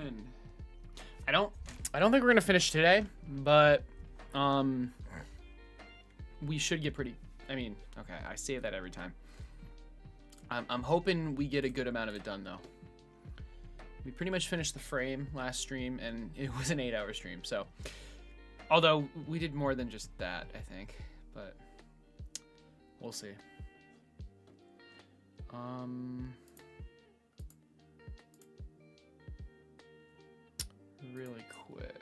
going? I don't think we're gonna finish today, but we should get pretty. I mean, okay, I say that every time. I'm hoping we get a good amount of it done though. We pretty much finished the frame last stream, and it was an 8-hour stream. So, although we did more than just that, I think, but we'll see. Really quick.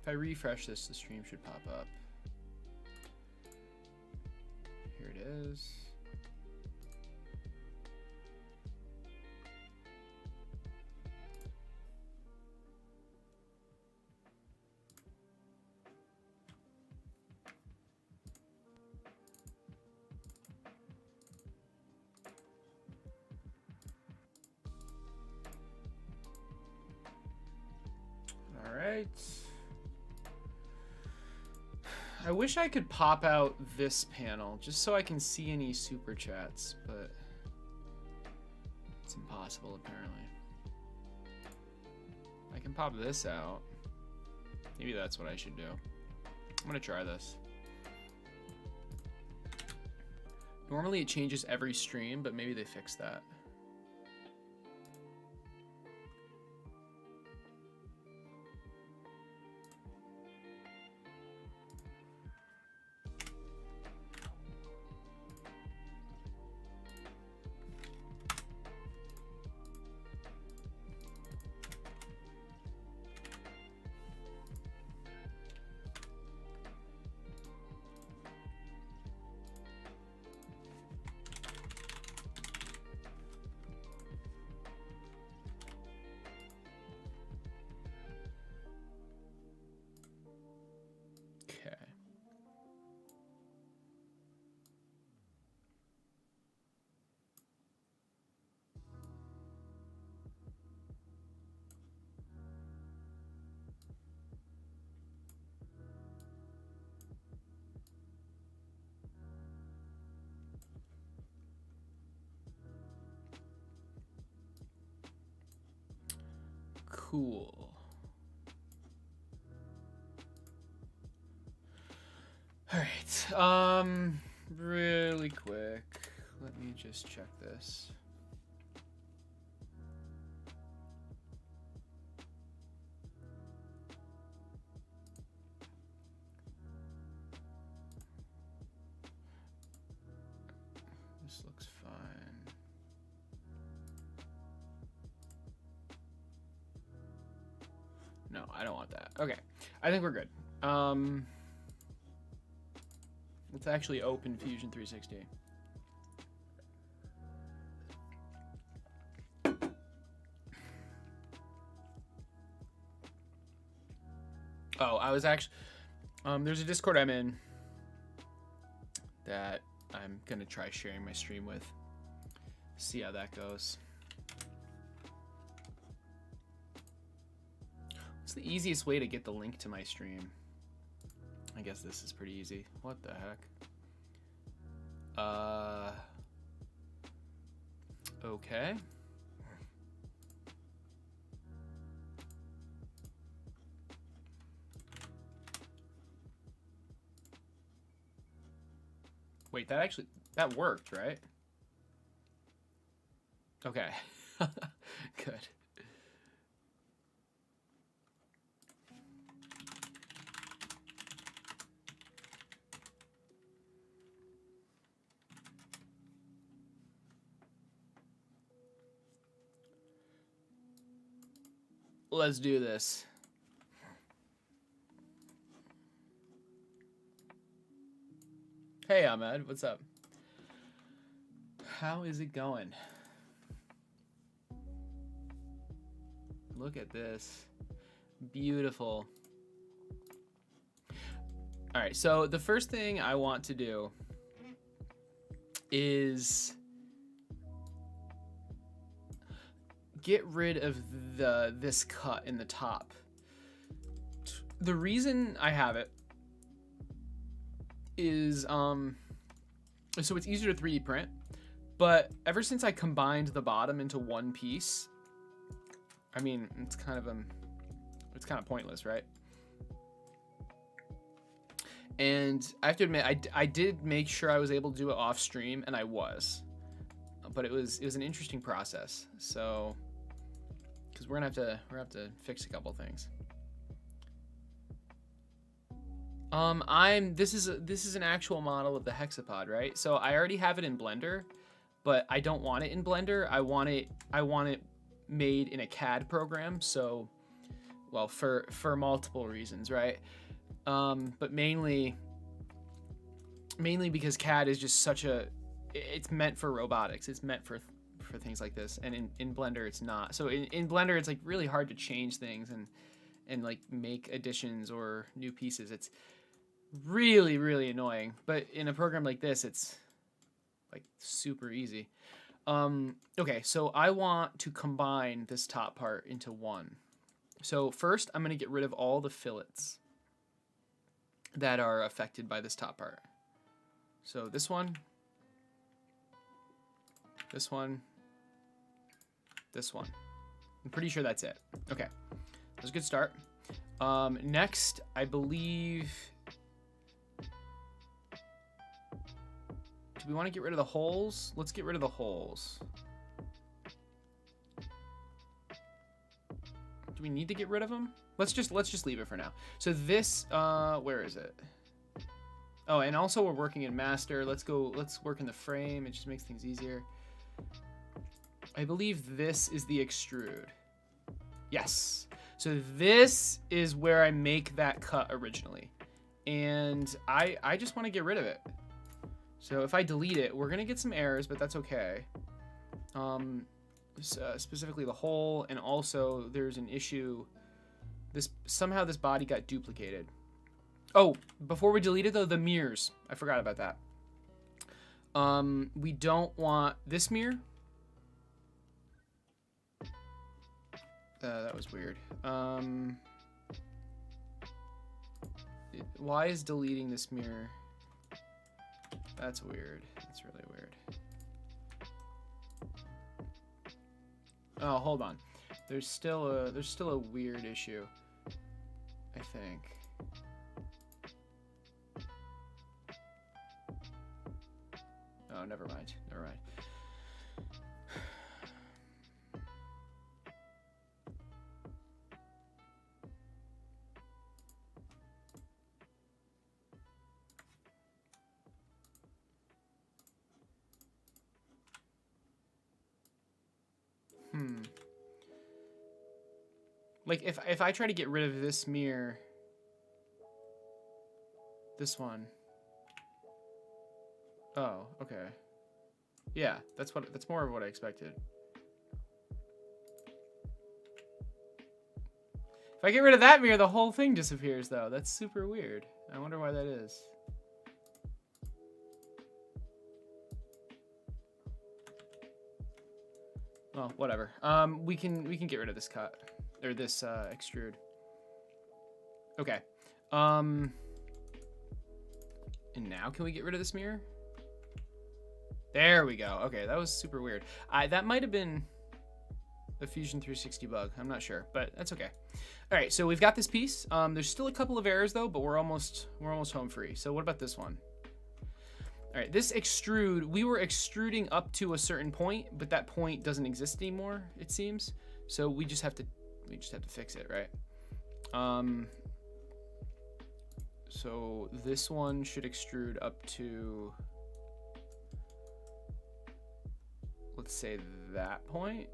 If I refresh this, the stream should pop up. Here it is. All right. I wish I could pop out this panel just so I can see any super chats, but it's impossible apparently. I can pop this out. Maybe that's what I should do. I'm gonna try this. Normally it changes every stream, but maybe they fixed that. Cool. All right. Really quick. Let me just check this. This looks fine. No, I don't want that. Okay, I think we're good. Let's actually open Fusion 360. Oh, I was actually, there's a Discord I'm in that I'm gonna try sharing my stream with. See how that goes. What's the easiest way to get the link to my stream? I guess this is pretty easy. What the heck? Okay. Wait, that worked, right? Okay. Good. Let's do this. Hey, Ahmed, what's up? How is it going? Look at this. Beautiful. All right, so the first thing I want to do is get rid of this cut in the top. The reason I have it is so it's easier to 3D print, but ever since I combined the bottom into one piece, I mean, it's kind of pointless, right? And I have to admit, I did make sure I was able to do it off stream, and I was, but it was an interesting process. So, because we're gonna have to fix a couple things. This is an actual model of the Hexapod, right? So I already have it in Blender, but I don't want it in Blender. I want it made in a CAD program. So, well, for multiple reasons, right? But mainly because CAD is just it's meant for robotics. It's meant for things like this, and in Blender it's not. So in Blender it's like really hard to change things and like make additions or new pieces. It's really, really annoying. But in a program like this, it's like super easy. Okay, so I want to combine this top part into one. So first I'm gonna get rid of all the fillets that are affected by this top part. So this one, this one, this one. I'm pretty sure that's it. Okay, that's a good start. Next, I believe, do we want to get rid of the holes? Let's get rid of the holes. Do we need to get rid of them? Let's just leave it for now. So this, where is it? Oh, and also we're working in master. Let's work in the frame. It just makes things easier. I believe this is the extrude. Yes. So this is where I make that cut originally. And I just want to get rid of it. So if I delete it, we're going to get some errors, but that's okay. Specifically the hole, and also there's an issue. Somehow this body got duplicated. Oh, before we delete it though, the mirrors. I forgot about that. We don't want this mirror. That was weird. Why is deleting this mirror? That's weird. That's really weird. Oh, hold on. There's still a weird issue, I think. Oh, never mind. Never mind. Like if I try to get rid of this mirror, this one. Oh, okay. Yeah, that's more of what I expected. If I get rid of that mirror, the whole thing disappears though. That's super weird. I wonder why that is. Well, whatever. We can get rid of this cut. Or this extrude. Okay. And now can we get rid of this mirror? There we go. Okay, that was super weird. That might have been a Fusion 360 bug. I'm not sure, but that's okay. All right, so we've got this piece. There's still a couple of errors though, but we're almost home free. So what about this one? All right, this extrude, we were extruding up to a certain point, but that point doesn't exist anymore, it seems. So we just have to fix it, right? So this one should extrude up to, let's say that point.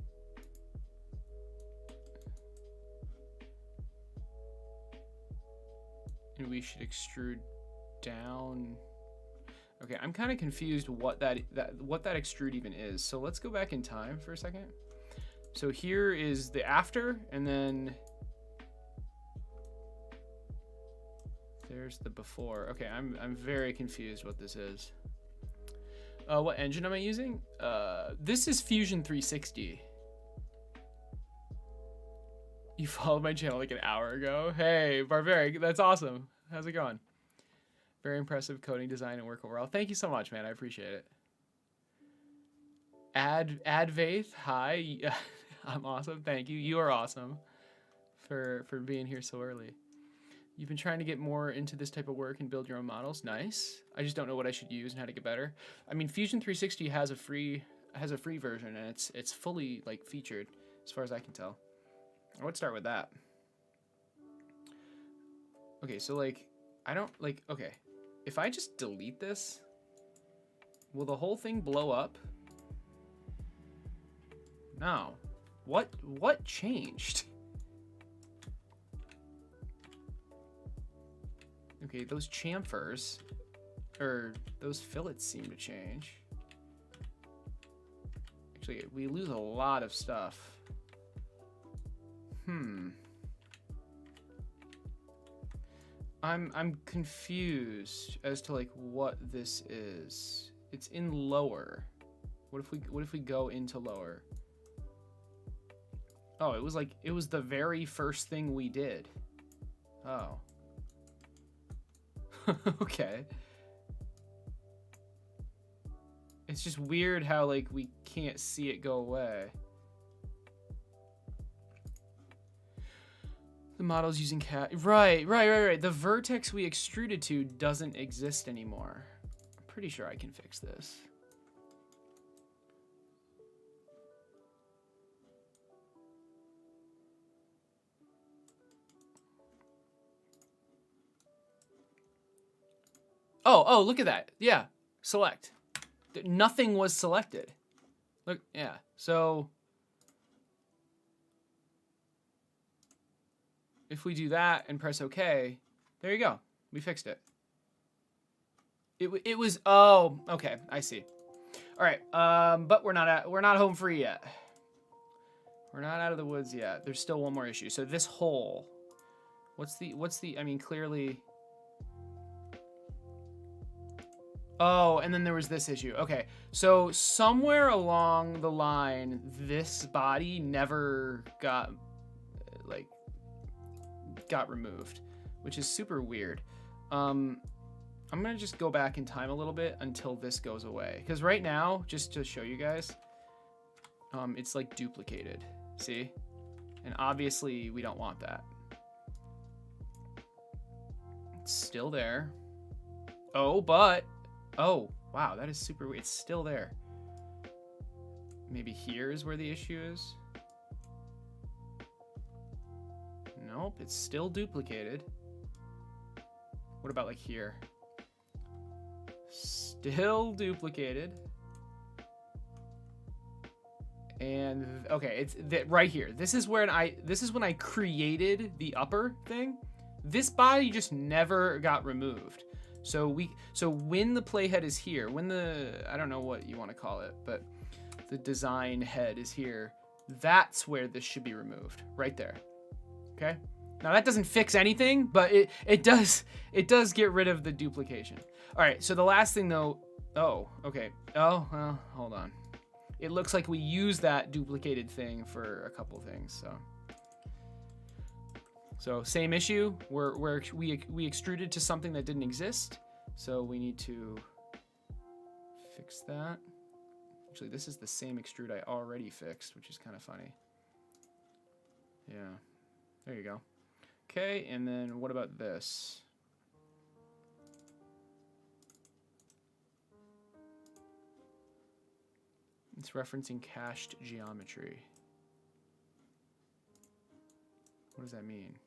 And we should extrude down. Okay, I'm kind of confused what that extrude even is. So let's go back in time for a second. So here is the after, and then there's the before. Okay, I'm very confused what this is. What engine am I using? This is Fusion 360. You followed my channel like an hour ago. Hey, Barbaric, that's awesome. How's it going? Very impressive coding, design, and work overall. Thank you so much, man. I appreciate it. Advaith, hi. I'm awesome. Thank you. You are awesome for being here so early. You've been trying to get more into this type of work and build your own models. Nice. I just don't know what I should use and how to get better. I mean, Fusion 360 has a free version, and it's fully like featured as far as I can tell. I would start with that. Okay, so like I don't like okay. If I just delete this, will the whole thing blow up? No. What changed? Okay, those chamfers, or those fillets seem to change. Actually, we lose a lot of stuff. I'm confused as to like what this is. It's in lower. What if we go into lower? Oh, it was the very first thing we did. Oh. Okay. It's just weird how like we can't see it go away. The model's using cat. Right. The vertex we extruded to doesn't exist anymore. I'm pretty sure I can fix this. Oh, look at that. Yeah, select. Nothing was selected. Look, yeah. So if we do that and press OK, there you go. We fixed it. It was, oh, okay, I see. All right, but we're not home free yet. We're not out of the woods yet. There's still one more issue. So this hole, what's the I mean, clearly. Oh, and then there was this issue. Okay, so somewhere along the line, this body never got removed, which is super weird. I'm gonna just go back in time a little bit until this goes away, because right now, just to show you guys, it's like duplicated. See, and obviously we don't want that. It's still there. Oh, but. Oh, wow, that is super weird. It's still there. Maybe here is where the issue is. Nope, it's still duplicated. What about like here? Still duplicated. And okay, it's right here. This is when I created the upper thing. This body just never got removed. So when the playhead is here, when I don't know what you want to call it, but the design head is here, that's where this should be removed, right there. Okay? Now that doesn't fix anything, but it does get rid of the duplication. All right, so the last thing though, oh, okay. Oh, well, hold on. It looks like we use that duplicated thing for a couple things, So same issue, we extruded to something that didn't exist, so we need to fix that. Actually, this is the same extrude I already fixed, which is kind of funny. Yeah, there you go. Okay, and then what about this? It's referencing cached geometry. What does that mean?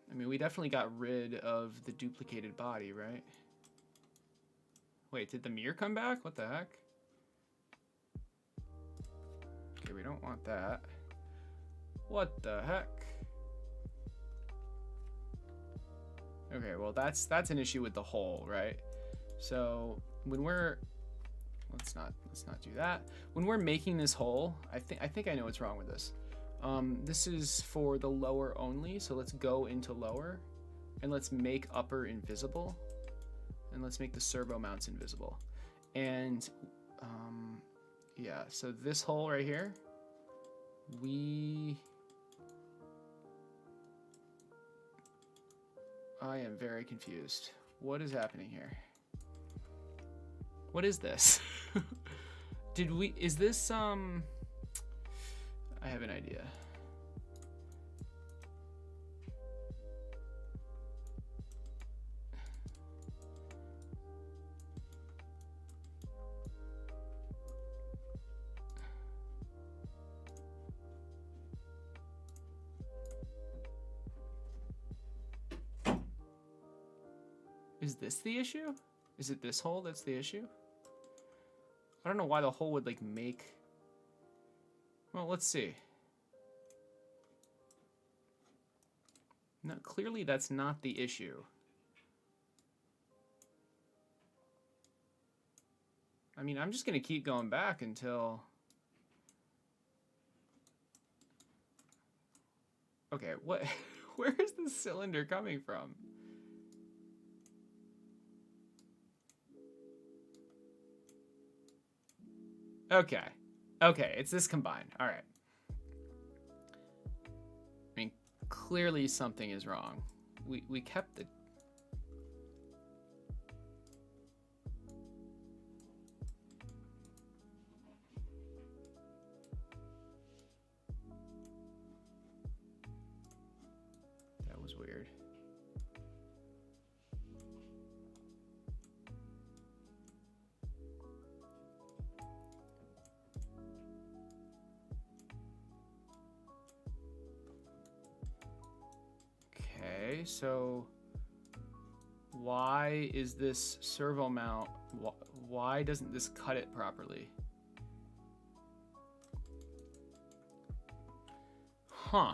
I mean, we definitely got rid of the duplicated body, right? Wait, did the mirror come back? What the heck? Okay, we don't want that. What the heck? Okay, well that's an issue with the hole, right? So when we're let's not do that. When we're making this hole, I think I know what's wrong with this. This is for the lower only, so let's go into lower and let's make upper invisible, and let's make the servo mounts invisible. And yeah, so this hole right here, I am very confused. What is happening here? What is this? Is this, I have an idea. Is this the issue? Is it this hole that's the issue? I don't know why the hole would like make... Well, let's see. No, clearly that's not the issue. I mean, I'm just gonna keep going back until... Okay, what? Where is this cylinder coming from? Okay. Okay, it's this combined. All right. I mean, clearly something is wrong. We kept the... That was weird. Okay, so why is this servo mount, why doesn't this cut it properly? Huh.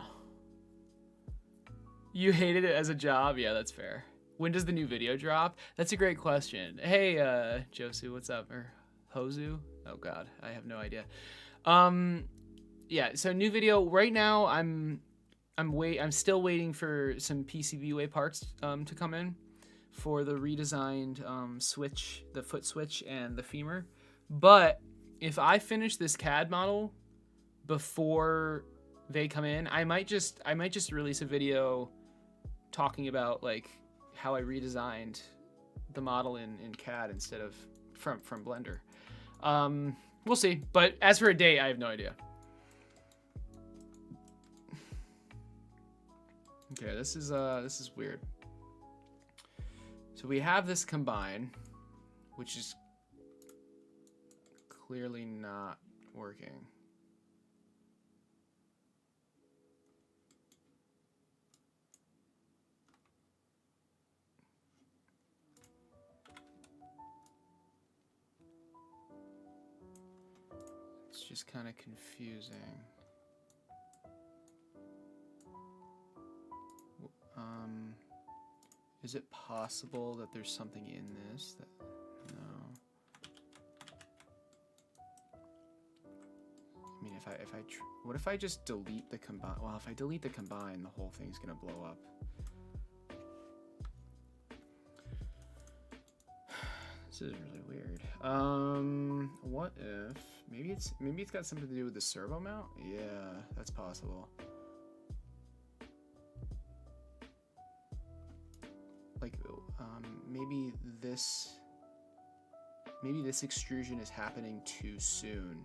You hated it as a job? Yeah, that's fair. When does the new video drop? That's a great question. Hey, Josu, what's up? Or Hozu? Oh God, I have no idea. Yeah, so new video right now. I'm still waiting for some PCBWay parts to come in for the redesigned switch, the foot switch and the femur. But if I finish this CAD model before they come in, I might just release a video talking about like how I redesigned the model in CAD instead of from Blender. We'll see. But as for a date, I have no idea. Okay, this is weird. So we have this combine, which is clearly not working. It's just kind of confusing. Is it possible that there's something in this that, no. I mean, what if I just delete the combine? Well, if I delete the combine, the whole thing's gonna blow up. This is really weird. What if, maybe it's got something to do with the servo mount? Yeah, that's possible. Like, maybe this extrusion is happening too soon.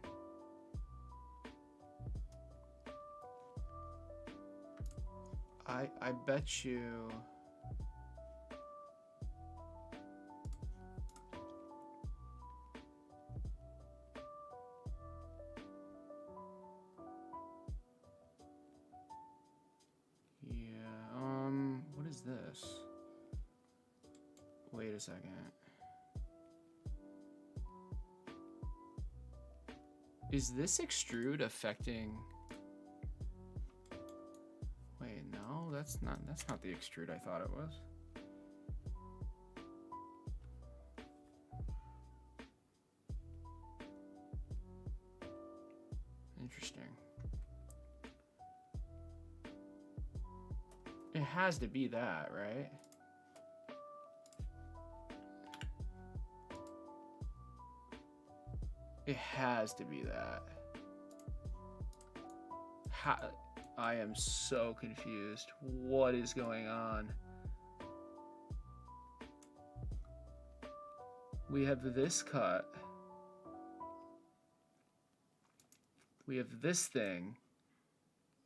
I bet you. Yeah, what is this? Wait a second. Is this extrude affecting? Wait, no, that's not the extrude I thought it was. Interesting. It has to be that, right? It has to be that. I am so confused. What is going on? We have this cut. We have this thing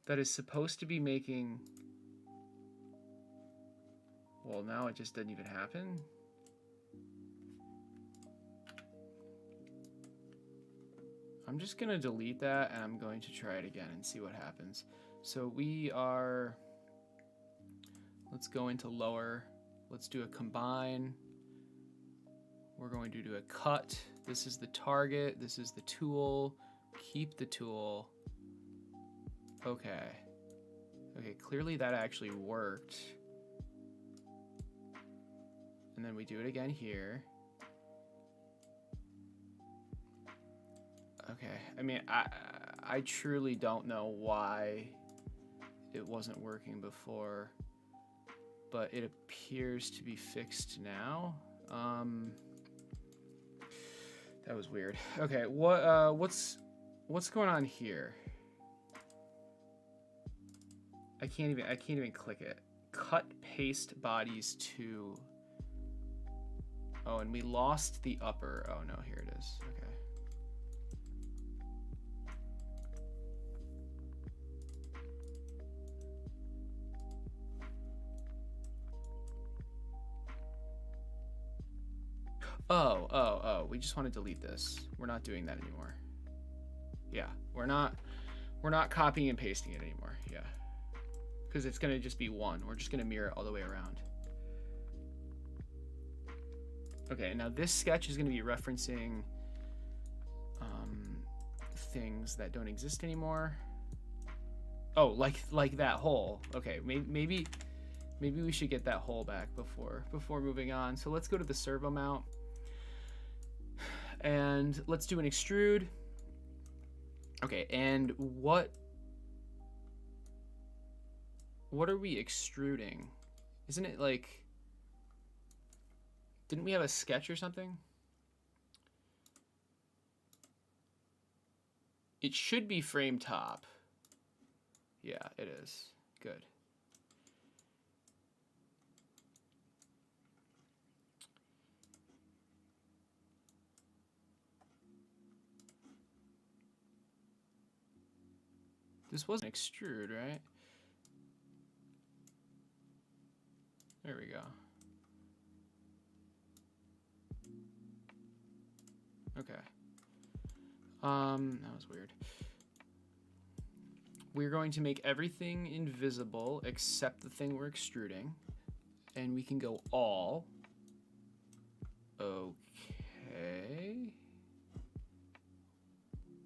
that is supposed to be making... Well, now it just didn't even happen. I'm just gonna delete that and I'm going to try it again and see what happens. So we are, let's go into lower. Let's do a combine. We're going to do a cut. This is the target. This is the tool. Keep the tool. Okay. Okay, clearly that actually worked. And then we do it again here. Okay, I mean, I truly don't know why it wasn't working before, but it appears to be fixed now. That was weird. Okay, what's going on here? I can't even click it. Cut paste bodies to. Oh, and we lost the upper. Oh no, here it is. Okay. Oh, we just want to delete this. We're not doing that anymore. Yeah, we're not copying and pasting it anymore. Yeah. Because it's going to just be one. We're just going to mirror it all the way around. Okay, now this sketch is going to be referencing things that don't exist anymore. Oh, like that hole. Okay, maybe we should get that hole back before moving on. So let's go to the servo mount. And let's do an extrude. Okay, and what are we extruding? Isn't it like, didn't we have a sketch or something? It should be frame top. Yeah, it is. Good. This was an extrude, right? There we go. Okay. That was weird. We're going to make everything invisible except the thing we're extruding. And we can go all. Okay.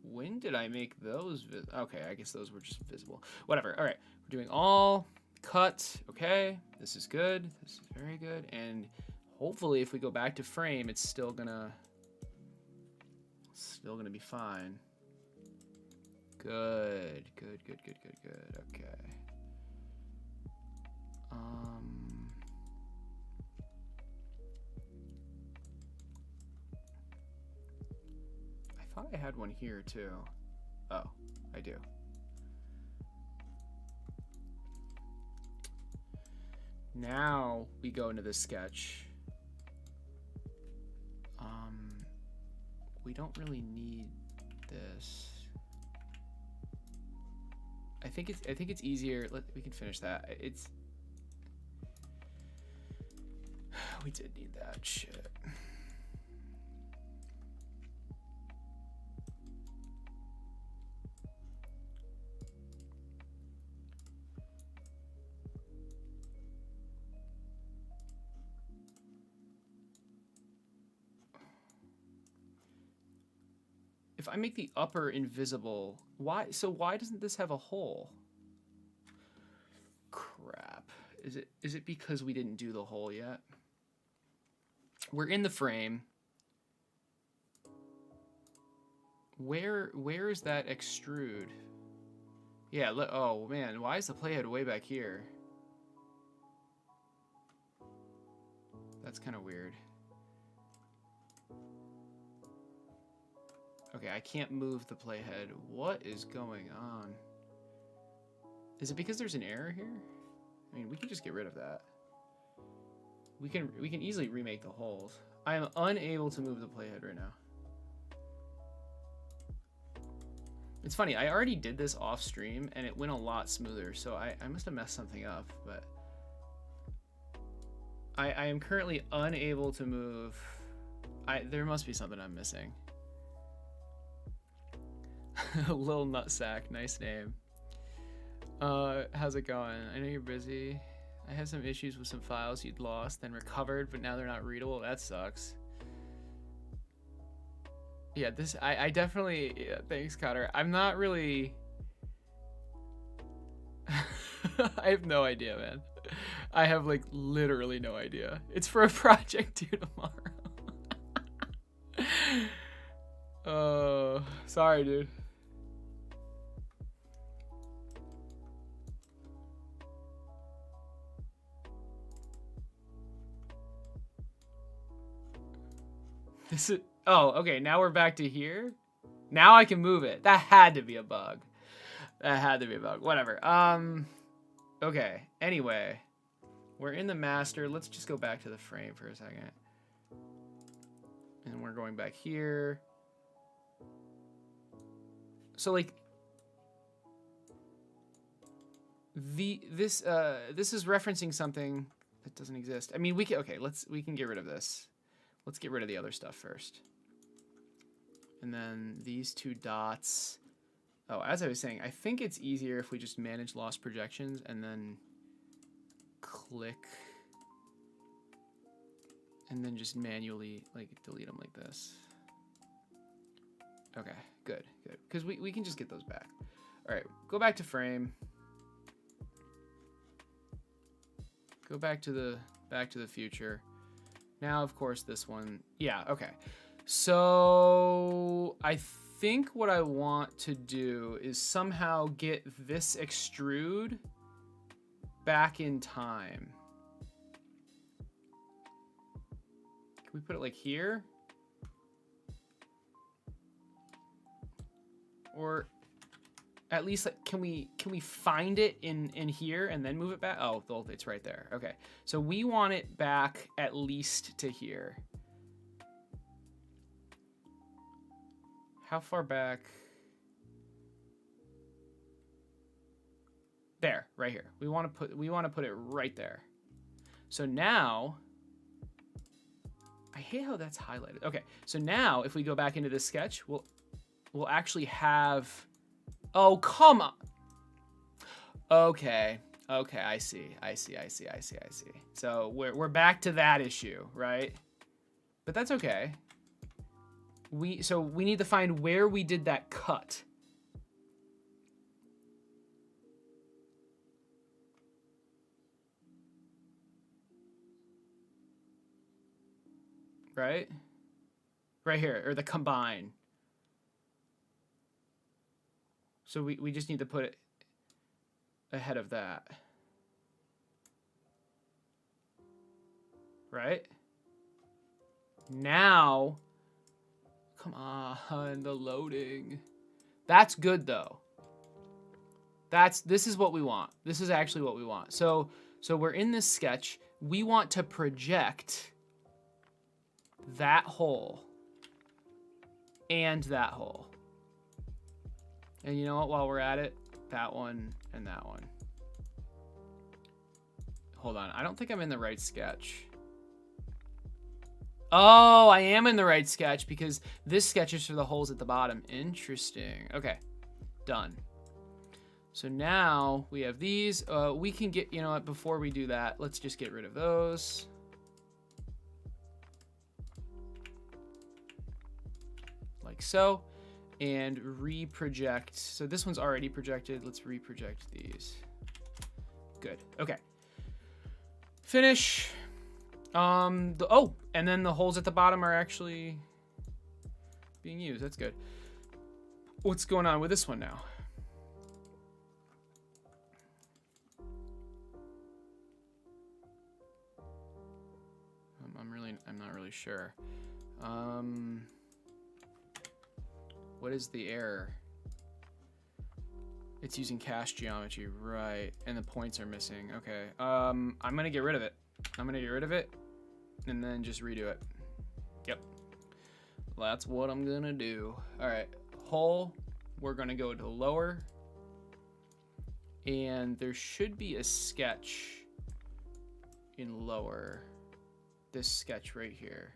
When did I make those? Okay, I guess those were just visible. Whatever. All right, we're doing all, cut. Okay, this is good. This is very good. And hopefully, if we go back to frame, it's still gonna be fine. Good. Okay. I thought I had one here too. Oh, I do. Now we go into the sketch. We don't really need this. I think it's easier. We can finish that. We did need that shit. If I make the upper invisible, why doesn't this have a hole? Crap. Is it because we didn't do the hole yet? We're in the frame. Where is that extrude? Yeah, oh man, why is the playhead way back here? That's kind of weird. Okay, I can't move the playhead. What is going on? Is it because there's an error here? I mean, we can just get rid of that. We can easily remake the holes. I am unable to move the playhead right now. It's funny, I already did this off stream and it went a lot smoother, so I must have messed something up, but I am currently unable to move. There must be something I'm missing. Lil Nutsack, nice name. How's it going? I know you're busy. I had some issues with some files you'd lost, then recovered, but now they're not readable. That sucks. Yeah, I definitely, yeah, thanks, Cotter. I'm not really, I have no idea, man. I have like literally no idea. It's for a project due tomorrow. Oh, sorry, dude. This is, oh, okay, now we're back to here. Now I can move it. That had to be a bug. That had to be a bug. Whatever. Okay, anyway. We're in the master. Let's just go back to the frame for a second. And we're going back here. So like this is referencing something that doesn't exist. I mean, we can get rid of this. Let's get rid of the other stuff first. And then these two dots. Oh, as I was saying, I think it's easier if we just manage lost projections and then click and then just manually like delete them like this. Okay, good. Because we can just get those back. All right, go back to frame. Go back to the future. Now, of course, this one. Yeah, okay. So I think what I want to do is somehow get this extrude back in time. Can we put it like here? Or at least like, can we find it in here and then move it back? Oh, it's right there. Okay. So we want it back at least to here. How far back? There, right here. We want to put it right there. So now I hate how that's highlighted. Okay. So now if we go back into this sketch, we'll actually have, oh, come on. Okay, I see. So we're back to that issue, right? But that's okay. So we need to find where we did that cut. Right? Right here, or the combine. So we just need to put it ahead of that. Right? Now, come on, the loading. That's good though. This is what we want. This is actually what we want. So we're in this sketch. We want to project that hole and that hole. And you know what, while we're at it, that one and that one. Hold on, I don't think I'm in the right sketch. Oh, I am in the right sketch because this sketch is for the holes at the bottom. Interesting. Okay, done. So now we have these. We can get, you know what, before we do that, let's just get rid of those. Like so. And reproject. So this one's already projected. Let's reproject these. Good. Okay. Finish. Oh, and then the holes at the bottom are actually being used. That's good. What's going on with this one now? I'm not really sure. What is the error? It's using cache geometry, right? And the points are missing. Okay. I'm gonna get rid of it. And then just redo it. That's what I'm gonna do. All right, hull, we're gonna go to lower. And there should be a sketch in lower. This sketch right here.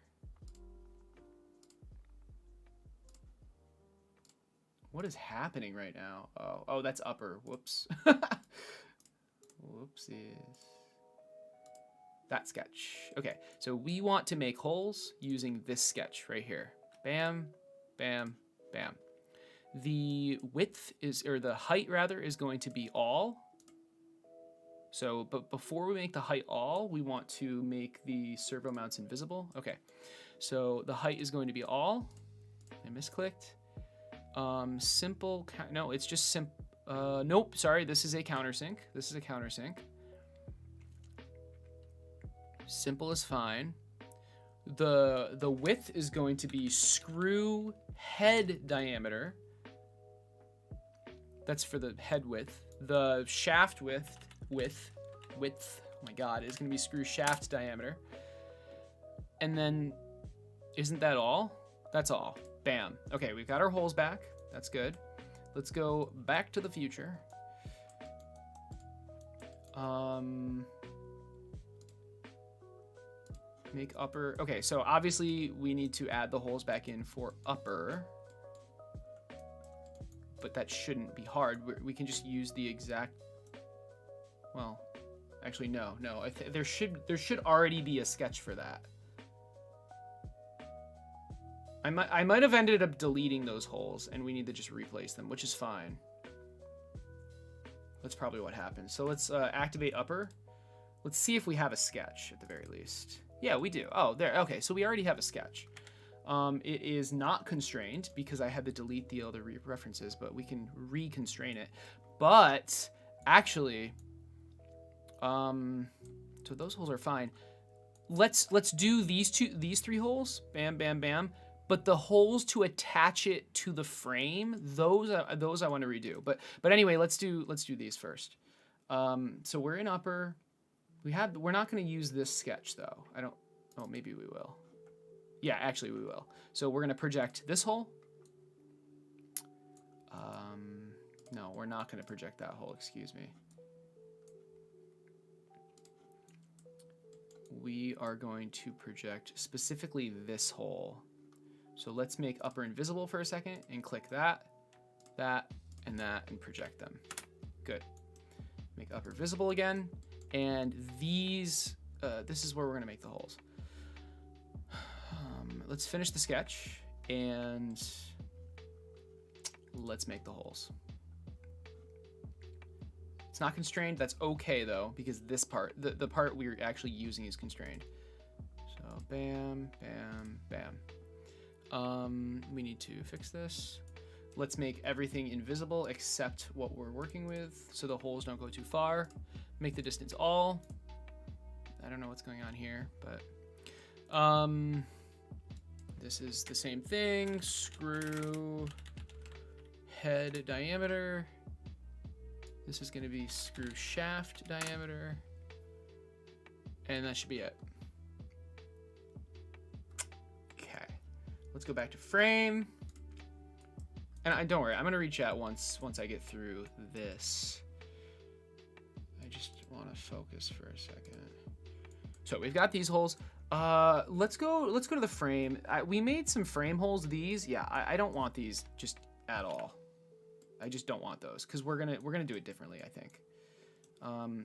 What is happening right now? Oh, that's upper. Whoops. Whoopsies. That sketch. Okay, so we want to make holes using this sketch right here. Bam, bam, bam. The width is, or the height rather, is going to be all. So, but before we make the height all, we want to make the servo mounts invisible. Okay, so the height is going to be all. I misclicked. Simple, no, it's just nope, sorry, this is a countersink. This is a countersink. Simple is fine. The width is going to be screw head diameter. That's for the head width. The shaft width, oh my God, is gonna be screw shaft diameter. And then, isn't that all? That's all. Bam. Okay, we've got our holes back. That's good. Let's go back to the future. Make upper. Okay, so obviously we need to add the holes back in for upper. But that shouldn't be hard. We can just use the exact, well, actually no. There should already be a sketch for that. I might have ended up deleting those holes and we need to just replace them, which is fine. That's probably what happened. So let's activate upper. Let's see if we have a sketch at the very least. Yeah, we do. Oh, there. Okay, so we already have a sketch. It is not constrained because I had to delete the other references, but we can reconstrain it. But actually, so those holes are fine. Let's do these three holes. Bam, bam, bam. But the holes to attach it to the frame, those I want to redo. But anyway, let's do these first. So we're in upper. We're not going to use this sketch though. Oh, maybe we will. Yeah, actually we will. So we're going to project this hole. No, we're not going to project that hole, excuse me. We are going to project specifically this hole. So let's make upper invisible for a second and click that, and that, and project them. Good. Make upper visible again. And these, this is where we're going to make the holes. Let's finish the sketch and let's make the holes. It's not constrained. That's okay though, because this part, the part we're actually using is constrained. So bam, bam, bam. We need to fix this. Let's make everything invisible except what we're working with so the holes don't go too far. Make the distance all. I don't know what's going on here, but this is the same thing. Screw head diameter. This is going to be screw shaft diameter. And that should be it. Okay. Let's go back to frame. And don't worry, I'm going to reach out once I get through this. I just want to focus for a second. So we've got these holes. Let's go to the frame. We made some frame holes. These, yeah, I don't want these just at all. I just don't want those because we're gonna do it differently, I think.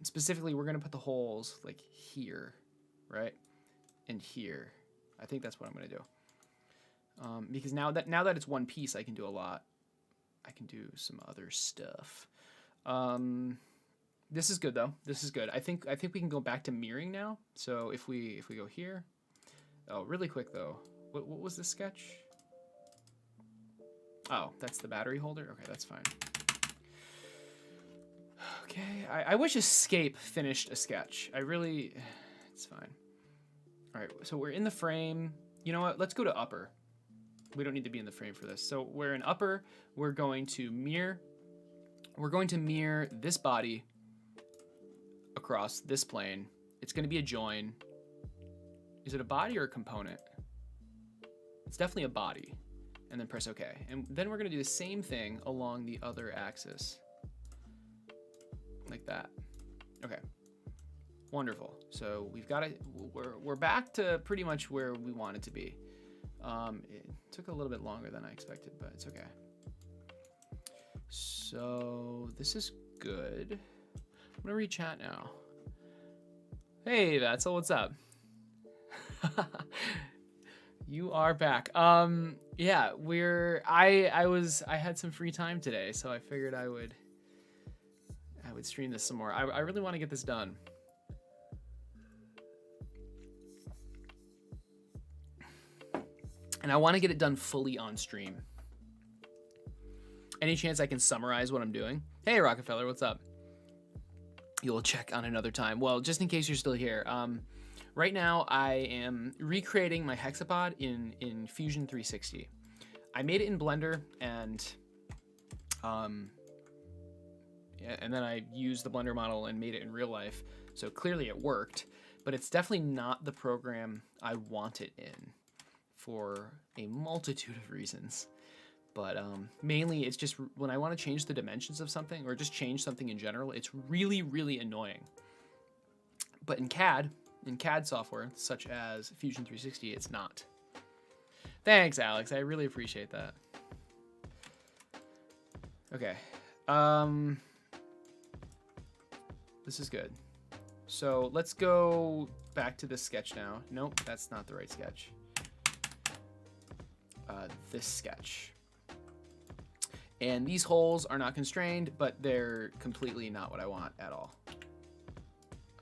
Specifically, we're gonna put the holes like here, right, and here. I think that's what I'm gonna do. Because now that it's one piece, I can do a lot. I can do some other stuff. This is good though. This is good. I think we can go back to mirroring now. So if we go here, oh, really quick though. What was this sketch? Oh, that's the battery holder. Okay, that's fine. Okay, I wish Escape finished a sketch. It's fine. All right, so we're in the frame. You know what? Let's go to upper. We don't need to be in the frame for this. So we're in upper. We're going to mirror. We're going to mirror this body across this plane. It's going to be a join. Is it a body or a component? It's definitely a body. And then press OK. And then we're going to do the same thing along the other axis. Like that. Okay. Wonderful. So we've got it. We're back to pretty much where we want it to be. It took a little bit longer than I expected, but it's okay. So this is good. I'm gonna read chat now. Hey, Vatzel, what's up? You are back. Yeah, I had some free time today, so I figured I would stream this some more. I really want to get this done. And I want to get it done fully on stream. Any chance I can summarize what I'm doing? Hey, Rockefeller, what's up? You'll check on another time. Well, just in case you're still here. Right now, I am recreating my Hexapod in Fusion 360. I made it in Blender, and then I used the Blender model and made it in real life. So clearly it worked, but it's definitely not the program I want it in for a multitude of reasons. But mainly it's just when I want to change the dimensions of something or just change something in general, it's really, really annoying. But in CAD software, such as Fusion 360, it's not. Thanks, Alex. I really appreciate that. Okay. This is good. So let's go back to this sketch now. Nope, that's not the right sketch. This sketch. And these holes are not constrained, but they're completely not what I want at all.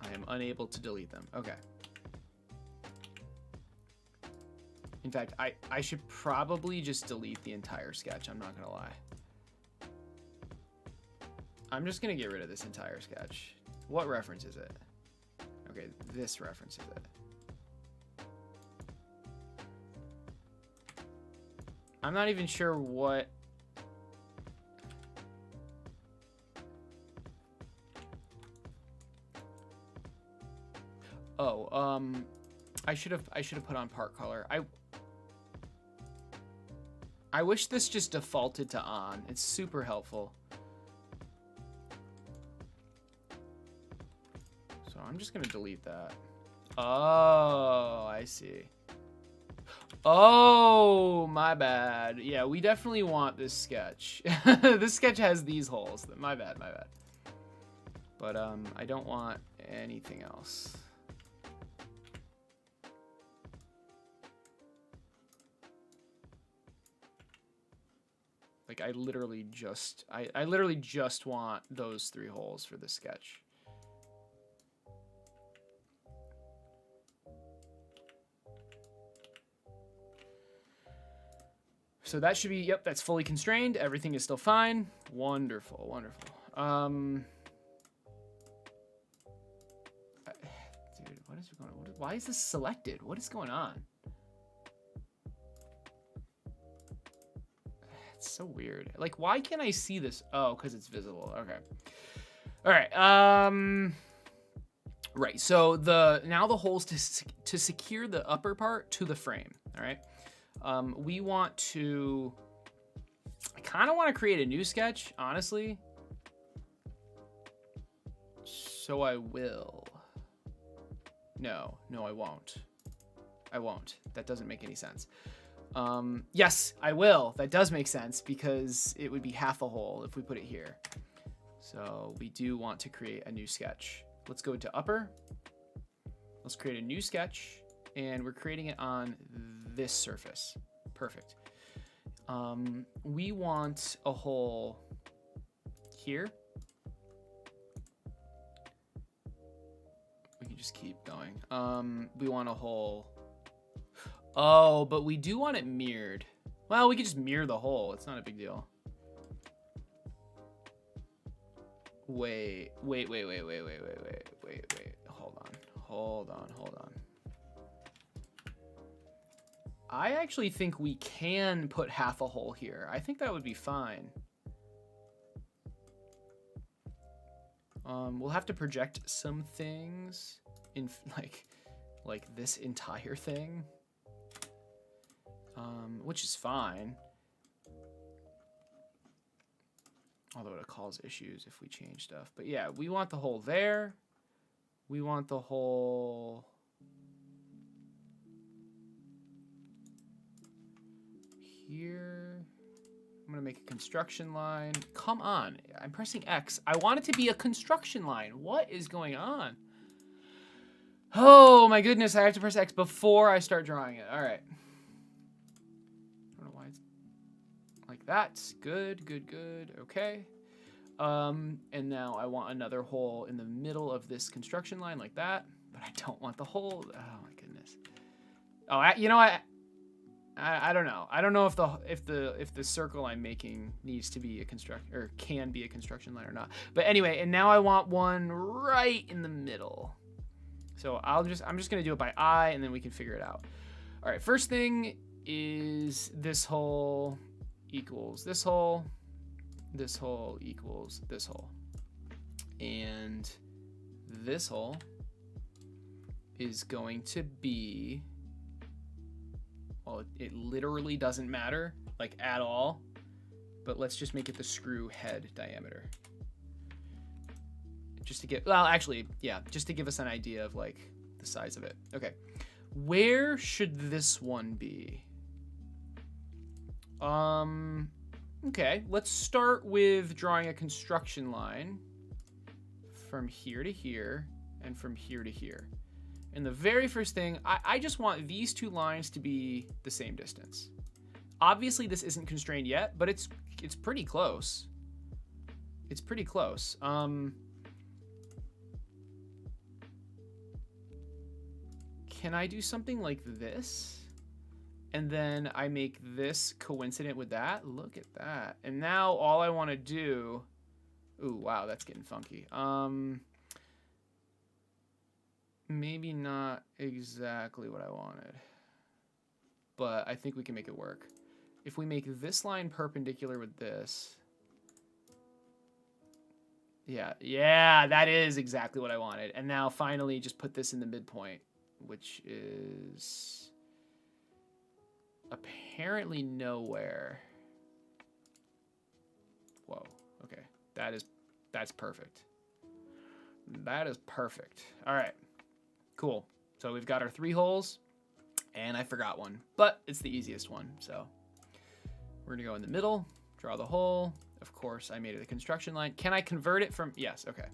I am unable to delete them. Okay. In fact, I should probably just delete the entire sketch. I'm not gonna lie. I'm just gonna get rid of this entire sketch. What reference is it? Okay, this references it. I'm not even sure what. Oh, I should have put on part color. I wish this just defaulted to on. It's super helpful. So I'm just gonna delete that. Oh, I see. Oh, my bad. Yeah, we definitely want this sketch. This sketch has these holes. My bad, my bad. But I don't want anything else. Like I literally just want those 3 holes for the sketch. So that should be, yep, that's fully constrained. Everything is still fine. Wonderful, wonderful. Dude, what is going on? Why is this selected? What is going on? It's so weird. Like, why can't I see this? Oh, because it's visible. Okay. All right. Right. So now the holes to secure the upper part to the frame. All right. We want to. I kind of want to create a new sketch, honestly. So I will. No, I won't. I won't. That doesn't make any sense. Yes, I will. That does make sense because it would be half a hole if we put it here. So we do want to create a new sketch. Let's go to upper. Let's create a new sketch, and we're creating it on this surface. Perfect. We want a hole here. We can just keep going. We want a hole. Oh, but we do want it mirrored. Well, we could just mirror the hole. It's not a big deal. Wait. Hold on. I actually think we can put half a hole here. I think that would be fine. We'll have to project some things in like this entire thing. which is fine. Although it causes issues if we change stuff. But yeah, we want the hole there. We want the hole here. I'm gonna make a construction line. Come on, I'm pressing X. I want it to be a construction line. What is going on? Oh my goodness, I have to press X before I start drawing it. All right. I don't know why it's like that. Good, good, good. Okay. And now I want another hole in the middle of this construction line like that, but I don't want the hole. Oh my goodness. Oh, you know what? I don't know. I don't know if the circle I'm making needs to be a can be a construction line or not. But anyway, and now I want one right in the middle. So I'm just gonna do it by eye, and then we can figure it out. All right. First thing is this hole equals this hole. This hole equals this hole. And this hole is going to be, well, it literally doesn't matter, like at all, but let's just make it the screw head diameter. Just to get, well, actually, yeah, just to give us an idea of like the size of it. Okay, where should this one be? Okay, let's start with drawing a construction line from here to here and from here to here. And the very first thing, I just want these two lines to be the same distance. Obviously, this isn't constrained yet, but it's pretty close. It's pretty close. Can I do something like this? And then I make this coincident with that. Look at that. And now all I want to do, ooh, wow, that's getting funky. Maybe not exactly what I wanted, but I think we can make it work. If we make this line perpendicular with this, yeah, that is exactly what I wanted. And now finally just put this in the midpoint, which is apparently nowhere. Whoa, okay, that's perfect. That is perfect. All right, cool. So we've got our 3 holes, and I forgot one, but it's the easiest one. So we're gonna go in the middle, draw the hole. Of course, I made it a construction line. Can I convert it from, yes, okay.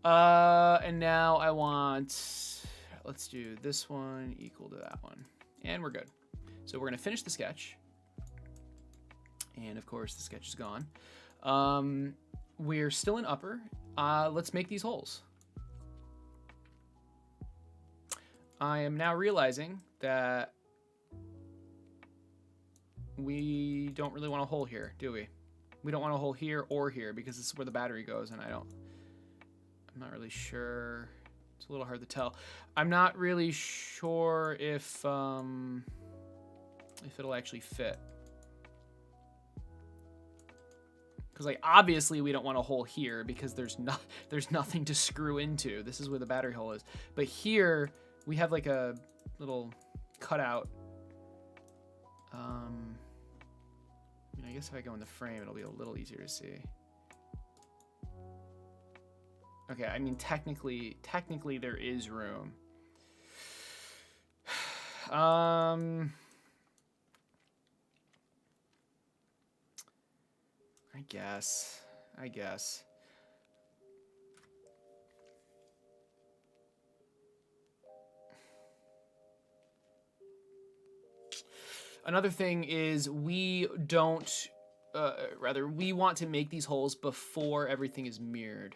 And now I want, let's do this one equal to that one, and we're good. So we're gonna finish the sketch. And of course the sketch is gone. We're still in upper. Let's make these holes. I am now realizing that we don't really want a hole here, do we? We don't want a hole here or here because this is where the battery goes, and I'm not really sure. It's a little hard to tell. I'm not really sure if it'll actually fit. Because like obviously we don't want a hole here because there's nothing to screw into. This is where the battery hole is. But here we have like a little cutout. I mean, I guess if I go in the frame, it'll be a little easier to see. Okay, I mean technically there is room. I guess. Another thing is we don't, we want to make these holes before everything is mirrored.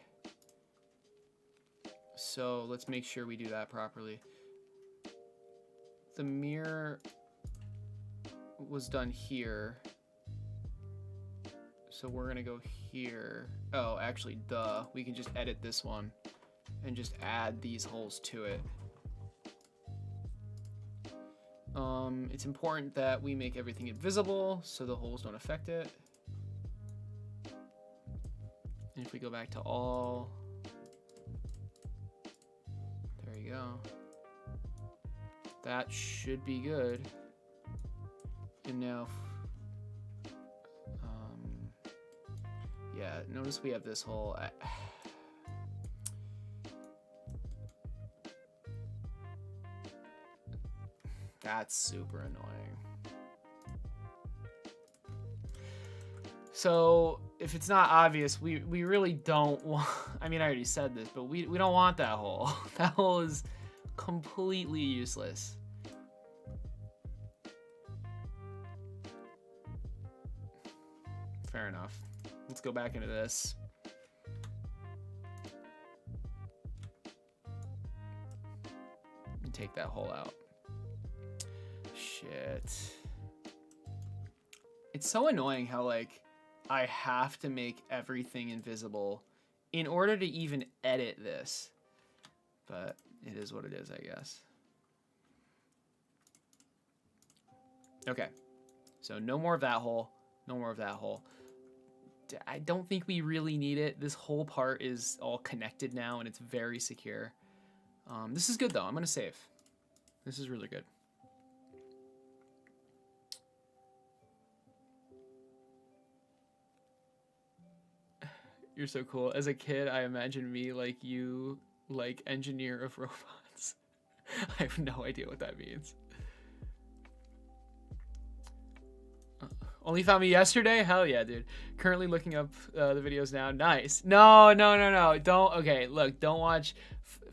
So let's make sure we do that properly. The mirror was done here. So we're gonna go here. Oh, actually, duh. We can just edit this one and just add these holes to it. It's important that we make everything invisible so the holes don't affect it. And if we go back to all, there you go. That should be good. And now, yeah, notice we have this whole, that's super annoying. So if it's not obvious, we really don't want, I mean, I already said this, but we don't want that hole. That hole is completely useless. Fair enough. Let's go back into this. And take that hole out. Shit. It's so annoying how, like, I have to make everything invisible in order to even edit this. But it is what it is, I guess. Okay. So no more of that hole. No more of that hole. I don't think we really need it. This whole part is all connected now, and it's very secure. This is good, though. I'm going to save. This is really good. You're so cool. As a kid, I imagine me like you, like engineer of robots. I have no idea what that means. Only found me yesterday? Hell yeah, dude. Currently looking up the videos now. Nice. No. Don't. Okay, look, don't watch.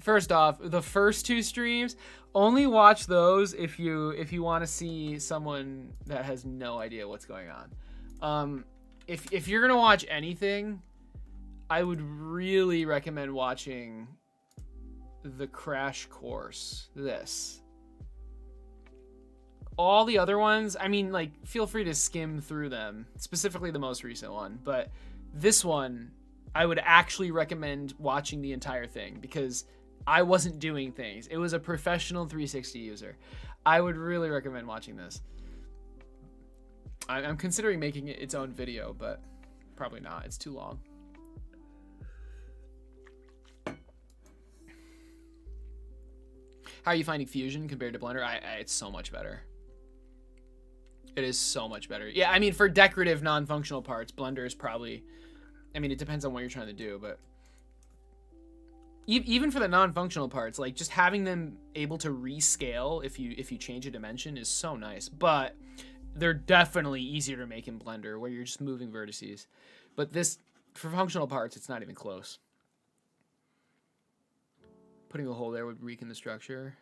First off, the first 2 streams, only watch those if you want to see someone that has no idea what's going on. If you're gonna watch anything, I would really recommend watching the crash course. This. All the other ones, I mean, like, feel free to skim through them, specifically the most recent one, but this one, I would actually recommend watching the entire thing because I wasn't doing things. It was a professional 360 user. I would really recommend watching this. I'm considering making it its own video, but probably not. It's too long. How are you finding Fusion compared to Blender? It's so much better. It is so much better. Yeah, I mean, for decorative, non-functional parts, Blender is probably... I mean, it depends on what you're trying to do, but... Even for the non-functional parts, like, just having them able to rescale if you change a dimension is so nice. But they're definitely easier to make in Blender, where you're just moving vertices. But this, for functional parts, it's not even close. Putting a hole there would weaken the structure.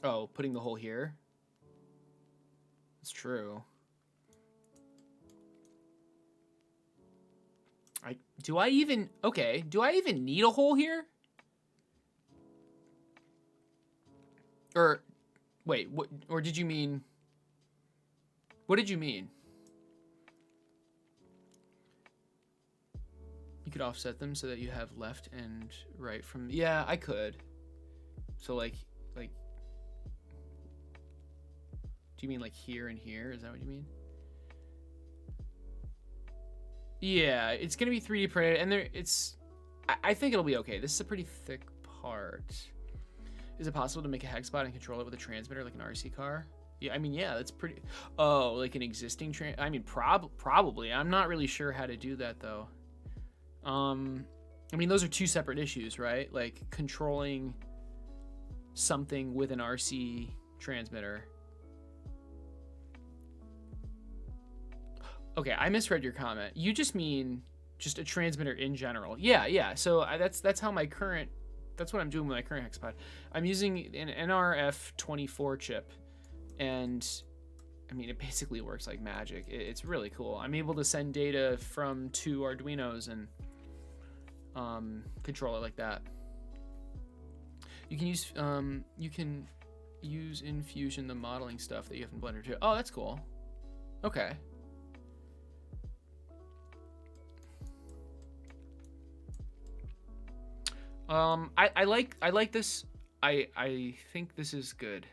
Oh, putting the hole here? It's true. Do I even need a hole here? Or, wait, what, or did you mean, what did you mean? You could offset them so that you have left and right from, yeah, I could. So like, do you mean like here and here? Is that what you mean? Yeah, it's gonna be 3D printed, and I think it'll be okay. This is a pretty thick part. Is it possible to make a Hexapod and control it with a transmitter like an RC car? Yeah, I mean, yeah, that's pretty. Oh, like an existing I mean, probably. I'm not really sure how to do that though. I mean, those are 2 separate issues, right? Like controlling something with an RC transmitter. Okay, I misread your comment. You just mean just a transmitter in general. Yeah. So that's how my current, that's what I'm doing with my current Hexapod. I'm using an NRF24 chip, and I mean, it basically works like magic. It's really cool. I'm able to send data from 2 Arduinos and control it like that. You can use in Fusion the modeling stuff that you have in Blender too. Oh, that's cool. Okay. I like this. I think this is good.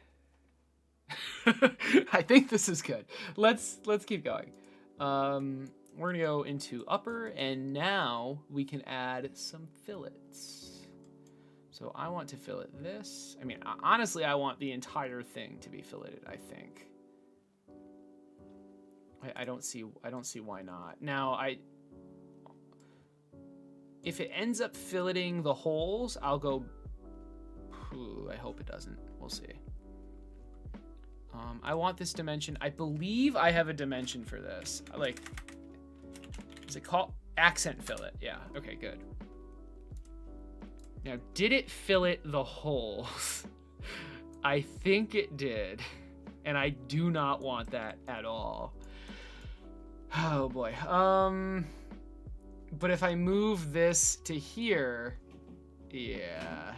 I think this is good. Let's keep going. We're gonna go into upper, and now we can add some fillets. So I want to fillet this. I mean, honestly, I want the entire thing to be filleted, I think. I don't see why not. Now, if it ends up filleting the holes, I'll go, I hope it doesn't. We'll see. I want this dimension. I believe I have a dimension for this. Like, is it called accent fillet? Yeah, okay, good. Now, did it fillet the holes? I think it did. And I do not want that at all. Oh boy. But if I move this to here, yeah.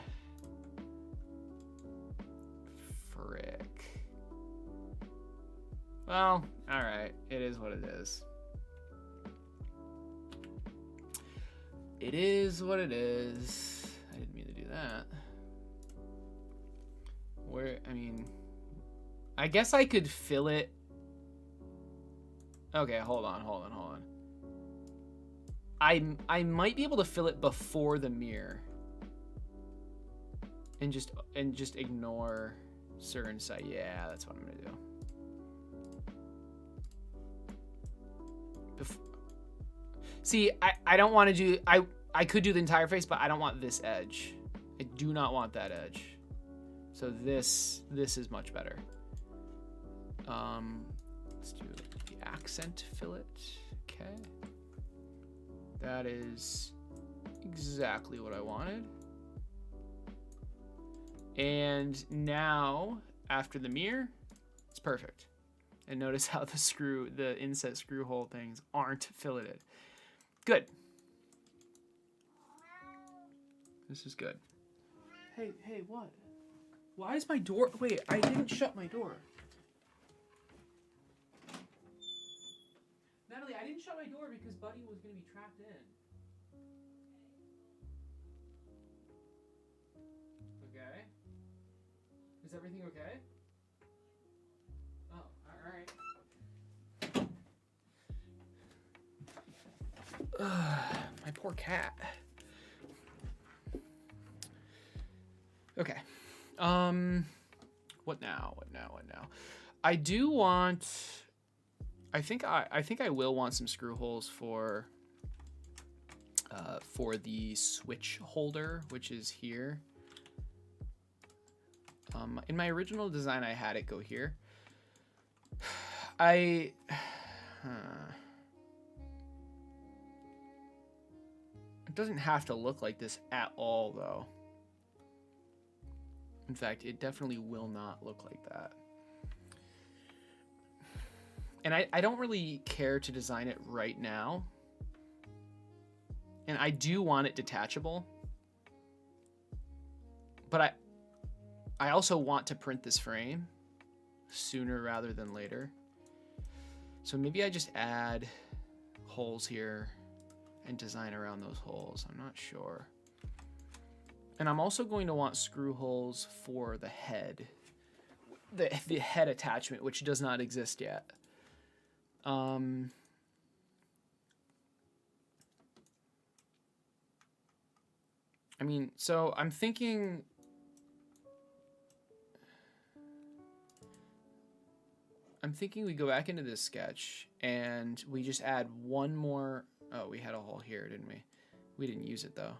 Frick. Well, all right. It is what it is. It is what it is. I didn't mean to do that. I mean, I guess I could fillet. Okay, hold on. I might be able to fill it before the mirror, and just ignore certain side. Yeah, that's what I'm gonna do. See, I don't want to do. I could do the entire face, but I don't want this edge. I do not want that edge. So this is much better. Let's do the accent fillet. Okay. That is exactly what I wanted. And now, after the mirror, it's perfect. And notice how the inset screw hole things aren't filleted. Good. This is good. Hey, what? Why is my door? Wait, I didn't shut my door. Natalie, I didn't shut my door because Buddy was going to be trapped in. Okay. Is everything okay? Oh, alright. My poor cat. Okay. What now? I do want... I think I will want some screw holes for the switch holder, which is here. In my original design, I had it go here. It doesn't have to look like this at all, though. In fact, it definitely will not look like that. And I don't really care to design it right now. And I do want it detachable. But I also want to print this frame sooner rather than later. So maybe I just add holes here and design around those holes. I'm not sure. And I'm also going to want screw holes for the head. The head attachment, which does not exist yet. I mean, so I'm thinking we go back into this sketch and we just add one more. Oh, we had a hole here, didn't we? We didn't use it though.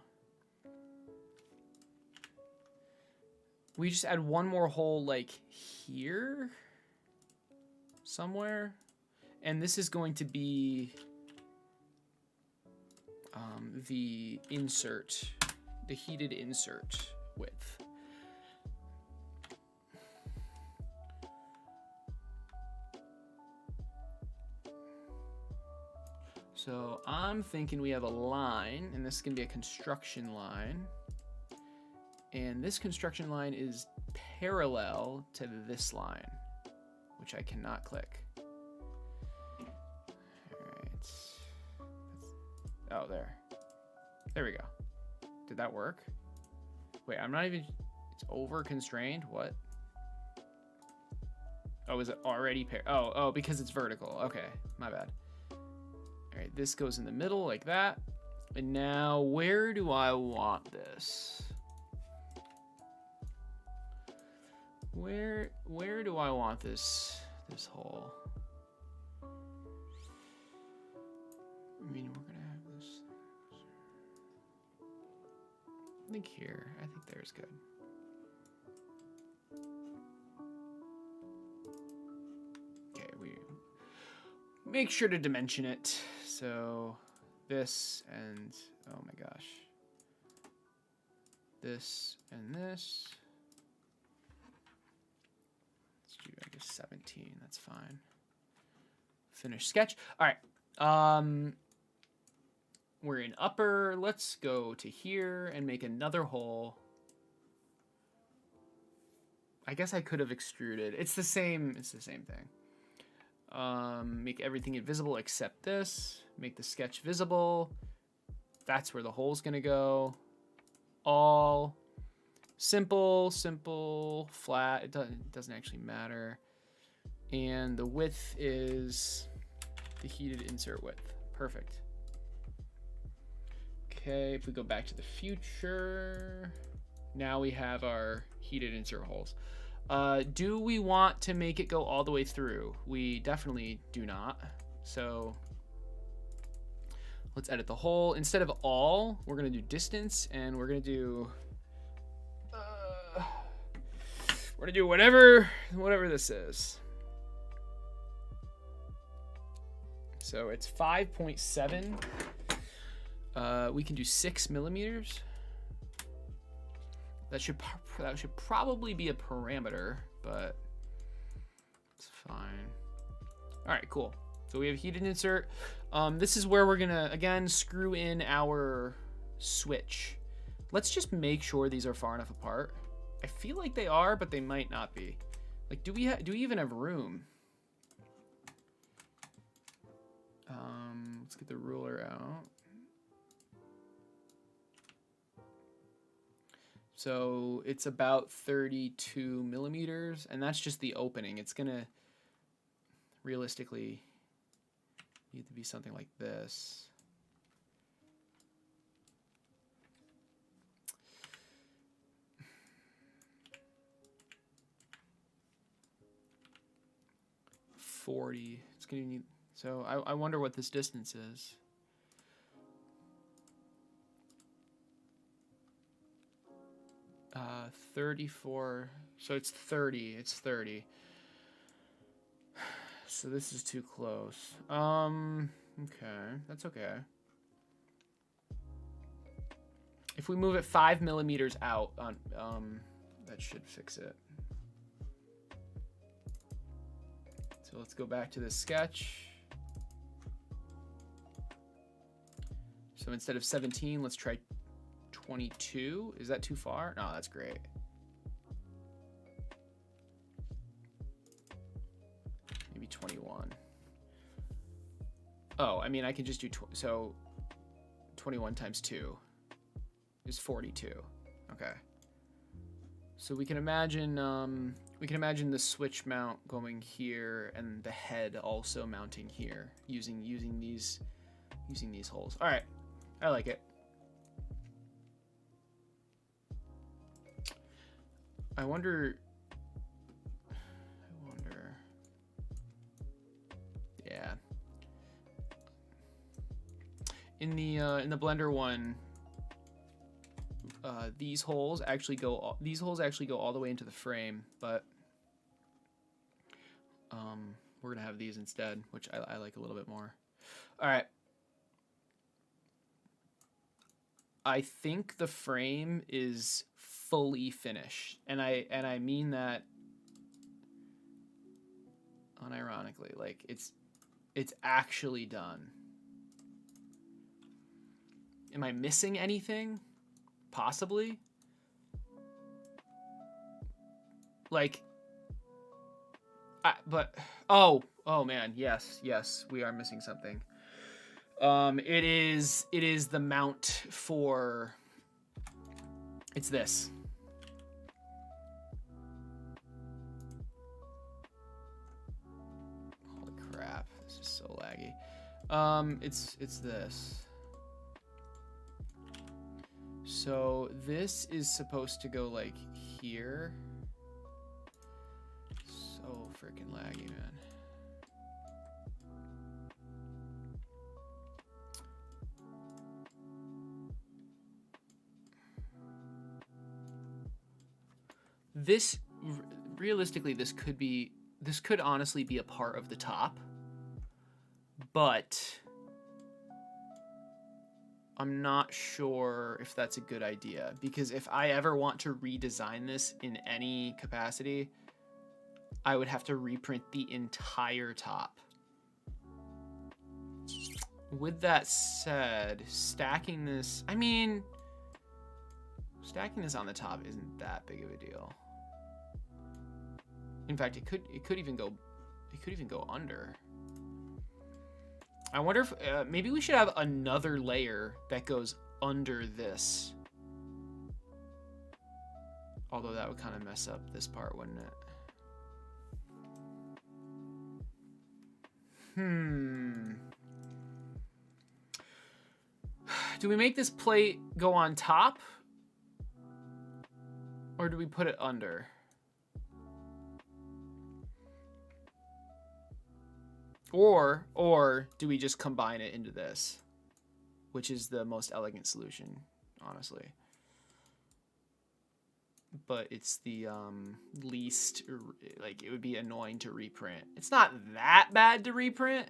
We just add one more hole like here somewhere. And this is going to be the insert, the heated insert width. So I'm thinking we have a line, and this is going to be a construction line. And this construction line is parallel to this line, which I cannot click. Oh, there we go. Did that work? Wait, I'm not even, it's over constrained. What? Oh, is it already oh, because it's vertical. Okay, my bad. All right, this goes in the middle like that. And now where do I want this? Where do I want this hole? I mean, we're gonna have this. I think here. I think there's good. Okay, we make sure to dimension it. So this and oh my gosh, this and this. Let's do, I guess, 17. That's fine. Finish sketch. All right. We're in upper. Let's go to here and make another hole. I guess I could have extruded. It's the same. It's the same thing. Make everything invisible except this. Make the sketch visible. That's where the hole's gonna go. All simple, flat. It doesn't actually matter. And the width is the heated insert width. Perfect. Okay, if we go back to the future, now we have our heated insert holes. Do we want to make it go all the way through? We definitely do not. So let's edit the hole. Instead of all, we're gonna do distance, and we're gonna do whatever this is. So it's 5.7. We can do 6 millimeters. That should probably be a parameter, but it's fine. All right, cool. So we have heated insert. This is where we're gonna again screw in our switch. Let's just make sure these are far enough apart. I feel like they are, but they might not be. Like, do we even have room? Let's get the ruler out. So it's about 32 millimeters, and that's just the opening. It's gonna realistically need to be something like this. It's gonna need. So I wonder what this distance is. Uh, 34. So it's 30. It's 30. So this is too close. Okay, that's okay. If we move it 5 millimeters out on, that should fix it. So let's go back to the sketch. So instead of 17, let's try 22. Is that too far? No, that's great. Maybe 21. Oh, I mean, I can just do, so 21 times 2 is 42. Okay. So we can imagine the switch mount going here and the head also mounting here using these holes. All right, I like it. I wonder. Yeah. In the Blender one, these holes actually go all the way into the frame, but we're gonna have these instead, which I like a little bit more. All right. I think the frame is fully finished, and I mean that unironically. Like, it's actually done. Am I missing anything? Possibly. Like, oh man, yes, we are missing something. It is the mount for, it's this. Holy crap, this is so laggy. It's this. So this is supposed to go like here. freaking laggy, man. This, realistically, this could honestly be a part of the top, but I'm not sure if that's a good idea, because if I ever want to redesign this in any capacity, I would have to reprint the entire top. With that said, stacking this, I mean, stacking this on the top isn't that big of a deal. In fact, it could even go under. I wonder if maybe we should have another layer that goes under this. Although that would kind of mess up this part, wouldn't it? Do we make this plate go on top? Or do we put it under? Or do we just combine it into this? Which is the most elegant solution, honestly. But it's the least, like, it would be annoying to reprint. It's not that bad to reprint,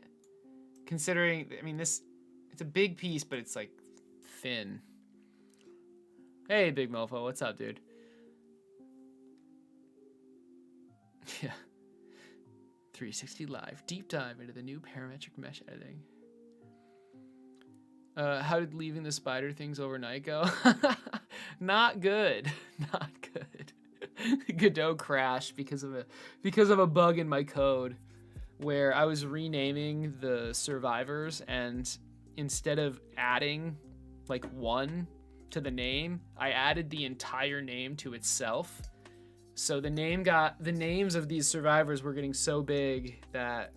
considering, I mean, it's a big piece, but it's like thin. Hey, Big Mofo, what's up, dude? Yeah. 360 Live, deep dive into the new parametric mesh editing. How did leaving the spider things overnight go? Not good. Not good. Godot crashed because of a bug in my code where I was renaming the survivors, and instead of adding like one to the name, I added the entire name to itself. So the names of these survivors were getting so big that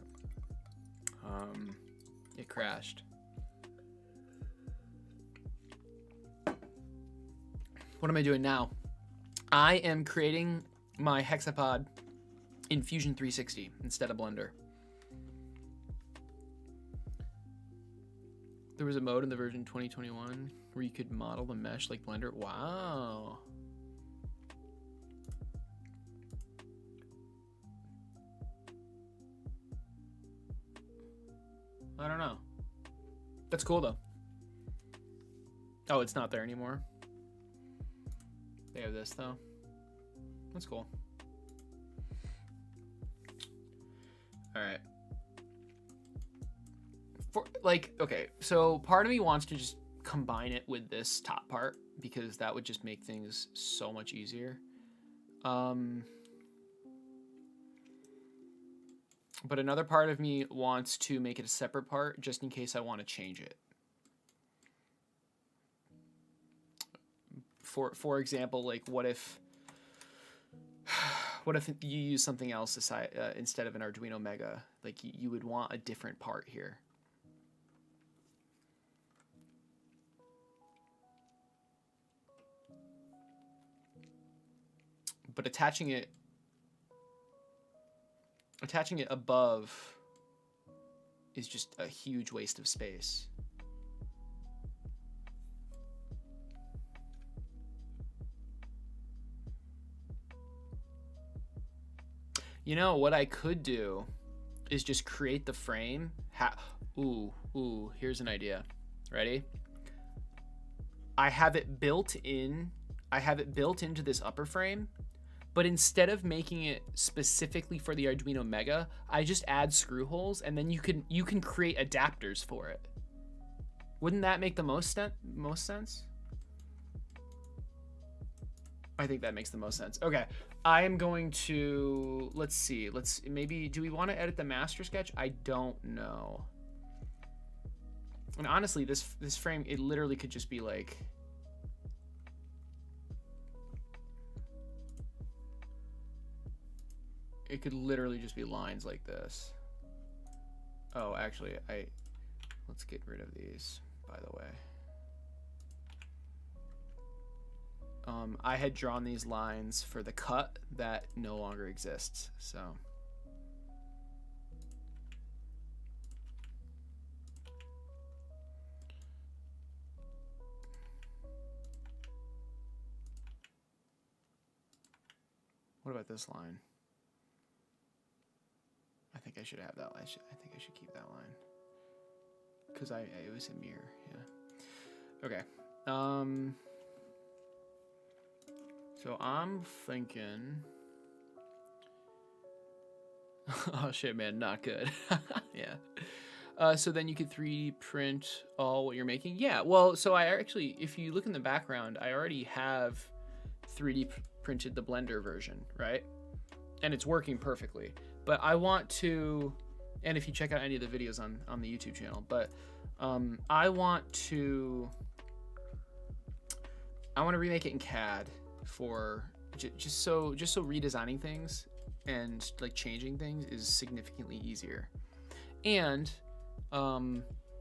it crashed. What am I doing now? I am creating my Hexapod in Fusion 360 instead of Blender. There was a mode in the version 2021 where you could model the mesh like Blender. Wow. I don't know. That's cool though. Oh, it's not there anymore. They have this though. That's cool. All right. Okay, so part of me wants to just combine it with this top part because that would just make things so much easier. But another part of me wants to make it a separate part just in case I want to change it. For example, like what if you use something else aside, instead of an Arduino Mega? Like you would want a different part here. But attaching it above is just a huge waste of space. You know, what I could do is just create the frame. Ooh, here's an idea. Ready? I have it built into this upper frame, but instead of making it specifically for the Arduino Mega, I just add screw holes, and then you can create adapters for it. Wouldn't that make the most sense? I think that makes the most sense. Okay, I am going to, let's see, maybe, do we want to edit the master sketch? I don't know. And honestly, this frame, it literally could just be like, it could literally just be lines like this. Oh, actually, let's get rid of these, by the way. I had drawn these lines for the cut that no longer exists, so at this line. I think I should have that line. I think I should keep that line. Because it was a mirror, yeah. Okay. So I'm thinking... oh shit, man, not good. Yeah. So then you could 3D print all what you're making. Yeah, well, so I actually, if you look in the background, I already have 3D printed the Blender version, right? And it's working perfectly. But I want to, and if you check out any of the videos on the YouTube channel, but I want to remake it in CAD for just so redesigning things and like changing things is significantly easier. And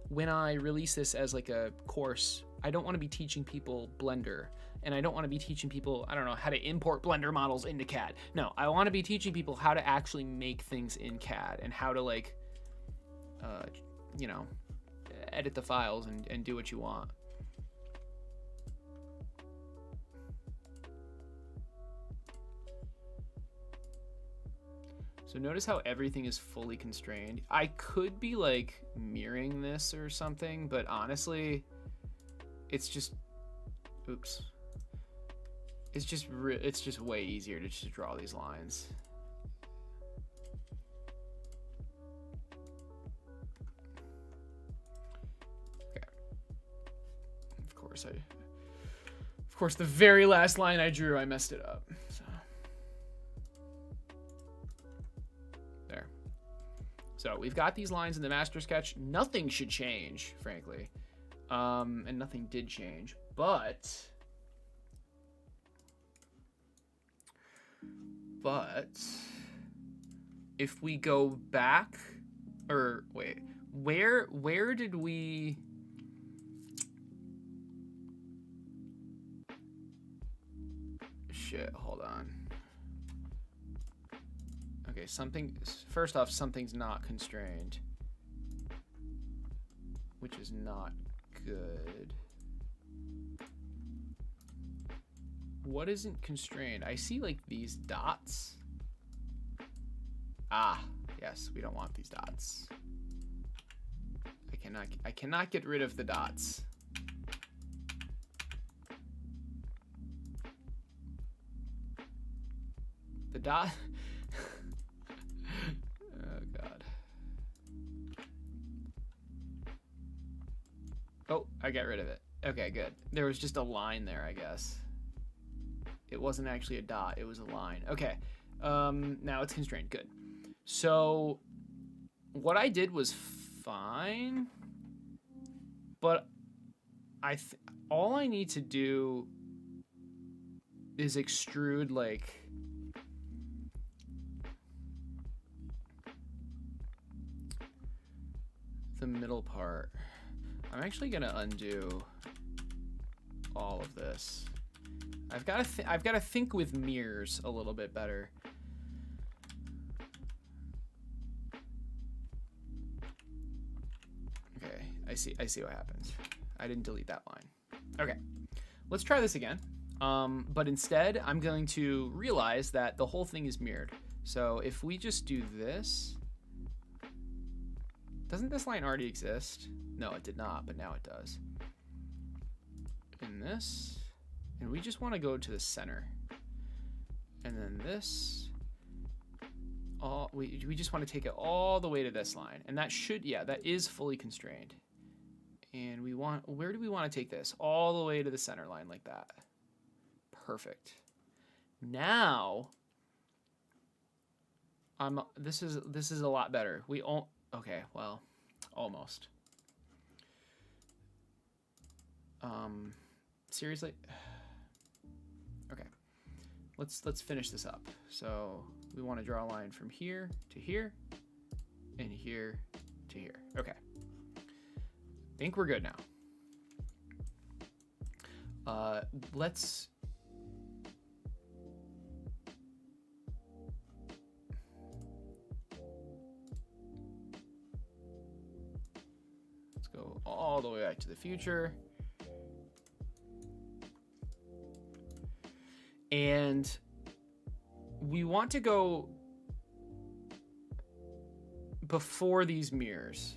when I release this as like a course, I don't want to be teaching people Blender, and I don't want to be teaching people, I don't know, how to import Blender models into CAD. No, I want to be teaching people how to actually make things in CAD and how to like, you know, edit the files and do what you want. So notice how everything is fully constrained. I could be like mirroring this or something, but honestly, it's just, oops. It's just way easier to just draw these lines. Okay. Of course, the very last line I drew, I messed it up. So. So we've got these lines in the master sketch. Nothing should change, frankly. And nothing did change, but if we go back, or wait, where did we, shit, hold on. Okay, first off, something's not constrained, which is not good. What isn't constrained? I see like these dots. Ah, yes, we don't want these dots. I cannot get rid of the dots. The dot. Oh, I got rid of it. Okay, good. There was just a line there, I guess. It wasn't actually a dot, it was a line. Okay, now it's constrained, good. So, what I did was fine, but all I need to do is extrude, like, the middle part. I'm actually gonna undo all of this. I've got to think with mirrors a little bit better. Okay, I see what happens. I didn't delete that line. Okay, let's try this again. But instead, I'm going to realize that the whole thing is mirrored. So if we just do this, doesn't this line already exist? No, it did not, but now it does. And this, and we just want to go to the center. And then this, we just want to take it all the way to this line. And that should, yeah, that is fully constrained. And we want, where do we want to take this? All the way to the center line like that. Perfect. Now, this is a lot better. Okay, well, almost. Seriously? Okay. Let's finish this up. So we want to draw a line from here to here and here to here. Okay. I think we're good now. Let's go all the way back to the future. And we want to go before these mirrors.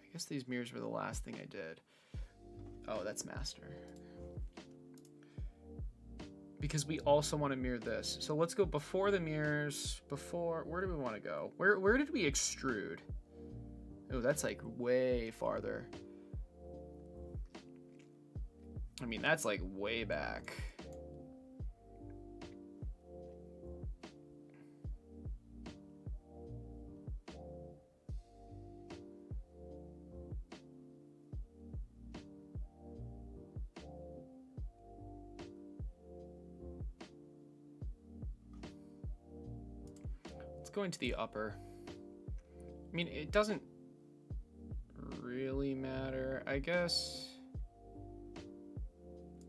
I guess these mirrors were the last thing I did. Oh, that's master. Because we also want to mirror this. So let's go before the mirrors. Before, where do we want to go? Where did we extrude? Oh, that's like way farther. I mean, that's like way back. Going to the upper. I mean, it doesn't really matter, I guess.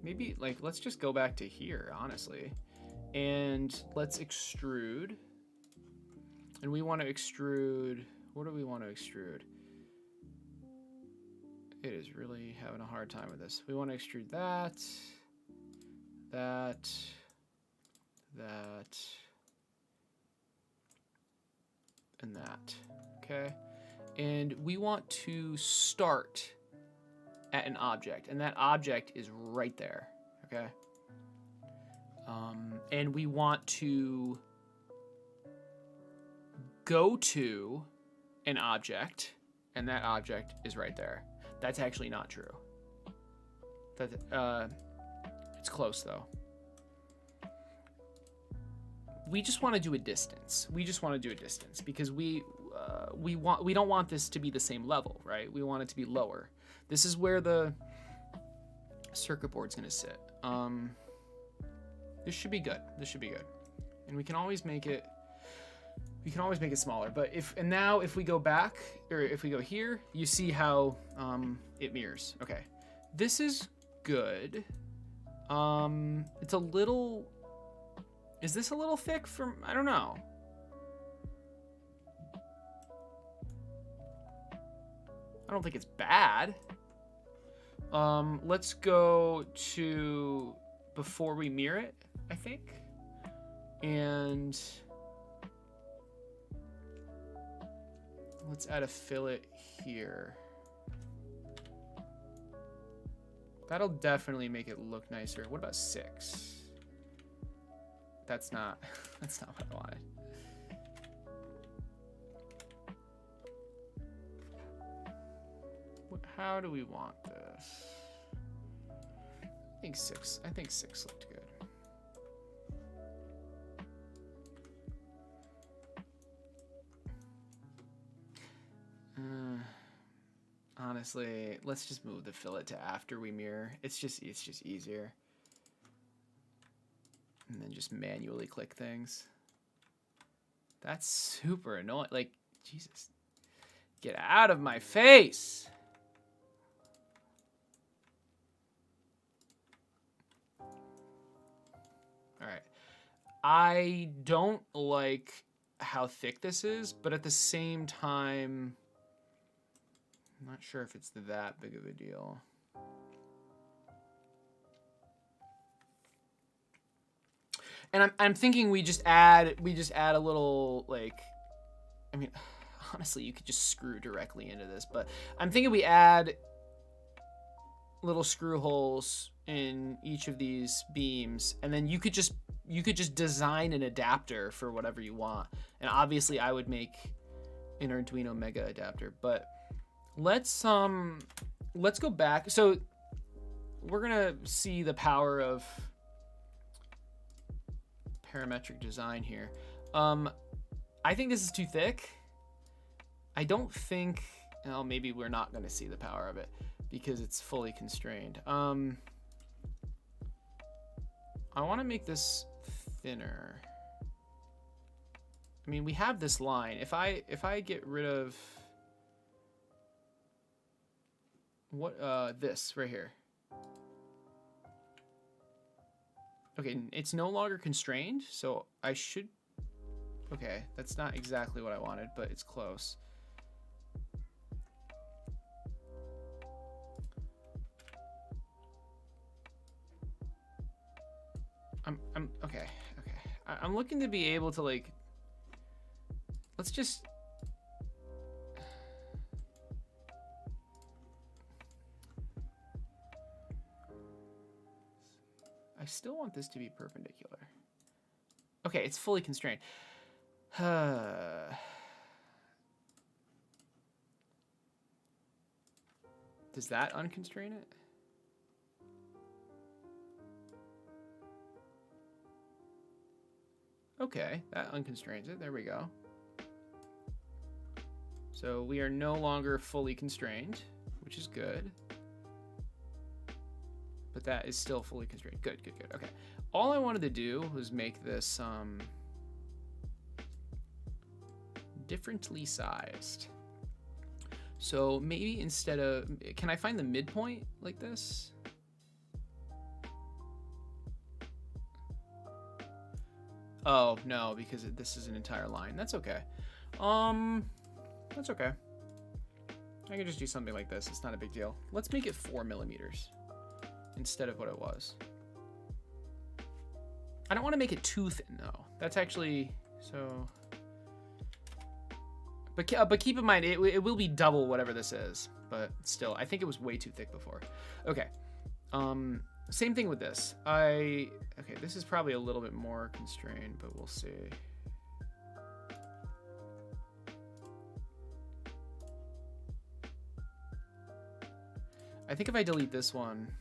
Maybe like let's just go back to here, honestly, and let's extrude. And we want to extrude. What do we want to extrude? It is really having a hard time with this. We want to extrude that, that, and that. Okay, and we want to start at an object, and that object is right there. Okay, and we want to go to an object, and that object is right there. That's actually not true. That it's close though. We just want to do a distance. We just want to do a distance because we don't want this to be the same level, right? We want it to be lower. This is where the circuit board's going to sit. This should be good. This should be good. And we can always make it smaller. But if we go back, or if we go here, you see how it mirrors. Okay. This is good. It's a little, is this a little thick for, I don't know. I don't think it's bad. Let's go to before we mirror it, I think. And let's add a fillet here. That'll definitely make it look nicer. What about 6? That's not what I wanted. How do we want this? I think 6 looked good. Honestly, let's just move the fillet to after we mirror. It's just easier. And then just manually click things. That's super annoying. Like, Jesus. Get out of my face. All right. I don't like how thick this is, but at the same time, I'm not sure if it's that big of a deal. And I'm thinking we just add a little, like, I mean, honestly, you could just screw directly into this, but I'm thinking we add little screw holes in each of these beams, and then you could just design an adapter for whatever you want. And obviously I would make an Arduino Mega adapter, but let's go back. So we're gonna see the power of parametric design here. I think this is too thick. I don't think, well, maybe we're not gonna see the power of it because it's fully constrained. I want to make this thinner. I mean, we have this line. If I get rid of what this right here. Okay, it's no longer constrained, so I should, okay, that's not exactly what I wanted, but it's close. Okay. I'm looking to be able to like, let's just, I still want this to be perpendicular. Okay, it's fully constrained. Does that unconstrain it? Okay, that unconstrains it. There we go. So we are no longer fully constrained, which is good. But that is still fully constrained. Good, good, good. Okay. All I wanted to do was make this differently sized. So maybe instead of, can I find the midpoint like this? Oh, no, because this is an entire line. That's okay. That's okay. I can just do something like this. It's not a big deal. Let's make it 4 millimeters instead of what it was. I don't want to make it too thin, though. That's actually, so... But keep in mind, it will be double whatever this is. But still, I think it was way too thick before. Okay. Same thing with this. Okay, this is probably a little bit more constrained, but we'll see. I think if I delete this one,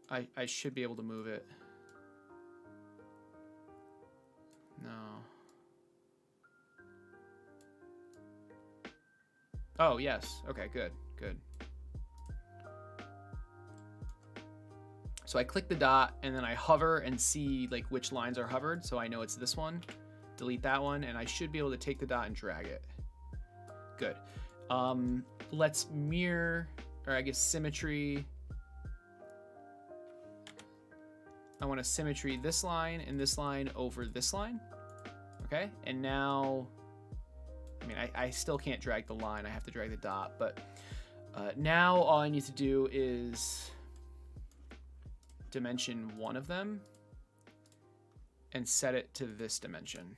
I should be able to move it. No. Oh, yes. Okay, good, good. So I click the dot and then I hover and see like which lines are hovered. So I know it's this one, delete that one, and I should be able to take the dot and drag it. Good. Let's mirror, or I guess symmetry. I want to symmetry this line and this line over this line. Okay, and now, I mean, I still can't drag the line. I have to drag the dot, but now all I need to do is dimension one of them and set it to this dimension.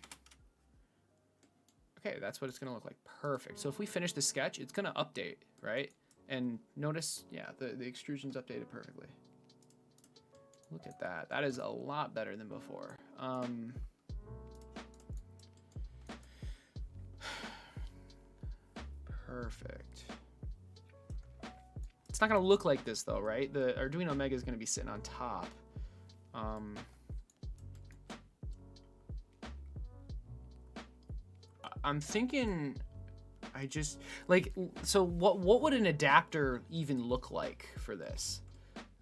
Okay, that's what it's gonna look like. Perfect. So if we finish the sketch, it's gonna update, right? And notice, yeah, the extrusion's updated perfectly. Look at that. That is a lot better than before. Perfect. It's not gonna look like this though, right? The Arduino Mega is gonna be sitting on top. I'm thinking, I just like, so what would an adapter even look like for this?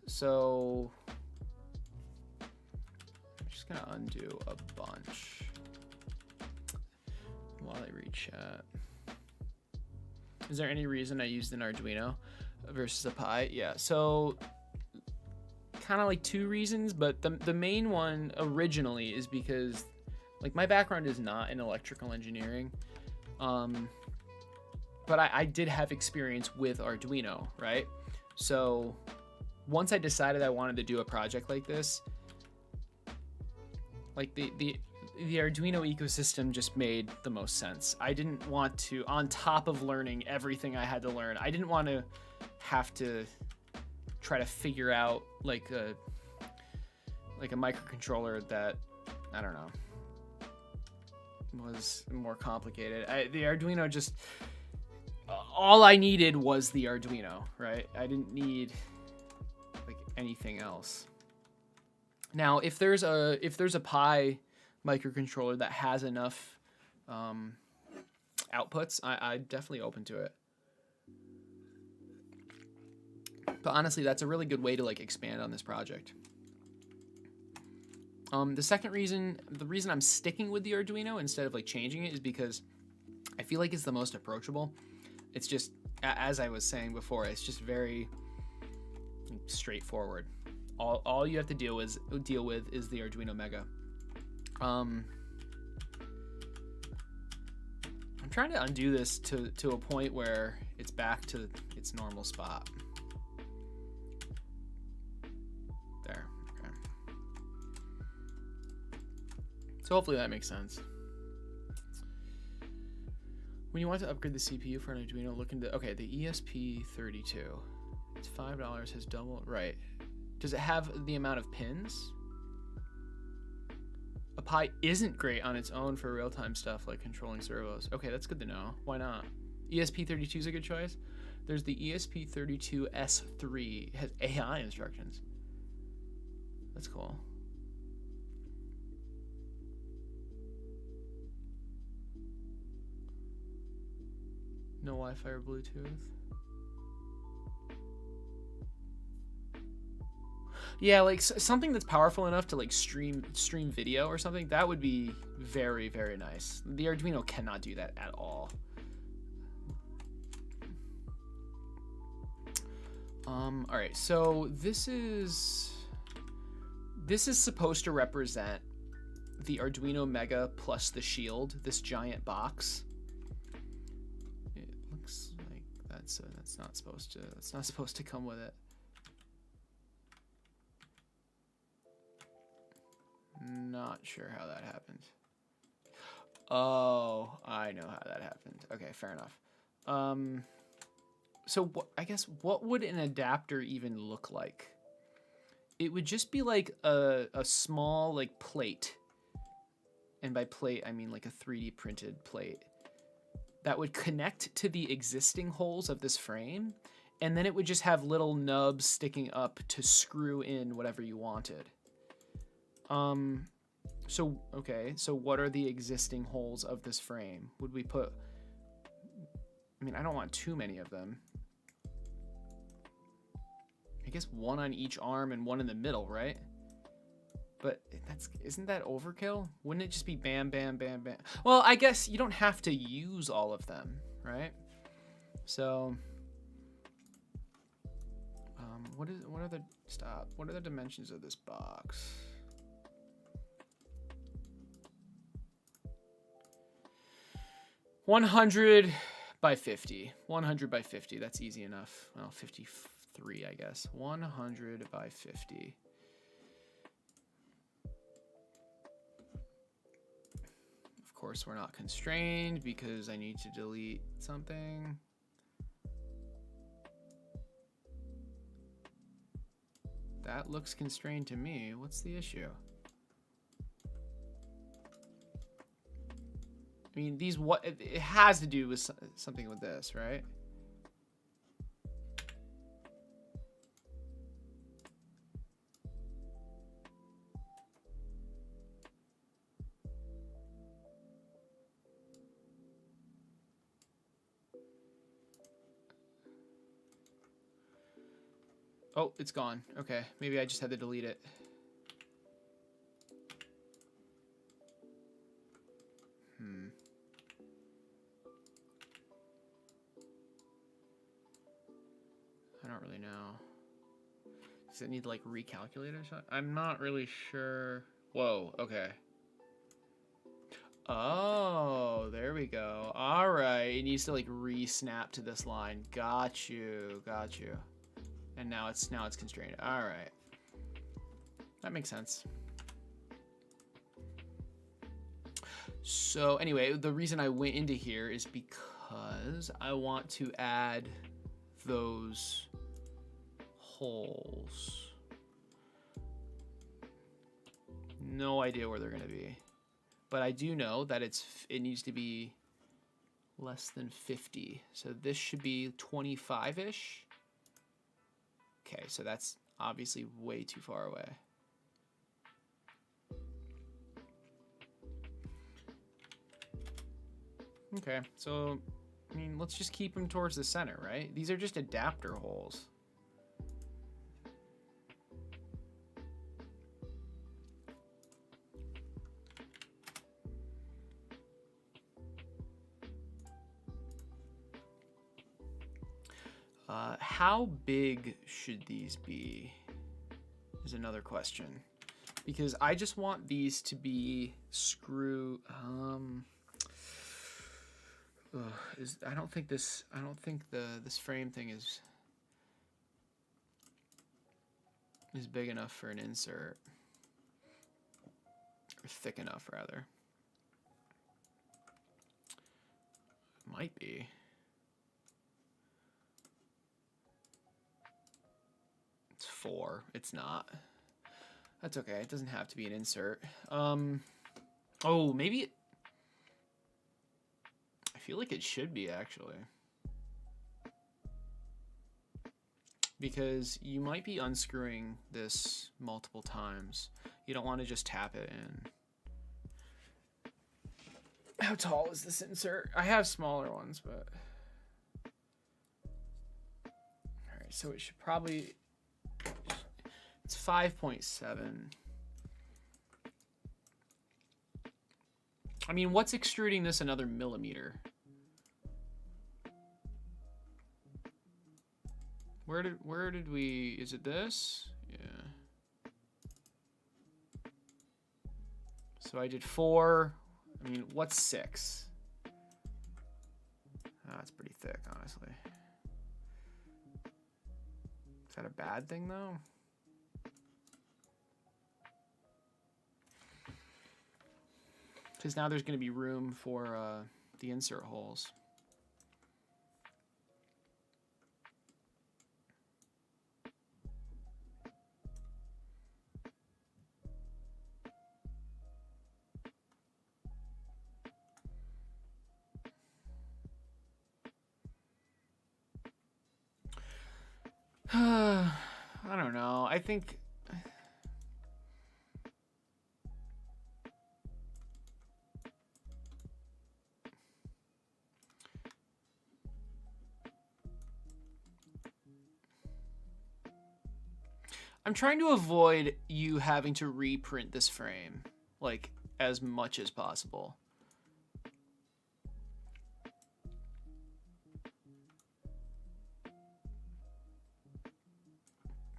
So I'm just gonna undo a bunch while I read chat. Is there any reason I used an Arduino versus a Pi? Yeah, so kind of like two reasons, but the main one originally is because like my background is not in electrical engineering, but I did have experience with Arduino, right? So once I decided I wanted to do a project like this, like the Arduino ecosystem just made the most sense. I didn't want to, on top of learning everything I had to learn, I didn't want to have to try to figure out like a microcontroller that, I don't know, was more complicated. The Arduino just, all I needed was the Arduino, right? I didn't need like anything else. Now, if there's a Pi microcontroller that has enough outputs, I'm definitely open to it. But honestly, that's a really good way to like expand on this project. The second reason, the reason I'm sticking with the Arduino instead of like changing it is because I feel like it's the most approachable. It's just, as I was saying before, it's just very straightforward. All you have to deal with is the Arduino Mega. I'm trying to undo this to a point where it's back to its normal spot. There. Okay. So hopefully that makes sense. When you want to upgrade the CPU for an Arduino, look into, okay, the ESP32. It's $5, has double, right. Does it have the amount of pins? A Pi isn't great on its own for real-time stuff like controlling servos. Okay, that's good to know. Why not? ESP32 is a good choice. There's the ESP32S3. It has AI instructions. That's cool. No Wi-Fi or Bluetooth. Yeah, like something that's powerful enough to like stream video or something. That would be very, very nice. The Arduino cannot do that at all. All right, so this is supposed to represent the Arduino Mega plus the shield, this giant box. It looks like that's not supposed to come with it. Not sure how that happened. Oh, I know how that happened. Okay, fair enough. So I guess what would an adapter even look like? It would just be like a small like plate. And by plate, I mean like a 3D printed plate that would connect to the existing holes of this frame. And then it would just have little nubs sticking up to screw in whatever you wanted. So, okay, so what are the existing holes of this frame? Would we put, I mean, I don't want too many of them. I guess one on each arm and one in the middle, right? But isn't that overkill? Wouldn't it just be bam, bam, bam, bam? Well, I guess you don't have to use all of them, right? So, what are the dimensions of this box? $100 by 50. 100 by 50. That's easy enough. Well, 53, I guess. 100 by 50. Of course, we're not constrained because I need to delete something. That looks constrained to me. What's the issue? I mean, it has to do with something with this, right? Oh, it's gone. Okay, maybe I just had to delete it. I don't really know. Does it need to like recalculate or something? I'm not really sure. Whoa, okay. Oh, there we go. All right, it needs to like re-snap to this line. Got you. And now it's constrained. All right, that makes sense. So anyway, the reason I went into here is because I want to add those holes. No idea where they're going to be, but I do know that it needs to be less than 50. So this should be 25-ish. Okay, so that's obviously way too far away. Okay, so I mean, let's just keep them towards the center, right? These are just adapter holes. How big should these be is another question, because I just want these to be I don't think this frame thing is big enough for an insert. Or thick enough, rather. Might be. It's 4. It's not. That's okay. It doesn't have to be an insert. Oh, maybe. I feel like it should be, actually. Because you might be unscrewing this multiple times. You don't want to just tap it in. How tall is this insert? I have smaller ones, but... Alright, so it should probably... It's 5.7. I mean, what's extruding this another millimeter? Where did we... Is it this? Yeah. So I did 4... I mean, what's 6? Oh, that's pretty thick, honestly. Is that a bad thing, though? Because now there's going to be room for the insert holes. I don't know. I think... I'm trying to avoid you having to reprint this frame, like, as much as possible.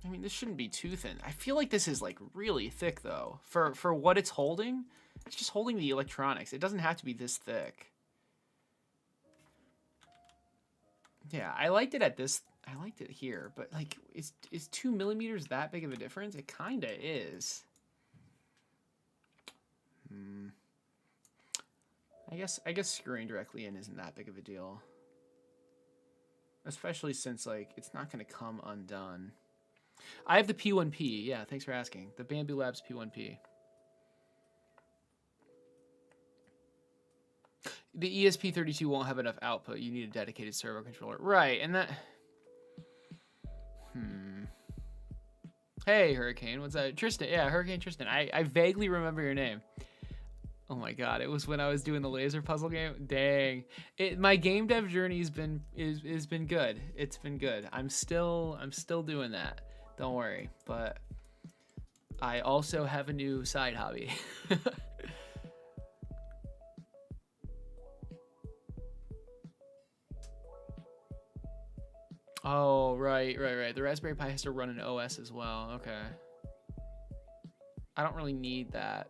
I mean, this shouldn't be too thin. I feel like this is, like, really thick, though. For what it's holding, it's just holding the electronics. It doesn't have to be this thick. Yeah, I liked it at this... I liked it here, but, like, is 2 millimeters that big of a difference? It kind of is. I guess screwing directly in isn't that big of a deal. Especially since, like, it's not going to come undone. I have the P1P. Yeah, thanks for asking. The Bamboo Labs P1P. The ESP32 won't have enough output. You need a dedicated servo controller. Right, and that... Hey, Hurricane. What's that? Tristan. Yeah, Hurricane Tristan. I vaguely remember your name. Oh my god, it was when I was doing the laser puzzle game. Dang. My game dev journey has been good. It's been good. I'm still doing that. Don't worry. But I also have a new side hobby. Oh, right. The Raspberry Pi has to run an OS as well. Okay. I don't really need that.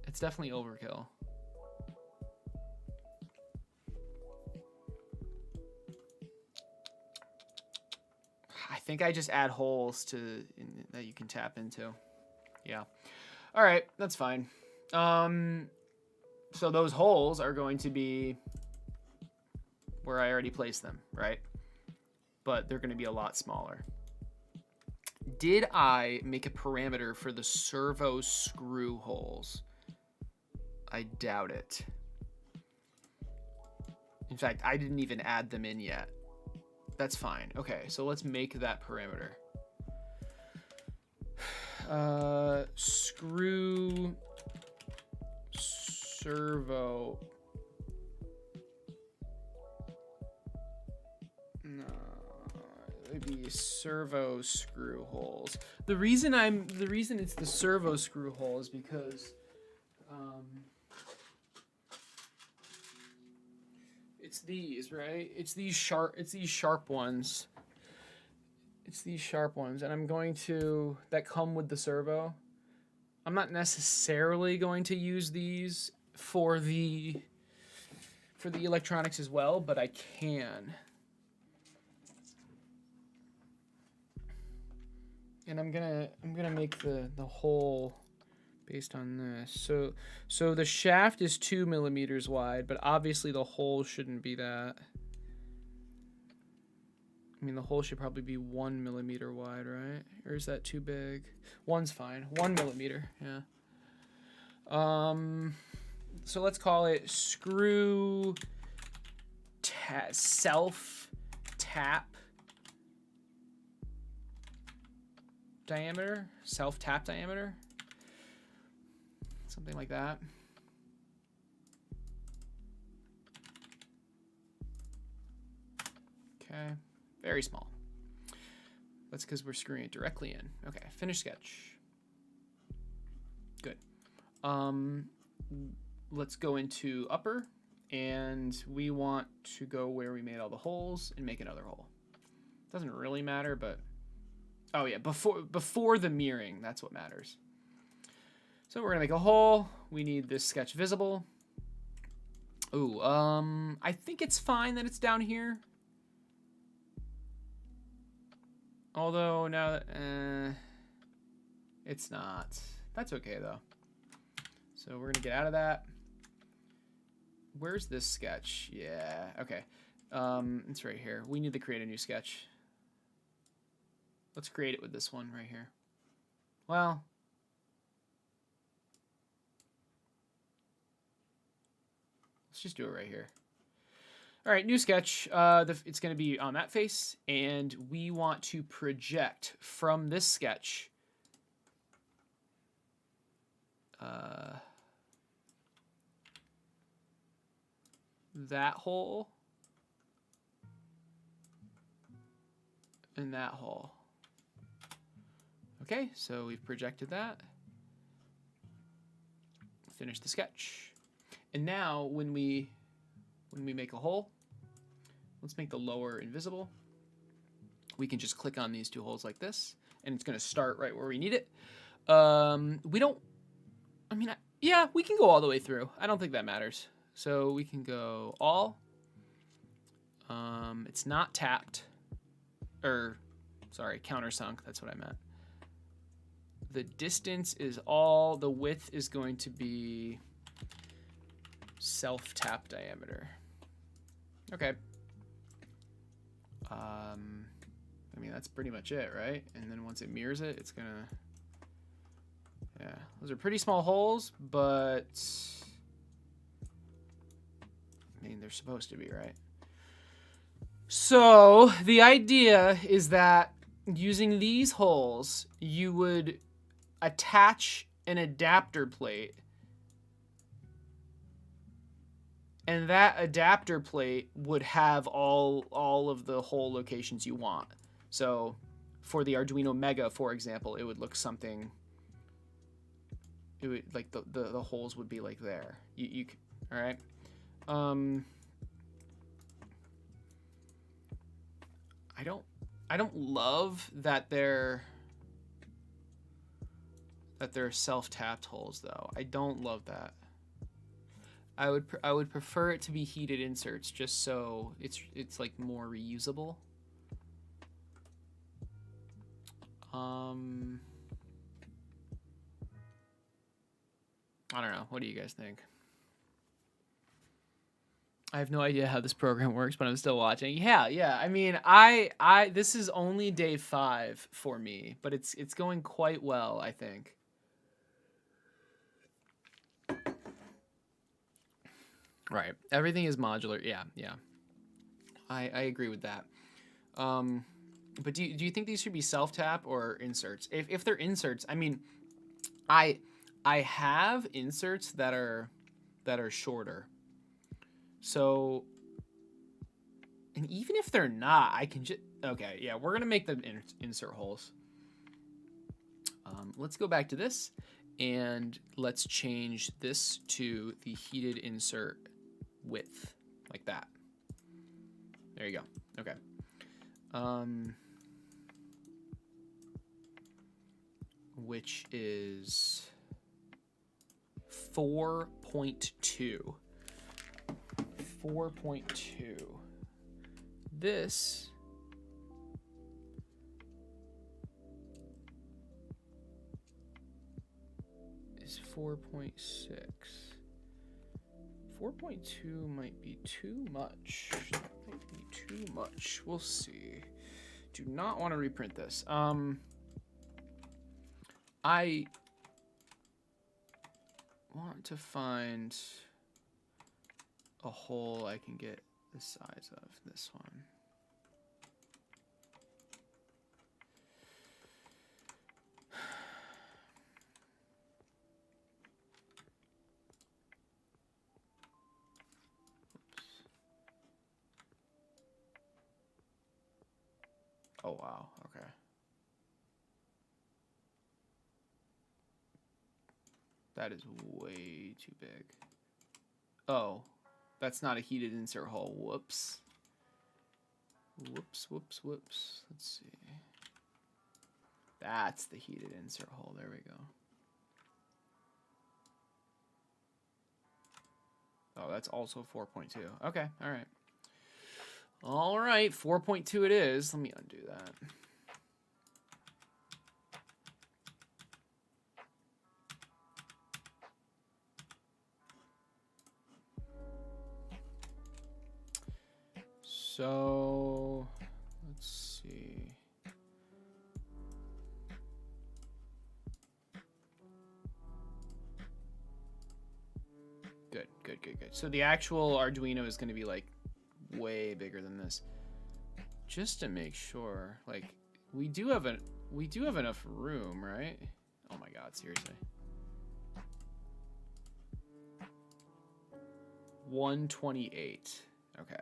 It's definitely overkill. I think I just add holes that you can tap into. Yeah. All right, that's fine. So those holes are going to be where I already placed them, right? But they're going to be a lot smaller. Did I make a parameter for the servo screw holes? I doubt it. In fact, I didn't even add them in yet. That's fine. Okay, so let's make that parameter. Screw servo. No, it'd be servo screw holes. The reason it's the servo screw hole is because it's these, right? It's these sharp ones. It's these sharp ones, and I'm going to that come with the servo. I'm not necessarily going to use these for the electronics as well, but I can. And I'm gonna make the whole based on this. So the shaft is 2 millimeters wide, but obviously the hole shouldn't be that. I mean, the hole should probably be 1 millimeter wide, right? Or is that too big? One's fine. 1 millimeter, yeah. So let's call it screw self tap diameter, self tap diameter, something like that. Okay, very small. That's because we're screwing it directly in. Okay, finish sketch. Good. Let's go into upper, and we want to go where we made all the holes and make another hole. Doesn't really matter, but oh yeah, before the mirroring, that's what matters. So we're gonna make a hole. We need this sketch visible. Ooh, I think it's fine that it's down here. Although now that it's not. That's okay though. So we're gonna get out of that. Where's this sketch? Yeah, okay. It's right here. We need to create a new sketch. Let's create it with this one right here. Well, let's just do it right here. All right, new sketch. It's going to be on that face, and we want to project from this sketch that hole and that hole. Okay, so we've projected that. Finish the sketch. And now when we make a hole, let's make the lower invisible. We can just click on these two holes like this, and it's going to start right where we need it. Yeah, we can go all the way through. I don't think that matters. So we can go all. It's not tapped. Sorry, countersunk. That's what I meant. The distance is all. The width is going to be self-tap diameter. Okay. I mean, that's pretty much it, right? And then once it mirrors it, it's gonna... Yeah, those are pretty small holes, but... I mean, they're supposed to be, right? So, the idea is that using these holes, you would attach an adapter plate, and that adapter plate would have all of the hole locations you want. So for the Arduino Mega, for example, it would look something, it would like the holes would be like there. All right. I don't love that they're self-tapped holes though. I don't love that. I would prefer it to be heated inserts just so it's like more reusable. I don't know. What do you guys think? I have no idea how this program works, but I'm still watching. Yeah. I mean, this is only day 5 for me, but it's going quite well, I think. Right. Everything is modular. Yeah. I agree with that. But do you think these should be self-tap or inserts? If they're inserts, I mean, I have inserts that are shorter. So, and even if they're not, I can just, okay, yeah, we're going to make them insert holes. Let's go back to this, and let's change this to the heated insert width, like that. There you go. Okay. Which is 4.2. 4.2. This is is 4.6. 4.2 might be too much. That might be too much. We'll see. Do not want to reprint this. I want to find a hole I can get the size of this one. Oh, wow. Okay. That is way too big. Oh, that's not a heated insert hole. Whoops. Whoops, whoops, whoops. Let's see. That's the heated insert hole. There we go. Oh, that's also 4.2. Okay, all right. All right, 4.2 it is. Let me undo that. So, let's see. Good, good, good, good. So the actual Arduino is going to be like way bigger than this. Just to make sure, like we do have enough room, right? Oh my God, seriously. 128. Okay.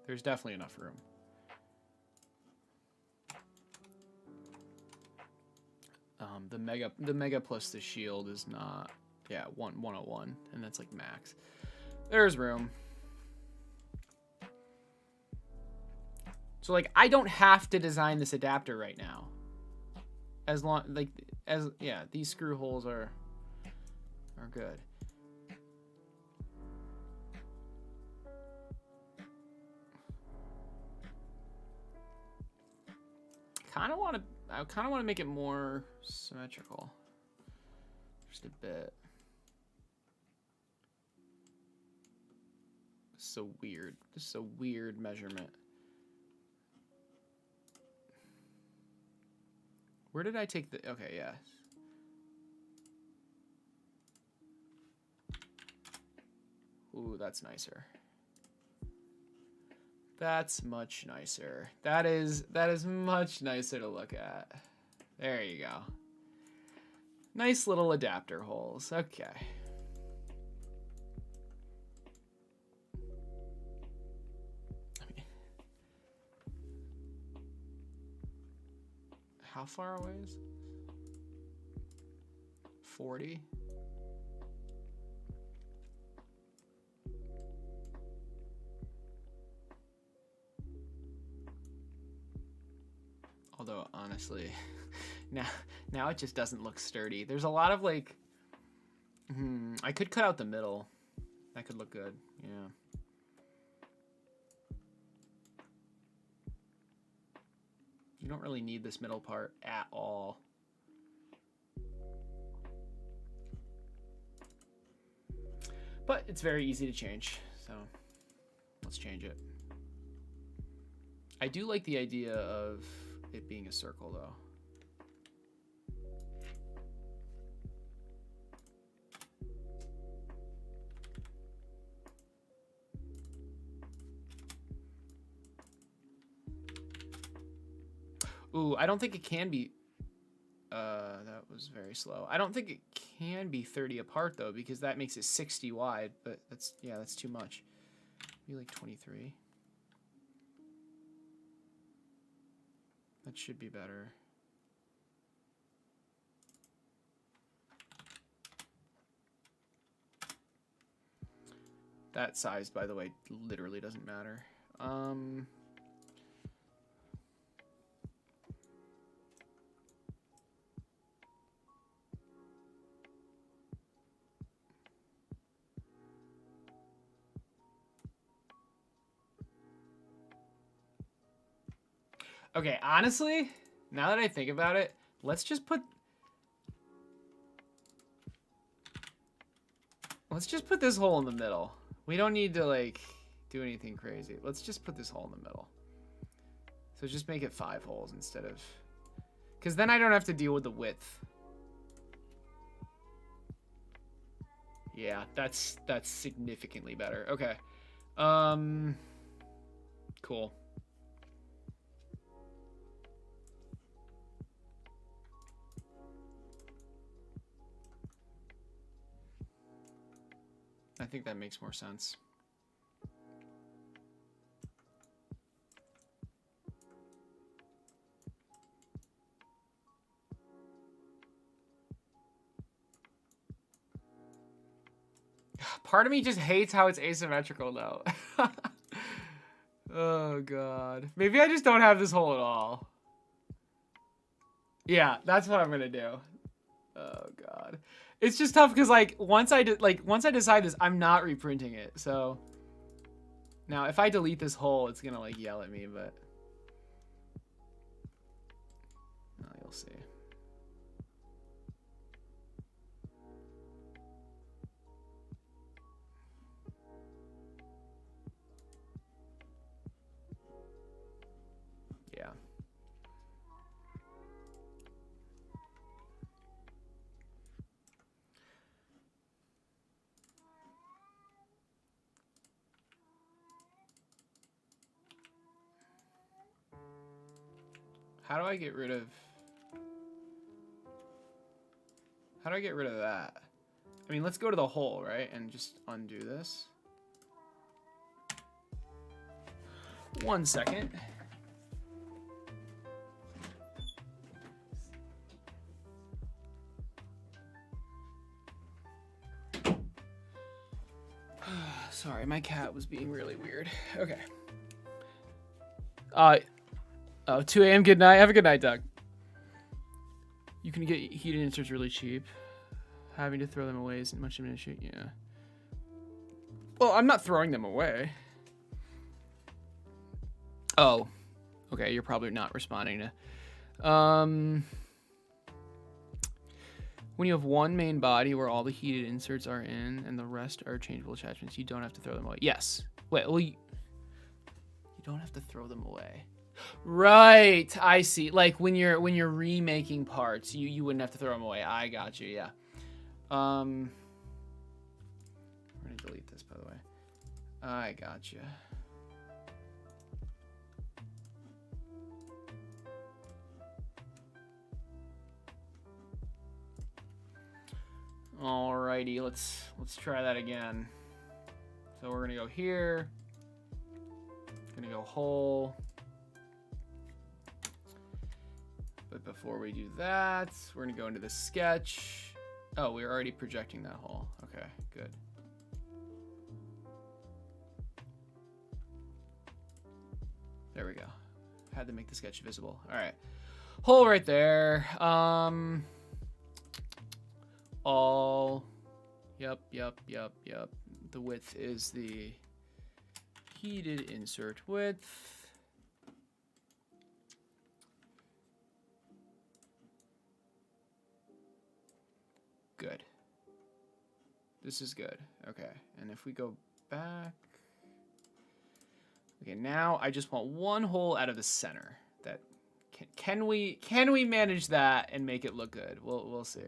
There's definitely enough room. The mega plus the shield is not, yeah, 101, and that's like max. There's room. So like I don't have to design this adapter right now. As long yeah, these screw holes are good. I kind of want to make it more symmetrical. Just a bit. This is so weird. This is a weird measurement. Where did I take the... Okay, yeah. Ooh, that's nicer. That's much nicer. That is much nicer to look at. There you go. Nice little adapter holes. Okay. How far away is it? 40? Although honestly, now it just doesn't look sturdy. There's a lot of like, I could cut out the middle. That could look good. Yeah. You don't really need this middle part at all. But it's very easy to change, so let's change it. I do like the idea of it being a circle though. Ooh, I don't think it can be, that was very slow. I don't think it can be 30 apart though, because that makes it 60 wide, but that's, yeah, that's too much. Maybe like 23. That should be better. That size, by the way, literally doesn't matter. Okay, honestly, now that I think about it, let's just put... Let's just put this hole in the middle. We don't need to like do anything crazy. Let's just put this hole in the middle. So just make it 5 holes instead of, because then I don't have to deal with the width. Yeah, that's significantly better. Okay. Cool. I think that makes more sense. Part of me just hates how it's asymmetrical though. Oh god. Maybe I just don't have this hole at all. Yeah, that's what I'm gonna do. Oh god. It's just tough because like once I decide this, I'm not reprinting it. So now if I delete this hole, it's gonna like yell at me, but oh, you'll see. Yeah. How do I get rid of that? I mean, let's go to the hole, right? And just undo this. 1 second. Sorry, my cat was being really weird. Okay. 2 a.m. Good night. Have a good night, Doug. You can get heated inserts really cheap. Having to throw them away isn't much of an issue. Yeah. Well, I'm not throwing them away. Oh. Okay, you're probably not responding to... When you have one main body where all the heated inserts are in and the rest are changeable attachments, you don't have to throw them away. Yes. Wait, well, you don't have to throw them away. Right, I see. Like when you're remaking parts, you wouldn't have to throw them away. I got you. Yeah. I'm gonna delete this, by the way. I got you. Alrighty, let's try that again. So we're gonna go here. Gonna go hole. But before we do that, we're gonna go into the sketch. Oh, we're already projecting that hole. Okay, good. There we go. Had to make the sketch visible. All right, hole right there. All, yep. The width is the heated insert width. Good. This is good. Okay, and if we go back, okay, now I just want one hole out of the center. That can we manage that and make it look good? We'll see.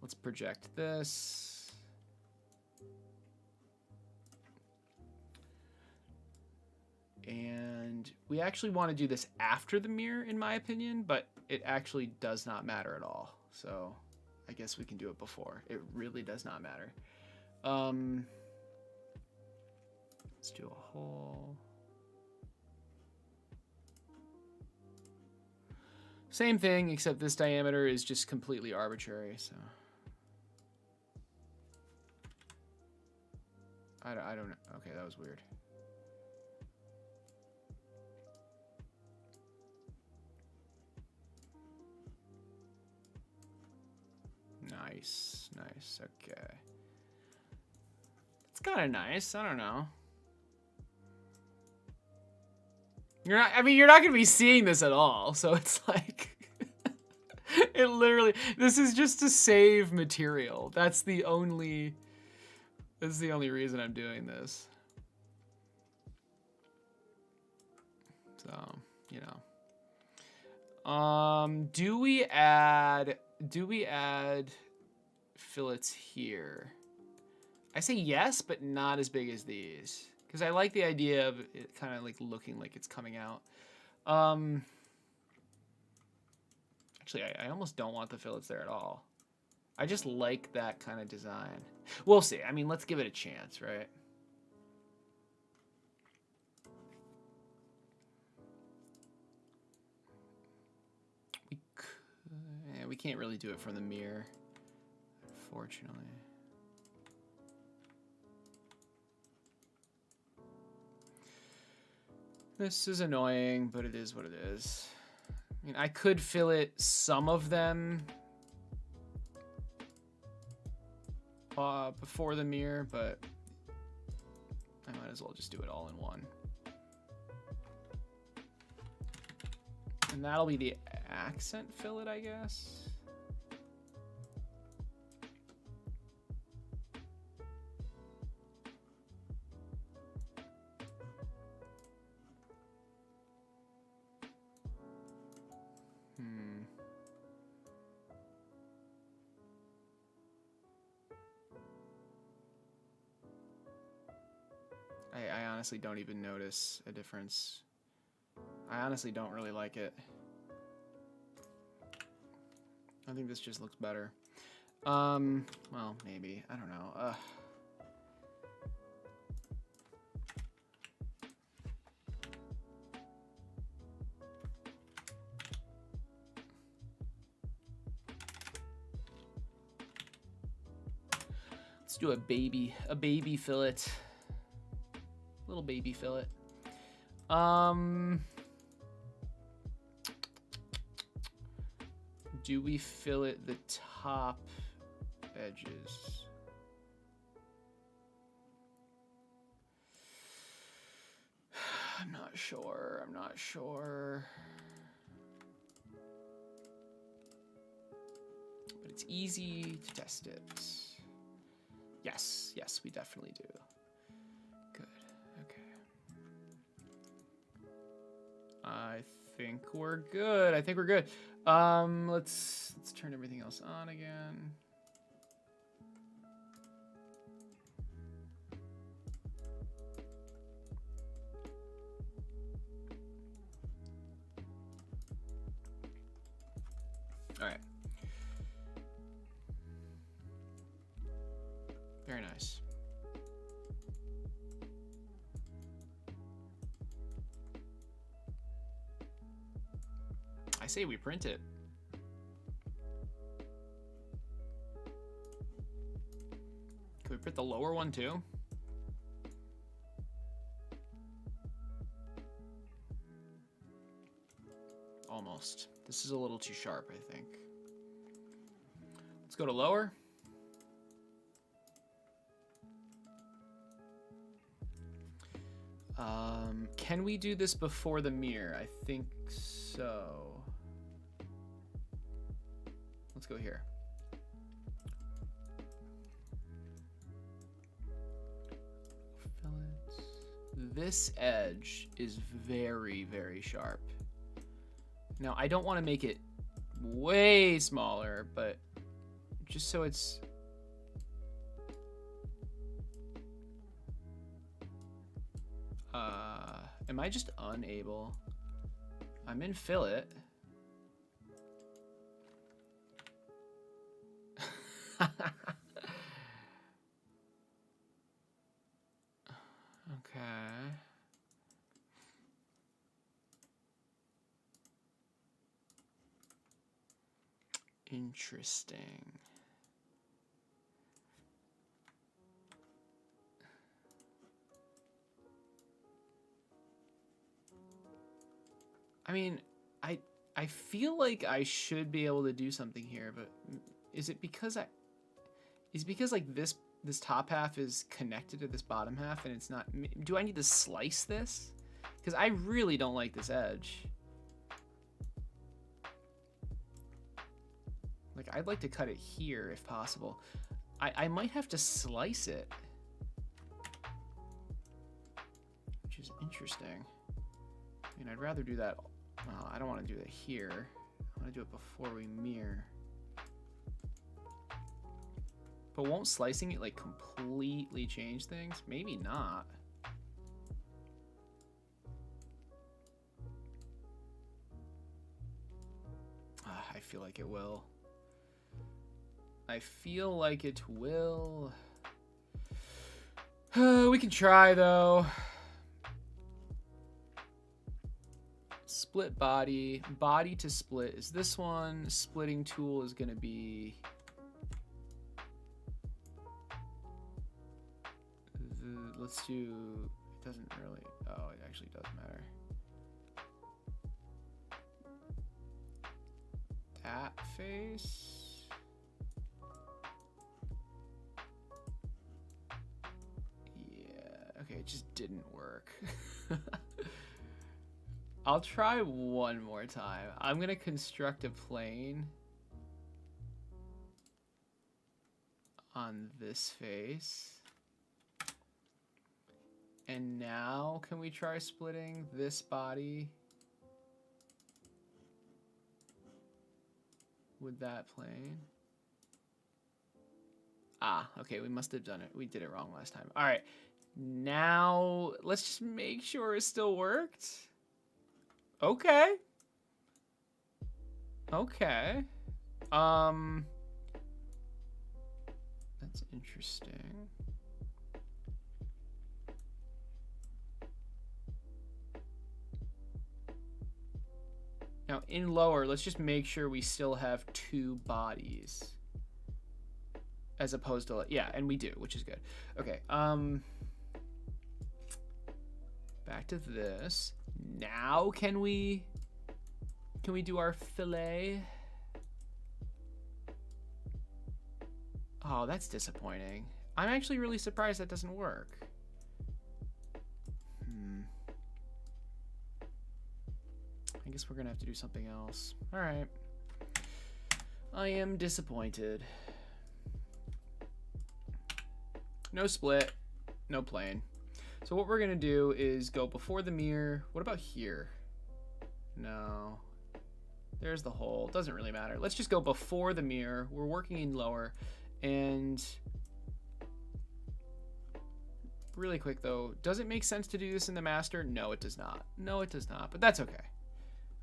Let's project this. And we actually want to do this after the mirror, in my opinion, but it actually does not matter at all. So I guess we can do it before. It really does not matter. Let's do a hole. Same thing, except this diameter is just completely arbitrary, so. I don't know. Okay, that was weird. Nice. Okay. It's kind of nice. I don't know. You're not going to be seeing this at all. So it's like, it literally, this is just to save material. That's the only This is the only reason I'm doing this. So, you know. Do we add fillets here? I say yes, but not as big as these. Because I like the idea of it kind of like looking like it's coming out. Actually, I almost don't want the fillets there at all. I just like that kind of design. We'll see. I mean, let's give it a chance, right? We can't really do it from the mirror, unfortunately. This is annoying, but it is what it is. I mean, I could fillet some of them before the mirror, but I might as well just do it all in one. And that'll be the accent fillet, I guess. I honestly don't even notice a difference. I honestly don't really like it. I think this just looks better. Well, maybe. I don't know. Let's do a baby fillet. Little baby fillet. Do we fillet the top edges? I'm not sure. I'm not sure. But it's easy to test it. Yes, yes, we definitely do. Good. Okay. I think we're good. I think we're good. Let's turn everything else on again. All right. Very nice. I say we print it. Can we print the lower one too? Almost. This is a little too sharp, I think. Let's go to lower. Can we do this before the mirror? I think so. Let's go here. Fillets. This edge is very, very sharp. Now, I don't want to make it way smaller, but just so it's... am I just unable? I'm in fillet. Okay. Interesting. I mean, I feel like I should be able to do something here, but is it because like this top half is connected to this bottom half and it's not? Do I need to slice this? Because I really don't like this edge. Like, I'd like to cut it here if possible. I might have to slice it. interesting. I mean, I'd rather do that. Well, I don't want to do that here. I want to do it before we mirror. But won't slicing it like completely change things? Maybe not. I feel like it will. I feel like it will. We can try though. Split body. Body to split is this one. Splitting tool is going to be... let's do... It doesn't really... Oh, it actually does matter. That face. Yeah, okay, it just didn't work. I'll try one more time. I'm gonna construct a plane on this face. And now can we try splitting this body with that plane? Ah, okay, we must have done it. We did it wrong last time. All right, now let's just make sure it still worked. Okay. Okay. That's interesting. Now in lower, let's just make sure we still have two bodies. As opposed to, yeah, and we do, which is good. Okay, back to this. Now can we do our fillet? Oh, that's disappointing. I'm actually really surprised that doesn't work. I guess we're gonna have to do something else. All right. I am disappointed. No split, no plane. So what we're gonna do is go before the mirror. What about here? No. There's the hole. Doesn't really matter. Let's just go before the mirror. We're working in lower. And really quick though, does it make sense to do this in the master? No, it does not. No, it does not, but that's okay.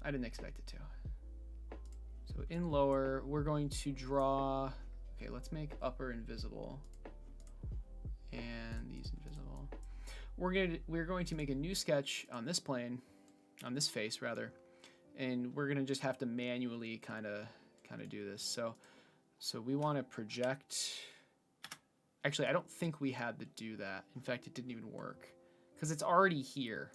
I didn't expect it to. So in lower, we're going to draw, okay, let's make upper invisible and these invisible. We're going to make a new sketch on this plane, on this face rather, and we're gonna just have to manually kind of do this. So we want to project. Actually, I don't think we had to do that. In fact, it didn't even work because it's already here.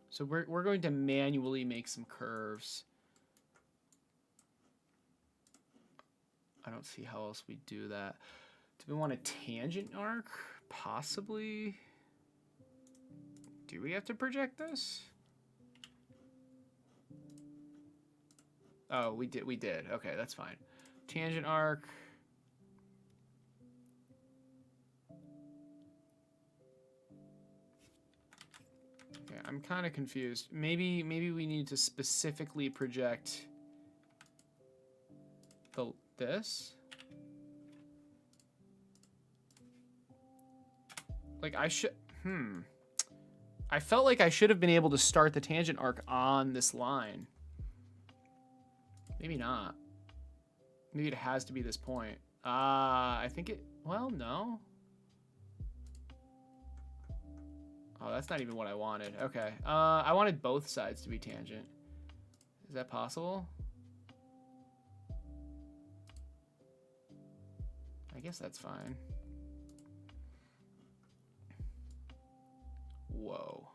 So we're going to manually make some curves. I don't see how else we do that. Do we want a tangent arc? Possibly. Do we have to project this? Oh, we did. Okay, that's fine. Tangent arc. Okay, I'm kind of confused. Maybe we need to specifically project this. Like I should, I felt like I should have been able to start the tangent arc on this line. Maybe not. Maybe it has to be this point. I think it, well, no. Oh, that's not even what I wanted. Okay. I wanted both sides to be tangent. Is that possible? I guess that's fine. Whoa.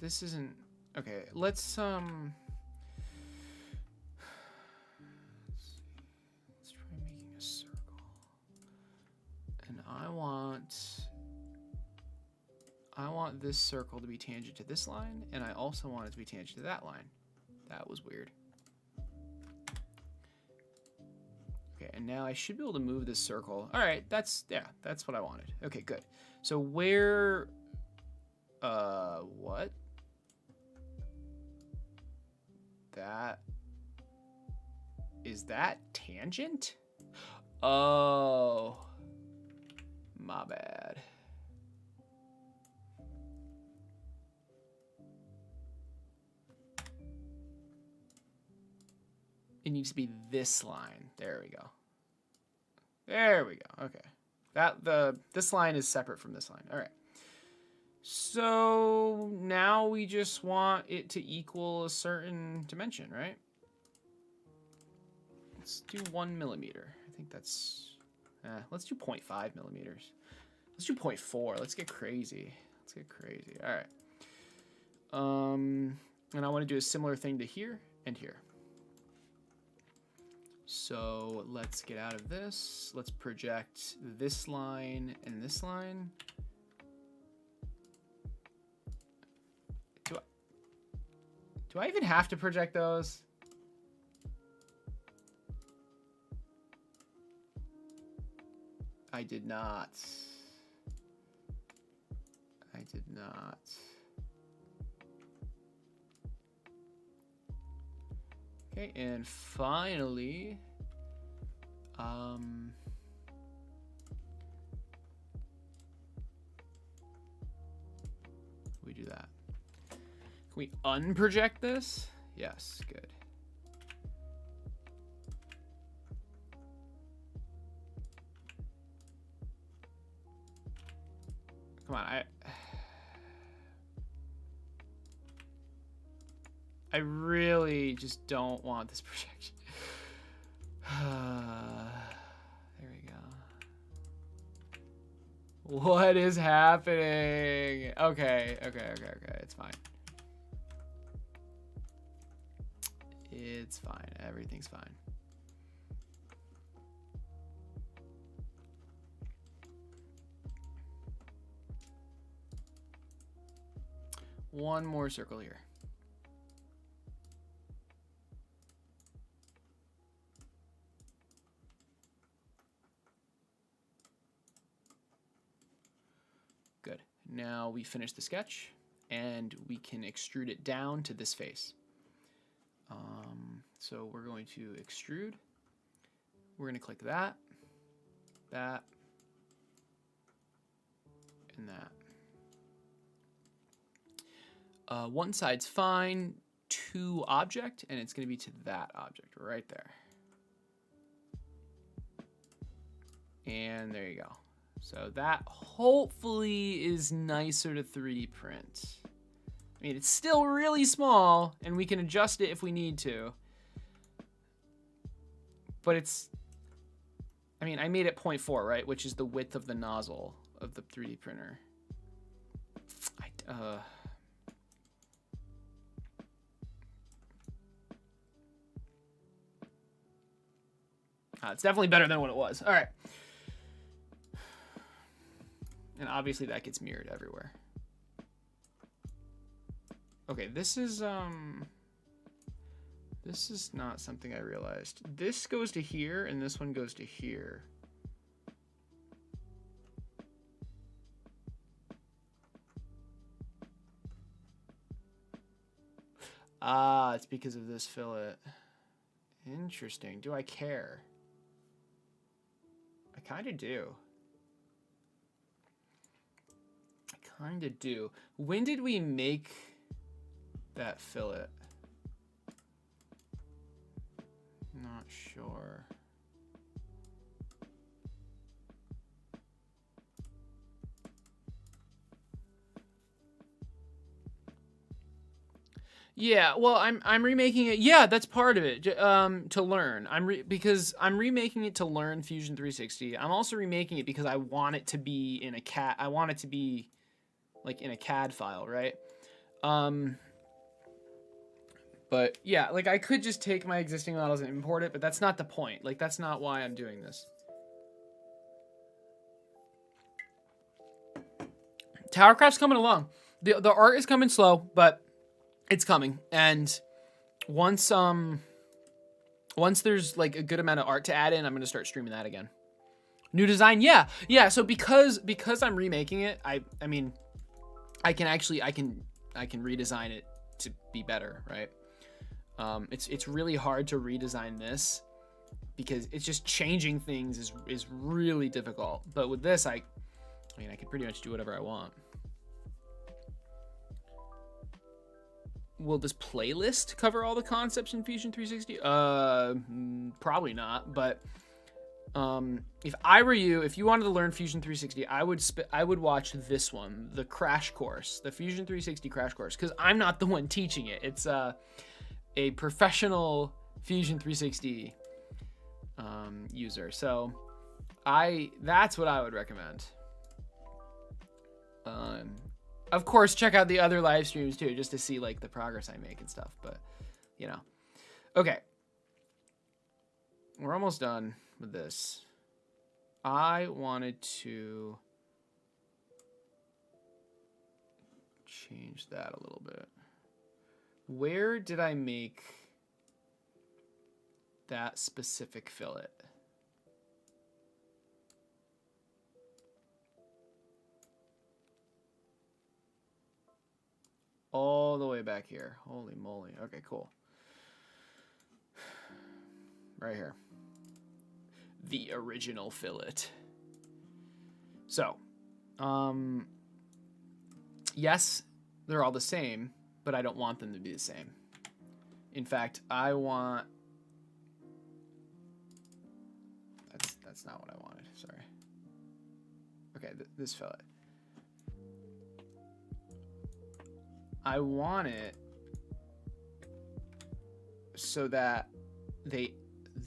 This isn't okay. Let's try making a circle. And I want want this circle to be tangent to this line, and I also want it to be tangent to that line. That was weird. Okay, and now I should be able to move this circle. All right, that's what I wanted. Okay, good. So where, what? Is that tangent? Oh, my bad. It needs to be this line. There we go. There we go. Okay. This line is separate from this line. All right. So now we just want it to equal a certain dimension, right? Let's do 1 millimeter. I think that's, let's do 0.5 millimeters. Let's do 0.4. Let's get crazy. Let's get crazy. All right. And I want to do a similar thing to here and here. So let's get out of this. Let's project this line and this line. Do I even have to project those? I did not. I did not. Okay, and finally, we do that. Can we unproject this? Yes, good. Come on, I really just don't want this projection. There we go. What is happening? Okay, it's fine. It's fine, everything's fine. One more circle here. Good. Now we finish the sketch and we can extrude it down to this face. So we're going to extrude. We're going to click that, that, and that. One side's fine, to object, and it's going to be to that object right there. And there you go. So that hopefully is nicer to 3D print. I mean, it's still really small, and we can adjust it if we need to. But it's, I mean, I made it 0.4, right? Which is the width of the nozzle of the 3D printer. It's definitely better than what it was. All right. And obviously that gets mirrored everywhere. Okay, this is not something I realized. This goes to here and this one goes to here. Ah, it's because of this fillet. Interesting. Do I care? I kind of do. I kind of do. When did we make that fillet? Not sure. Yeah, well, I'm remaking it. Yeah, that's part of it. To learn. Because I'm remaking it to learn Fusion 360. I'm also remaking it because I want it to be in a CAD. I want it to be like in a CAD file, right? But yeah, like I could just take my existing models and import it, but that's not the point. Like that's not why I'm doing this. Towercraft's coming along. The art is coming slow, but it's coming. And once there's like a good amount of art to add in, I'm gonna start streaming that again. New design, yeah. So because I'm remaking it, I mean, I can redesign it to be better, right? It's really hard to redesign this because it's just changing things is really difficult. But with this, I mean, I can pretty much do whatever I want. Will this playlist cover all the concepts in Fusion 360? Probably not, but if I were you, if you wanted to learn Fusion 360, I would watch this one, the crash course, the Fusion 360 crash course, because I'm not the one teaching it. It's a professional Fusion 360 user, so that's what I would recommend. Of course, check out the other live streams too, just to see like the progress I make and stuff. But you know, okay, we're almost done with this. I wanted to change that a little bit. Where did I make that specific fillet? All the way back here. Holy moly. Okay, cool. Right here. The original fillet. So, yes, they're all the same, but I don't want them to be the same. In fact, I want... That's not what I wanted. Sorry. Okay, this fillet. I want it so that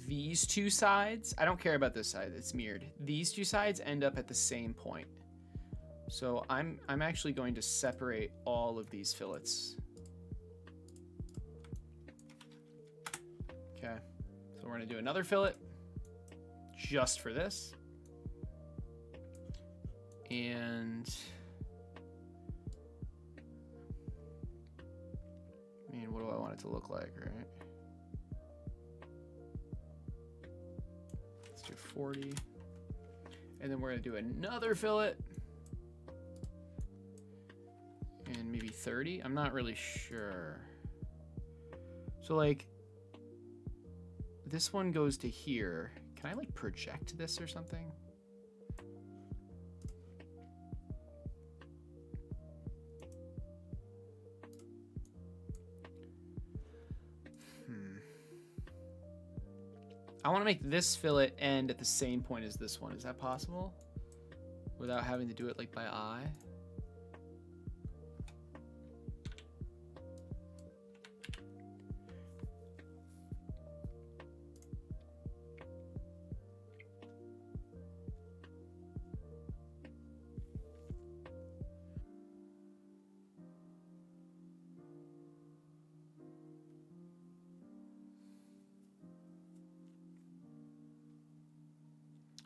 these two sides, I don't care about this side, it's mirrored. These two sides end up at the same point. So I'm actually going to separate all of these fillets. Okay, so we're gonna do another fillet just for this. And I mean, what do I want it to look like, right? Let's do 40. And then we're gonna do another fillet. And maybe 30, I'm not really sure. So like, this one goes to here. Can I like project this or something? I want to make this fillet end at the same point as this one. Is that possible? Without having to do it like by eye?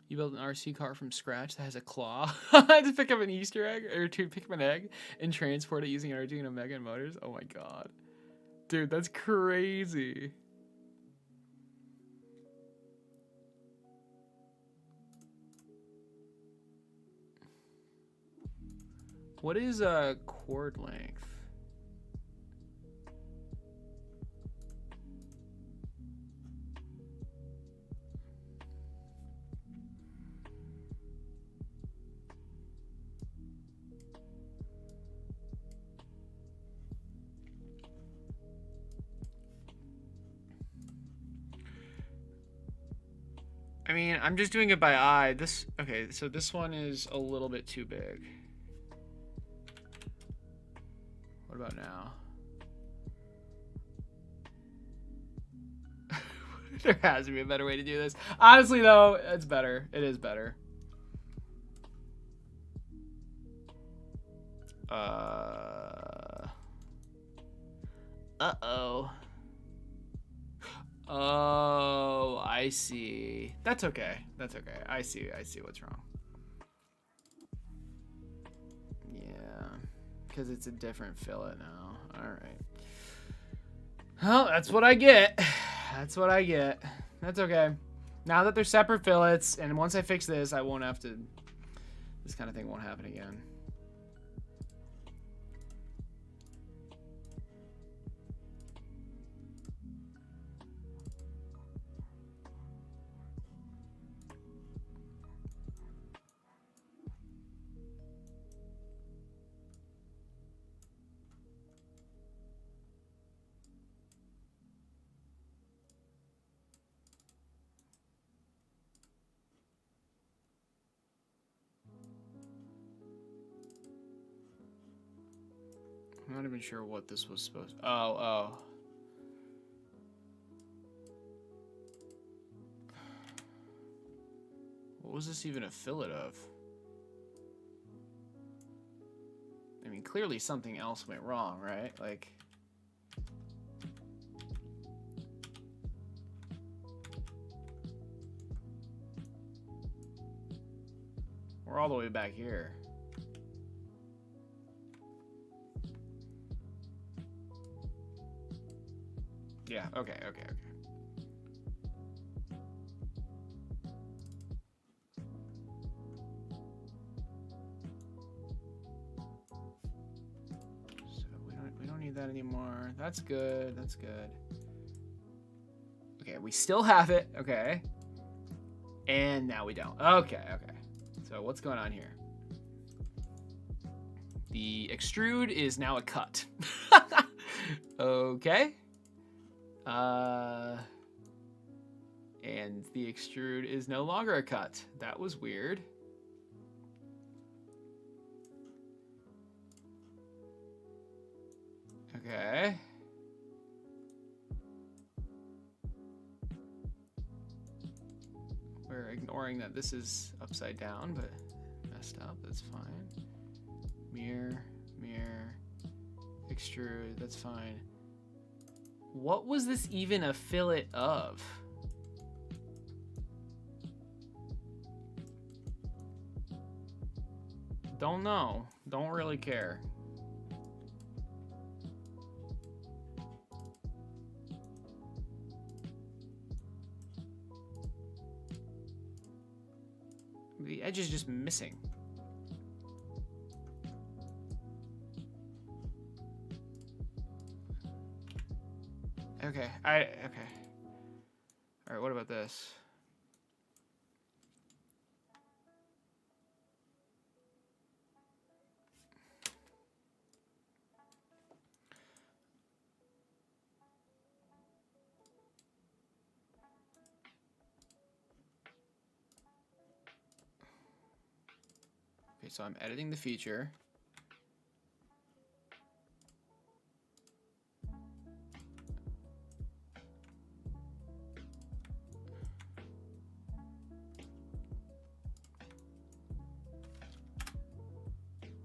You build an RC car from scratch that has a claw to pick up an Easter egg, or to pick up an egg and transport it using Arduino Mega and motors. Oh my god. Dude, that's crazy. What is a chord length? I mean, I'm just doing it by eye. Okay, so this one is a little bit too big. What about now? There has to be a better way to do this. Honestly, though, it's better. It is better. Uh-oh. Oh, I see. That's okay. That's okay. I see what's wrong. Yeah. because it's a different fillet now. All right. Well, that's what I get. That's what I get. That's okay. Now that they're separate fillets, and once I fix this, I won't have to... This kind of thing won't happen again. I'm not even sure what this was supposed to... Oh. What was this even a fillet of? I mean, clearly something else went wrong, right? Like... We're all the way back here. Yeah, okay. So we don't need that anymore. That's good. Okay, we still have it. Okay. And now we don't. Okay. So what's going on here? The extrude is now a cut. Okay. And the extrude is no longer a cut. That was weird. Okay. We're ignoring that this is upside down, but messed up. That's fine. Mirror, extrude. That's fine. What was this even a fillet of? Don't know. Don't really care. The edge is just missing. Okay, okay. All right, what about this? Okay, so I'm editing the feature.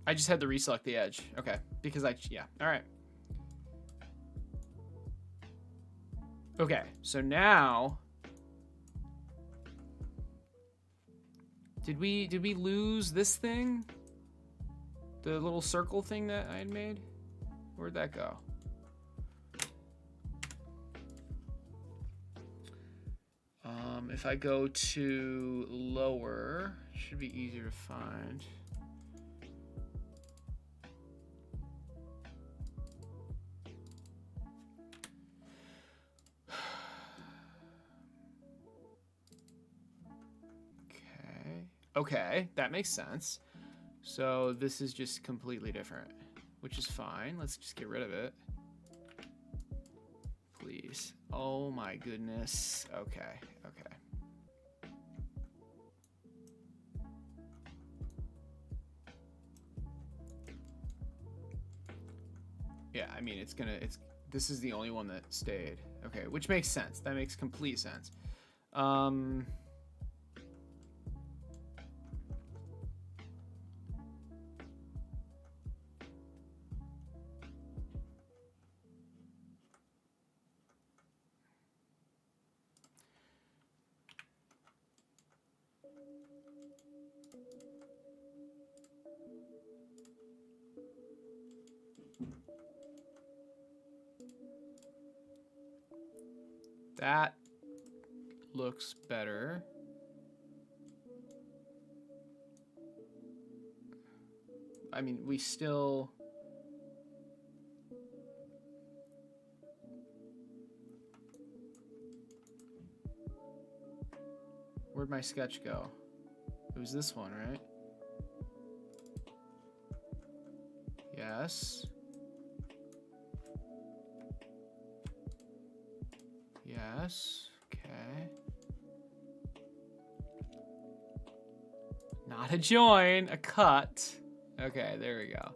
I just had to reselect the edge. Okay, because yeah, all right. Okay, so now, did we lose this thing? The little circle thing that I had made? Where'd that go? If I go to lower, it should be easier to find. Okay, that makes sense. So this is just completely different, which is fine. Let's just get rid of it. Please. Oh my goodness. Okay. Yeah, I mean, this is the only one that stayed. Okay, which makes sense. That makes complete sense. That looks better. I mean, we still... Where'd my sketch go? It was this one, right? Yes. Yes. Okay. Not a join, a cut. Okay, there we go.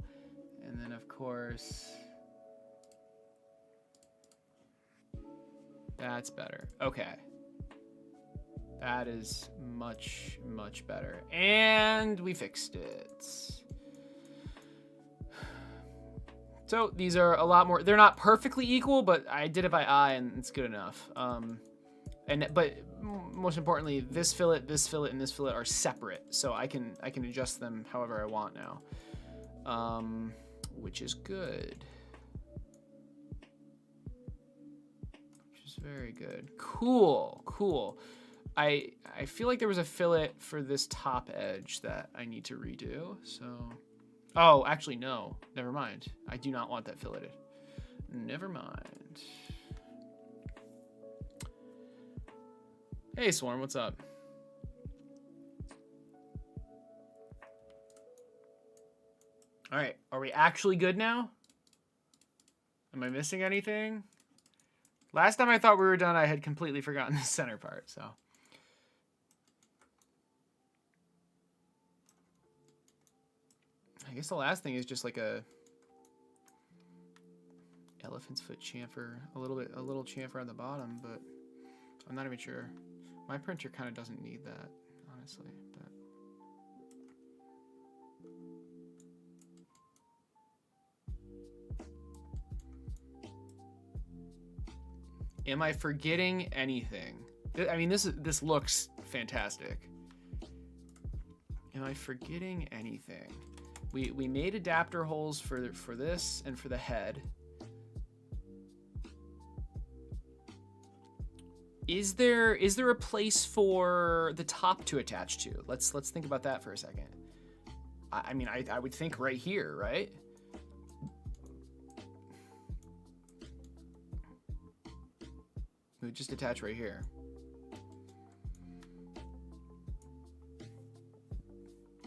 And then, of course... That's better. Okay. That is much, much better. And we fixed it. So these are a lot more, they're not perfectly equal, but I did it by eye and it's good enough. But most importantly, this fillet, and this fillet are separate. So I can adjust them however I want now, which is good. Which is very good. Cool, cool. I feel like there was a fillet for this top edge that I need to redo, so... Oh, actually, no. Never mind. I do not want that filleted. Never mind. Hey, Swarm, what's up? All right, are we actually good now? Am I missing anything? Last time I thought we were done, I had completely forgotten the center part, so... I guess the last thing is just like a elephant's foot chamfer, a little chamfer on the bottom, but I'm not even sure. My printer kind of doesn't need that, honestly. But am I forgetting anything? I mean, this looks fantastic. Am I forgetting anything? We made adapter holes for this and for the head. Is there a place for the top to attach to? Let's think about that for a second. I mean, I would think right here, right? It would just attach right here.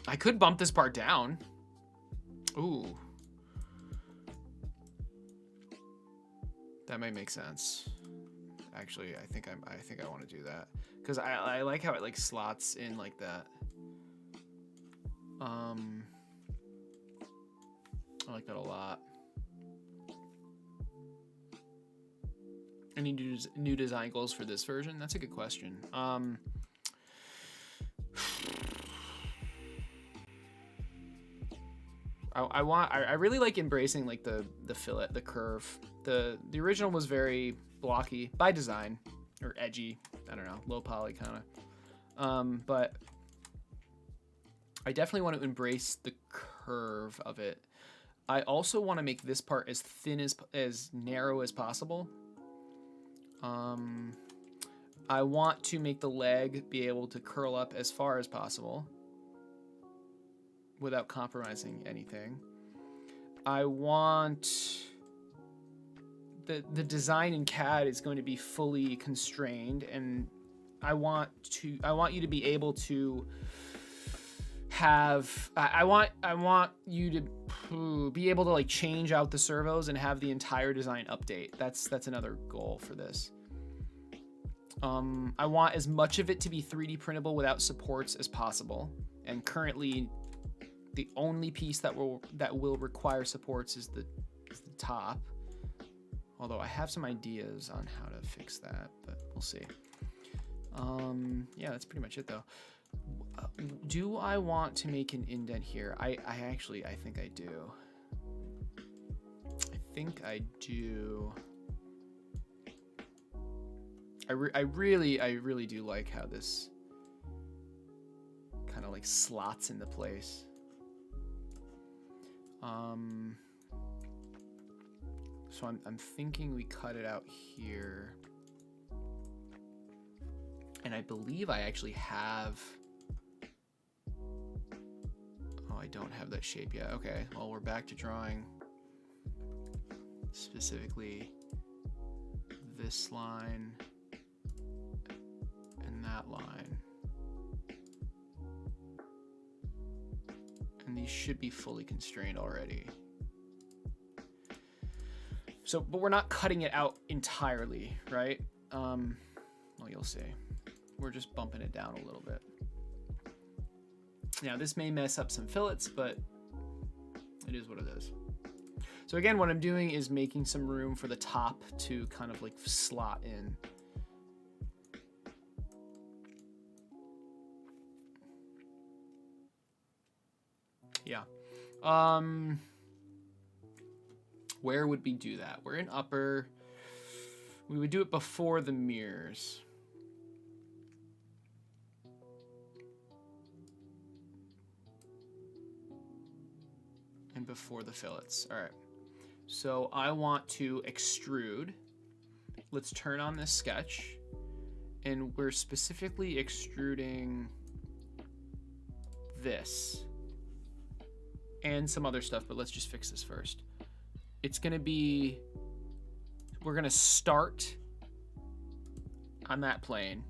I could bump this part down. Ooh. That might make sense. Actually, I think I want to do that because I like how it like slots in like that. I like that a lot. Any new design goals for this version? That's a good question. I really like embracing like the fillet, the curve. The original was very blocky by design, or edgy. I don't know, low poly kind of. But I definitely want to embrace the curve of it. I also want to make this part as thin as narrow as possible. I want to make the leg be able to curl up as far as possible without compromising anything. I want the design in CAD is going to be fully constrained, and I want you to be able to have I want you to be able to like change out the servos and have the entire design update. That's another goal for this. I want as much of it to be 3D printable without supports as possible, and currently the only piece that will require supports is the top. Although I have some ideas on how to fix that, but we'll see. Yeah, that's pretty much it though. Do I want to make an indent here? I think I do. I do. I really do like how this kind of like slots into place. So I'm thinking we cut it out here. And I believe I actually have... Oh, I don't have that shape yet. Okay, well, we're back to drawing specifically this line and that line. And these should be fully constrained already. So, but we're not cutting it out entirely, right? Well, you'll see. We're just bumping it down a little bit. Now, this may mess up some fillets, but it is what it is. So again, what I'm doing is making some room for the top to kind of like slot in. Yeah. Where would we do that? We're in upper. We would do it before the mirrors. And before the fillets. All right. So I want to extrude. Let's turn on this sketch. And we're specifically extruding this. And some other stuff, but let's just fix this first. It's gonna be, we're gonna start on that plane.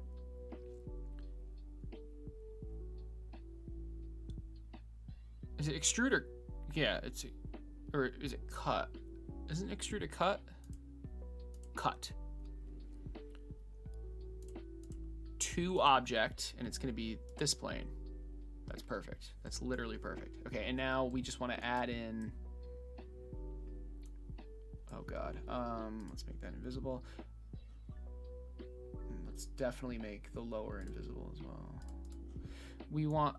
Is it extrude or, yeah, it's, or is it cut? Isn't extrude a cut? Cut. To object, and it's gonna be this plane. That's perfect. That's literally perfect. Okay, and now we just want to add in, oh god, let's make that invisible. Let's definitely make the lower invisible as well. We want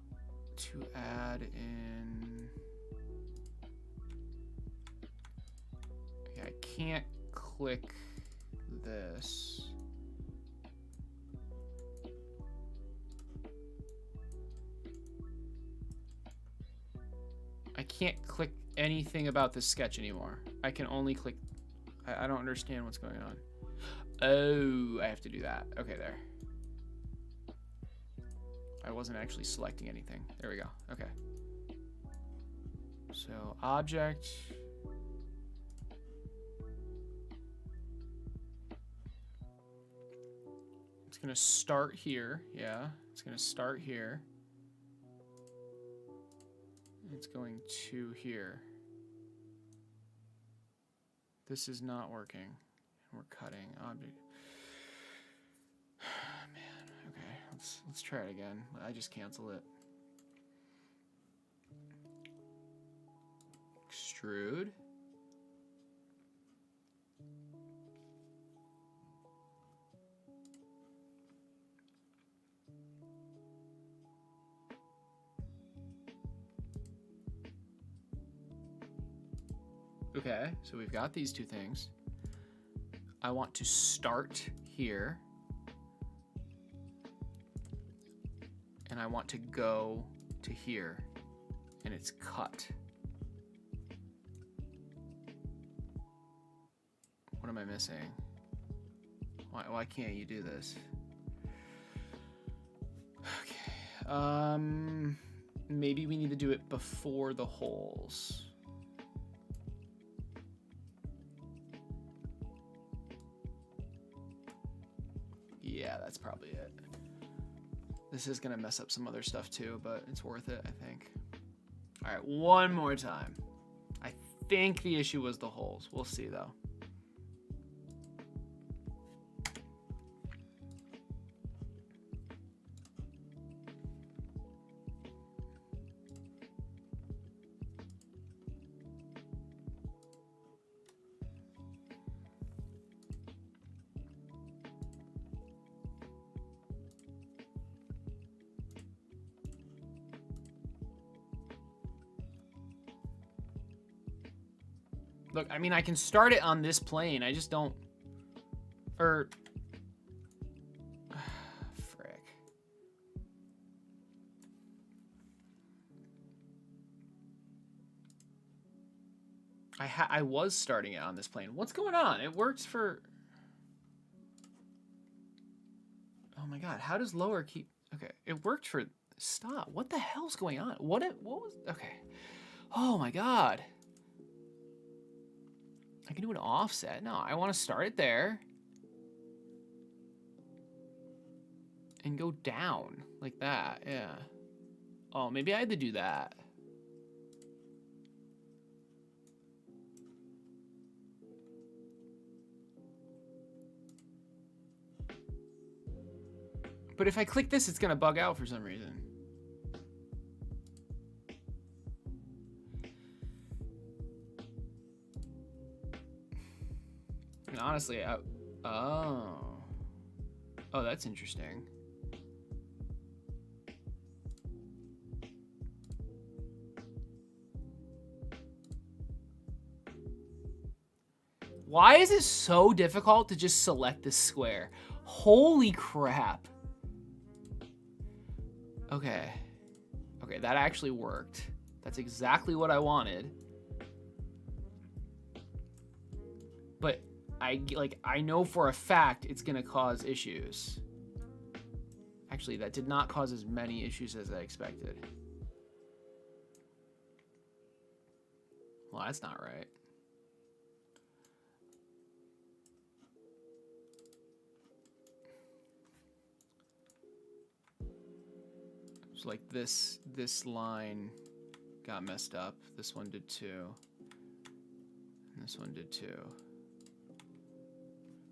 to add in, okay, I can't click this. I can't click anything about this sketch anymore. I can only click, I don't understand what's going on. Oh, I have to do that. Okay, there. I wasn't actually selecting anything. There we go. Okay. So object. It's gonna start here. Yeah, it's gonna start here. It's going to here. This is not working. We're cutting object. Man, okay, let's try it again. I just cancel it. Extrude. Okay, so we've got these two things. I want to start here. And I want to go to here. And it's cut. What am I missing? Why can't you do this? Okay. Maybe we need to do it before the holes. Yeah, that's probably it. This is gonna mess up some other stuff too, but it's worth it, I think. All right, one more time. I think the issue was the holes. We'll see though. Look, I mean, I can start it on this plane. I just don't... Or... Frick. I was starting it on this plane. What's going on? It works for... Oh my god. God, how does lower keep... Okay, it worked for... Stop. What the hell's going on? What was... Okay. Oh my God. I can do an offset. No, I want to start it there. And go down like that, yeah. Oh, maybe I had to do that. But if I click this, it's gonna bug out for some reason. And honestly, oh, that's interesting. Why is it so difficult to just select this square? Holy crap. Okay. Okay, that actually worked. That's exactly what I wanted. But I know for a fact it's gonna cause issues. Actually, that did not cause as many issues as I expected. Well, that's not right. So like this line got messed up. This one did too. And this one did too.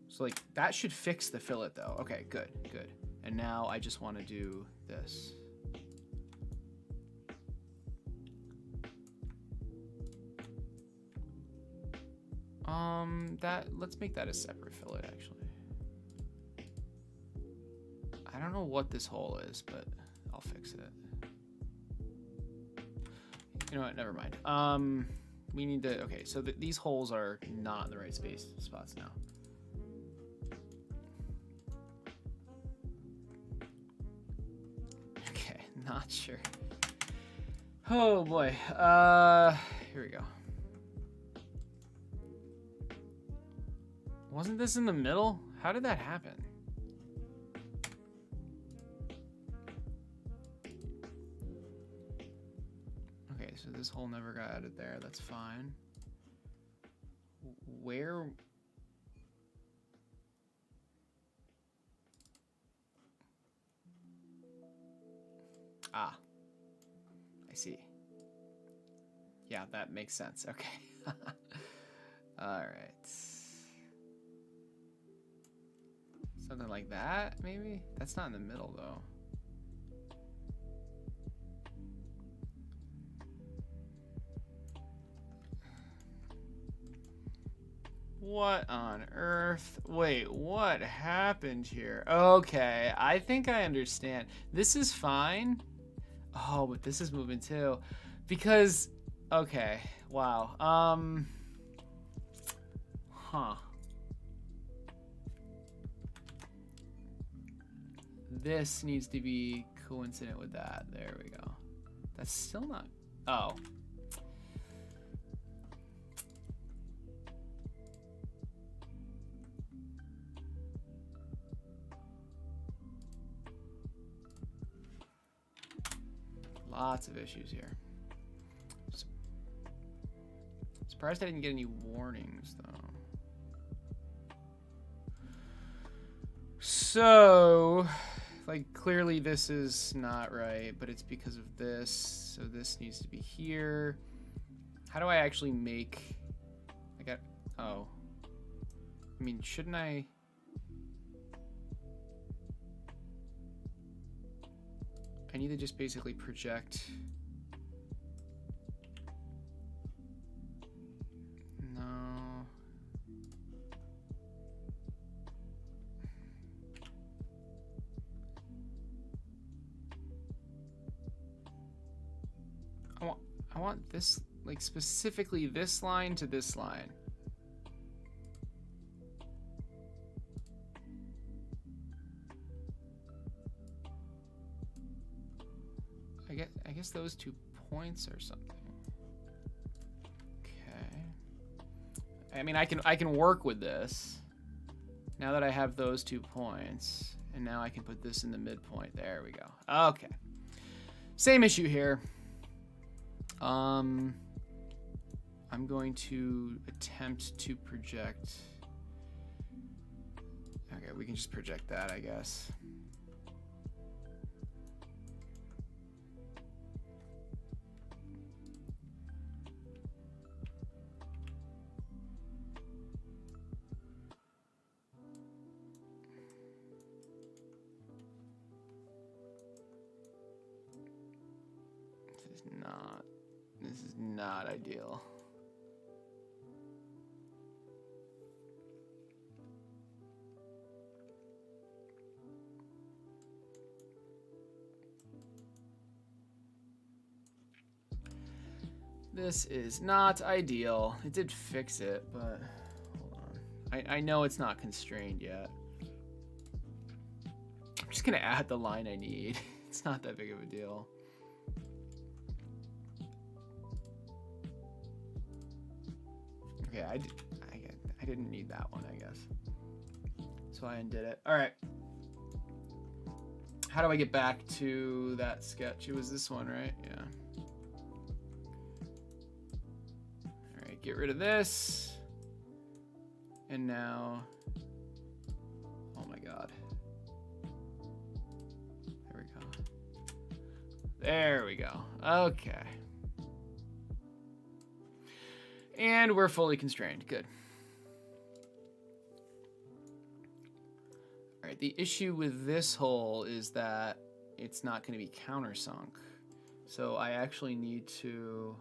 So like that should fix the fillet though. Okay, good, good. And now I just want to do this. Let's make that a separate fillet actually. I don't know what this hole is, but I'll fix it. You know what? Never mind. We need to. Okay, so these holes are not in the right spots now. Okay, not sure. Oh boy. Here we go. Wasn't this in the middle? How did that happen? Okay, so this hole never got added there. That's fine. Where... Ah. I see. Yeah, that makes sense. Okay. All right. Something like that, maybe? That's not in the middle, though. What on earth? Wait, what happened here? Okay, I think I understand. This is fine. Oh, but this is moving too. Because, okay, wow. Huh. This needs to be coincident with that. There we go. That's still not... Oh. Lots of issues here. Surprised I didn't get any warnings, though. So... Like, clearly this is not right, but it's because of this. So this needs to be here. How do I actually make... I got... Oh. I mean, shouldn't I... I need to just basically project... No... I want this, like, specifically this line to this line. I guess those 2 points or something. Okay. I mean, I can work with this. Now that I have those 2 points, And now I can put this in the midpoint. There we go. Okay. Same issue here. I'm going to attempt to project. Okay, we can just project that, I guess. This is not ideal. This is not ideal. It did fix it, but hold on. I know it's not constrained yet. I'm just gonna add the line I need. It's not that big of a deal. Okay, I didn't need that one, I guess. So I undid it. All right. How do I get back to that sketch? It was this one, right? Yeah. All right, get rid of this. And now, oh my God. There we go. There we go. Okay. And we're fully constrained. Good. All right, the issue with this hole is that it's not going to be countersunk. So I actually need to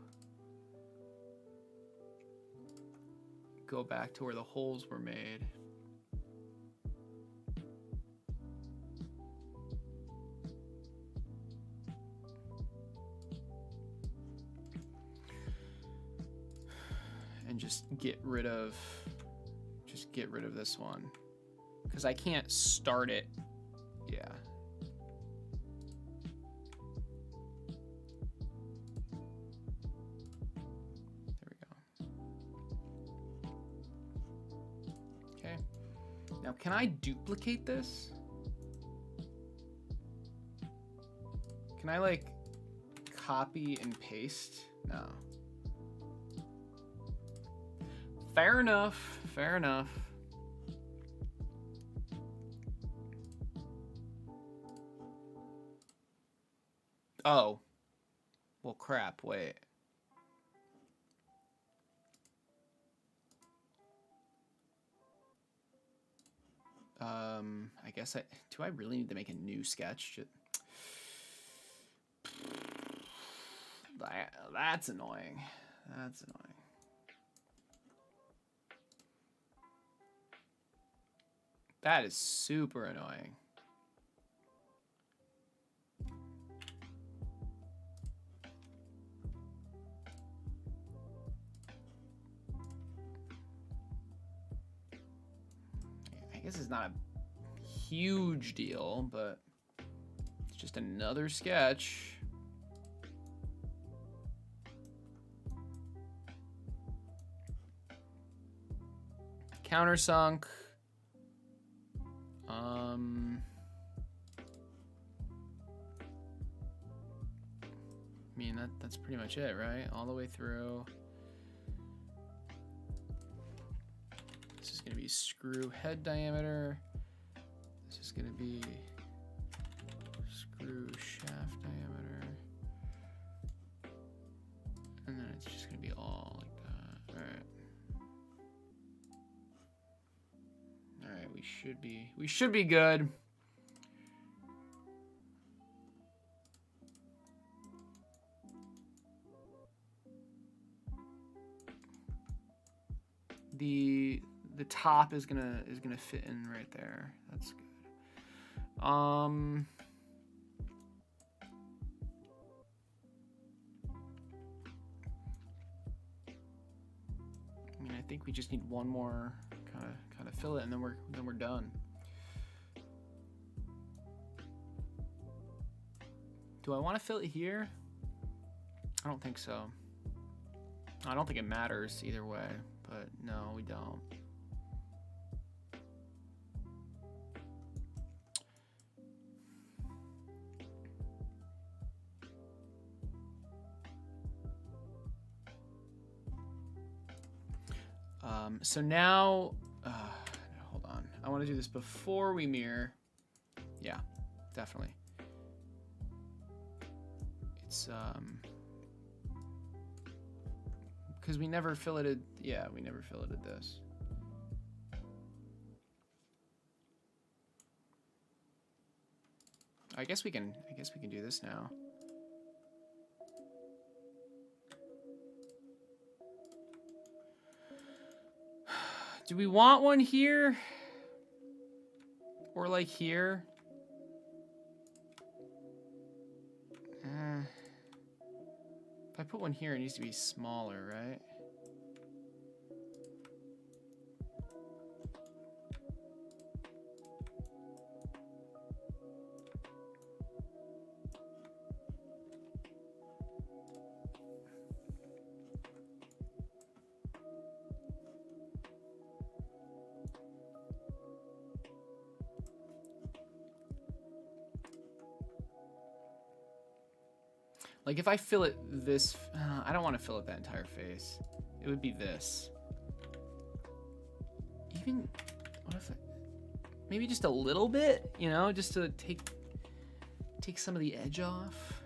go back to where the holes were made. And just get rid of this one, because I can't start it. Yeah. There we go. Okay. Now, can I duplicate this? Can I like copy and paste? No. Fair enough. Fair enough. Oh. Well, crap. Wait. I guess do I really need to make a new sketch? That's annoying. That's annoying. That is super annoying. I guess it's not a huge deal, but it's just another sketch. Countersunk. I mean, that's pretty much it, right? All the way through. This is going to be screw head diameter. This is going to be screw shaft diameter. And then it's just going to be all like that. All right. All right, we should be good. The top is gonna fit in right there. That's good. I mean, I think we just need one more kind of fillet, and then we're done. Do I want to fillet here? I don't think so. I don't think it matters either way, but no, we don't. So now, hold on. I want to do this before we mirror. Yeah, definitely. It's, because we never filleted, yeah, we never filleted this. I guess we can do this now. Do we want one here? Or like here? If I put one here, it needs to be smaller, right? Like if I fillet this, I don't want to fillet that entire face. It would be this. Even, what if maybe just a little bit, you know, just to take some of the edge off.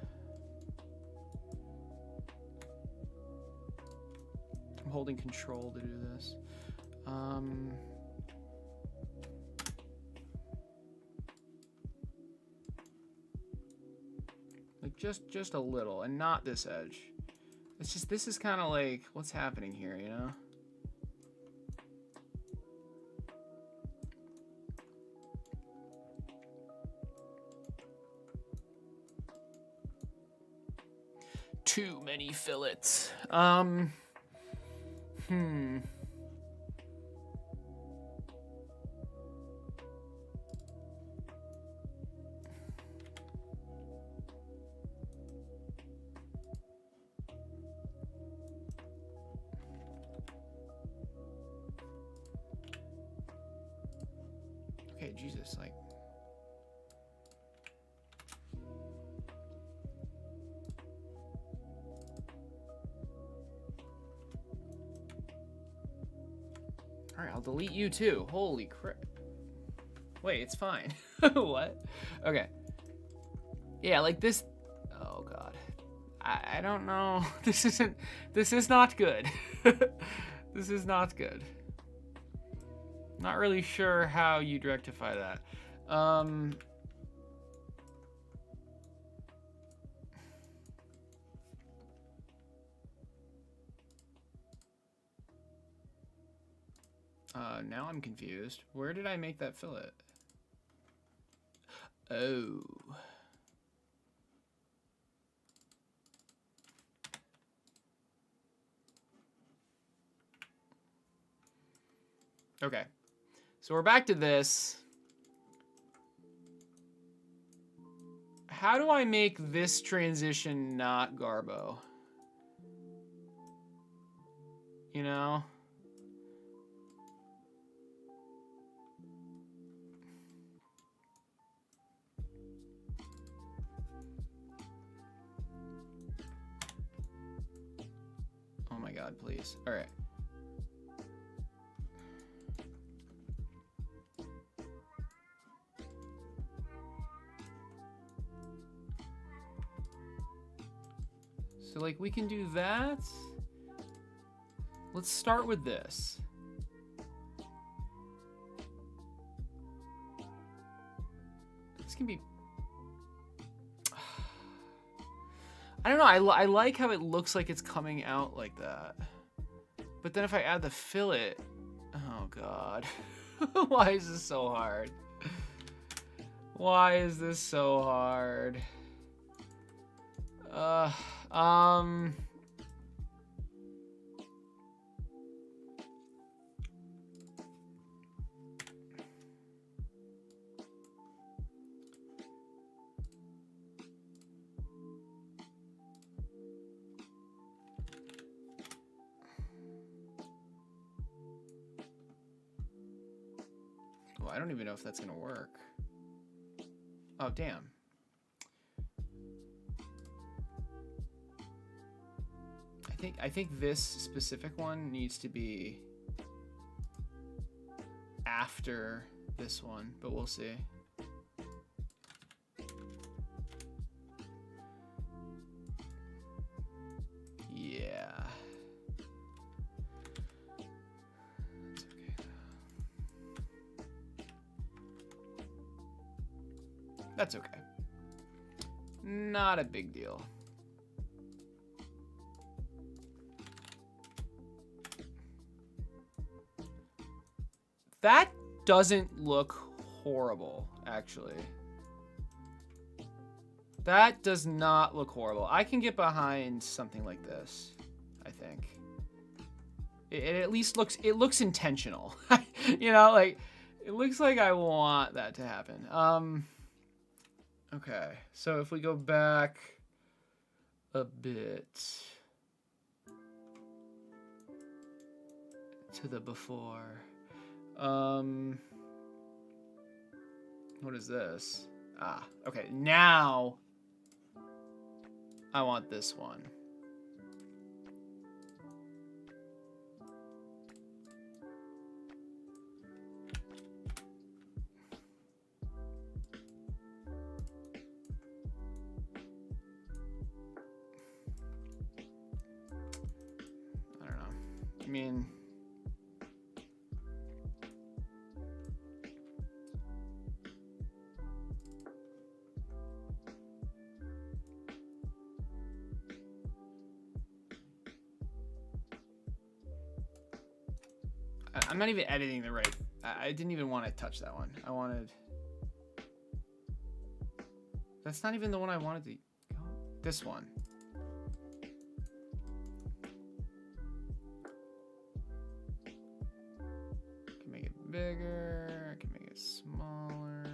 I'm holding control to do this. Like just a little, and not this edge. It's just, this is kind of like, what's happening here, you know? Too many fillets. Okay, Jesus, like. All right, I'll delete you too. Holy crap. Wait, it's fine. What? Okay. Yeah, like this. Oh God. I don't know. This is not good. This is not good. Not really sure how you'd rectify that. Now I'm confused. Where did I make that fillet? Oh. Okay. So we're back to this. How do I make this transition not Garbo? You know? Oh my God, please. All right. So like we can do that. Let's start with this. This can be, I don't know, I like how it looks like it's coming out like that. But then if I add the fillet, oh God. Why is this so hard? Why is this so hard? Well, I don't even know if that's gonna work. Oh, damn. I think this specific one needs to be after this one, but we'll see. Yeah. That's okay. Not a big deal. That doesn't look horrible, actually. That does not look horrible. I can get behind something like this, I think. It at least looks, it looks intentional. You know, like, it looks like I want that to happen. Okay, so if we go back a bit to the before, what is this? Ah, okay, now I want this one. I don't know. I mean, I'm not even editing the right. I didn't even want to touch that one. I wanted. That's not even the one I wanted to go. This one. I can make it bigger. I can make it smaller.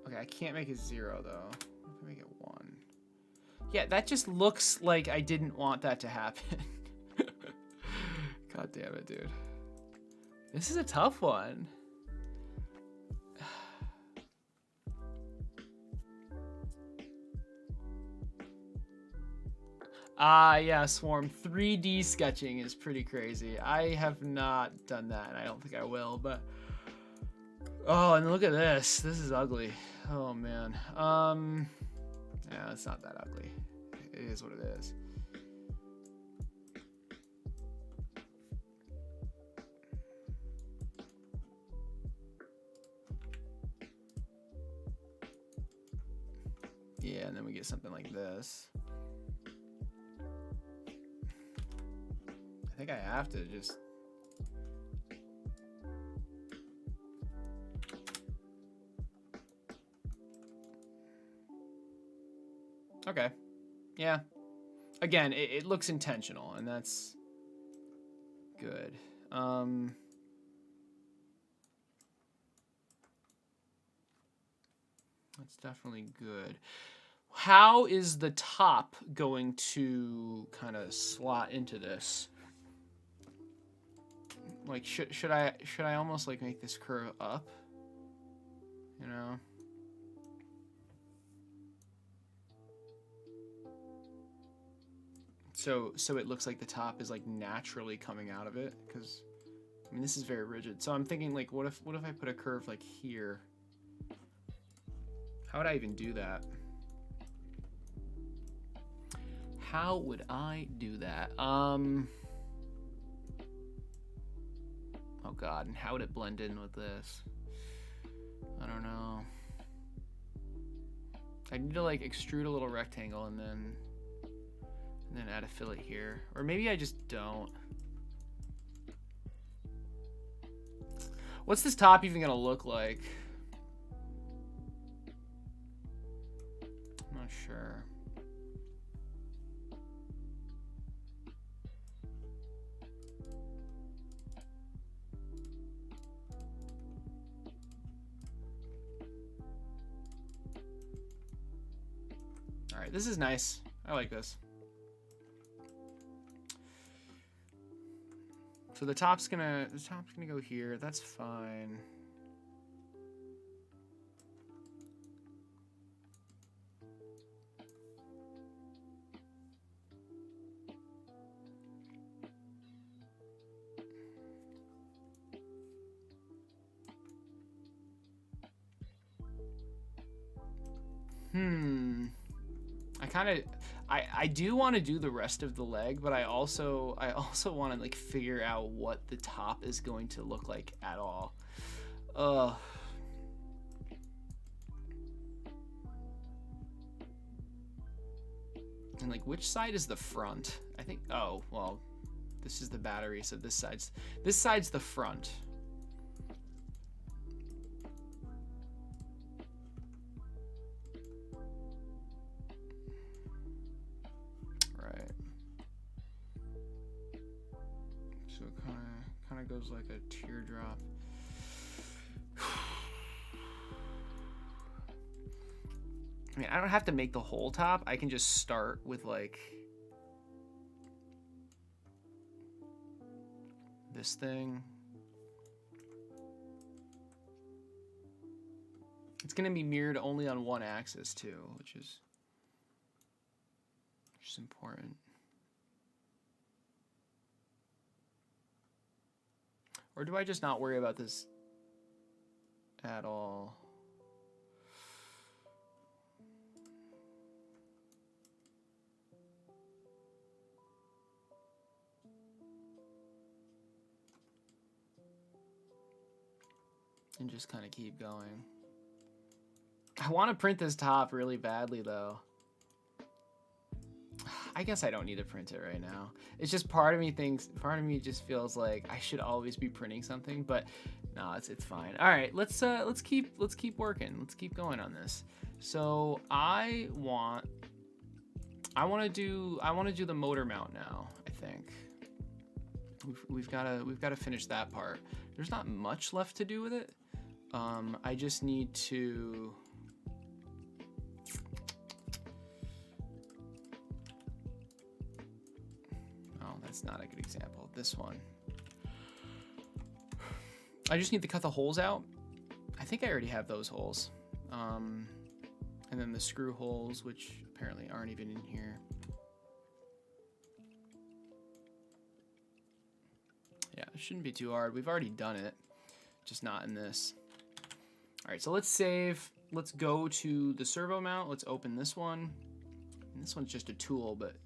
Okay, I can't make it 0 though. I can make it 1. Yeah, that just looks like I didn't want that to happen. God damn it, dude. This is a tough one. Ah, yeah, Swarm. 3D sketching is pretty crazy. I have not done that, and I don't think I will, but... Oh, and look at this. This is ugly. Oh, man. Yeah, it's not that ugly. It is what it is. Yeah, and then we get something like this. I think I have to just... Okay. Yeah. Again, it looks intentional, and that's good. That's definitely good. How is the top going to kind of slot into this? Like, should I almost like make this curve up? You know? So it looks like the top is like naturally coming out of it, because I mean this is very rigid. So I'm thinking like, what if I put a curve like here? How would I even do that? How would I do that? Oh God, and how would it blend in with this? I don't know. I need to like extrude a little rectangle and then add a fillet here. Or maybe I just don't. What's this top even gonna look like? I'm not sure. All right, this is nice. I like this. So the top's gonna go here. That's fine. I do want to do the rest of the leg, but I also want to like figure out what the top is going to look like at all. And like, which side is the front? I think, oh, well, this is the battery, so this side's the front. Right. So it kind of goes like a teardrop. I mean, I don't have to make the whole top. I can just start with like this thing. It's going to be mirrored only on one axis too, which is important. Or do I just not worry about this at all? And just kind of keep going. I want to print this top really badly though. I guess I don't need to print it right now. It's just part of me just feels like I should always be printing something, but no, it's fine. All right, let's keep working. Let's keep going on this. So I want to do the motor mount now, I think. We've got to finish that part. There's not much left to do with it. I just need to that's not a good example. This one. I just need to cut the holes out. I think I already have those holes. And then the screw holes, which apparently aren't even in here. Yeah, it shouldn't be too hard. We've already done it, just not in this. All right, so let's save. Let's go to the servo mount. Let's open this one. And this one's just a tool, but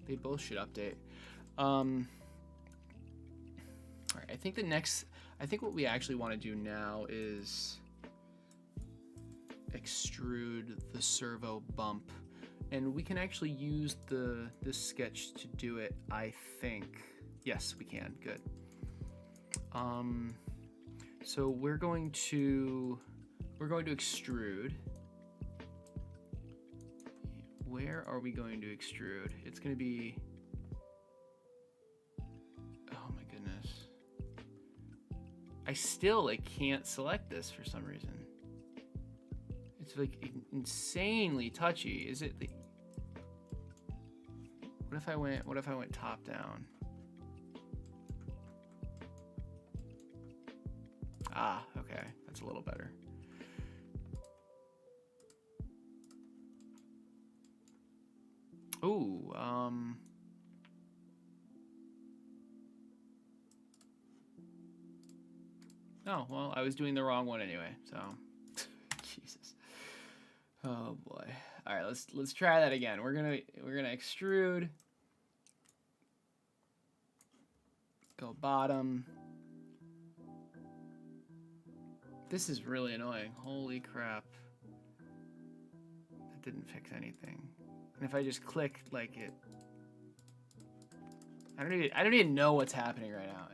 they both should update. All right, I think what we actually want to do now is extrude the servo bump, and we can actually use this sketch to do it. I think, yes, we can. Good. So we're going to extrude. Where are we going to extrude? It's going to be, oh my goodness. I still like can't select this for some reason. It's like insanely touchy. Is it the, what if I went top down? Ah, okay, that's a little better. Ooh, oh, well, I was doing the wrong one anyway, so Jesus. Oh boy. All right, let's try that again. We're gonna extrude. Go bottom. This is really annoying. Holy crap. That didn't fix anything. And if I just click like it, I don't even know what's happening right now.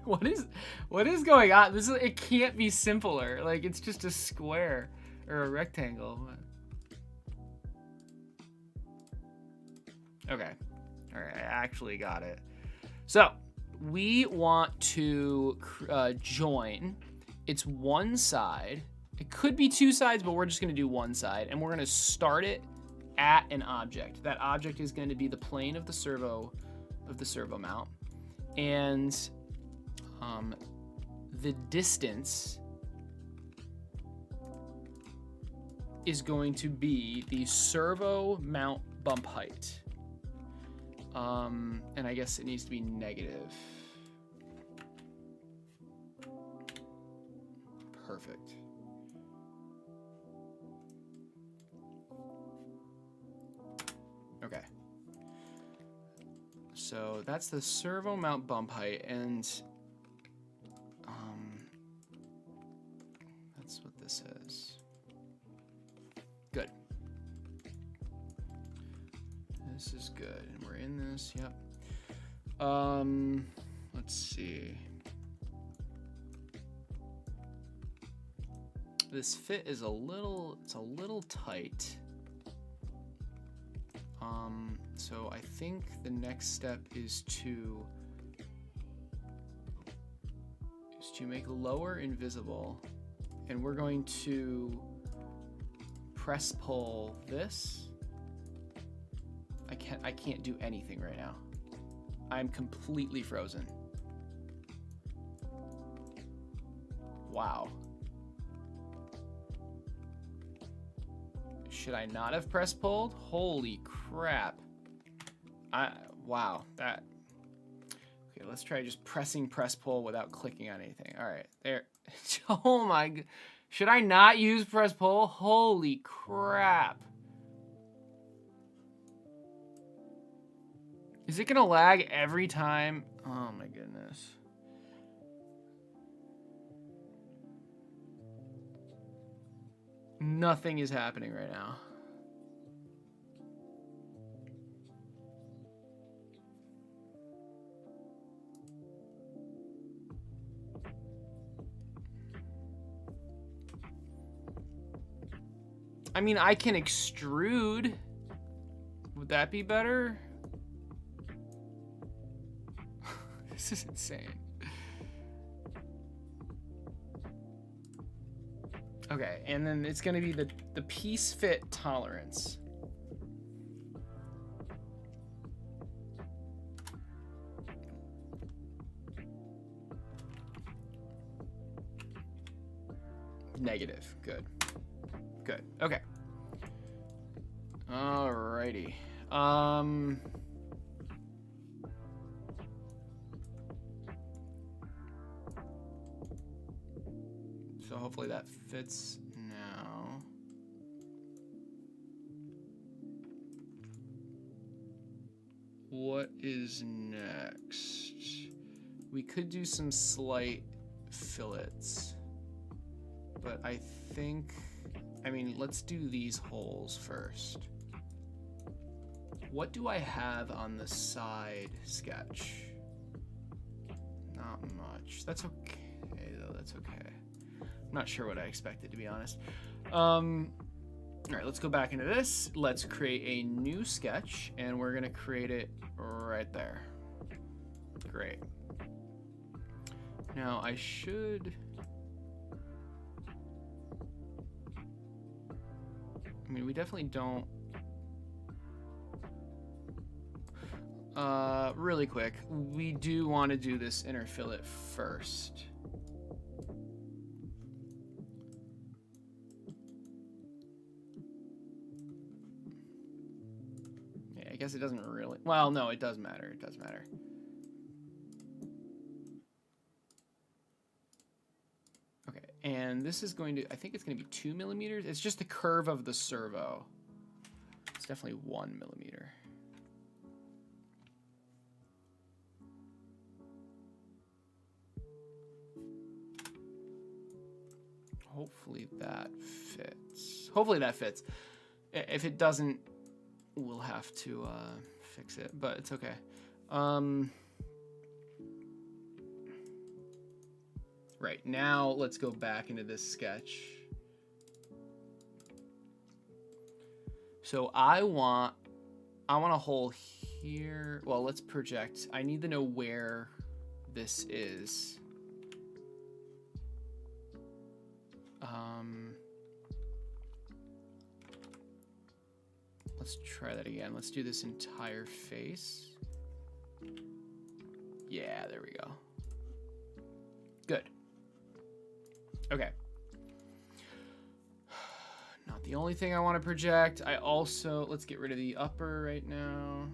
What is going on? It can't be simpler. Like, it's just a square or a rectangle. Okay. All right, I actually got it. So we want to join. It's one side. It could be two sides, but we're just going to do one side, and we're going to start it at an object. That object is going to be the plane of the servo mount, and the distance is going to be the servo mount bump height. And I guess it needs to be negative. Perfect. Okay. So that's the servo mount bump height, and that's what this is. Good. This is good, and we're in this. Yep. Let's see. This fit is a little tight. So I think the next step is to make lower invisible, and we're going to press pull this. I can't do anything right now. I'm completely frozen. Wow. Should I not have press pulled? Holy crap. Wow, that. Okay, let's try just pressing press pull without clicking on anything. All right, there. Oh my, should I not use press pull? Holy crap. Is it gonna lag every time? Oh my goodness. Nothing is happening right now. I mean, I can extrude. Would that be better? This is insane. Okay, and then it's gonna be the piece fit tolerance. Negative, good. Good, okay. Alrighty. So hopefully that fits now. What is next? We could do some slight fillets, but I think, I mean, let's do these holes first. What do I have on the side sketch? Not much. That's okay though, that's okay. I'm not sure what I expected, to be honest. All right, let's go back into this. Let's create a new sketch, and we're gonna create it right there. Great. Now I should, I mean, we definitely don't. Really quick, we do want to do this inner fillet first. Yeah, I guess it doesn't really, well, no, it does matter. It does matter. Okay, and this is going to, I think it's going to be 2 millimeters. It's just the curve of the servo. It's definitely 1 millimeter. Hopefully that fits. Hopefully that fits. If it doesn't, we'll have to fix it, but it's okay. Right, now let's go back into this sketch. So I want a hole here. Well, let's project. I need to know where this is. Let's try that again. Let's do this entire face. Yeah, there we go. Good. Okay. Not The only thing I want to project, I also, let's get rid of the upper right now.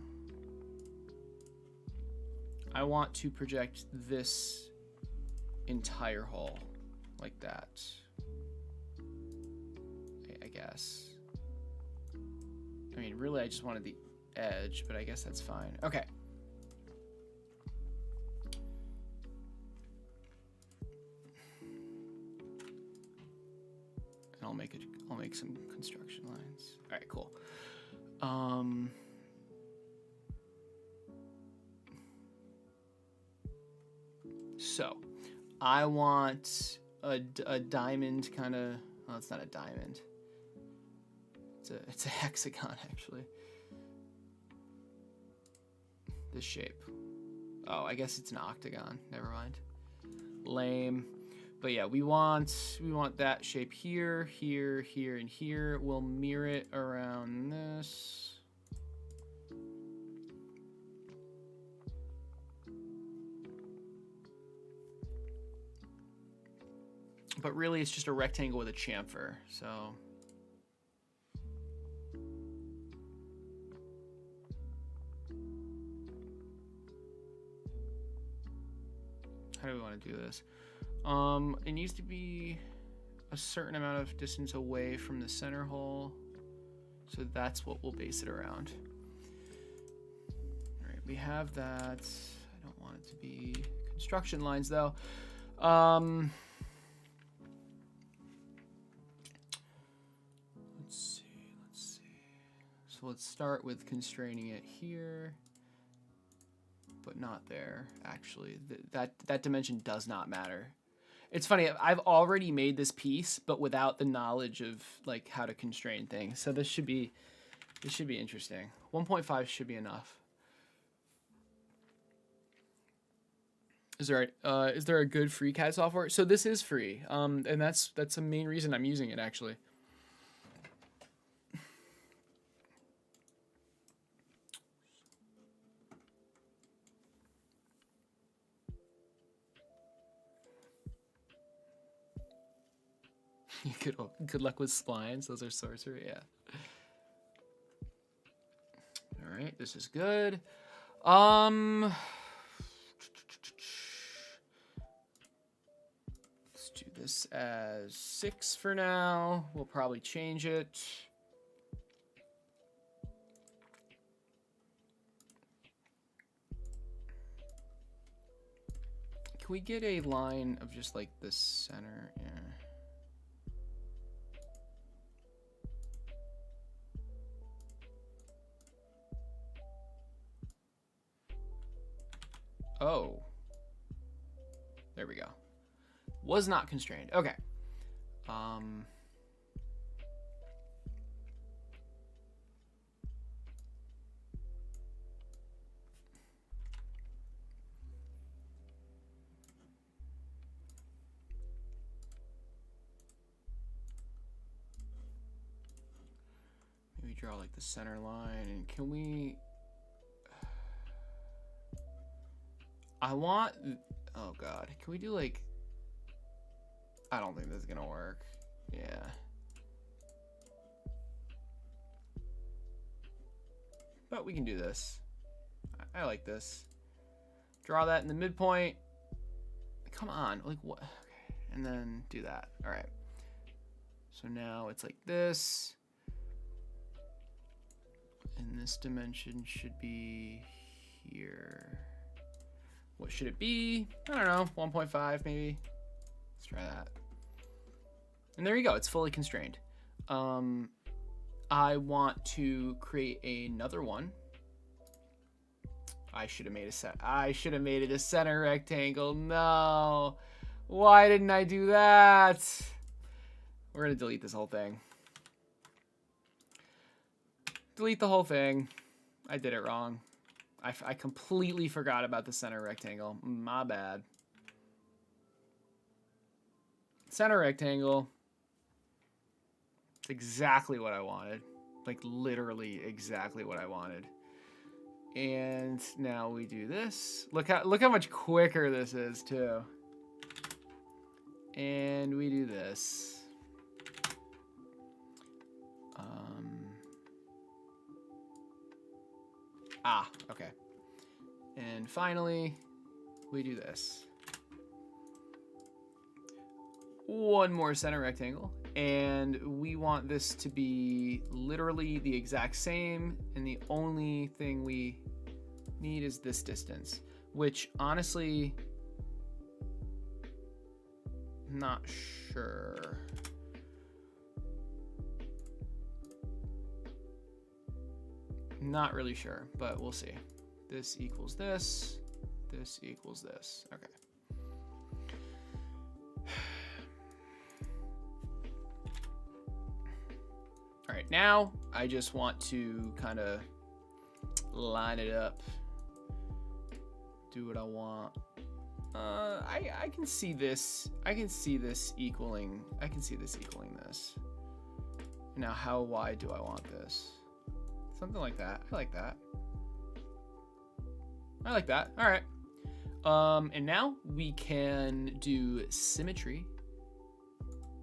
I want to project this entire hall like that. I guess. I mean, really, I just wanted the edge, but I guess that's fine. Okay. And I'll make some construction lines. All right, cool. So I want a diamond kind of, well, it's not a diamond. It's a hexagon, actually. This shape. Oh, I guess it's an octagon. Never mind. Lame. But yeah, we want that shape here, here, here, and here. We'll mirror it around this. But really, it's just a rectangle with a chamfer, so. How do we want to do this? It needs to be a certain amount of distance away from the center hole. So that's what we'll base it around. All right, we have that. I don't want it to be construction lines though. Let's see. So let's start with constraining it here. But not there, actually. That dimension does not matter. It's funny, I've already made this piece, but without the knowledge of like how to constrain things. So this should be interesting. 1.5 should be enough. Is there a good FreeCAD software? So this is free, and that's the main reason I'm using it, actually. Good luck with splines. Those are sorcery. Yeah. All right, this is good. Let's do this as 6 for now. We'll probably change it. Can we get a line of just like the center? Yeah. Oh, there we go. Was not constrained. Okay. Maybe draw like the center line, and can we? I want, oh God, can we do like, I don't think this is gonna work. Yeah. But we can do this. I like this. Draw that in the midpoint. Come on, like what? Okay, and then do that. All right. So now it's like this. And this dimension should be here. What should it be? I don't know, 1.5 maybe. Let's try that. And there you go, it's fully constrained. I want to create another one. I should have made it a center rectangle. No. Why didn't I do that? We're gonna delete this whole thing. Delete the whole thing. I did it wrong. I completely forgot about the center rectangle. My bad. Center rectangle. It's exactly what I wanted. Like literally exactly what I wanted. And now we do this. Look how much quicker this is too. And we do this. Ah, okay. And finally, we do this. One more center rectangle, and we want this to be literally the exact same, and the only thing we need is this distance, which honestly, not sure. Not really sure, but we'll see. This equals this. This equals this. Okay. All right, now I just want to kind of line it up, do what I want. I can see this. I can see this equaling. I can see this equaling this. Now, how wide do I want this? Something like that. I like that. I like that. All right. And now we can do symmetry.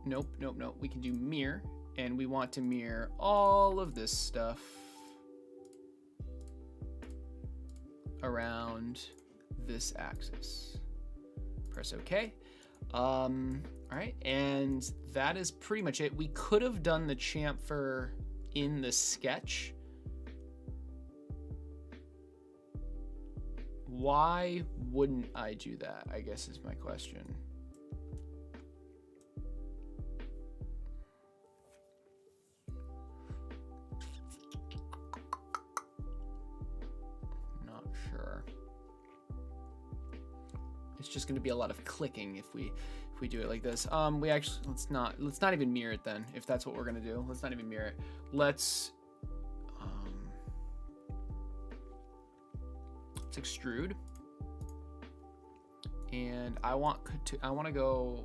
Nope, nope, nope. We can do mirror, and we want to mirror all of this stuff around this axis. Press OK. All right, and that is pretty much it. We could have done the chamfer in the sketch. Why wouldn't I do that, I guess is my question. Not sure. It's just going to be a lot of clicking if we do it like this. We actually let's not even mirror it then. If that's what we're going to do, let's not even mirror it. Let's extrude, and I want to go,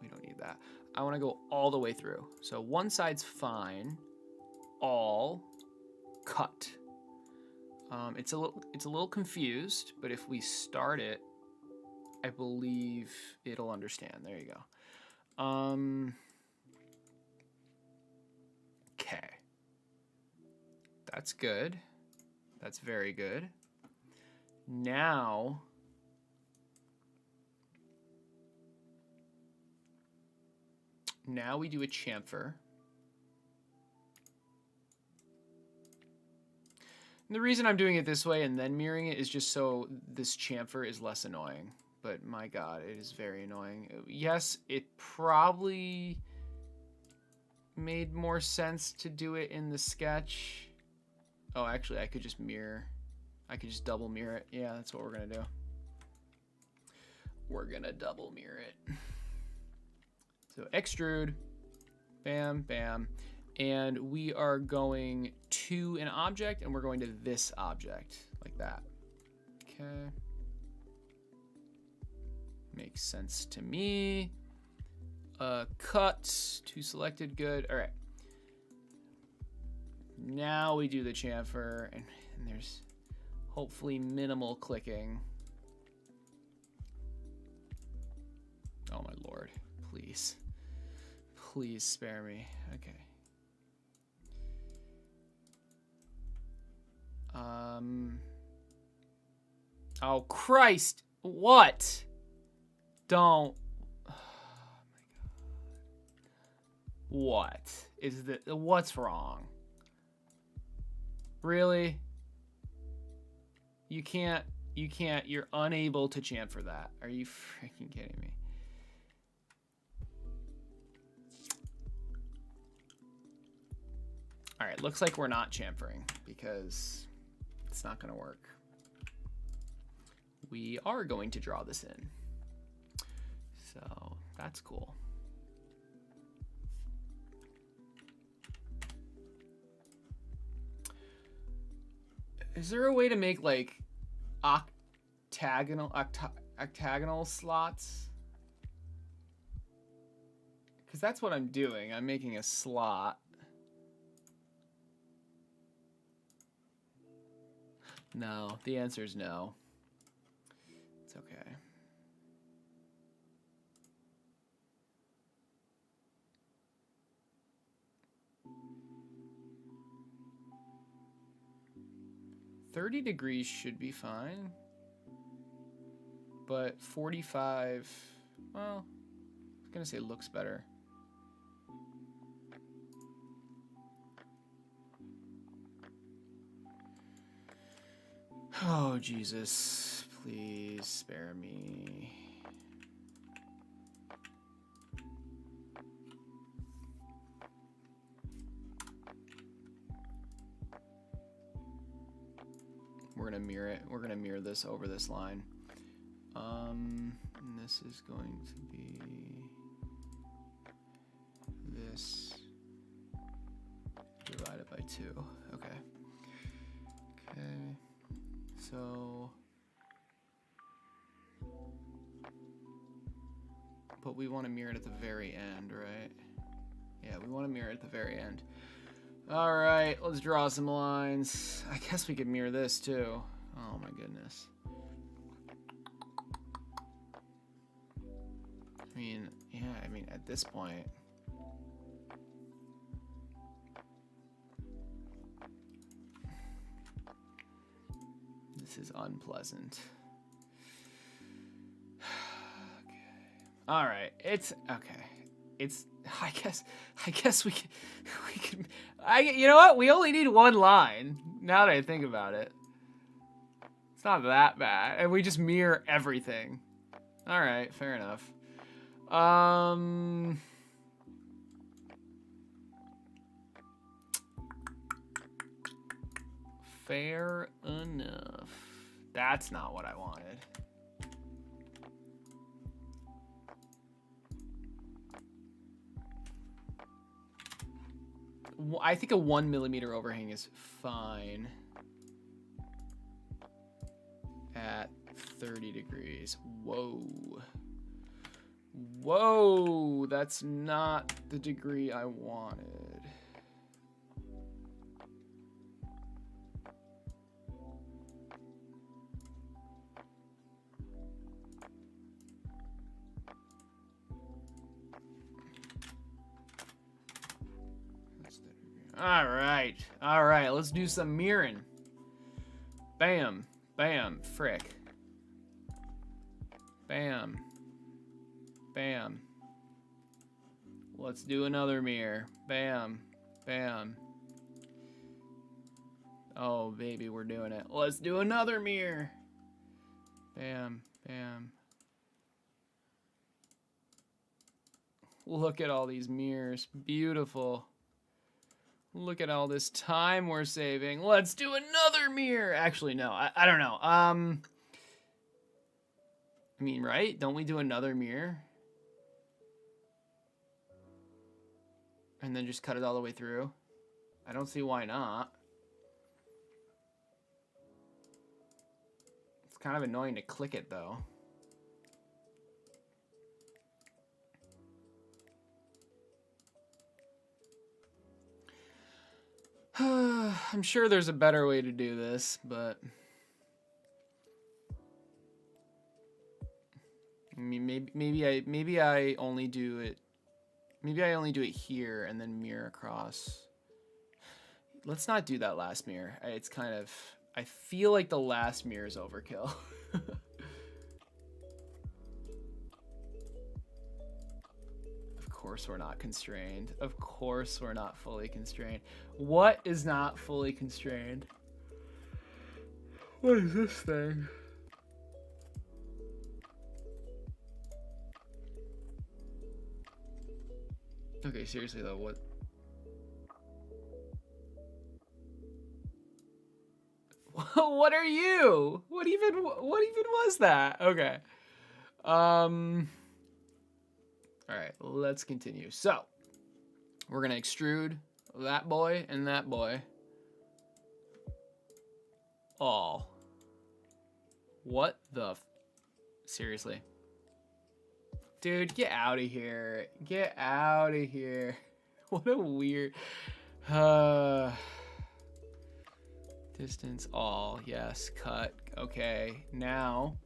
we don't need that. I want to go all the way through. So one side's fine, all cut. It's a little confused, but if we start it, I believe it'll understand. There you go. Okay. That's good. That's very good. Now we do a chamfer. And the reason I'm doing it this way and then mirroring it is just so this chamfer is less annoying. But my God, it is very annoying. Yes, it probably made more sense to do it in the sketch. Oh, actually, I could just mirror. I could just double mirror it. Yeah, that's what we're gonna do. We're gonna double mirror it. So extrude, bam, bam. And we are going to an object, and we're going to this object, like that. Okay. Makes sense to me. Cut to selected, good. All right. Now we do the chamfer, and there's hopefully minimal clicking. Oh my Lord, please. Please spare me. Okay. Oh Christ, what? Don't. Oh my God. What is the, what's wrong? Really? You can't, you're unable to chamfer that. Are you freaking kidding me? All right, looks like we're not chamfering because it's not gonna work. We are going to draw this in. So that's cool. Is there a way to make like octagonal slots? Because that's what I'm doing. I'm making a slot. No, the answer is no. It's okay. 30 degrees should be fine. But 45, well, I was gonna say looks better. Oh, Jesus, please spare me. We're gonna mirror it. We're gonna mirror this over this line. And this is going to be this divided by 2. Okay. Okay. So, but we want to mirror it at the very end, right? Yeah, we want to mirror it at the very end. All right, let's draw some lines. I guess we could mirror this too. Oh my goodness. I mean, yeah, I mean, at this point. This is unpleasant. Okay. All right, it's okay. It's, I guess we can, you know what? We only need one line, now that I think about it. It's not that bad. And we just mirror everything. All right, fair enough. Fair enough. That's not what I wanted. I think a 1 millimeter overhang is fine at 30 degrees. Whoa. Whoa, that's not the degree I wanted. All right, let's do some mirroring. Bam, bam, frick. Bam, bam. Let's do another mirror. Bam, bam. Oh, baby, we're doing it. Let's do another mirror. Bam, bam. Look at all these mirrors. Beautiful. Look at all this time we're saving. Let's do another mirror. Actually, no, I don't know. I mean, right? Don't we do another mirror? And then just cut it all the way through? I don't see why not. It's kind of annoying to click it, though. I'm sure there's a better way to do this, but I mean, maybe I only do it. Maybe I only do it here and then mirror across. Let's not do that last mirror. It's kind of. I feel like the last mirror is overkill. Of course we're not constrained. Of course we're not fully constrained. What is not fully constrained? What is this thing? Okay, seriously though, what? What are you? What even was that? Okay. All right, let's continue. So, we're gonna extrude that boy and that boy. All. What the? Seriously. Dude, get out of here. Get out of here. What a weird. Distance all. Yes, cut. Okay, now,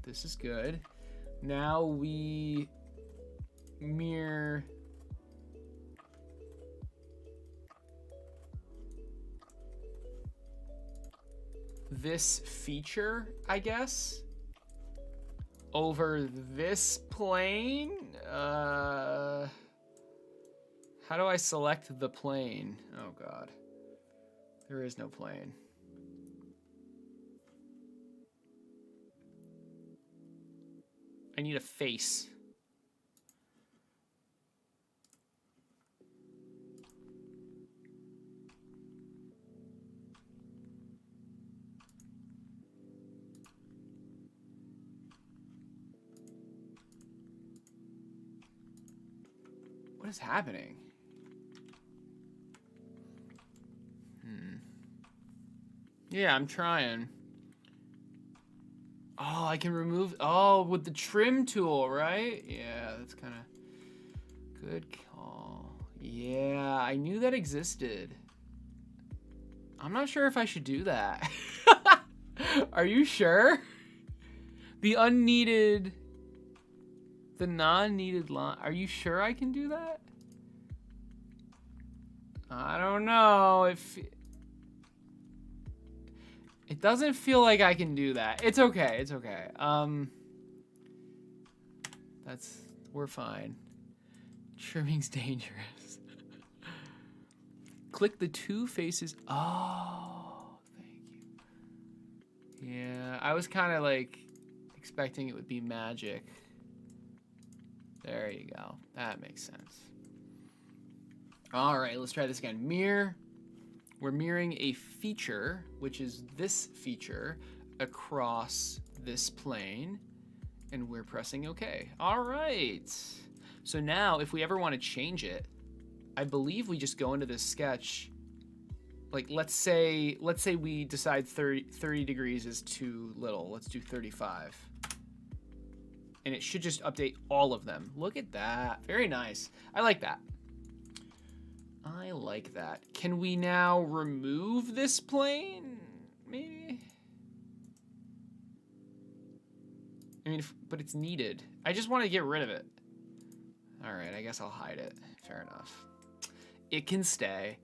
this is good. Now we mirror this feature, I guess, over this plane. How do I select the plane? Oh God, there is no plane. I need a face. What is happening? Yeah, I'm trying. Oh, I can remove... Oh, with the trim tool, right? Yeah, that's kind of... Good call. Yeah, I knew that existed. I'm not sure if I should do that. Are you sure? The unneeded... The non-needed line. Are you sure I can do that? I don't know if... It doesn't feel like I can do that. It's okay. It's okay. We're fine. Trimming's dangerous. Click the two faces. Oh, thank you. Yeah, I was kind of like expecting it would be magic. There you go. That makes sense. All right, let's try this again. Mirror. We're mirroring a feature, which is this feature, across this plane, and we're pressing OK. All right. So now, if we ever want to change it, I believe we just go into this sketch. Like, let's say we decide 30 degrees is too little. Let's do 35. And it should just update all of them. Look at that. Very nice. I like that. I like that. Can we now remove this plane? Maybe? I mean, but it's needed. I just want to get rid of it. All right, I guess I'll hide it. Fair enough. It can stay.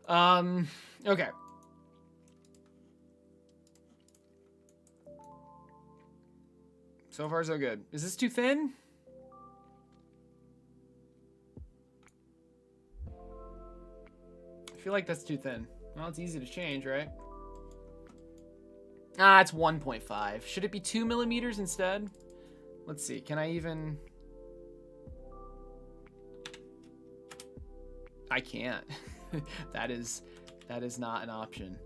Okay. So far, so good. Is this too thin? I feel like that's too thin. Well, it's easy to change, right? Ah, it's 1.5. Should it be 2 millimeters instead? Let's see. Can I even... I can't. that is not an option.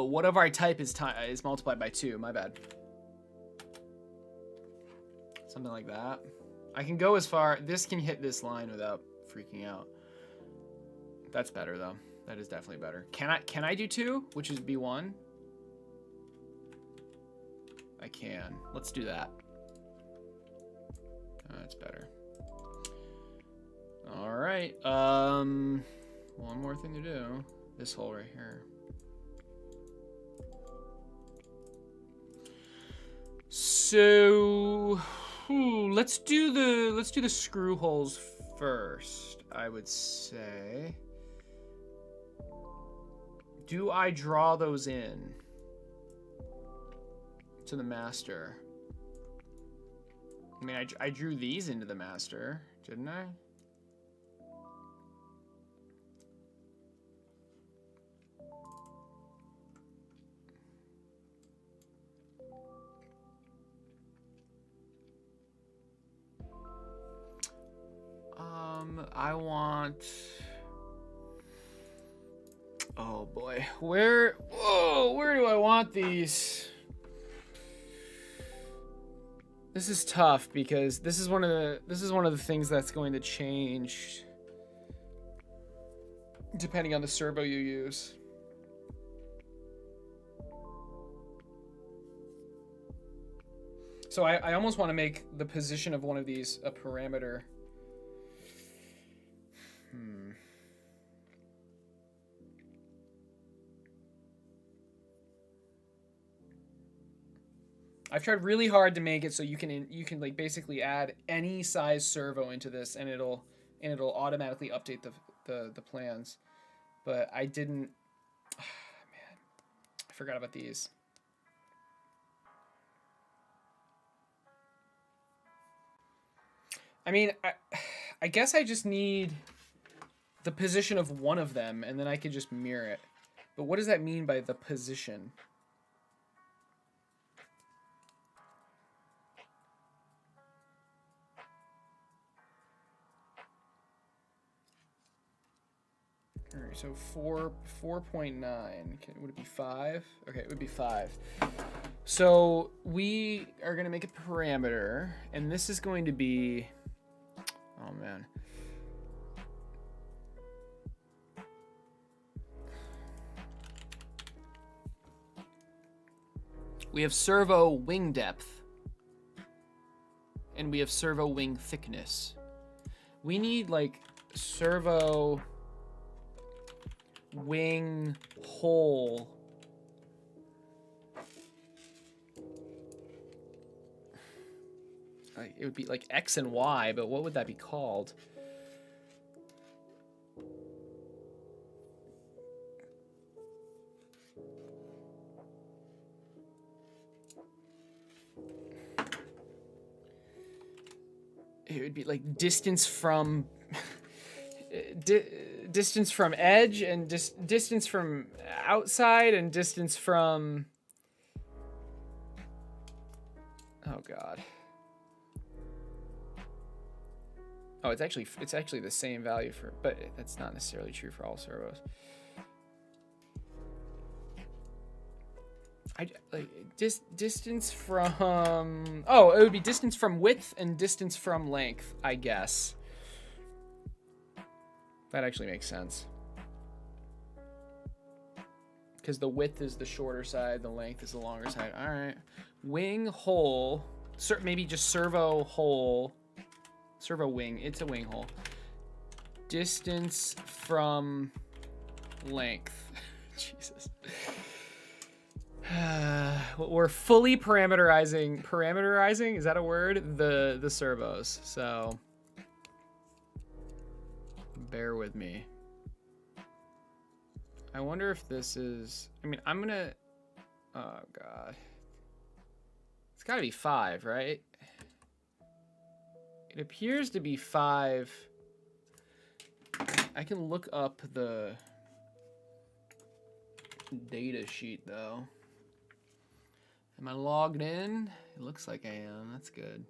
What if our type is multiplied by 2? My bad. Something like that. I can go as far. This can hit this line without freaking out. That's better though. That is definitely better. Can I do 2, which is B1? I can. Let's do that. That's better. All right. One more thing to do. This hole right here. So let's do the screw holes first, I would say. Do I draw those in to the master? I mean, I drew these into the master, didn't I? I want... Oh boy, where do I want these? This is tough because this is one of the things that's going to change depending on the servo you use. So I almost want to make the position of one of these a parameter. I've tried really hard to make it so you can like basically add any size servo into this, and it'll automatically update the plans. But I didn't. Man, I forgot about these. I mean, I guess I just need the position of one of them, and then I could just mirror it. But what does that mean by the position? All right, so 4.9. Would it be 5? Okay, it would be 5. So we are going to make a parameter, and this is going to be... Oh, man. We have servo wing depth, and we have servo wing thickness. We need, like, servo wing hole. It would be like X and Y, but what would that be called? It would be like distance from distance from edge, and distance from outside, and distance from... Oh god. Oh, it's actually the same value for, but that's not necessarily true for all servos. Distance from... Oh, it would be distance from width and distance from length, I guess. That actually makes sense. Because the width is the shorter side, the length is the longer side. All right. Wing hole. Maybe just servo hole. Servo wing. It's a wing hole. Distance from length. Jesus. We're fully parameterizing, is that a word? The servos, so bear with me. I wonder if this is, I mean, I'm gonna, oh god, it's gotta be 5, right? It appears to be 5. I can look up the data sheet though. Am I logged in? It looks like I am. That's good.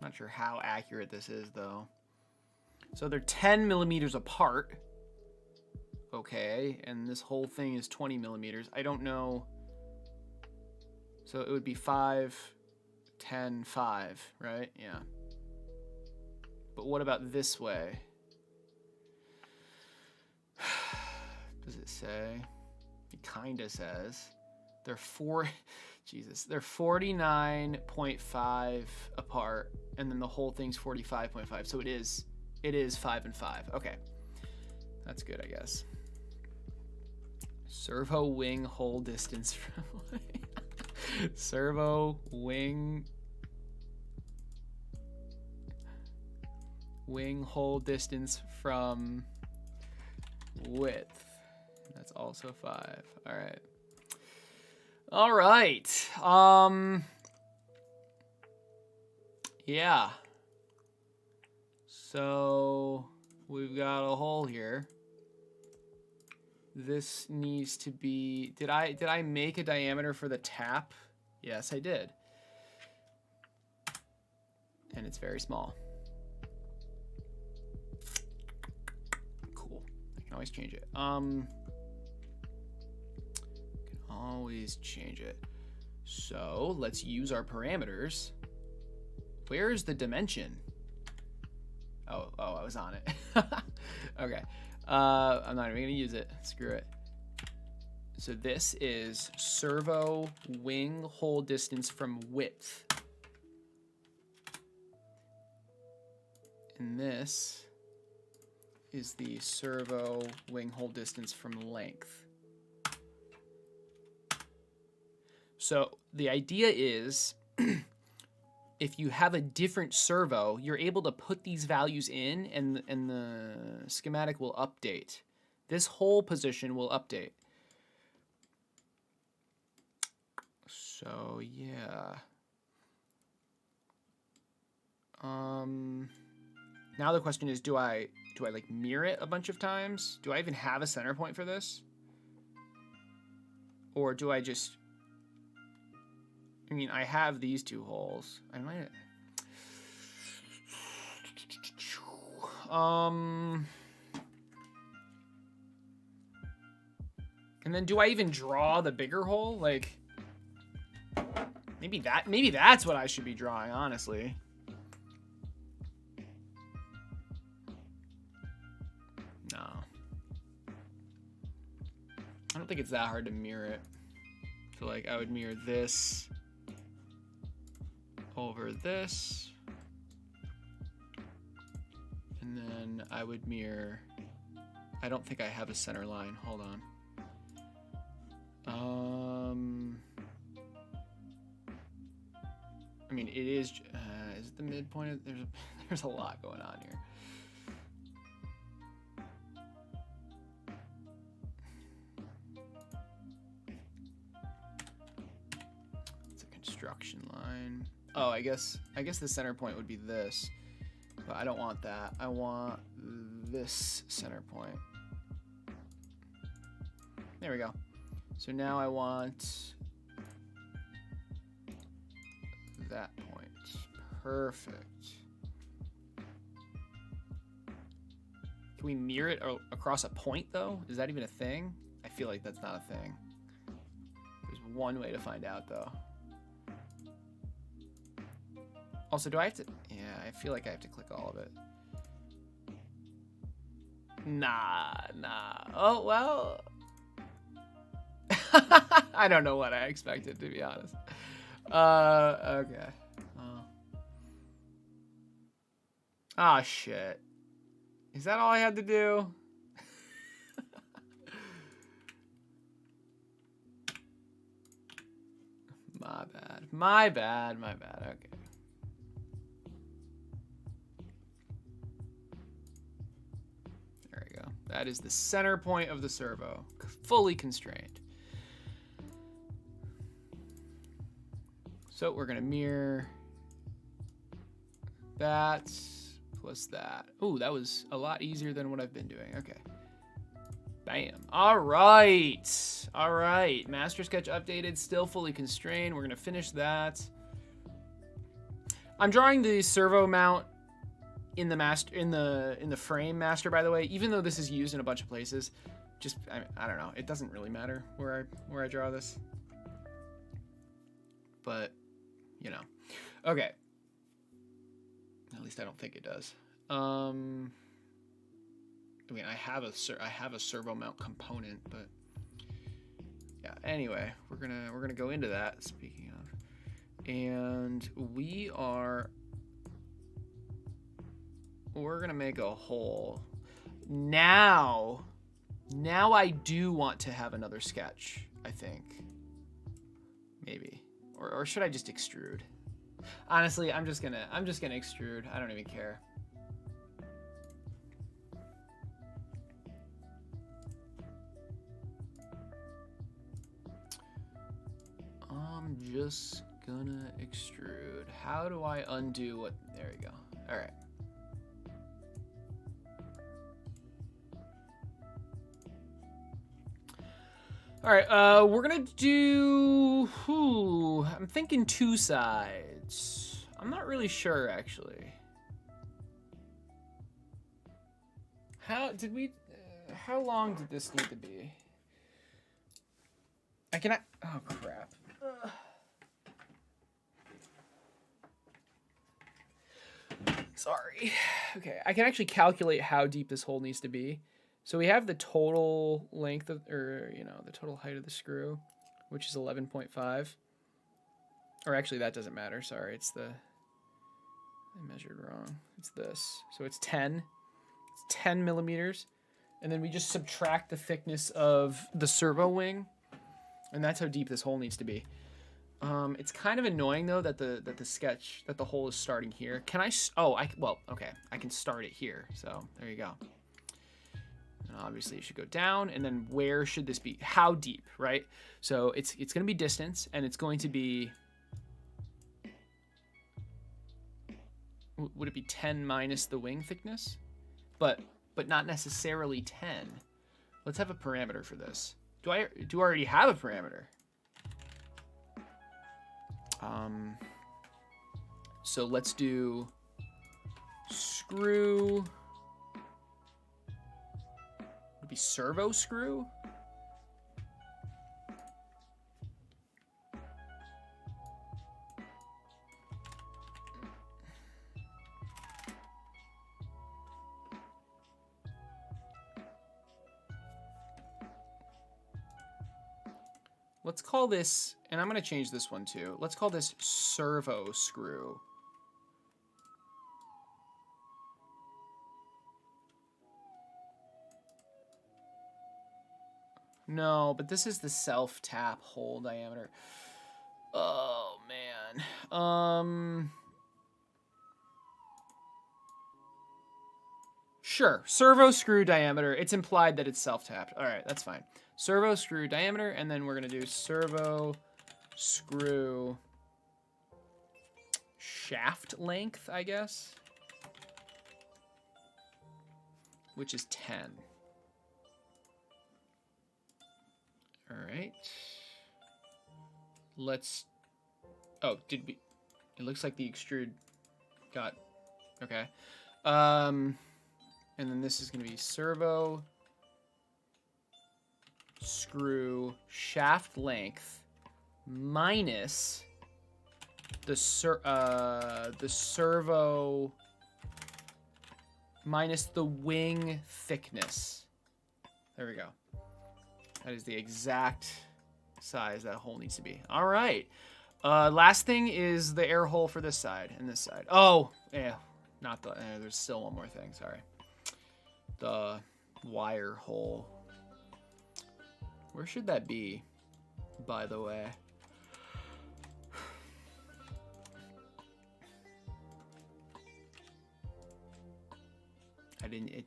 Not sure how accurate this is, though. So they're 10 millimeters apart. Okay, and this whole thing is 20 millimeters. I don't know. So it would be 5, 10, 5, right? Yeah. But what about this way? Does it say? It kind of says. They're they're 49.5 apart, and then the whole thing's 45.5. So it is 5 and 5. Okay. That's good, I guess. Servo wing hole distance from servo wing hole distance from width. That's also 5. All right. All right. Yeah. So we've got a hole here. This needs to be, did I make a diameter for the tap? Yes, I did. And it's very small. Cool. I can always change it. Always change it. So let's use our parameters. Where's the dimension? Oh, I was on it. Okay. I'm not even gonna use it. Screw it. So this is servo wing hole distance from width. And this is the servo wing hole distance from length. So the idea is if you have a different servo, you're able to put these values in and the schematic will update. This whole position will update. So yeah. Now the question is, do I like mirror it a bunch of times? Do I even have a center point for this? Or do I just, I mean, I have these two holes. I might, and then do I even draw the bigger hole? Like, maybe that's what I should be drawing, honestly. No. I don't think it's that hard to mirror it. So like I would mirror this over this. And then I would mirror, I don't think I have a center line. Hold on. I mean, it is it the midpoint of, there's a lot going on here. It's a construction line. Oh, I guess the center point would be this, but I don't want that. I want this center point. There we go. So now I want that point. Perfect. Can we mirror it across a point though? Is that even a thing? I feel like that's not a thing. There's one way to find out though. Also, do I have to? Yeah, I feel like I have to click all of it. Nah. Oh, well. I don't know what I expected, to be honest. Okay. Ah, shit. Is that all I had to do? My bad. Okay. There we go. That is the center point of the servo, fully constrained. So we're gonna mirror that plus that. Ooh, that was a lot easier than what I've been doing. Okay. Bam. All right. Master Sketch updated, still fully constrained. We're gonna finish that. I'm drawing the servo mount in the master, in the frame master, by the way. Even though this is used in a bunch of places, just I don't know. It doesn't really matter where I draw this. But you know, okay. At least I don't think it does. I mean, I have a servo mount component, but yeah. Anyway, we're gonna go into that. Speaking of, and we're gonna make a hole. Now I do want to have another sketch. I think maybe. Or should I just extrude? Honestly, I'm just gonna extrude. I don't even care. I'm just gonna extrude. How do I undo what? There we go. All right. All right, we're gonna do, I'm thinking 2 sides. I'm not really sure, actually. How long did this need to be? Oh crap. Sorry. Okay, I can actually calculate how deep this hole needs to be. So we have the total length of, or the total height of the screw, which is 11.5. Or actually, that doesn't matter. Sorry, I measured wrong. It's this. So it's 10. 10 millimeters. And then we just subtract the thickness of the servo wing. And that's how deep this hole needs to be. It's kind of annoying though that the hole is starting here. Can I? Well, okay, I can start it here. So there you go. And obviously it should go down. And then where should this be? How deep, right? So it's going to be distance, and it's going to be. Would it be 10 minus the wing thickness? But not necessarily 10. Let's have a parameter for this. Do I already have a parameter? So let's do screw. Would it be servo screw? Let's call this, and I'm going to change this one too. Let's call this servo screw. No, but this is the self-tap hole diameter. Oh, man. Sure, servo screw diameter. It's implied that it's self-tapped. All right, that's fine. Servo screw diameter, and then we're going to do servo screw shaft length, I guess, which is 10. All right. Let's, oh, did we, it looks like the extrude got, okay. And then this is going to be servo screw shaft length minus the servo minus the wing thickness. There we go. That is the exact size that hole needs to be. All right. Last thing is the air hole for this side and this side. Oh, yeah. Not the, there's still one more thing. Sorry. The wire hole. Where should that be, by the way?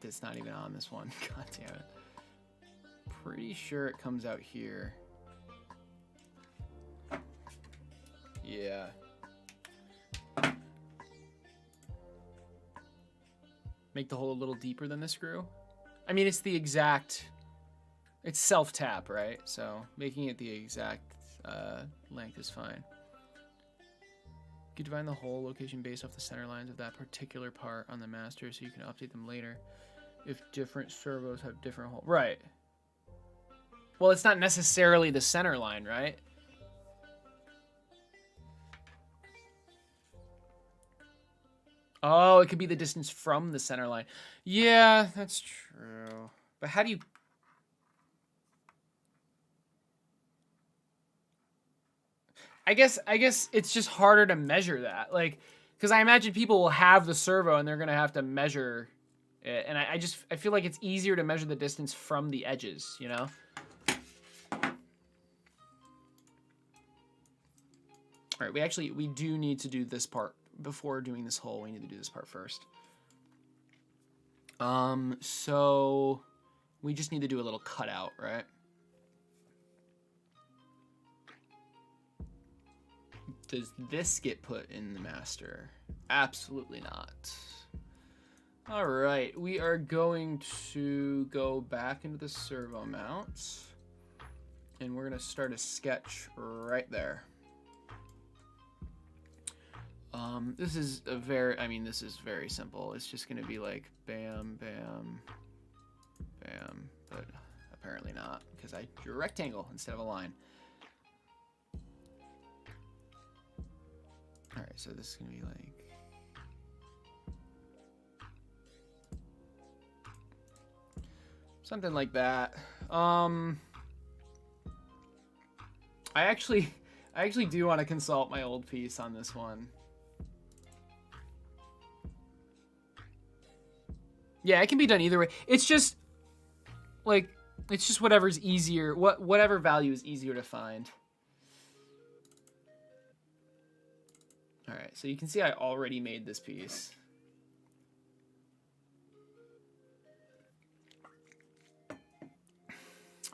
It's not even on this one. God damn it. Pretty sure it comes out here. Yeah. Make the hole a little deeper than the screw. I mean, it's the exact, it's self-tap, right? So making it the exact length is fine. You can define the hole location based off the center lines of that particular part on the master so you can update them later if different servos have different holes. Right. Well, it's not necessarily the center line, right? Oh, it could be the distance from the center line. Yeah, that's true. But how do you... I guess it's just harder to measure that. Like, because I imagine people will have the servo and they're going to have to measure it. And I feel like it's easier to measure the distance from the edges, you know? All right, we do need to do this part. Before doing this hole, we need to do this part first. So we just need to do a little cutout, right? Does this get put in the master? Absolutely not. All right, we are going to go back into the servo mount, and we're gonna start a sketch right there. This is this is very simple. It's just gonna be like bam, bam, bam, but apparently not because I drew a rectangle instead of a line. All right, so this is gonna be like something like that. I actually do want to consult my old piece on this one. Yeah, it can be done either way. It's just like it's just whatever's easier. Whatever value is easier to find. All right, so you can see I already made this piece.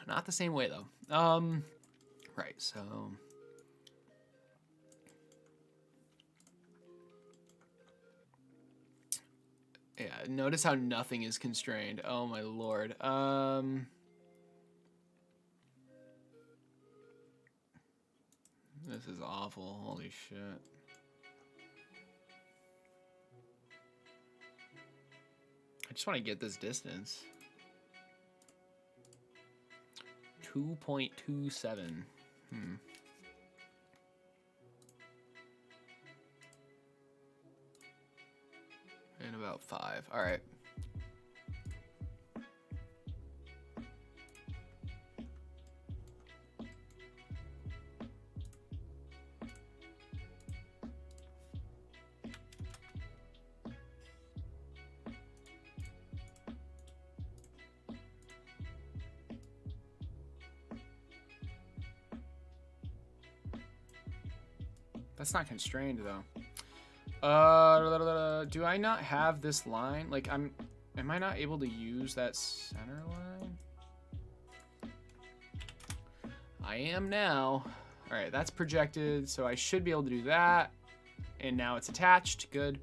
Not the same way though. Right, so yeah, notice how nothing is constrained. Oh my lord. This is awful. Holy shit. I just want to get this distance. 2.27. And about 5. All right. That's not constrained though. Do I not have this line? Like am I not able to use that center line? I am now. All right, that's projected, so I should be able to do that. And now it's attached, good.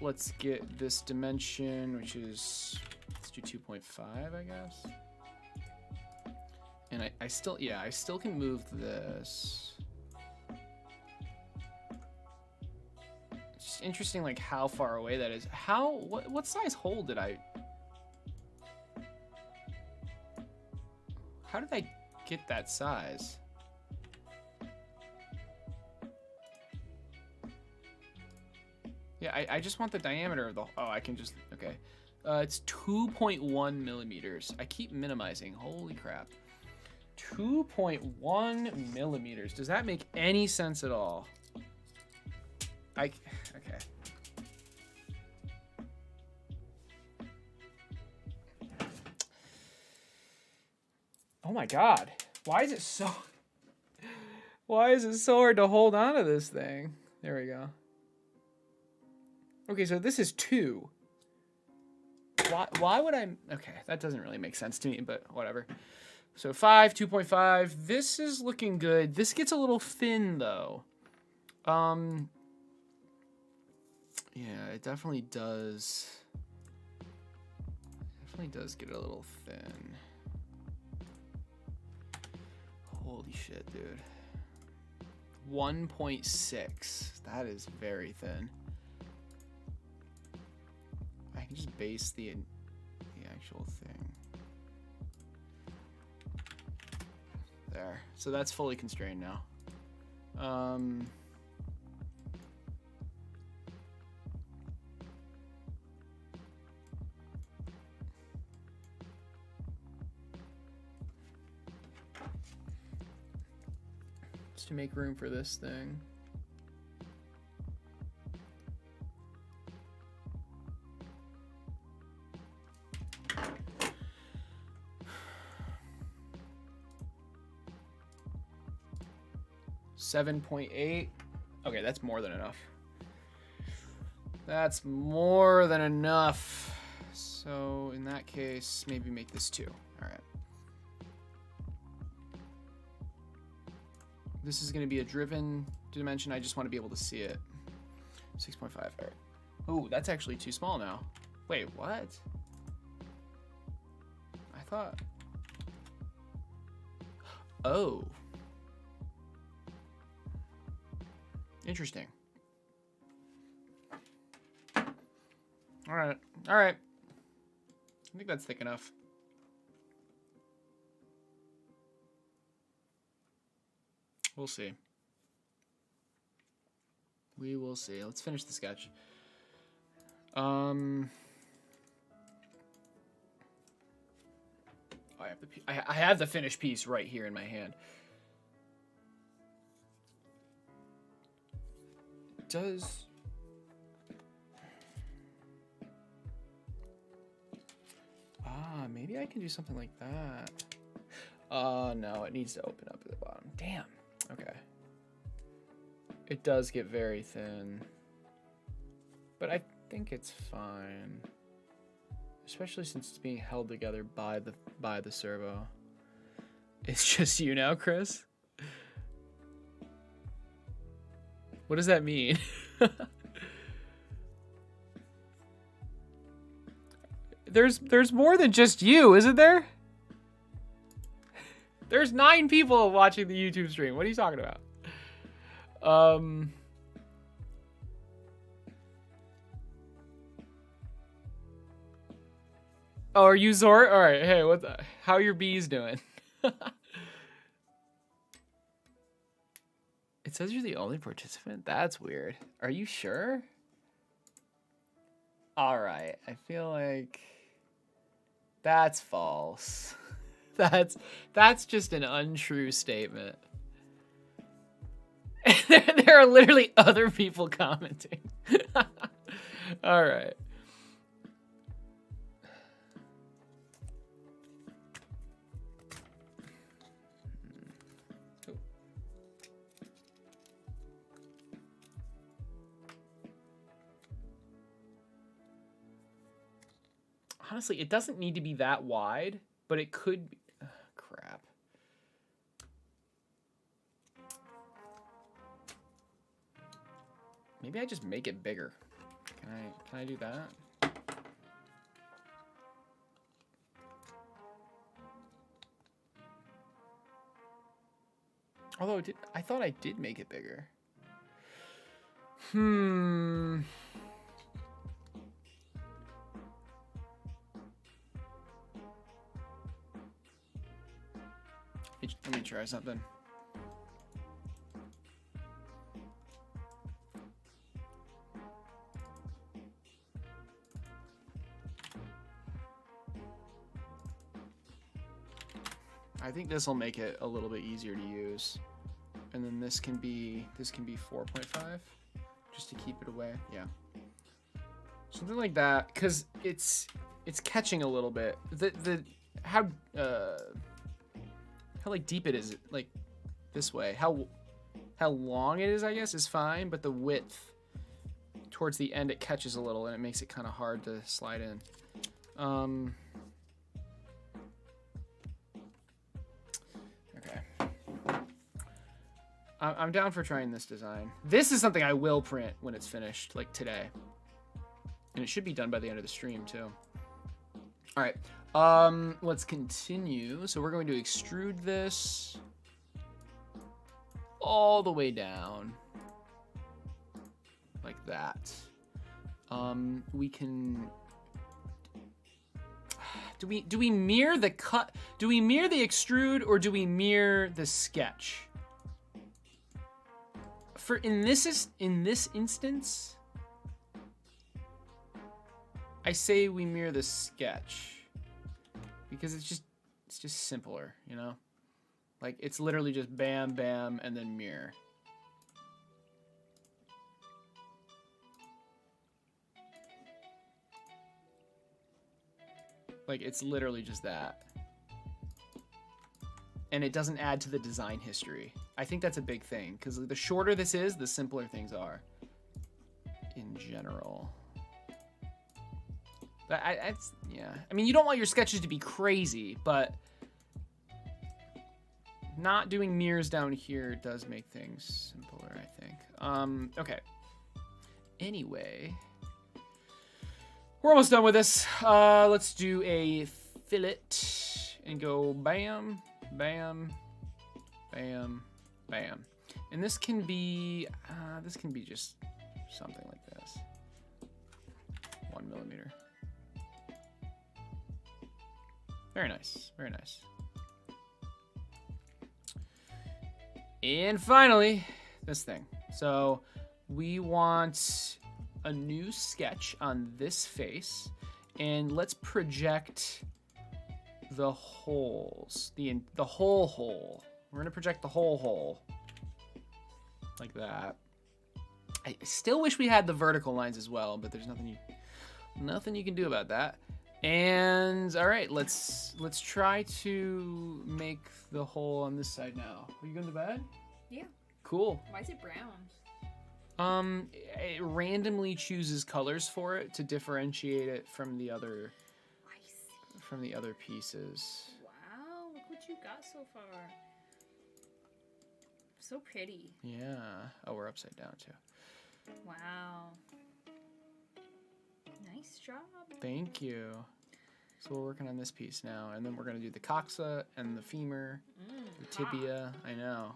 Let's get this dimension, which is, let's do 2.5, I guess. And I still can move this. It's interesting, like how far away that is. What size hole did I? How did I get that size? Yeah, I just want the diameter of the. Oh, I can just. Okay, it's 2.1 millimeters. I keep minimizing. Holy crap. 2.1 millimeters. Does that make any sense at all? Okay. Oh my god. Why is it so hard to hold on to this thing? There we go. Okay, so this is 2. Why would I? Okay, that doesn't really make sense to me, but whatever. So 5, 2.5. This is looking good. This gets a little thin though. Yeah, it definitely does. Definitely does get a little thin. Holy shit, dude. 1.6. That is very thin. I can just base the actual thing. There. So that's fully constrained now. Just to make room for this thing. $7.8. Okay, that's more than enough. That's more than enough. So in that case, maybe make this 2. All right. This is going to be a driven dimension. I just want to be able to see it. 6.5. All right. Oh, that's actually too small now. Wait, what? I thought. Oh. Interesting. All right. All right. I think that's thick enough. We'll see. We will see. Let's finish the sketch. I have the finished piece right here in my hand. Maybe I can do something like that. No, it needs to open up at the bottom. Damn. Okay. It does get very thin. But I think it's fine. Especially since it's being held together by the servo. It's just you now, Chris? What does that mean? There's more than just you, isn't there? There's 9 people watching the YouTube stream. What are you talking about? Oh, are you Zort? All right. Hey, how are your bees doing? It says you're the only participant? That's weird. Are you sure? All right. I feel like that's false. That's just an untrue statement. There are literally other people commenting. All right. Honestly, it doesn't need to be that wide, but it could be. Crap. Maybe I just make it bigger. Can I do that? Although I thought I did make it bigger. Let me try something. I think this will make it a little bit easier to use. And then this can be 4.5 just to keep it away. Yeah. Something like that, cuz it's catching a little bit. How like deep it is, like this way. How long it is, I guess, is fine, but the width towards the end it catches a little and it makes it kind of hard to slide in. Okay. I'm down for trying this design. This is something I will print when it's finished, like today. And it should be done by the end of the stream too. All right. Let's continue. So we're going to extrude this all the way down like that. We can, do we mirror the cut? Do we mirror the extrude or do we mirror the sketch? In this instance, I say we mirror the sketch. Because it's just simpler, you know? Like, it's literally just bam, bam, and then mirror. Like, it's literally just that. And it doesn't add to the design history. I think that's a big thing, because the shorter this is, the simpler things are. In general. Yeah. I mean, you don't want your sketches to be crazy, but not doing mirrors down here does make things simpler, I think. Okay. Anyway, we're almost done with this. Let's do a fillet and go bam, bam, bam, bam. And this can be just something like this. 1 millimeter. Very nice, very nice. And finally, this thing. So we want a new sketch on this face, and let's project the holes, the whole hole. We're gonna project the whole hole like that. I still wish we had the vertical lines as well, but there's nothing you can do about that. And all right, let's try to make the hole on this side now. Are you going to bed? Yeah. Cool. Why is it brown? It randomly chooses colors for it to differentiate it from the other pieces. Wow, look what you got so far. So pretty. Yeah. Oh, we're upside down too. Wow. Nice job. Thank you. So we're working on this piece now, and then we're gonna do the coxa and the femur, the tibia. I know.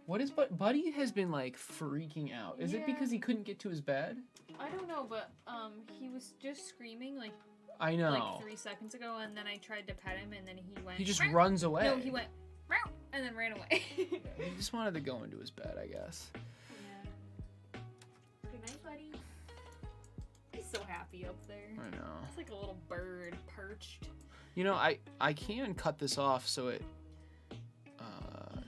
What is Buddy has been like freaking out. Is it because he couldn't get to his bed? I don't know, but he was just screaming like I know. Like 3 seconds ago, and then I tried to pet him, and then he went. He just runs away. No, he went and then ran away. He just wanted to go into his bed, I guess. Yeah. Good night, buddy. He's so happy up there. I know. It's like a little bird perched. You know, I can cut this off so it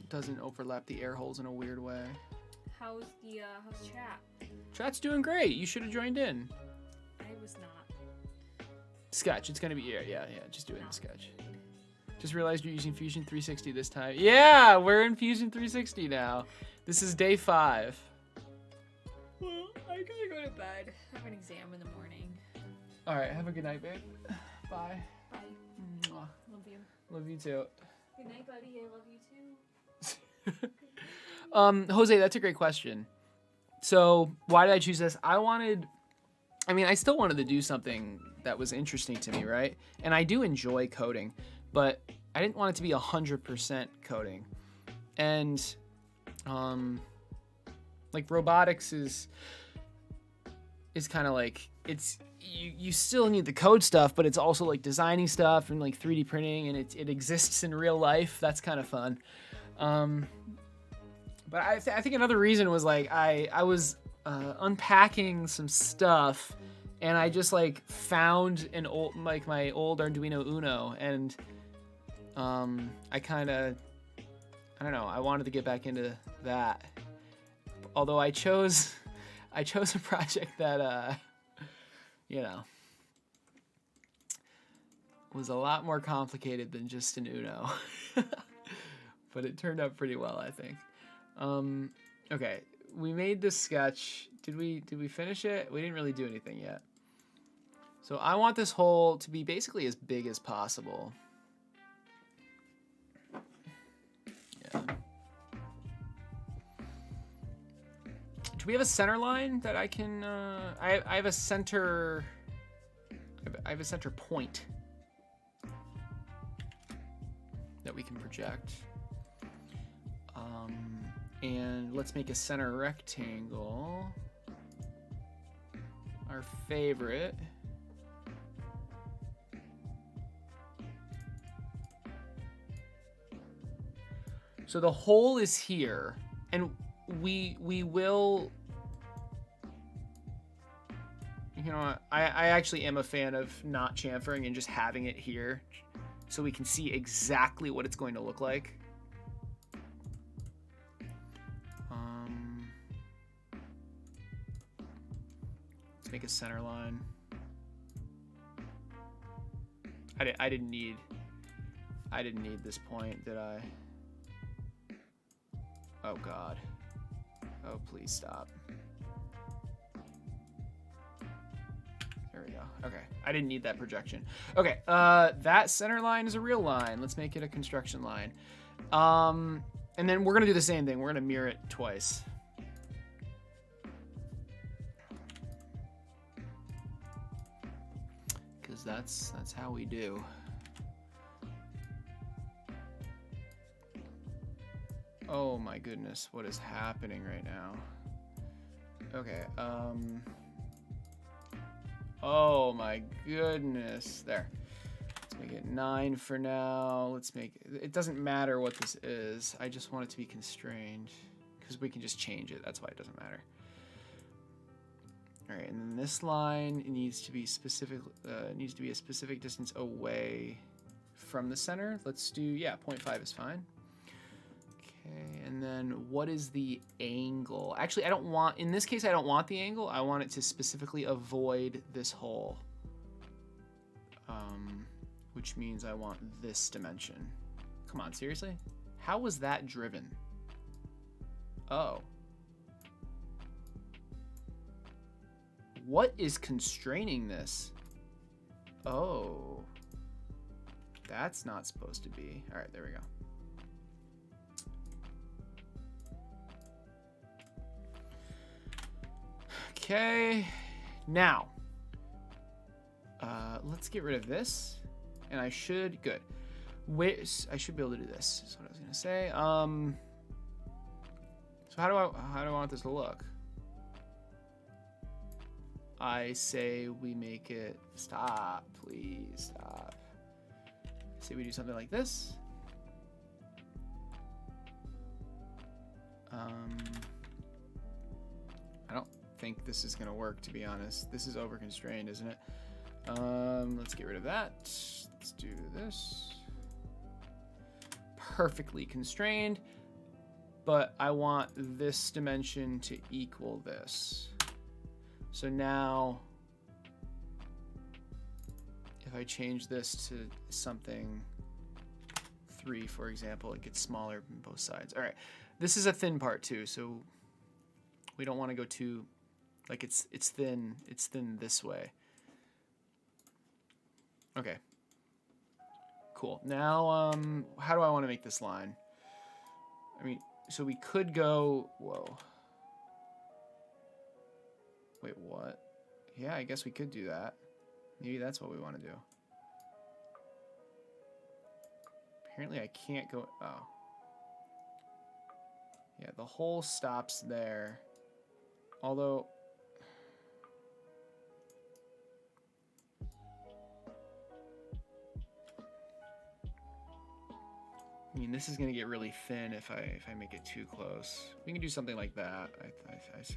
doesn't overlap the air holes in a weird way. How's chat? Chat's doing great. You should have joined in. I was not. Sketch. It's gonna be yeah. Just do it in Sketch. Just realized you're using Fusion 360 this time. Yeah, we're in Fusion 360 now. This is day 5. Well, I gotta go to bed. I have an exam in the morning. All right. Have a good night, babe. Bye. Bye. Mwah. Love you. Love you too. Good night, buddy. I love you too. Jose, that's a great question. So why did I choose this? I still wanted to do something that was interesting to me, right? And I do enjoy coding, but I didn't want it to be 100% coding. And like robotics is kind of like you still need the code stuff, but it's also like designing stuff and like 3D printing, and it exists in real life. That's kind of fun. But I think another reason was like I was unpacking some stuff, and I just like found my old Arduino Uno, and I don't know, I wanted to get back into that. Although I chose a project that was a lot more complicated than just an Uno. But it turned out pretty well, I think. Okay, we made this sketch. Did we finish it? We didn't really do anything yet. So I want this hole to be basically as big as possible. Yeah. Do we have a center line that I can? I have a center. I have a center point that we can project. And let's make a center rectangle. Our favorite. So the hole is here, and we will. You know what? I actually am a fan of not chamfering and just having it here, so we can see exactly what it's going to look like. Let's make a center line. I didn't need this point, did I? Oh God. Oh, please stop. There we go. Okay, I didn't need that projection. Okay, that center line is a real line. Let's make it a construction line. And then we're gonna do the same thing. We're gonna mirror it twice. Because that's how we do. Oh my goodness, what is happening right now? Okay, oh my goodness. There. Let's make it 9 for now. Let's make it doesn't matter what this is. I just want it to be constrained because we can just change it. That's why it doesn't matter. All right, and then this line needs to be specific. Needs to be a specific distance away from the center. Let's do 0.5 is fine. Okay, and then what is the angle? Actually, in this case, I don't want the angle. I want it to specifically avoid this hole. which means I want this dimension. Come on, seriously? How was that driven? Oh. What is constraining this? Oh. That's not supposed to be. All right, there we go. Okay. Now, let's get rid of this. And I should, good. Wait, I should be able to do this. That's what I was gonna say. So how do I want this to look? I say we make it, stop, please, stop. Say we do something like this. I don't think this is gonna work, to be honest. This is over constrained, isn't it? Let's get rid of that. Let's do this. Perfectly constrained, but I want this dimension to equal this. So now, if I change this to something 3, for example, it gets smaller on both sides. All right, this is a thin part too, so we don't want to go too, like it's thin this way. Okay. Cool. Now, how do I want to make this line? I mean, so we could go, whoa. Wait, what? Yeah, I guess we could do that. Maybe that's what we want to do. Apparently I can't go, oh. Yeah, the hole stops there. Although, I mean, this is going to get really thin if I make it too close. We can do something like that, I say.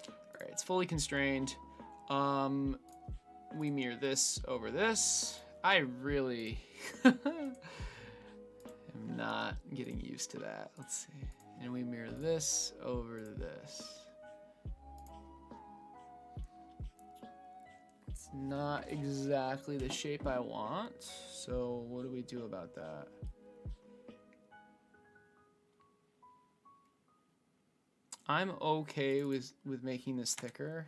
All right, it's fully constrained. We mirror this over this. I really am not getting used to that. Let's see. And we mirror this over this. It's not exactly the shape I want. So what do we do about that? I'm okay with making this thicker.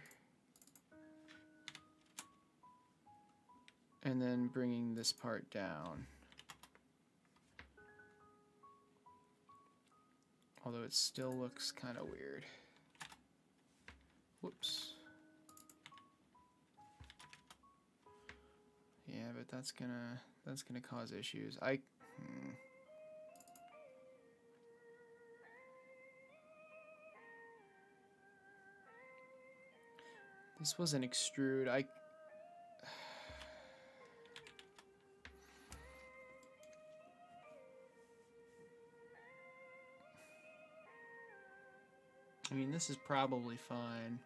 And then bringing this part down. Although it still looks kind of weird. Whoops. Yeah, but that's gonna cause issues. This was an extrude. I mean, this is probably fine.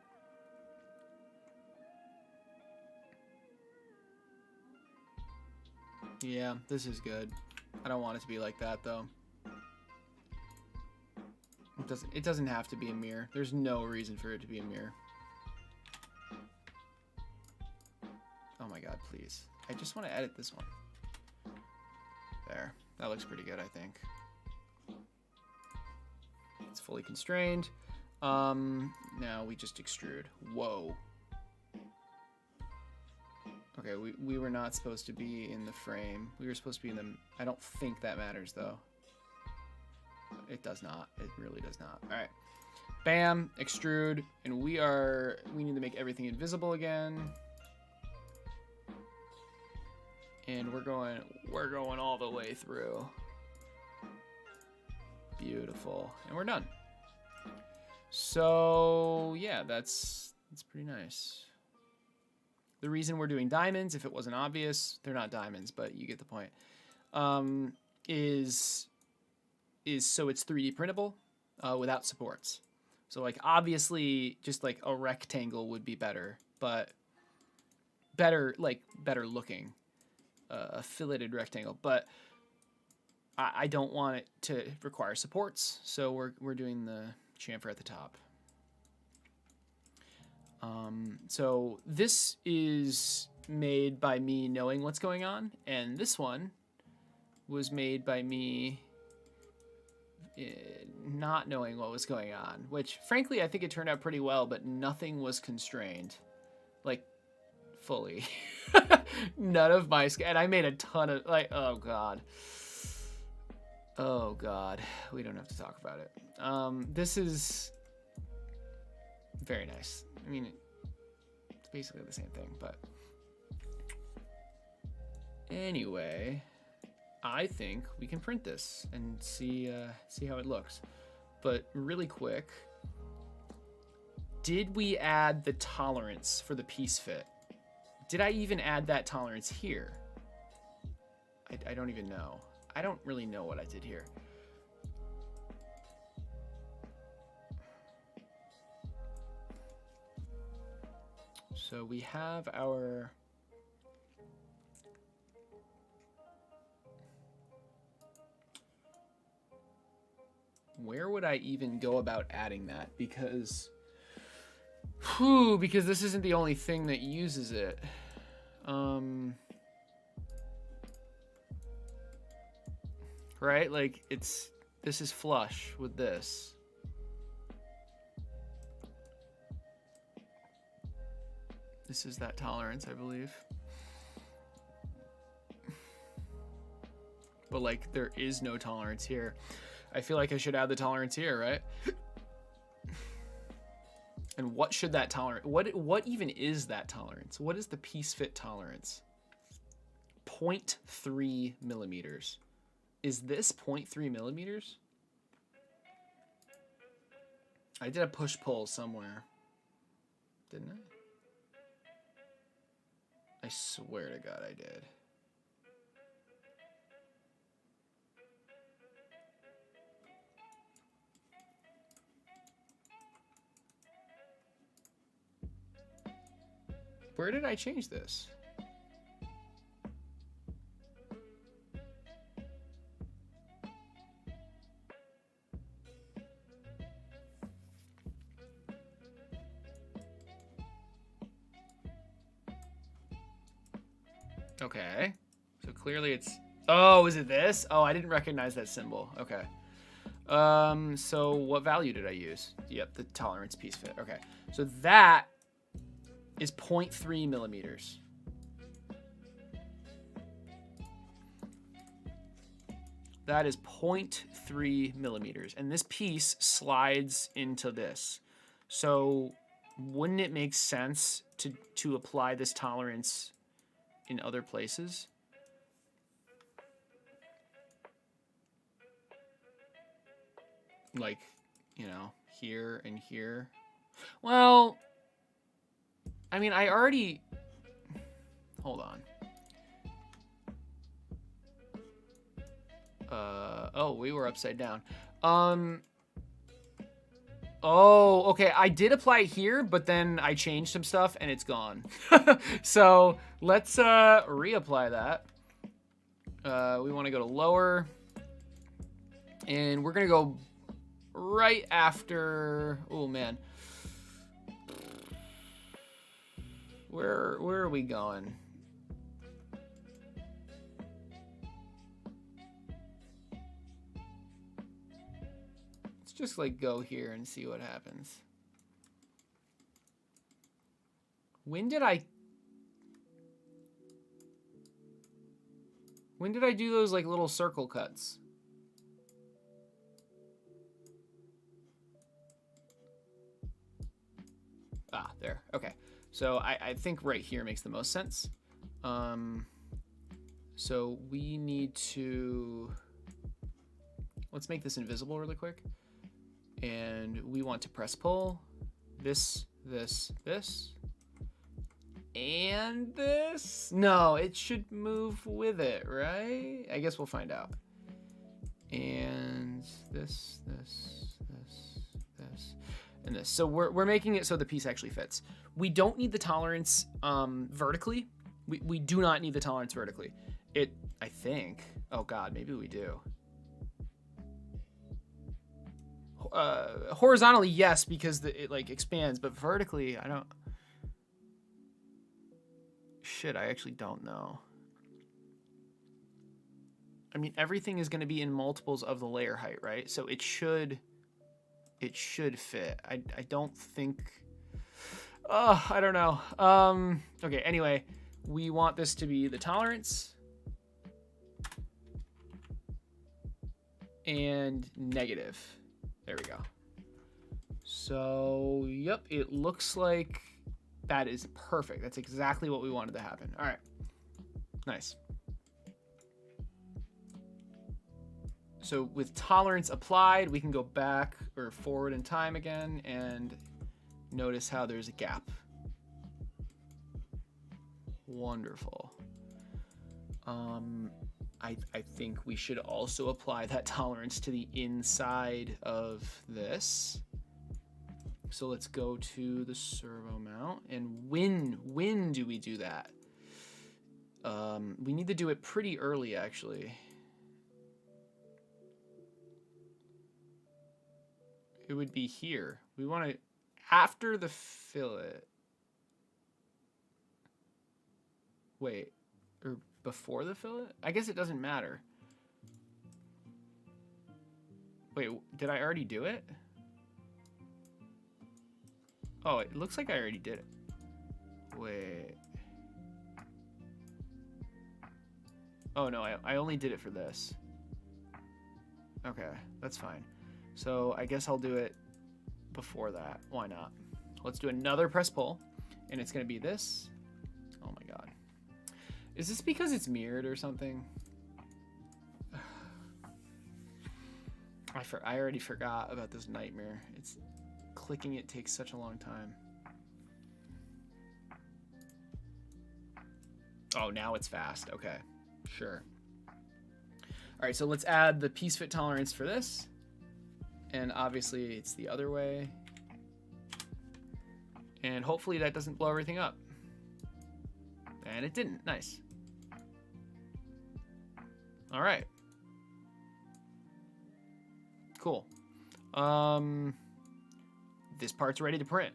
Yeah, this is good. I don't want it to be like that, though. It doesn't have to be a mirror. There's no reason for it to be a mirror. Oh my god, please. I just want to edit this one. There. That looks pretty good, I think. It's fully constrained. Now we just extrude. Whoa. Okay, we were not supposed to be in the frame. We were supposed to be in the... I don't think that matters, though. It does not. It really does not. All right. Bam, extrude, and we need to make everything invisible again. And we're going all the way through. Beautiful. And we're done. So, yeah, that's pretty nice. The reason we're doing diamonds, if it wasn't obvious, they're not diamonds, but you get the point, is so it's 3D printable without supports. So, like, obviously, just like a rectangle would be better, but better looking, a filleted rectangle, but I don't want it to require supports, so we're doing the chamfer at the top. So this is made by me knowing what's going on, and this one was made by me not knowing what was going on, which frankly I think it turned out pretty well, but nothing was constrained, like fully. None of my, and I made a ton of, like, oh god, we don't have to talk about it. This is very nice. I mean, it's basically the same thing, but anyway, I think we can print this and see how it looks. But really quick, did we add the tolerance for the piece fit? Did I even add that tolerance here? I don't even know. I don't really know what I did here. So we have our... Where would I even go about adding that? Because this isn't the only thing that uses it. Right? Like, this is flush with this. This is that tolerance, I believe. But like, there is no tolerance here. I feel like I should add the tolerance here, right? And what should that tolerance, what even is that tolerance? What is the piece fit tolerance? 0.3 millimeters. Is this 0.3 millimeters? I did a push-pull somewhere. Didn't I? I swear to God I did. Where did I change this? Okay. So clearly it's... Oh, is it this? Oh, I didn't recognize that symbol. Okay. So what value did I use? Yep, the tolerance piece fit. Okay. So that is 0.3 millimeters. That is 0.3 millimeters. And this piece slides into this. So wouldn't it make sense to apply this tolerance in other places? Like, you know, here and here. Well, I mean, I already... Hold on. Oh, we were upside down. Oh, okay. I did apply it here, but then I changed some stuff and it's gone. So let's reapply that. We want to go to lower. And we're going to go right after... Oh, man. Where are we going? Let's just like go here and see what happens. When did I do those like little circle cuts? Ah, there. Okay. So I think right here makes the most sense. So we need to... Let's make this invisible really quick. And we want to press pull. This, this, this. And this? No, it should move with it, right? I guess we'll find out. And this, this, this, this. and this. So we're making it so the piece actually fits. We don't need the tolerance vertically. We do not need the tolerance vertically. I think, oh God, maybe we do. Horizontally, yes, because it like expands, but vertically, I don't. Shit, I actually don't know. I mean, everything is going to be in multiples of the layer height, right? So it should fit. I don't think. Oh, I don't know. Okay. Anyway, we want this to be the tolerance and negative. There we go. So, yep, it looks like that is perfect. That's exactly what we wanted to happen. All right. Nice. So with tolerance applied, we can go back or forward in time again and notice how there's a gap. Wonderful. I think we should also apply that tolerance to the inside of this. So let's go to the servo mount. And when do we do that? We need to do it pretty early, actually. It would be here. We want to, after the fillet. Wait, or before the fillet? I guess it doesn't matter. Wait, did I already do it? Oh, it looks like I already did it. Wait. Oh no, I only did it for this. Okay, that's fine. So I guess I'll do it before that. Why not? Let's do another press pull, and it's gonna be this. Oh my God. Is this because it's mirrored or something? I already forgot about this nightmare. It's clicking it takes such a long time. Oh, now it's fast. Okay, sure. All right, so let's add the piece fit tolerance for this. And obviously it's the other way. And hopefully that doesn't blow everything up. And it didn't. Nice. All right. Cool. This part's ready to print.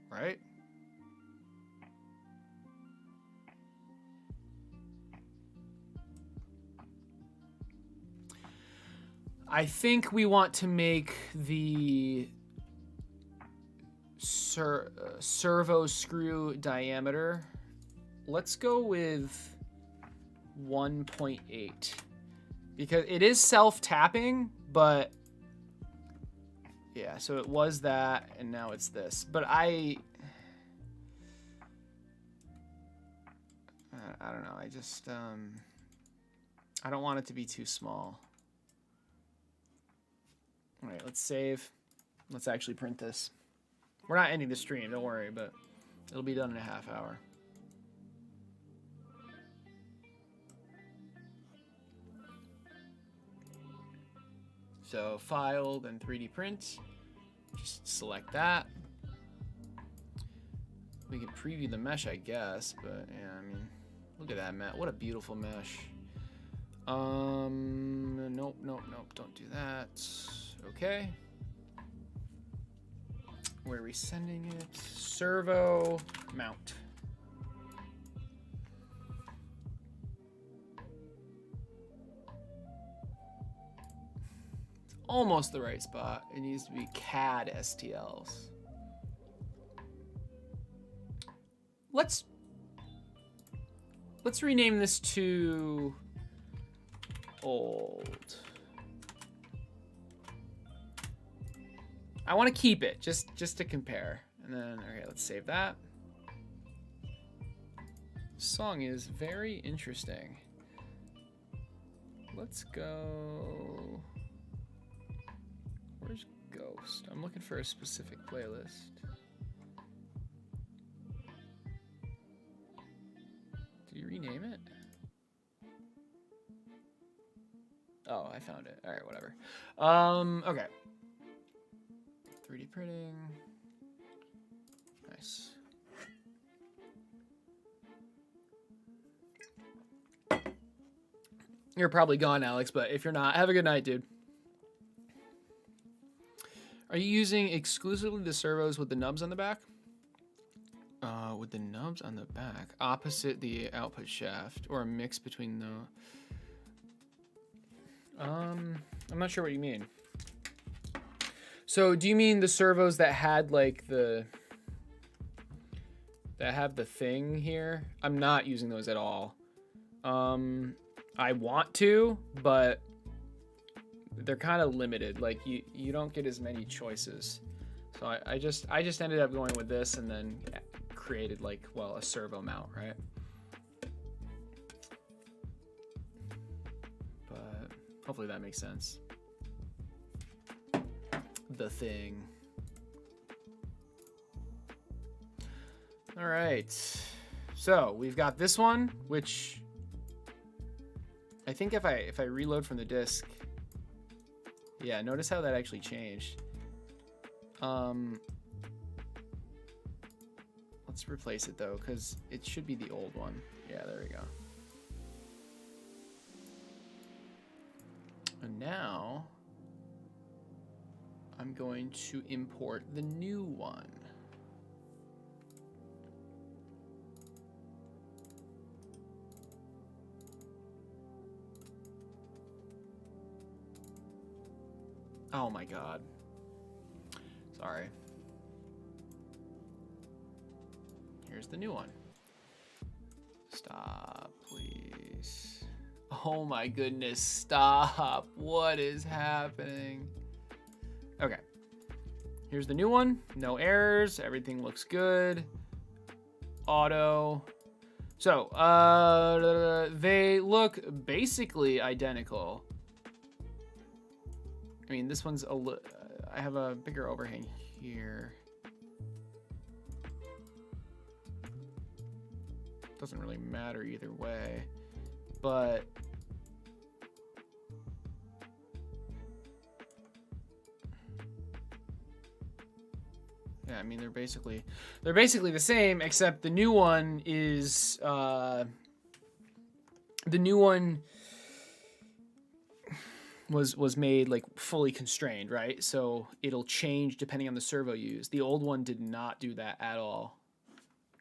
Right? I think we want to make the servo screw diameter. Let's go with 1.8 because it is self-tapping, but yeah, so it was that and now it's this. But I don't know. I just I don't want it to be too small. All right, let's save. Let's actually print this. We're not ending the stream, don't worry, but it'll be done in a half hour. So file, then 3D print. Just select that. We can preview the mesh, I guess, but yeah, I mean, look at that mesh. What a beautiful mesh. Nope, don't do that. Okay. Where are we sending it? Servo mount. It's almost the right spot. It needs to be CAD STLs. Let's rename this to old. I want to keep it just to compare. And then, okay, let's save that. Song is very interesting. Let's go. Where's Ghost? I'm looking for a specific playlist. Did you rename it? Oh, I found it. All right, whatever. Okay. printing. Nice. You're probably gone, Alex, but if you're not, have a good night, dude. Are you using exclusively the servos with the nubs on the back? With the nubs on the back, opposite the output shaft, or a mix between the... I'm not sure what you mean. So do you mean the servos that had like that have the thing here? I'm not using those at all. I want to, but they're kind of limited. Like you don't get as many choices. So I just ended up going with this and then created like, well, a servo mount, right? But hopefully that makes sense. The thing. All right. So we've got this one, which I think if I reload from the disk, yeah, notice how that actually changed. Let's replace it though, because it should be the old one. Yeah, there we go. And now I'm going to import the new one. Oh my God. Sorry. Here's the new one. Stop, please. Oh my goodness, stop. What is happening? Okay. Here's the new one. No errors. Everything looks good. Auto. So, they look basically identical. I mean, this one's I have a bigger overhang here. Doesn't really matter either way, but yeah, I mean they're basically the same, except the new one is the new one was made like fully constrained, right? So it'll change depending on the servo used. The old one did not do that at all.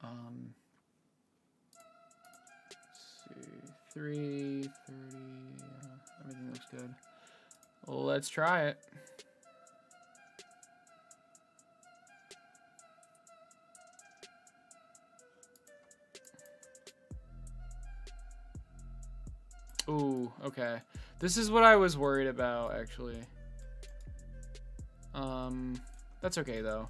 Let's see, 330. Everything looks good. Let's try it. Ooh, okay. This is what I was worried about, actually. That's okay though.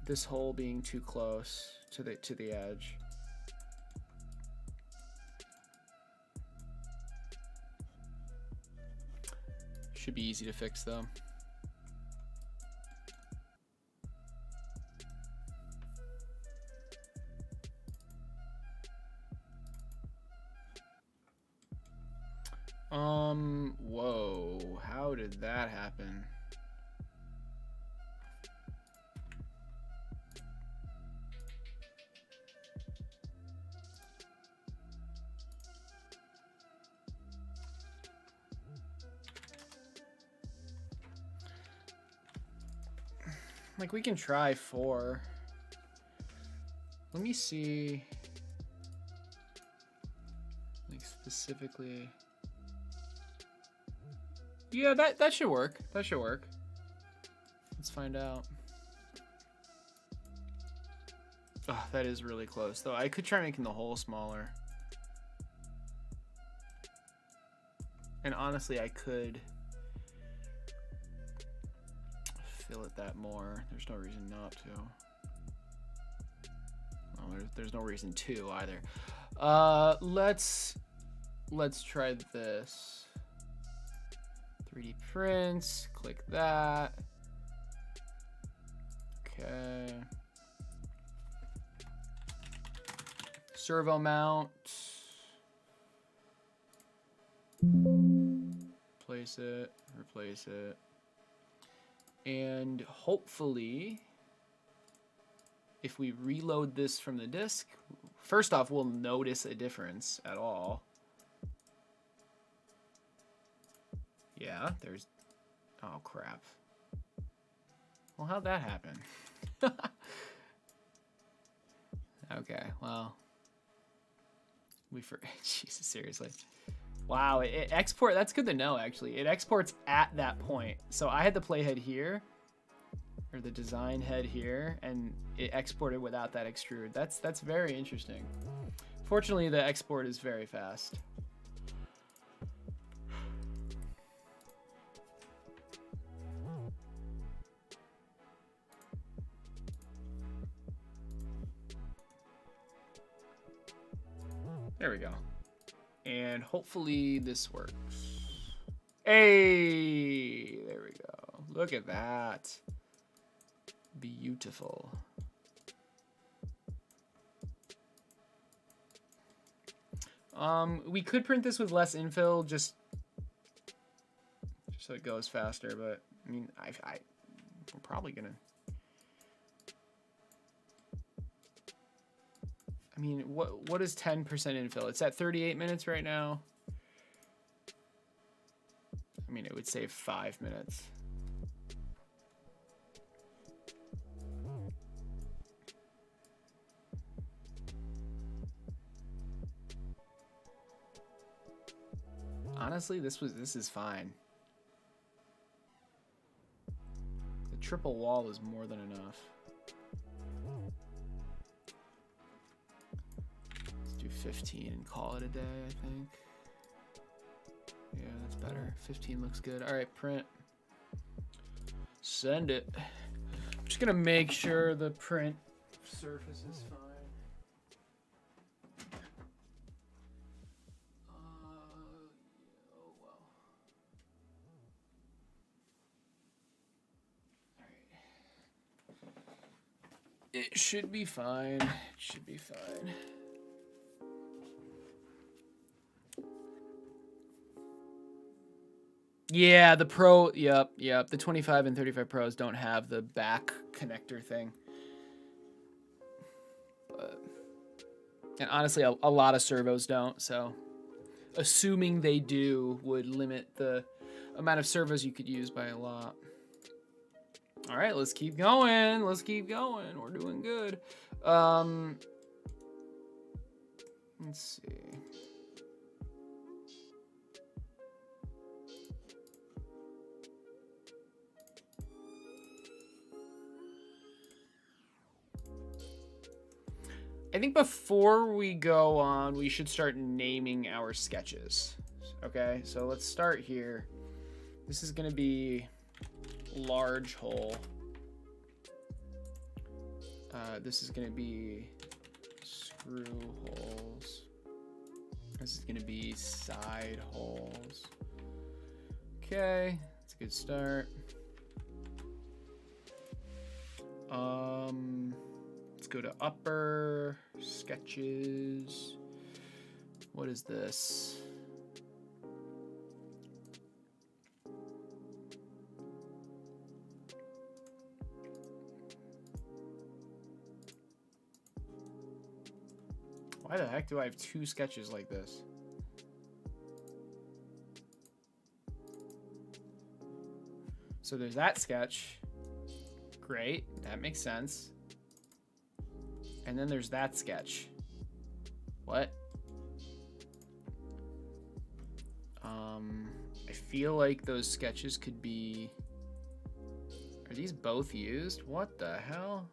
This hole being too close to the edge. Should be easy to fix though. Whoa, how did that happen? Like, we can try 4. Let me see. Like, specifically. Yeah, that should work. That should work. Let's find out. Oh, that is really close, though. I could try making the hole smaller. And honestly, I could fillet that more. There's no reason not to. Well, there's no reason to either. Let's try this. 3D prints, click that. Okay. Servo mount. Place it, replace it. And hopefully, if we reload this from the disk, first off, we'll notice a difference at all. Yeah, there's... Oh, crap. Well, how'd that happen? Okay, well... Jesus, seriously. Wow, it export... That's good to know, actually. It exports at that point. So I had the playhead here, or the design head here, and it exported without that extrude. That's very interesting. Fortunately, the export is very fast. There we go. And hopefully this works. Hey, there we go. Look at that. Beautiful. We could print this with less infill, just so it goes faster, but I mean, we're probably gonna... I mean, what is 10% infill? It's at 38 minutes right now. I mean, it would save 5 minutes. Honestly, this is fine. The triple wall is more than enough. Let's do 15 and call it a day, I think. Yeah, that's better. 15 looks good. All right, print. Send it. I'm just gonna make sure the print surface is fine. Oh well. All right. It should be fine. It should be fine. Yeah, the Pro, yep. The 25 and 35 Pros don't have the back connector thing. But, and honestly, a lot of servos don't, so assuming they do would limit the amount of servos you could use by a lot. All right, let's keep going. Let's keep going. We're doing good. Let's see. I think before we go on, we should start naming our sketches. Okay, so let's start here. This is gonna be large hole. This is gonna be screw holes. This is gonna be side holes. Okay, that's a good start. Let's go to upper sketches. What is this? Why the heck do I have two sketches like this? So there's that sketch. Great, that makes sense. And then there's that sketch. What? I feel like those sketches could be... Are these both used? What the hell?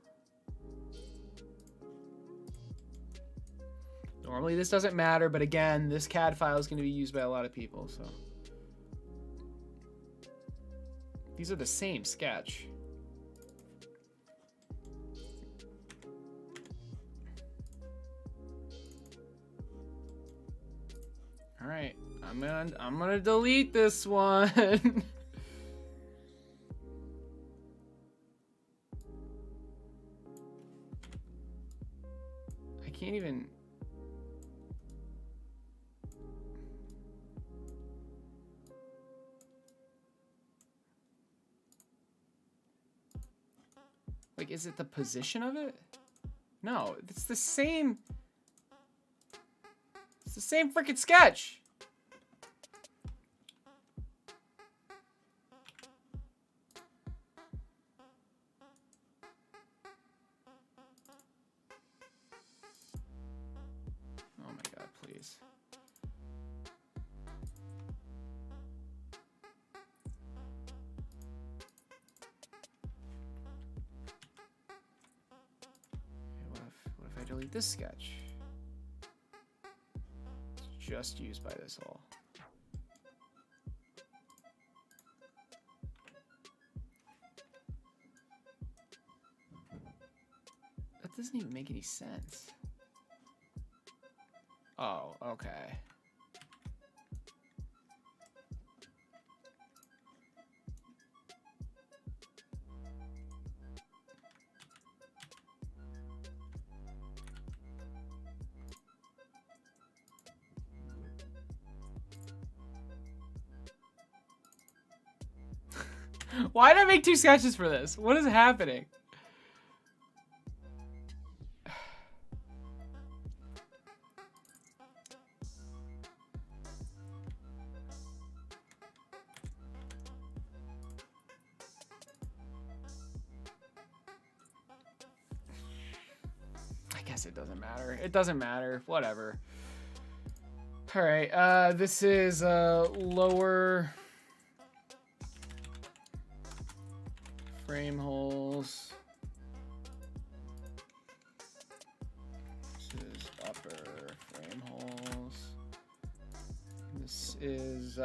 Normally this doesn't matter, but again, this CAD file is going to be used by a lot of people, so... These are the same sketch. All right, I'm gonna delete this one. I can't even. Like, is it the position of it? No, it's the same. It's the same freaking sketch. Oh my God, please. What if I delete this sketch? It's just used by this hole. That doesn't even make any sense. Oh, okay. Why did I make 2 sketches for this? What is happening? I guess it doesn't matter. It doesn't matter. Whatever. All right. This is lower frame holes. This is upper frame holes. This is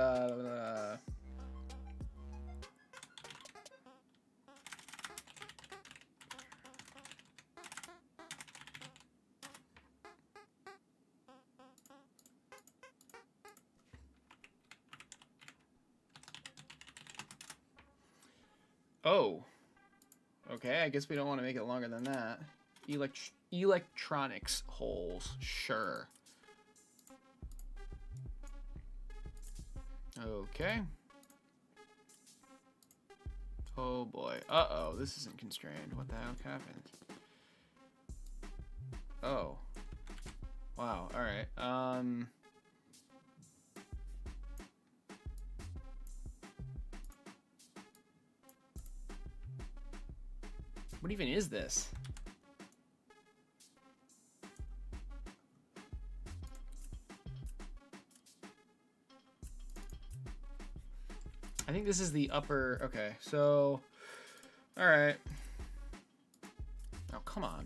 oh. Okay, I guess we don't want to make it longer than that. Electronics holes, sure. Okay. Oh boy. Uh-oh, this isn't constrained. What the heck happened? Oh. Wow, alright. What even is this? I think this is the upper. Okay, so all right. Oh, come on.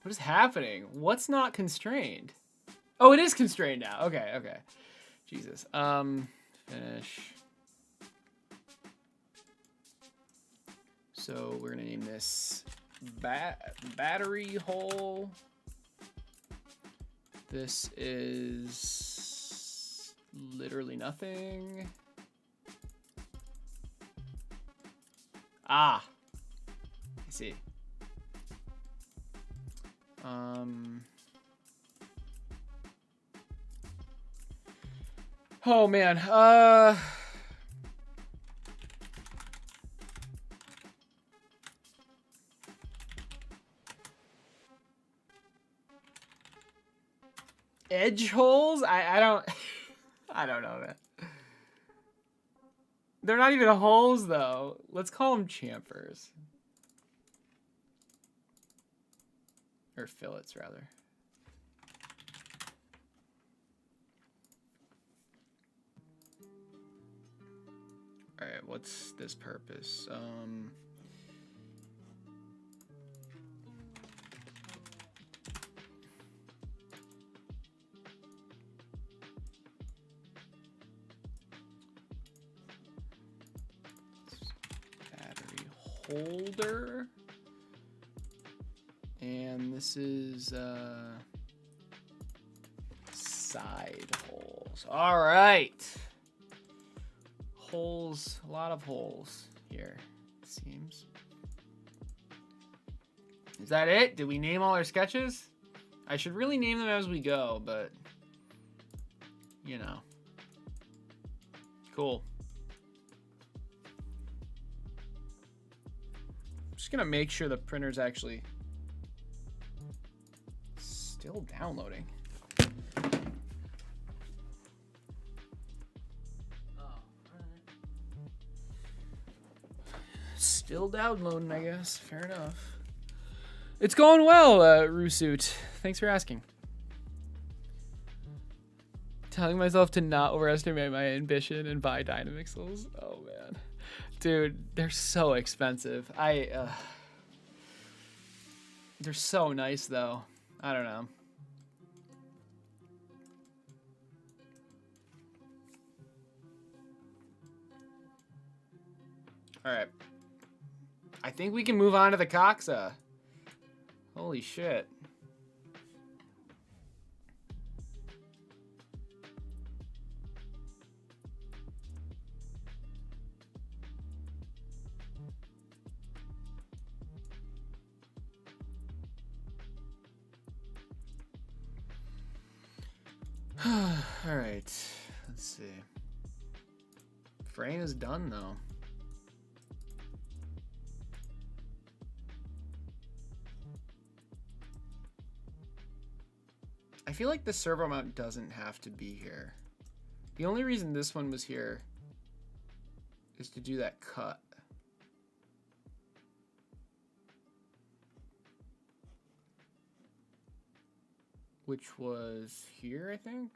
What is happening? What's not constrained? Oh, it is constrained now. Okay, okay. Jesus. Finish. So we're gonna name this battery hole. This is literally nothing. Ah, I see. Oh man. Edge holes? I don't I don't know, man. They're not even holes though. Let's call them chamfers. Or fillets rather. All right, what's this purpose? Battery holder. And this is side holes. All right. Holes, a lot of holes. here, it seems. Is that it? Did we name all our sketches? I should really name them as we go, but you know. Cool. I'm just gonna make sure the printer's actually still downloading. Still downloading, I guess. Fair enough. It's going well, Rusuit. Thanks for asking. Telling myself to not overestimate my ambition and buy Dynamixels. Oh, man. Dude, they're so expensive. They're so nice, though. I don't know. All right. I think we can move on to the Coxa. Holy shit. All right. Let's see. Frame is done, though. I feel like the servo mount doesn't have to be here. The only reason this one was here is to do that cut. Which was here, I think.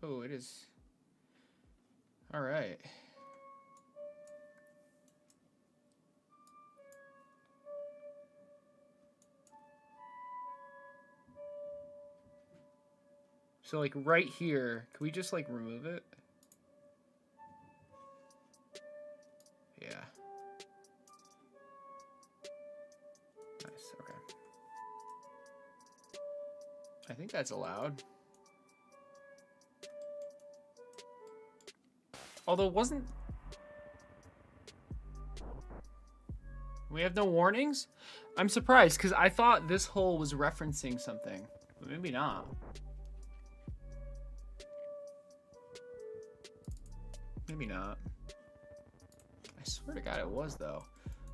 Oh, it is. All right. So like right here, can we just like remove it? Yeah. Nice, okay. I think that's allowed. Although wasn't... We have no warnings? I'm surprised because I thought this hole was referencing something, but maybe not. Maybe not. I swear to God it was though.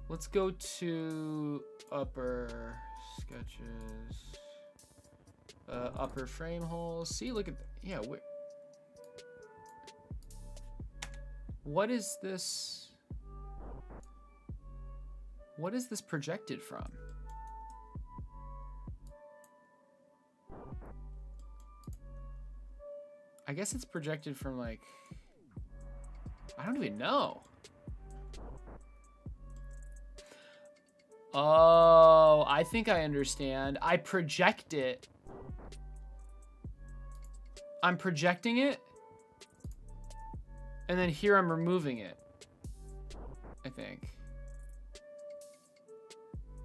Let's go to upper sketches. Upper frame holes. See, look at yeah. What is this? What is this projected from? I guess it's projected from like, I don't even know. Oh, I think I understand. I project it. I'm projecting it. And then here I'm removing it. I think.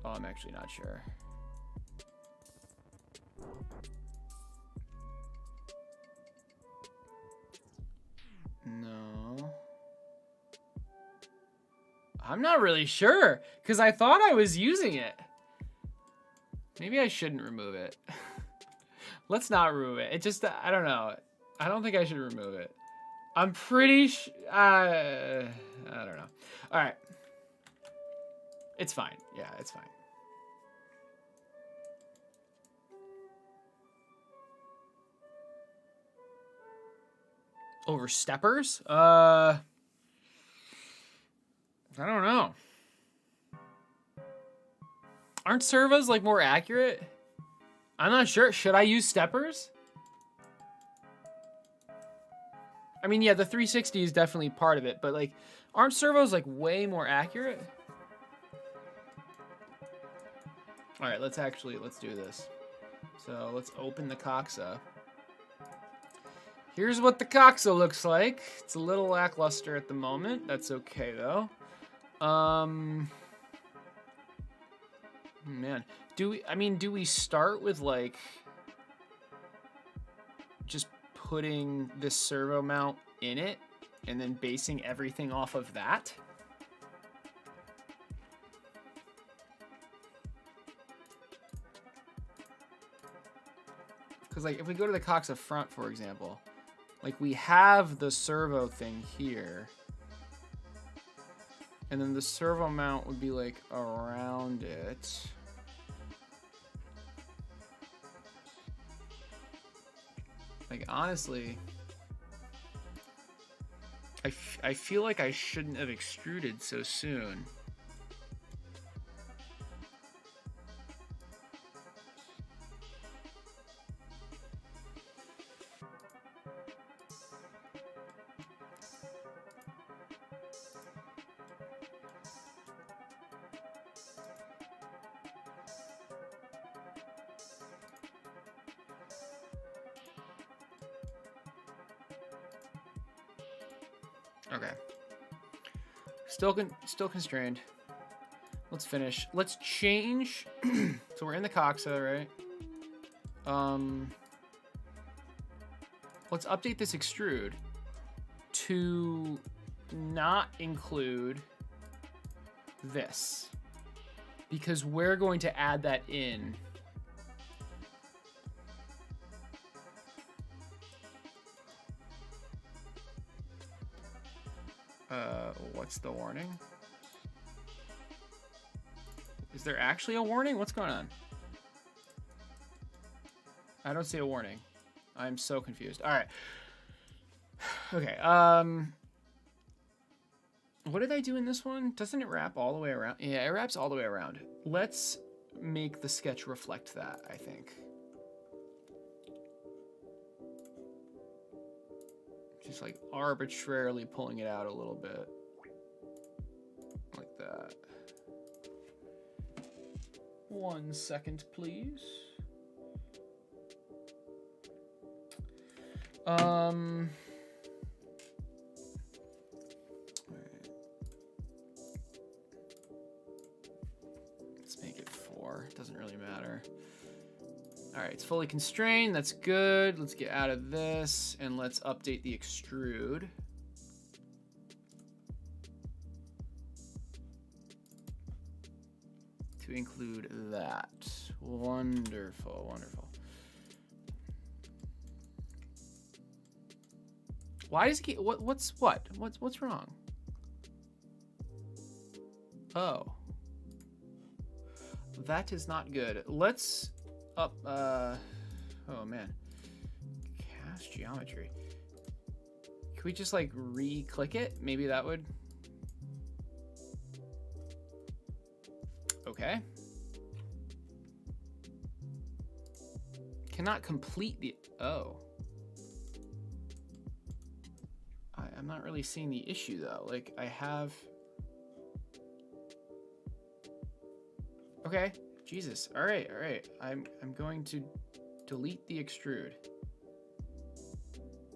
Oh, I'm actually not sure. No. I'm not really sure, because I thought I was using it. Maybe I shouldn't remove it. Let's not remove it. It just, I don't know. I don't think I should remove it. I'm pretty I don't know. All right. It's fine. Yeah, it's fine. Oversteppers? I don't know. Aren't servos like more accurate? I'm not sure. Should I use steppers? I mean, yeah, the 360 is definitely part of it, but like, aren't servos like way more accurate? All right, let's do this. So let's open the Coxa. Here's what the Coxa looks like. It's a little lackluster at the moment. That's okay though. Man, do we start with like just putting this servo mount in it and then basing everything off of that. Because like if we go to the Coxa front, for example, like we have the servo thing here. And then the servo mount would be like around it. Like honestly, I feel like I shouldn't have extruded so soon. Okay. Still constrained. Let's finish. Let's change. So we're in the Coxa, right? Let's update this extrude to not include this, because we're going to add that in. What's the warning? Is there actually a warning? What's going on? I don't see a warning. I'm so confused. All right. Okay. What did I do in this one? Doesn't it wrap all the way around? Yeah, it wraps all the way around. Let's make the sketch reflect that, I think. Just like arbitrarily pulling it out a little bit. Like that. 1 second, please. Let's make it 4. Doesn't really matter. All right, it's fully constrained. That's good. Let's get out of this and let's update the extrude. To include that. Wonderful, wonderful. Why does it keep, what's wrong? Oh. That is not good. Let's up, oh man. Cast geometry. Can we just like re-click it? Maybe that would. Okay. Cannot complete the, oh. I'm not really seeing the issue though. Like I have. Okay, Jesus. All right. I'm going to delete the extrude.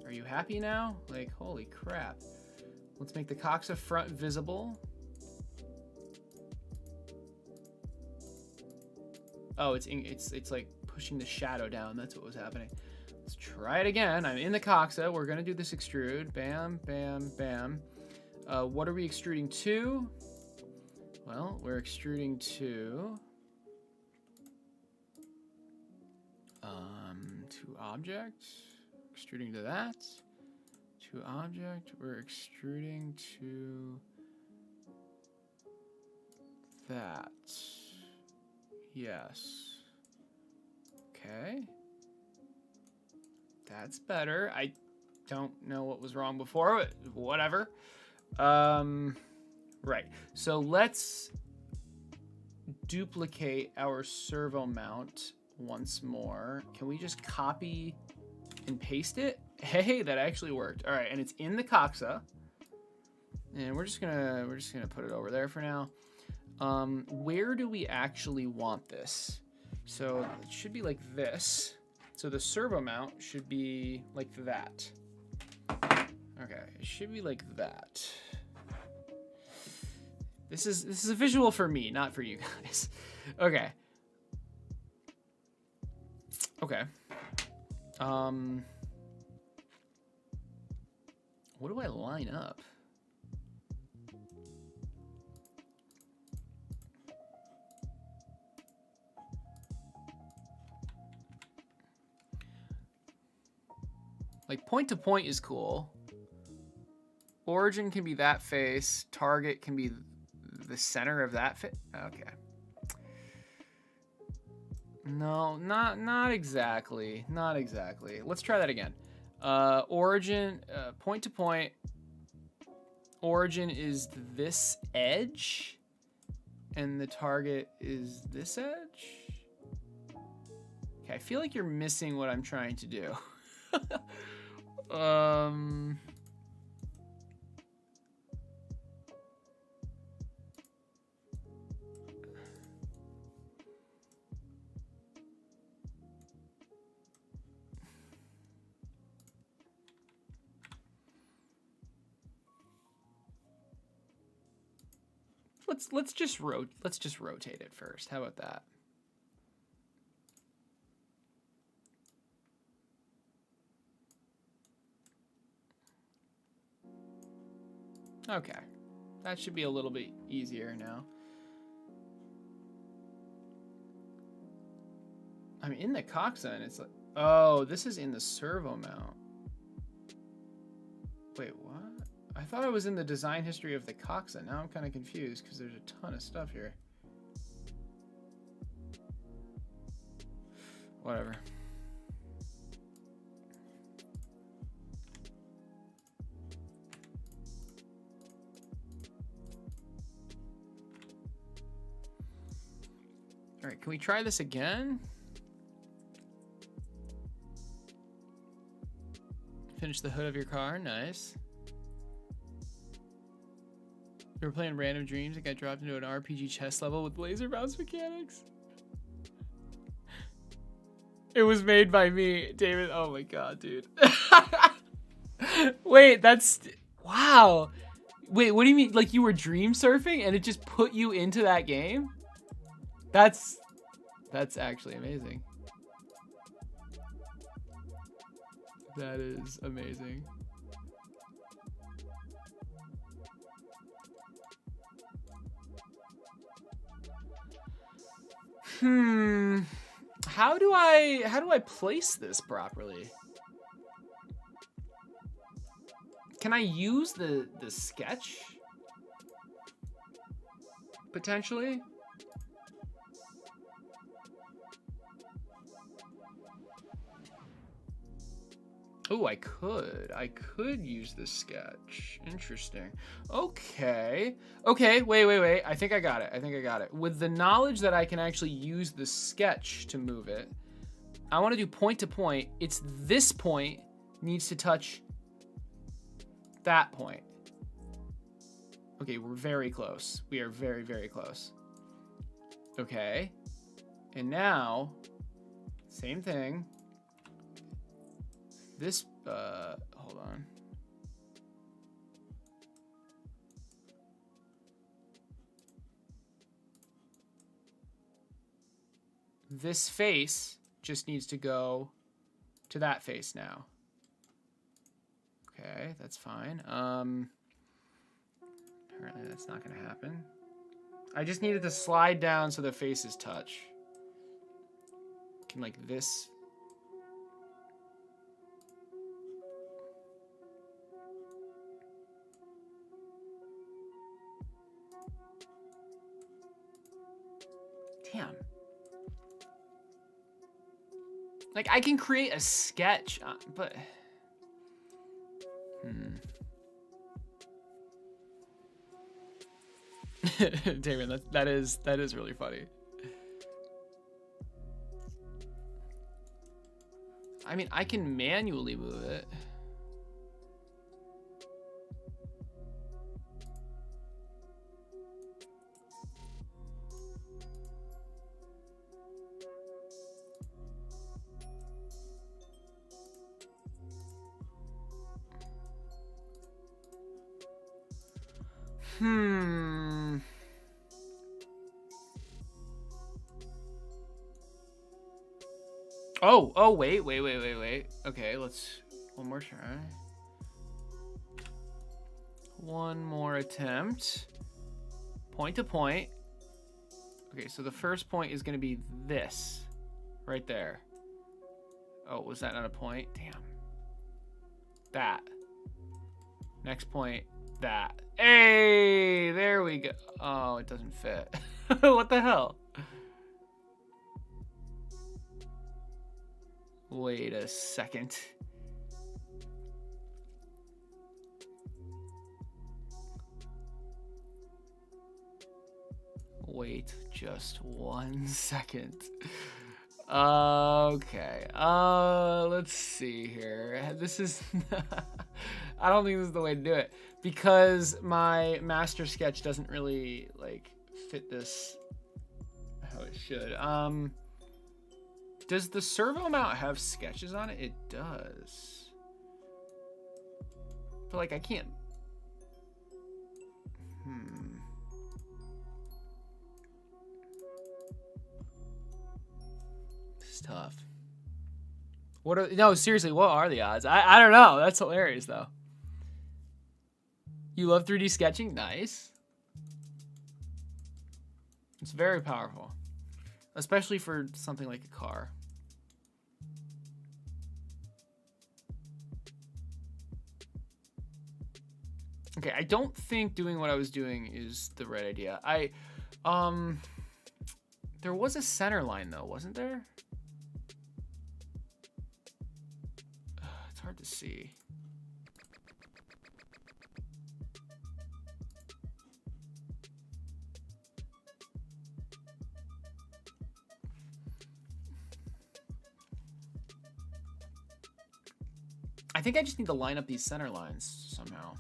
Are you happy now? Like, holy crap. Let's make the Coxa front visible. Oh, it's like pushing the shadow down. That's what was happening. Let's try it again. I'm in the Coxa. We're gonna do this extrude. Bam, bam, bam. What are we extruding to? Well, we're extruding to object. Extruding to that. To object. We're extruding to that. Yes. Okay. That's better. I don't know what was wrong before, but whatever. Right. So let's duplicate our servo mount once more. Can we just copy and paste it? Hey, that actually worked. All right, and it's in the Coxa. And we're just gonna put it over there for now. Where do we actually want this? So it should be like this. So the servo mount should be like that. Okay, it should be like that. This is a visual for me, not for you guys. Okay. Okay. What do I line up? Like point to point is cool. Origin can be that face. Target can be the center of that face. Okay. No, not exactly. Not exactly. Let's try that again. Origin, point to point. Origin is this edge, and the target is this edge. Okay, I feel like you're missing what I'm trying to do. Let's just rotate it first. How about that? Okay. That should be a little bit easier now. I'm in the Coxa and it's like, oh, this is in the servo mount. Wait, what? I thought I was in the design history of the Coxa. Now I'm kind of confused because there's a ton of stuff here. Whatever. All right, can we try this again? Finish the hood of your car, nice. You were playing Random Dreams and got dropped into an RPG chess level with laser bounce mechanics. It was made by me, David. Oh my god, dude. Wait, that's... Wow. Wait, what do you mean? Like you were dream surfing and it just put you into that game? That's actually amazing. That is amazing. How do I place this properly? Can I use the sketch? Potentially? Oh, I could use the sketch. Interesting. Okay. Okay, wait. I think I got it. With the knowledge that I can actually use the sketch to move it, I want to do point to point. It's this point needs to touch that point. Okay, we're very close. We are very, very close. Okay. And now, same thing. This, hold on. This face just needs to go to that face now. Okay, that's fine. Apparently that's not gonna happen. I just needed to slide down so the faces touch. Can like this. Damn. Like, I can create a sketch, but... Damon, that is really funny. I mean, I can manually move it. Oh, wait. Okay, let's one more try. One more attempt. Point to point. Okay, so the first point is going to be this. Right there. Oh, was that not a point? Damn. That. Next point. That. Hey! There we go. Oh, it doesn't fit. What the hell? Wait a second. Wait just 1 second. Okay. Let's see here. This is I don't think this is the way to do it because my master sketch doesn't really like fit this how it should. Does the servo mount have sketches on it? It does. But like I can't. It's tough. What are no seriously? What are the odds? I don't know. That's hilarious though. You love 3D sketching? Nice. It's very powerful, especially for something like a car. Okay, I don't think doing what I was doing is the right idea. There was a center line though, wasn't there? It's hard to see. I think I just need to line up these center lines somehow.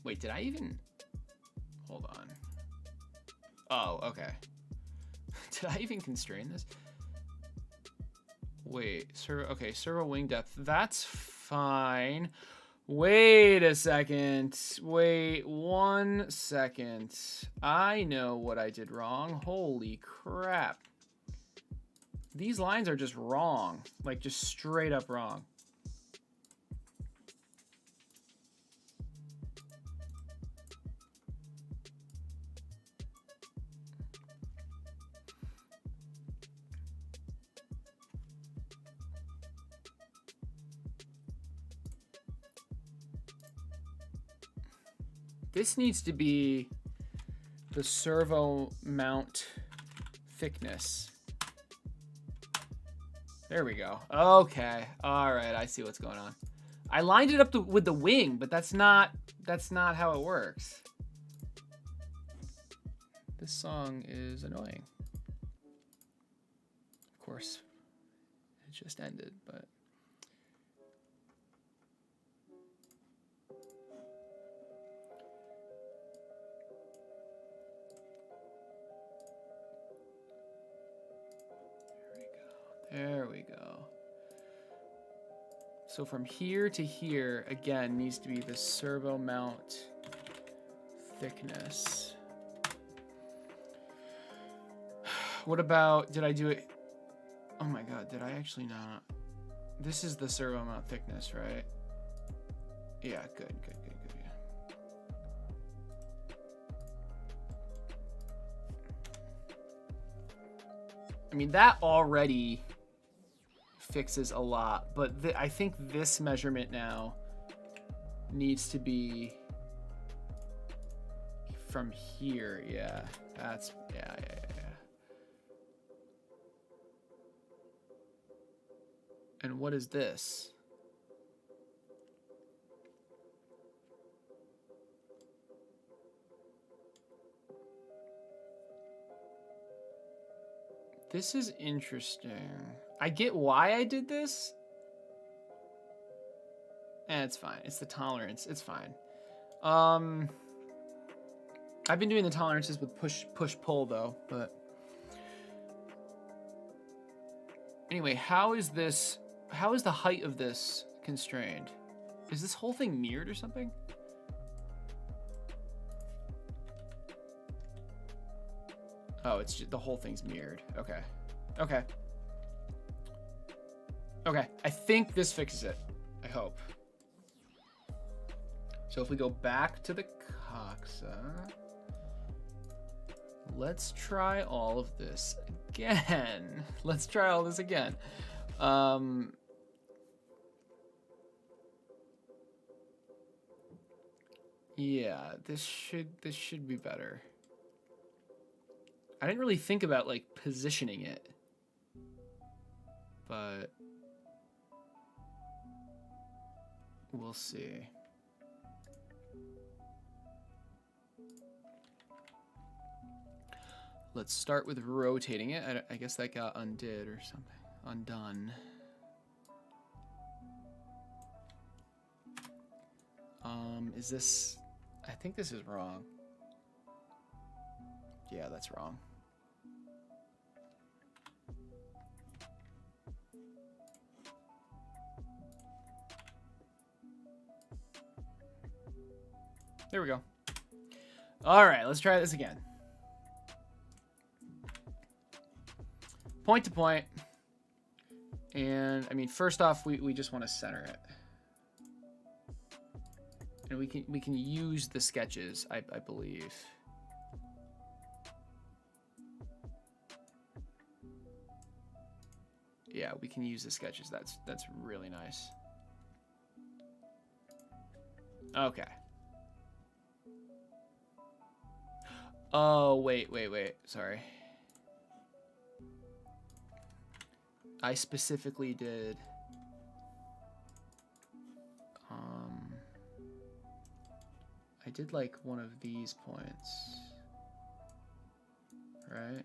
Wait, did I even... Hold on. Oh, okay. Did I even constrain this? Wait, okay, servo wing depth. That's fine. Wait a second. Wait 1 second. I know what I did wrong. Holy crap. These lines are just wrong. Like, just straight up wrong. This needs to be the servo mount thickness. There we go. Okay. All right. I see what's going on. I lined it up with the wing, but that's not how it works. This song is annoying. Of course, it just ended, but. There we go. So from here to here, again, needs to be the servo mount thickness. What about, did I do it? Oh my God, did I actually not? This is the servo mount thickness, right? Yeah, good, yeah. I mean, that already fixes a lot, but I think this measurement now needs to be from here. Yeah, that's, yeah. And what is this? This is interesting. I get why I did this. And it's fine. It's the tolerance. It's fine. I've been doing the tolerances with push pull though, but anyway, how is the height of this constrained? Is this whole thing mirrored or something? Oh, it's just, the whole thing's mirrored. Okay. Okay. Okay. I think this fixes it. I hope. So if we go back to the Coxa, let's try all of this again. Let's try all this again. Yeah, this should be better. I didn't really think about like positioning it, but we'll see. Let's start with rotating it. I guess that got undid or something. Undone. Is this... I think this is wrong. Yeah, that's wrong. There we go. All right, let's try this again. Point to point. And, I mean, first off, we just want to center it. And we can use the sketches, I believe. Yeah, we can use the sketches. That's really nice. Okay. Oh, wait. Sorry. I specifically did... I did like one of these points, right?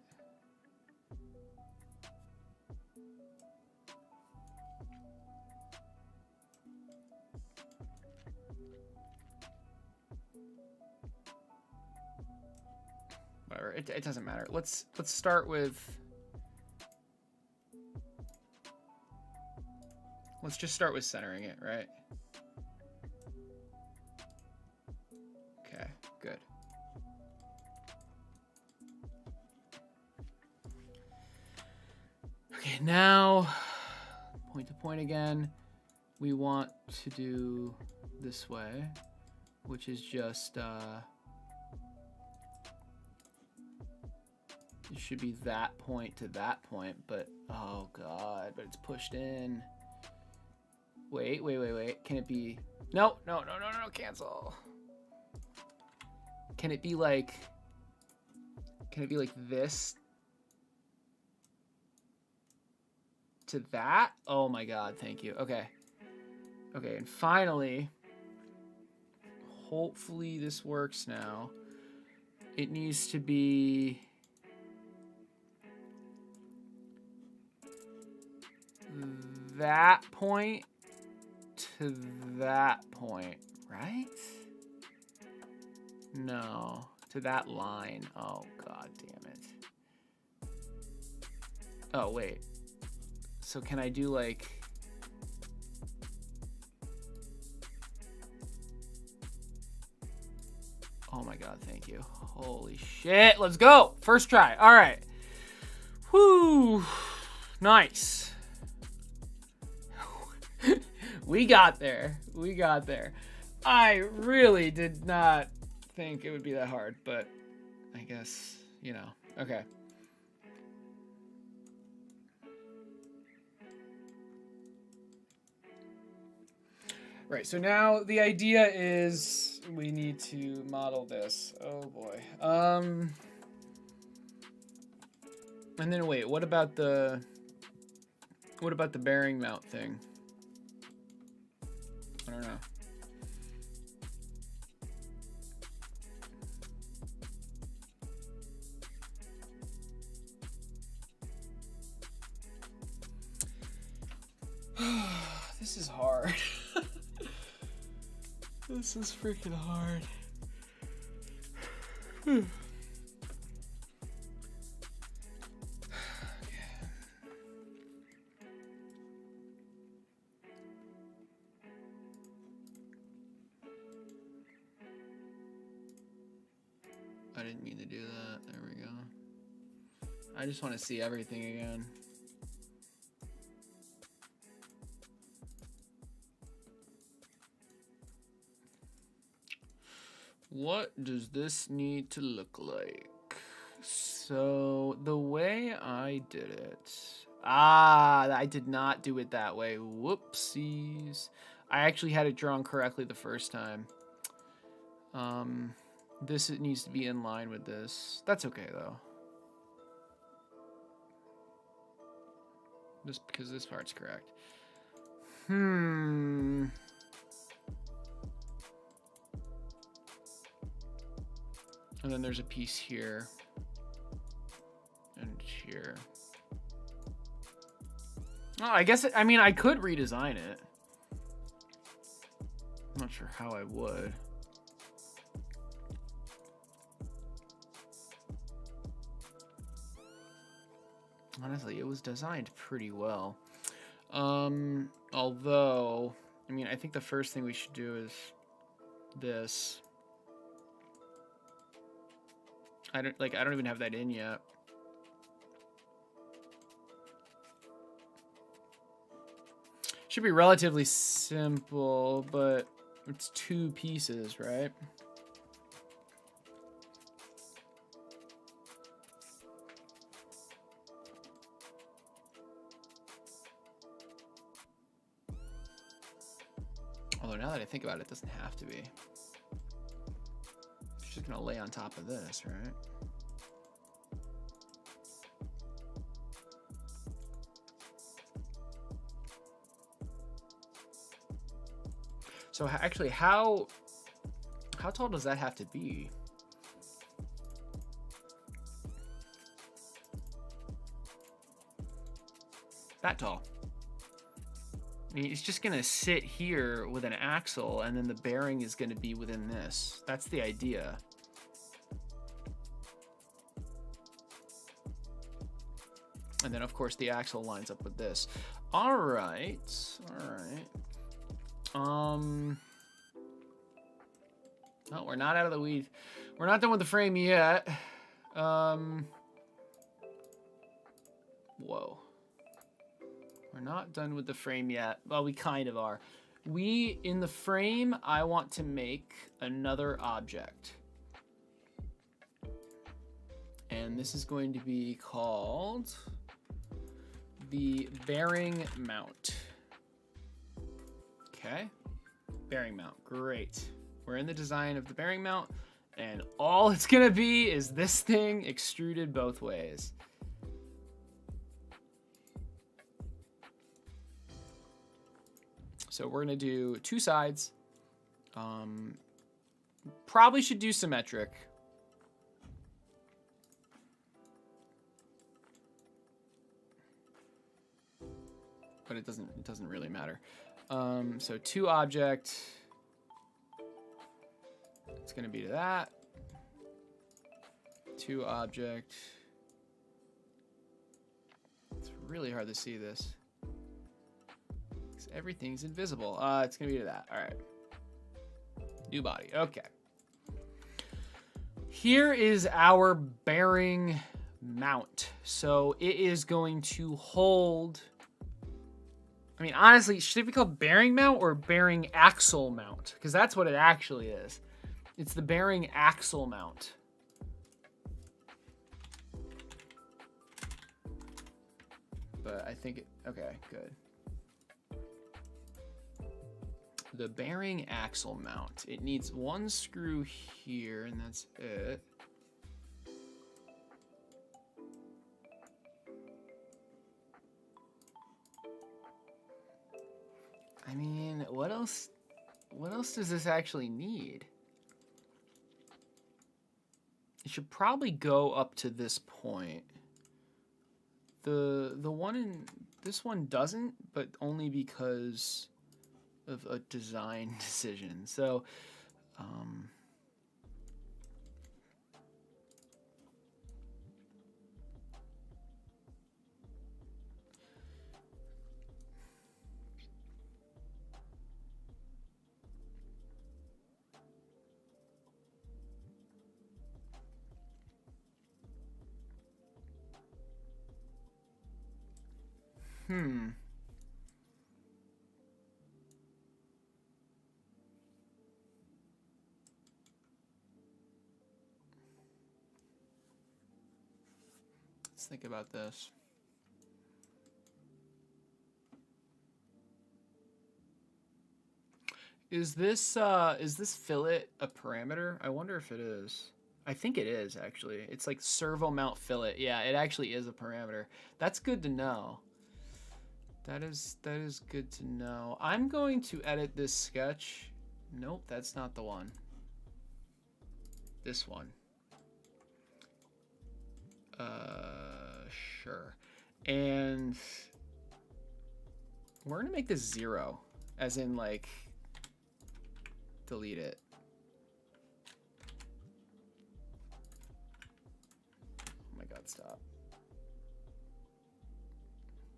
Whatever, it doesn't matter. Let's start with... Let's just start with centering it, right? Okay, good. Okay, now point to point again. We want to do this way, which is just it should be that point to that point, but oh god, but it's pushed in. Wait. Can it be... No, cancel. Can it be like this to that? Oh my god, thank you. Okay, and finally, hopefully this works now. It needs to be that point to that point, right? No, to that line. Oh, god damn it. Oh, wait. So can I do like... Oh my god, thank you. Holy shit, let's go! First try, all right. Whew, nice. We got there. I really did not think it would be that hard, but I guess, you know, okay. Right, so now the idea is we need to model this. Oh boy. And then wait, what about the bearing mount thing? I don't know. This is hard. This is freaking hard. I didn't mean to do that. There we go. I just want to see everything again. What does this need to look like? So the way I did it, I did not do it that way. Whoopsies. I actually had it drawn correctly the first time. This it needs to be in line with this. That's okay though. Just because this part's correct. And then there's a piece here and here. Oh, I guess I mean I could redesign it. I'm not sure how I would. Honestly, it was designed pretty well. Although, I mean, I think the first thing we should do is this. I don't even have that in yet. Should be relatively simple, but it's 2 pieces, right? Although now that I think about it, it doesn't have to be. It's just gonna lay on top of this, right? So actually, how tall does that have to be? That tall. I mean, it's just gonna sit here with an axle, and then the bearing is gonna be within this. That's the idea. And then, of course, the axle lines up with this. All right, all right. No, we're not out of the weeds. We're not done with the frame yet. Whoa. We're not done with the frame yet. Well, we kind of are. In the frame, I want to make another object. And this is going to be called the bearing mount. Okay, bearing mount, great. We're in the design of the bearing mount, and all it's gonna be is this thing extruded both ways. So we're gonna do 2 sides. Probably should do symmetric. But it doesn't really matter. So 2 object, it's gonna be to that. 2 object. It's really hard to see this. Everything's invisible. It's gonna be to that. All right. New body. Okay. Here is our bearing mount. So it is going to hold. I mean, honestly, should it be called bearing mount or bearing axle mount? Because that's what it actually is. It's the bearing axle mount. But I think it, okay, good. The bearing axle mount. It needs 1 screw here, and that's it. I mean, what else does this actually need? It should probably go up to this point. The one in this one doesn't, but only because of a design decision. So Let's think about this. Is this fillet a parameter? I wonder if it is. I think it is, actually. It's like servo mount fillet. Yeah, it actually is a parameter. That's good to know. That is good to know. I'm going to edit this sketch. Nope, that's not the one. This one. Sure. And we're gonna make this 0, as in like delete it. Oh my god, stop.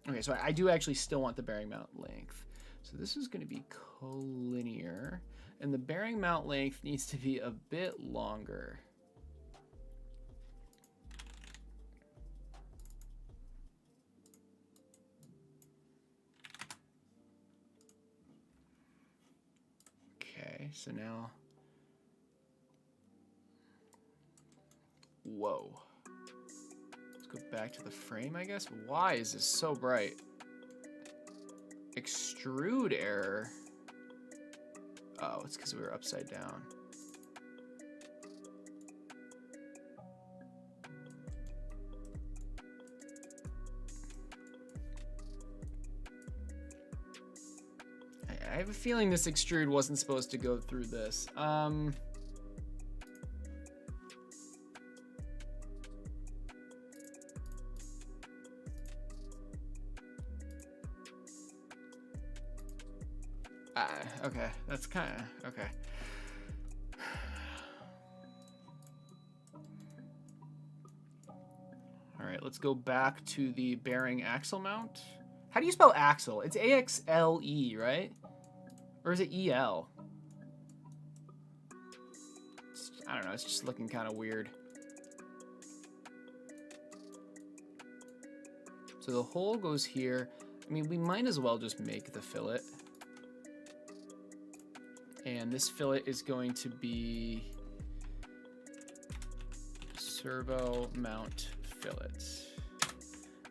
Okay, so I do actually still want the bearing mount length. So this is going to be collinear, and the bearing mount length needs to be a bit longer. Okay, so now, whoa. Let's go back to the frame, I guess. Why is this so bright? Extrude error. Oh, it's because we were upside down. I have a feeling this extrude wasn't supposed to go through this. Okay, that's kind of okay. All right, let's go back to the bearing axle mount. How do you spell axle? It's A-X-L-E, right? Or is it E-L? I don't know, it's just looking kind of weird. So the hole goes here. I mean, we might as well just make the fillet. And this fillet is going to be servo mount fillets.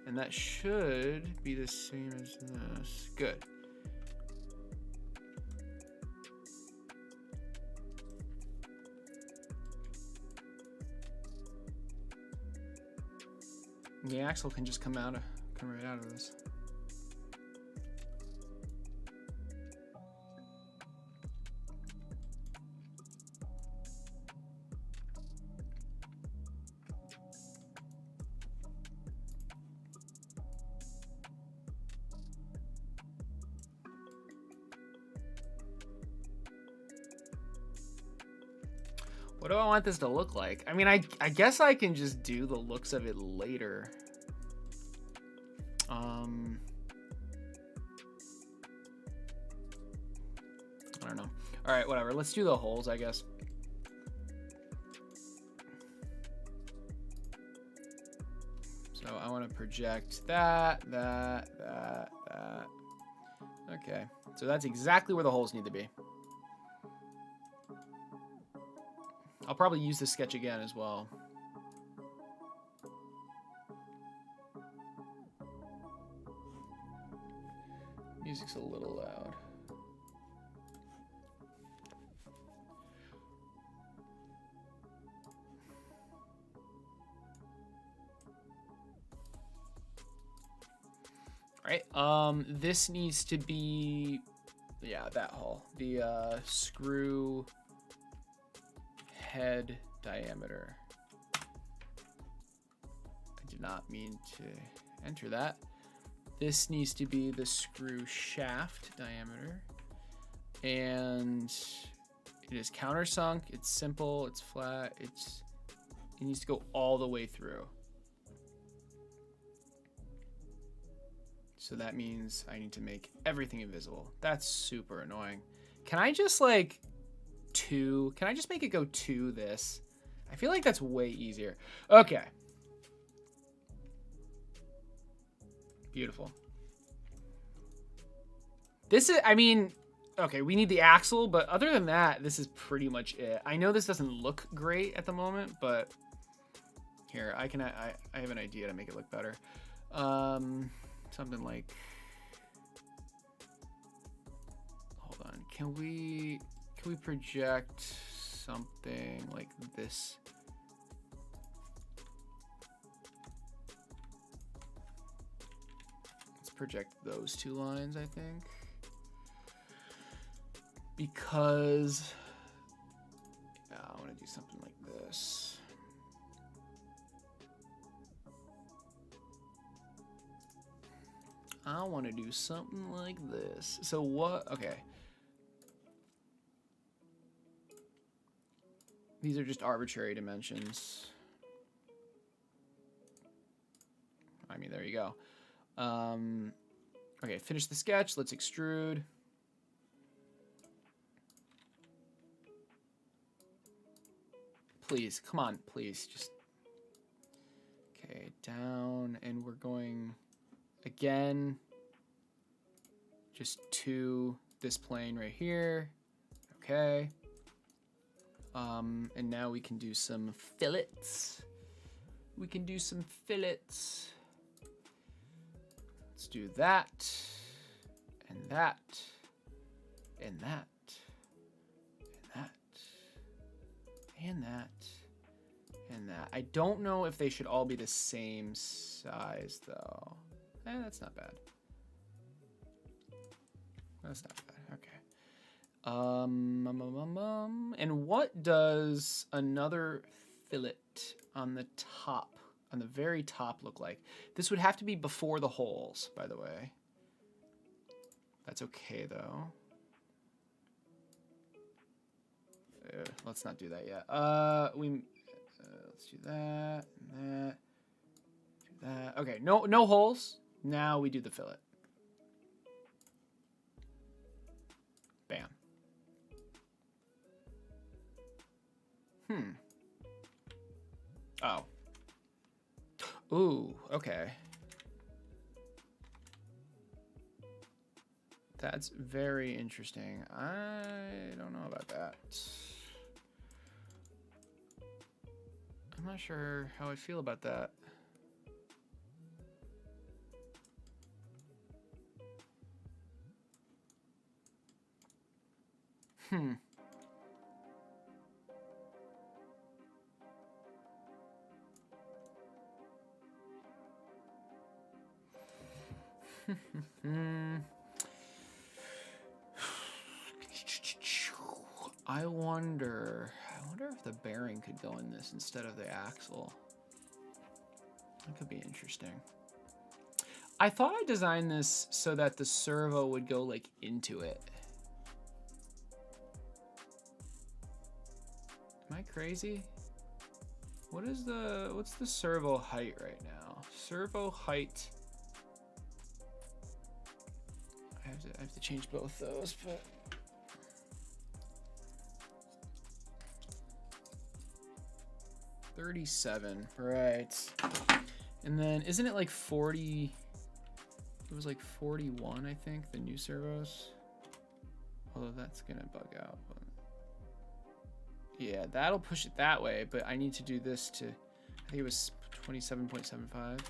And that should be the same as this. Good. The axle can just come right out of this. What do I want this to look like? I mean, I guess I can just do the looks of it later. I don't know. All right, whatever. Let's do the holes, I guess. So I want to project that. Okay, so that's exactly where the holes need to be. I'll probably use this sketch again as well. Music's a little loud. All right, this needs to be, yeah, that hole. The screw head diameter. I did not mean to enter that. This needs to be the screw shaft diameter. And it is countersunk, it's simple, it's flat, it needs to go all the way through. So that means I need to make everything invisible. That's super annoying. Can I just like can I just make it go to this? I feel like that's way easier. Okay. Beautiful. This is, I mean, okay, we need the axle, but other than that, this is pretty much it. I know this doesn't look great at the moment, but here, I have an idea to make it look better. Something like, hold on, can we project something like this? Let's project those two lines, I think. Because yeah, I want to do something like this. I want to do something like this. So what? Okay. These are just arbitrary dimensions. I mean, there you go. Okay, finish the sketch. Let's extrude. Please, come on, please. Just, okay, down, and we're going again, just to this plane right here. Okay. And now we can do some fillets. We can do some fillets. Let's do that, and that, and that, and that, and that, and that. I don't know if they should all be the same size, though. That's not bad. That's not bad. Okay. And what does another fillet on the top, on the very top, look like? This would have to be before the holes, by the way. That's okay, though. Let's not do that yet. Let's do that and that. Do that. Okay, no holes. Now we do the fillet. Bam. Oh. Ooh, okay. That's very interesting. I don't know about that. I'm not sure how I feel about that. I wonder if the bearing could go in this instead of the axle. That could be interesting. I thought I designed this so that the servo would go like into it. Am I crazy? What's the servo height right now? Servo height. I have to change both those, but 37, right. And then isn't it like 40? It was like 41, I think, the new servos. Although that's gonna bug out. But yeah, that'll push it that way, but I need to do this to, I think it was 27.75.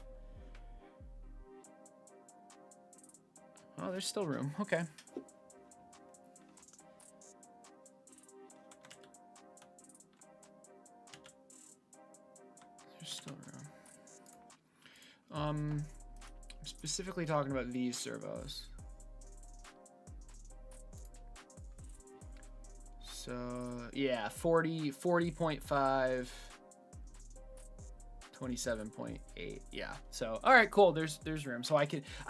Oh, there's still room. Okay. There's still room. I'm specifically talking about these servos. So yeah, 40.5, 27.8. Yeah. So all right, cool. There's room. So I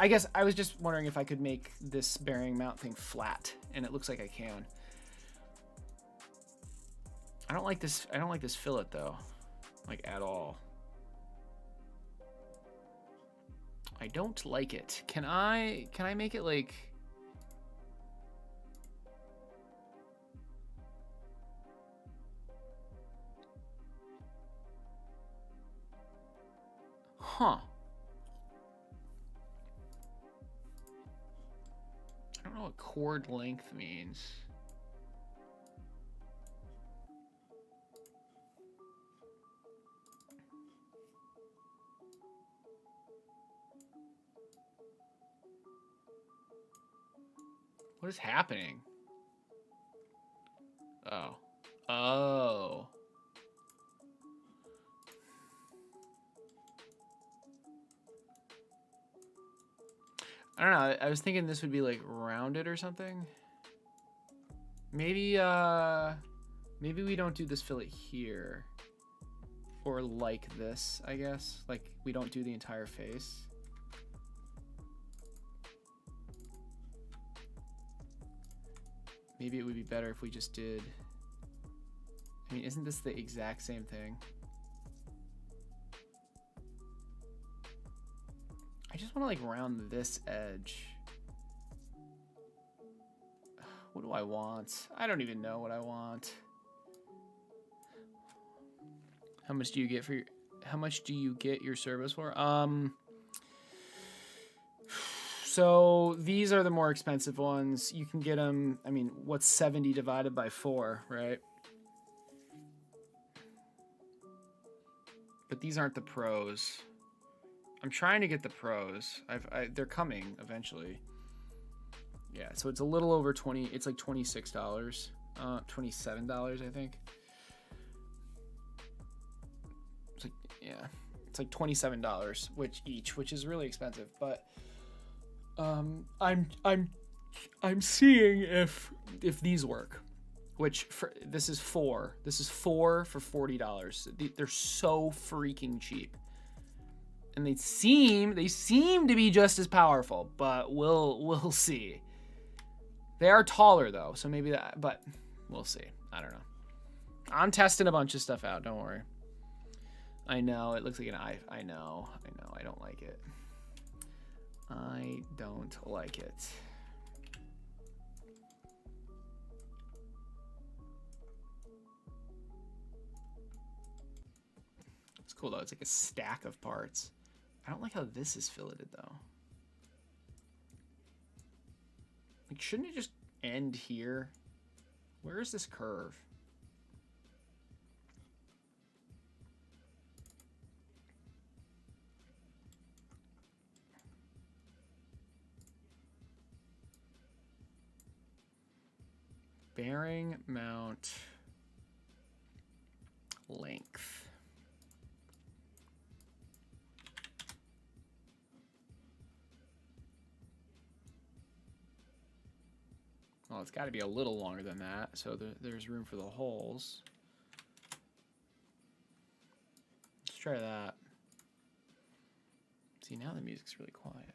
guess I was just wondering if I could make this bearing mount thing flat, and it looks like I can. I don't like this fillet though, like at all. I don't like it. Can I make it like, huh? I don't know what chord length means. What is happening? Oh. Oh. I don't know. I was thinking this would be like rounded or something. Maybe maybe we don't do this fillet here. Or like this, I guess. Like we don't do the entire face. Maybe it would be better if we just did... I mean, isn't this the exact same thing? I just want to like round this edge. What do I want? I don't even know what I want. How much do you get for your... How much do you get your servos for? So these are the more expensive ones. You can get them, I mean, what's 70 divided by 4, right? But these aren't the pros. I'm trying to get the pros. They're coming eventually. Yeah, so it's a little over 20. It's like $26, $27, I think. It's like, yeah, it's like $27, which is really expensive. But I'm seeing if these work. Which this is 4. This is 4 for $40. They're so freaking cheap. And they seem to be just as powerful, but we'll see. They are taller though, so maybe that, but we'll see. I don't know. I'm testing a bunch of stuff out, don't worry. I know, it looks like an eye. I know, I don't like it. I don't like it. It's cool though, it's like a stack of parts. I don't like how this is filleted though. Like, shouldn't it just end here? Where is this curve? Bearing mount length. Well, it's got to be a little longer than that, so there's room for the holes. Let's try that. See, now the music's really quiet.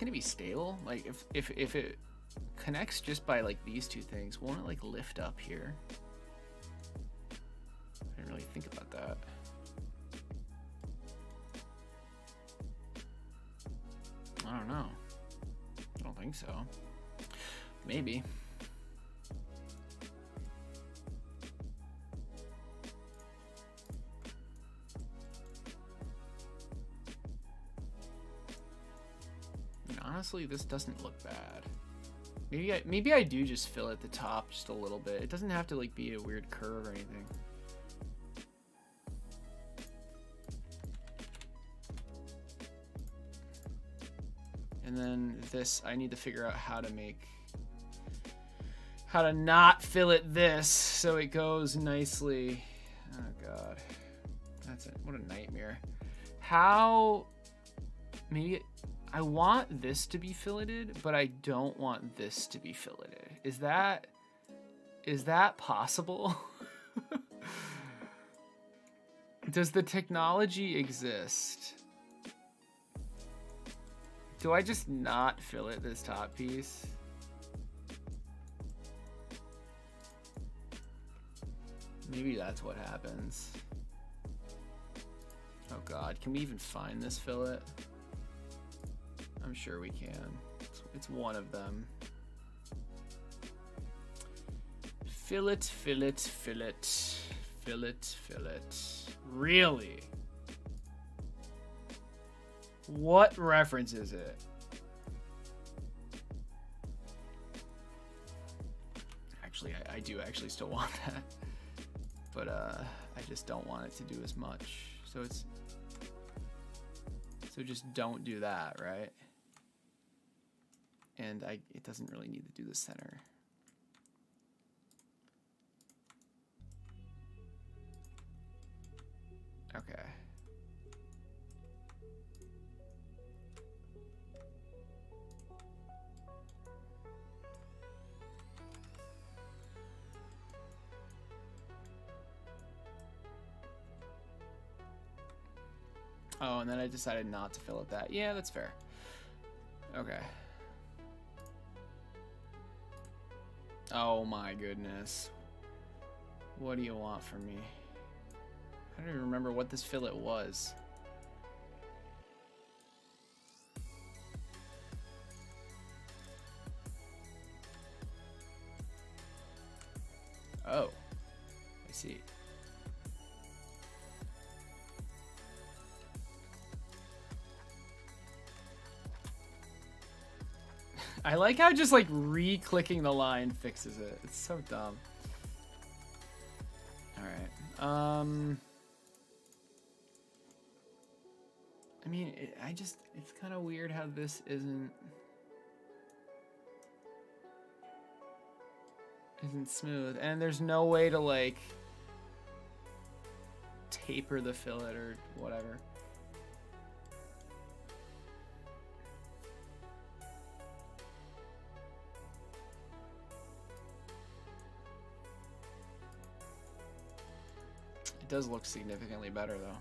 Gonna be stable? Like if it connects just by like these two things, won't it like lift up here? I didn't really think about that. I don't know. I don't think so. Maybe. Honestly, this doesn't look bad. Maybe I do just fill at the top just a little bit. It doesn't have to like be a weird curve or anything. And then this, I need to figure out how to not fillet this so it goes nicely. Oh God, that's it. What a nightmare. Maybe I want this to be filleted, but I don't want this to be filleted. Is that possible? Does the technology exist? Do I just not fillet this top piece? Maybe that's what happens. Oh God, can we even find this fillet? I'm sure we can. It's one of them. Fillet, fillet, fillet, fillet, fillet. Really? What reference is it? Actually, I do actually still want that. But I just don't want it to do as much. So just don't do that, right? And it doesn't really need to do the center. Okay. Oh, and then I decided not to fill it that. Yeah, that's fair. Okay. Oh my goodness. What do you want from me? I don't even remember what this fillet was. Oh, I see. I like how just like re-clicking the line fixes it. It's so dumb. All right. I mean, it's kind of weird how this isn't smooth, and there's no way to like taper the fillet or whatever. It does look significantly better though.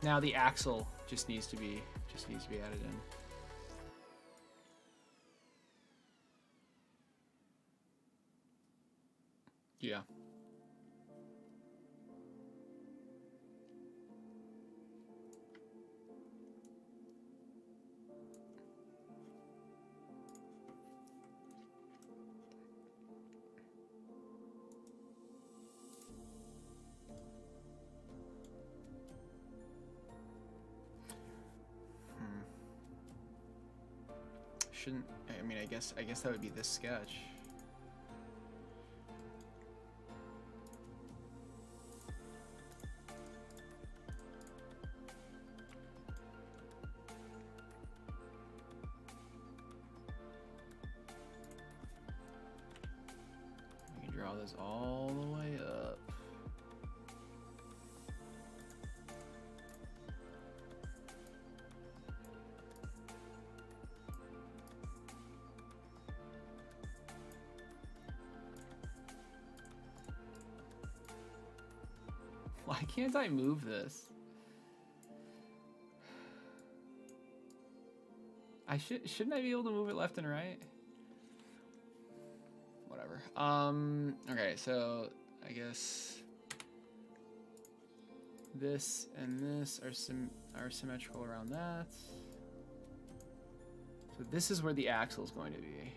Now the axle just needs to be added in. Yeah. Shouldn't, I mean, I guess that would be this sketch. We can draw this all the way up. Why can't I move this? Shouldn't I be able to move it left and right? Whatever. Okay, so I guess this and this are symmetrical around that. So this is where the axle is going to be.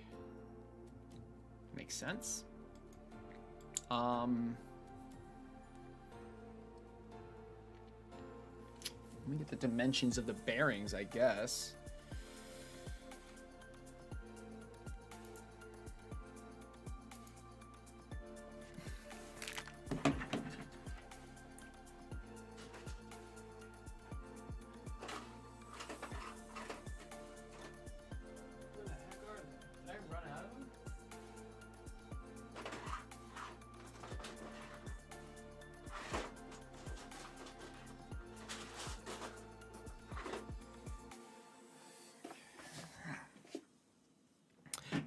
Makes sense. Let me get the dimensions of the bearings, I guess.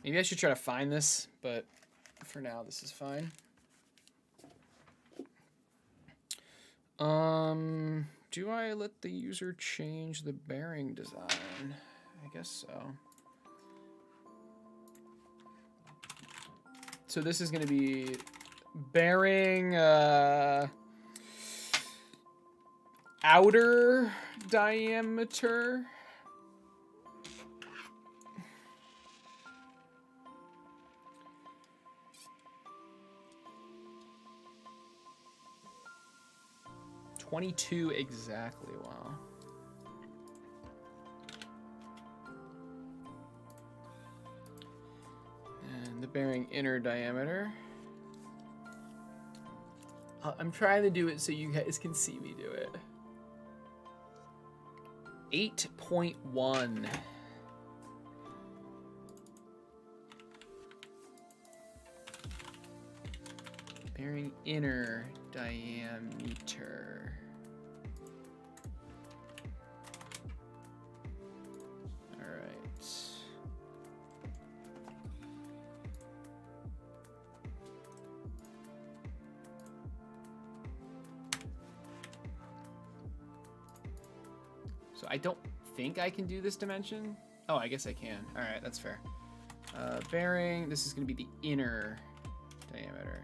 Maybe I should try to find this, but for now this is fine. Do I let the user change the bearing design? I guess so. So this is going to be bearing outer diameter. $22 exactly. Wow. And the bearing inner diameter. I'm trying to do it so you guys can see me do it. 8.1. Bearing inner diameter. All right. So I don't think I can do this dimension. Oh, I guess I can. All right, that's fair. Bearing, this is going to be the inner diameter.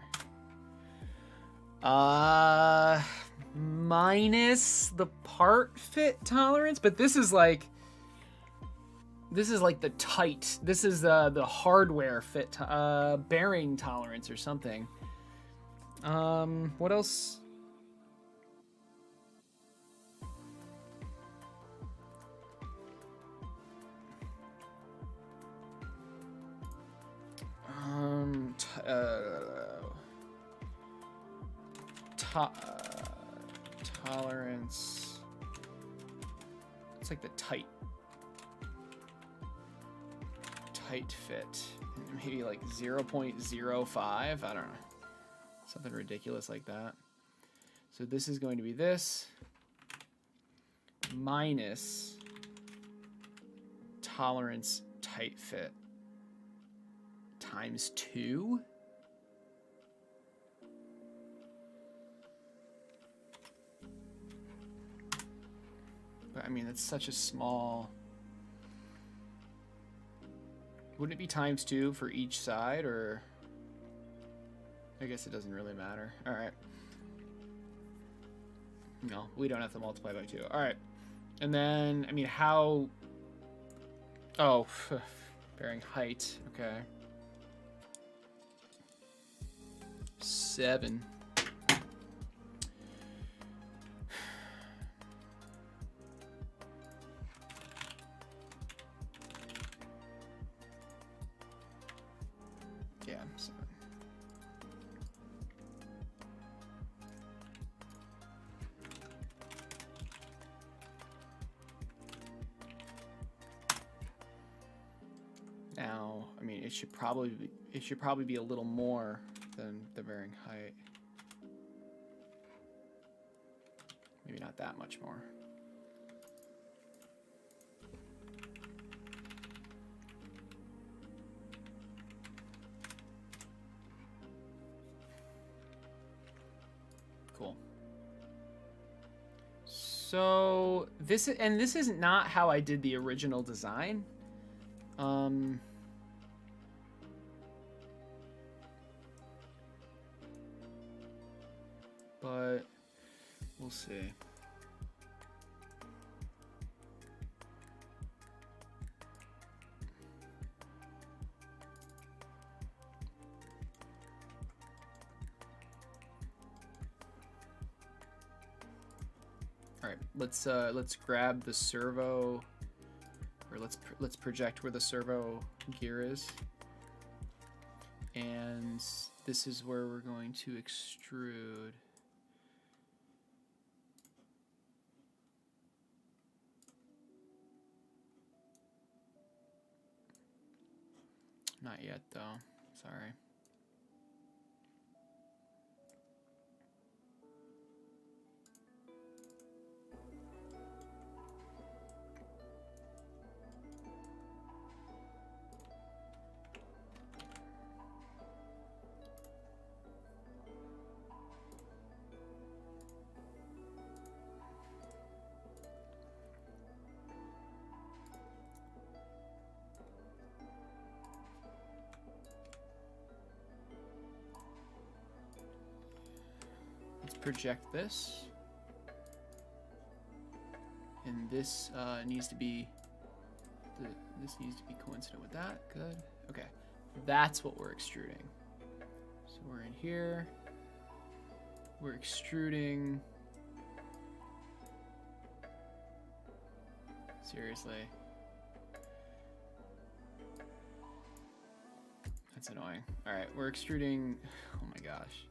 Minus the part fit tolerance, but this is like the tight. This is the hardware fit bearing tolerance or something. What else? Tolerance. It's like the tight fit. Maybe like 0.05. I don't know. Something ridiculous like that. So this is going to be this minus tolerance tight fit times 2. But I mean, it's such a small. Wouldn't it be times 2 for each side, or? I guess it doesn't really matter. All right. No, we don't have to multiply by 2. All right. And then, I mean, how? Oh, bearing height. Okay. 7. Yeah, 7. Now, I mean, it should probably be a little more than the bearing height. Maybe not that much more. Cool. So this is not how I did the original design. But we'll see. All right, let's grab the servo, or let's project where the servo gear is, and this is where we're going to extrude. Not yet, though. Sorry. project this. And this needs to be, this needs to be coincident with that. Good. Okay. That's what we're extruding. So we're in here. We're extruding. Seriously. That's annoying. All right, we're extruding. Oh my gosh.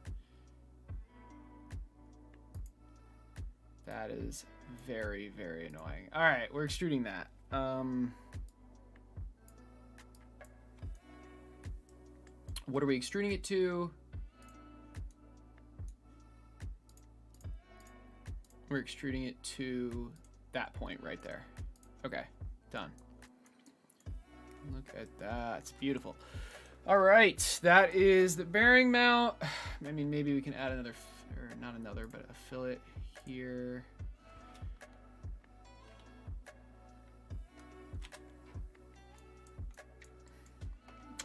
That is very, very annoying. All right, we're extruding that. What are we extruding it to? We're extruding it to that point right there. Okay, done. Look at that, it's beautiful. All right, that is the bearing mount. I mean, maybe we can add another, or not another, but a fillet here.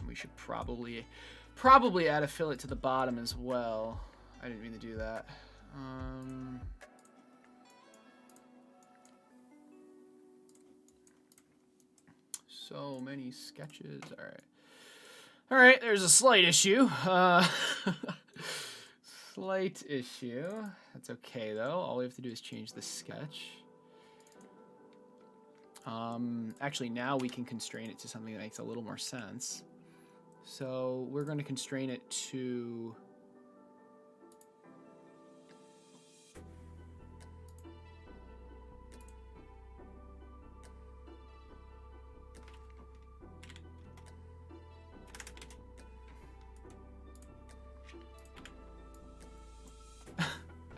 We should probably add a fillet to the bottom as well. I didn't mean to do that. So many sketches. All right, there's a slight issue. Slight issue. That's okay though. All we have to do is change the sketch. Actually, now we can constrain it to something that makes a little more sense. So we're going to constrain it to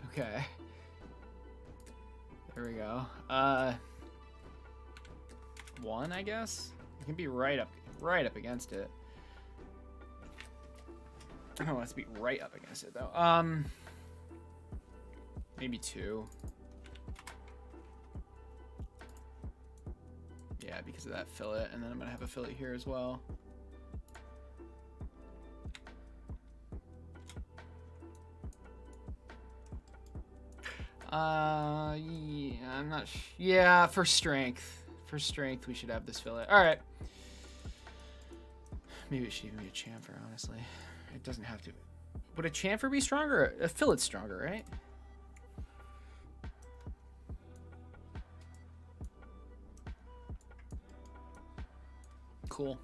okay. There we go. 1, I guess. It can be right up against it. I don't want it to be right up against it though. Maybe 2. Yeah, because of that fillet, and then I'm gonna have a fillet here as well. Yeah, I'm not. Yeah, for strength. For strength, we should have this fillet. All right. Maybe it should even be a chamfer, honestly. It doesn't have to. Would a chamfer be stronger? A fillet's stronger, right? Cool.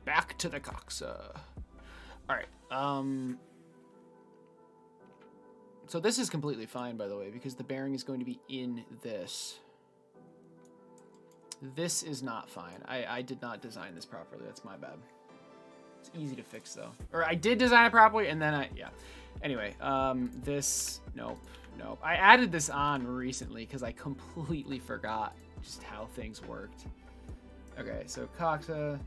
Back to the Coxa. All right. So this is completely fine, by the way, because the bearing is going to be in this. This is not fine. I did not design this properly. That's my bad. It's easy to fix, though. Or I did design it properly, and then yeah. Anyway, this, nope. I added this on recently because I completely forgot just how things worked. Okay, so Coxa.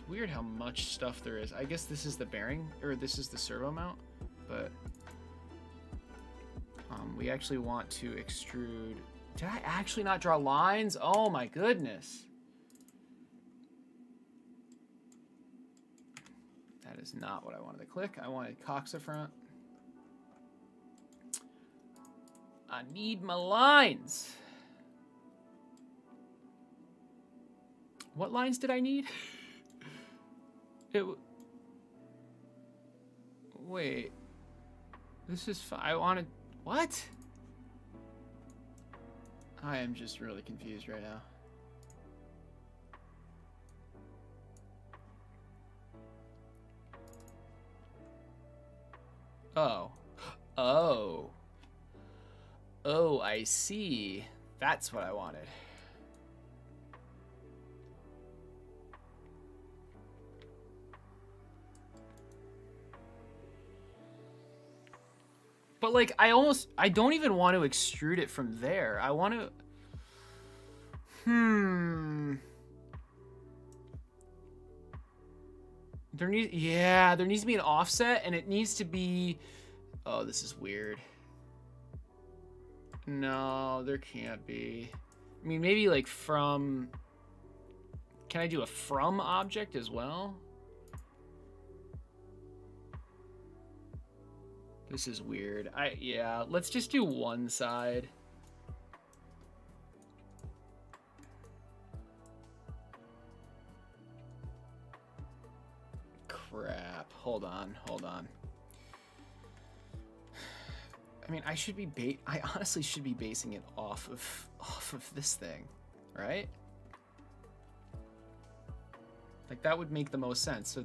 Weird how much stuff there is. I guess this is the bearing, or this is the servo mount, but we actually want to extrude. Did I actually not draw lines? Oh my goodness. That is not what I wanted to click. I wanted Coxa front. I need my lines. What lines did I need? Wait, this is fine. I wanted, what? I am just really confused right now. Oh, I see. That's what I wanted. But like, I don't even want to extrude it from there. I want to, there needs to be an offset, and it needs to be, oh, this is weird. No, there can't be. I mean, maybe like from... Can I do a from object as well? This is weird. Yeah, let's just do one side. Crap. Hold on. I mean, I honestly should be basing it off of this thing, right? Like that would make the most sense.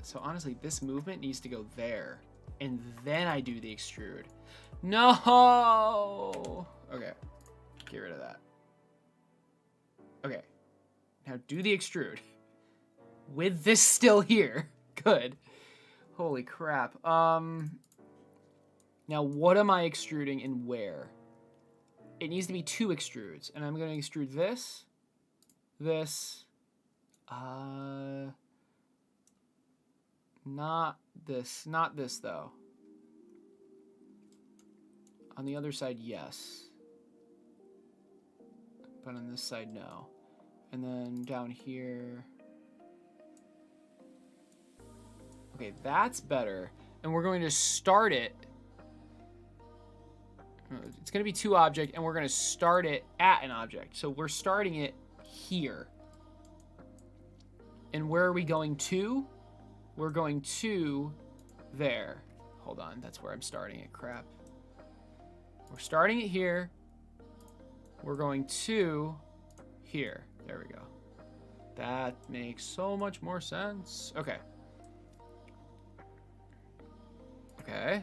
So honestly, this movement needs to go there, and then I do the extrude. No. Okay, get rid of that. Okay, now do the extrude with this still here. Good. Holy crap. Now what am I extruding and where? It needs to be 2 extrudes, and I'm going to extrude this. Not this though. On the other side, yes. But on this side, no. And then down here. Okay, that's better. And we're going to start it. It's going to be 2 object, and we're going to start it at an object. So we're starting it here. And where are we going to? We're going to there. Hold on, that's where I'm starting it. Crap. We're starting it here. We're going to here. There we go. That makes so much more sense. Okay. Okay.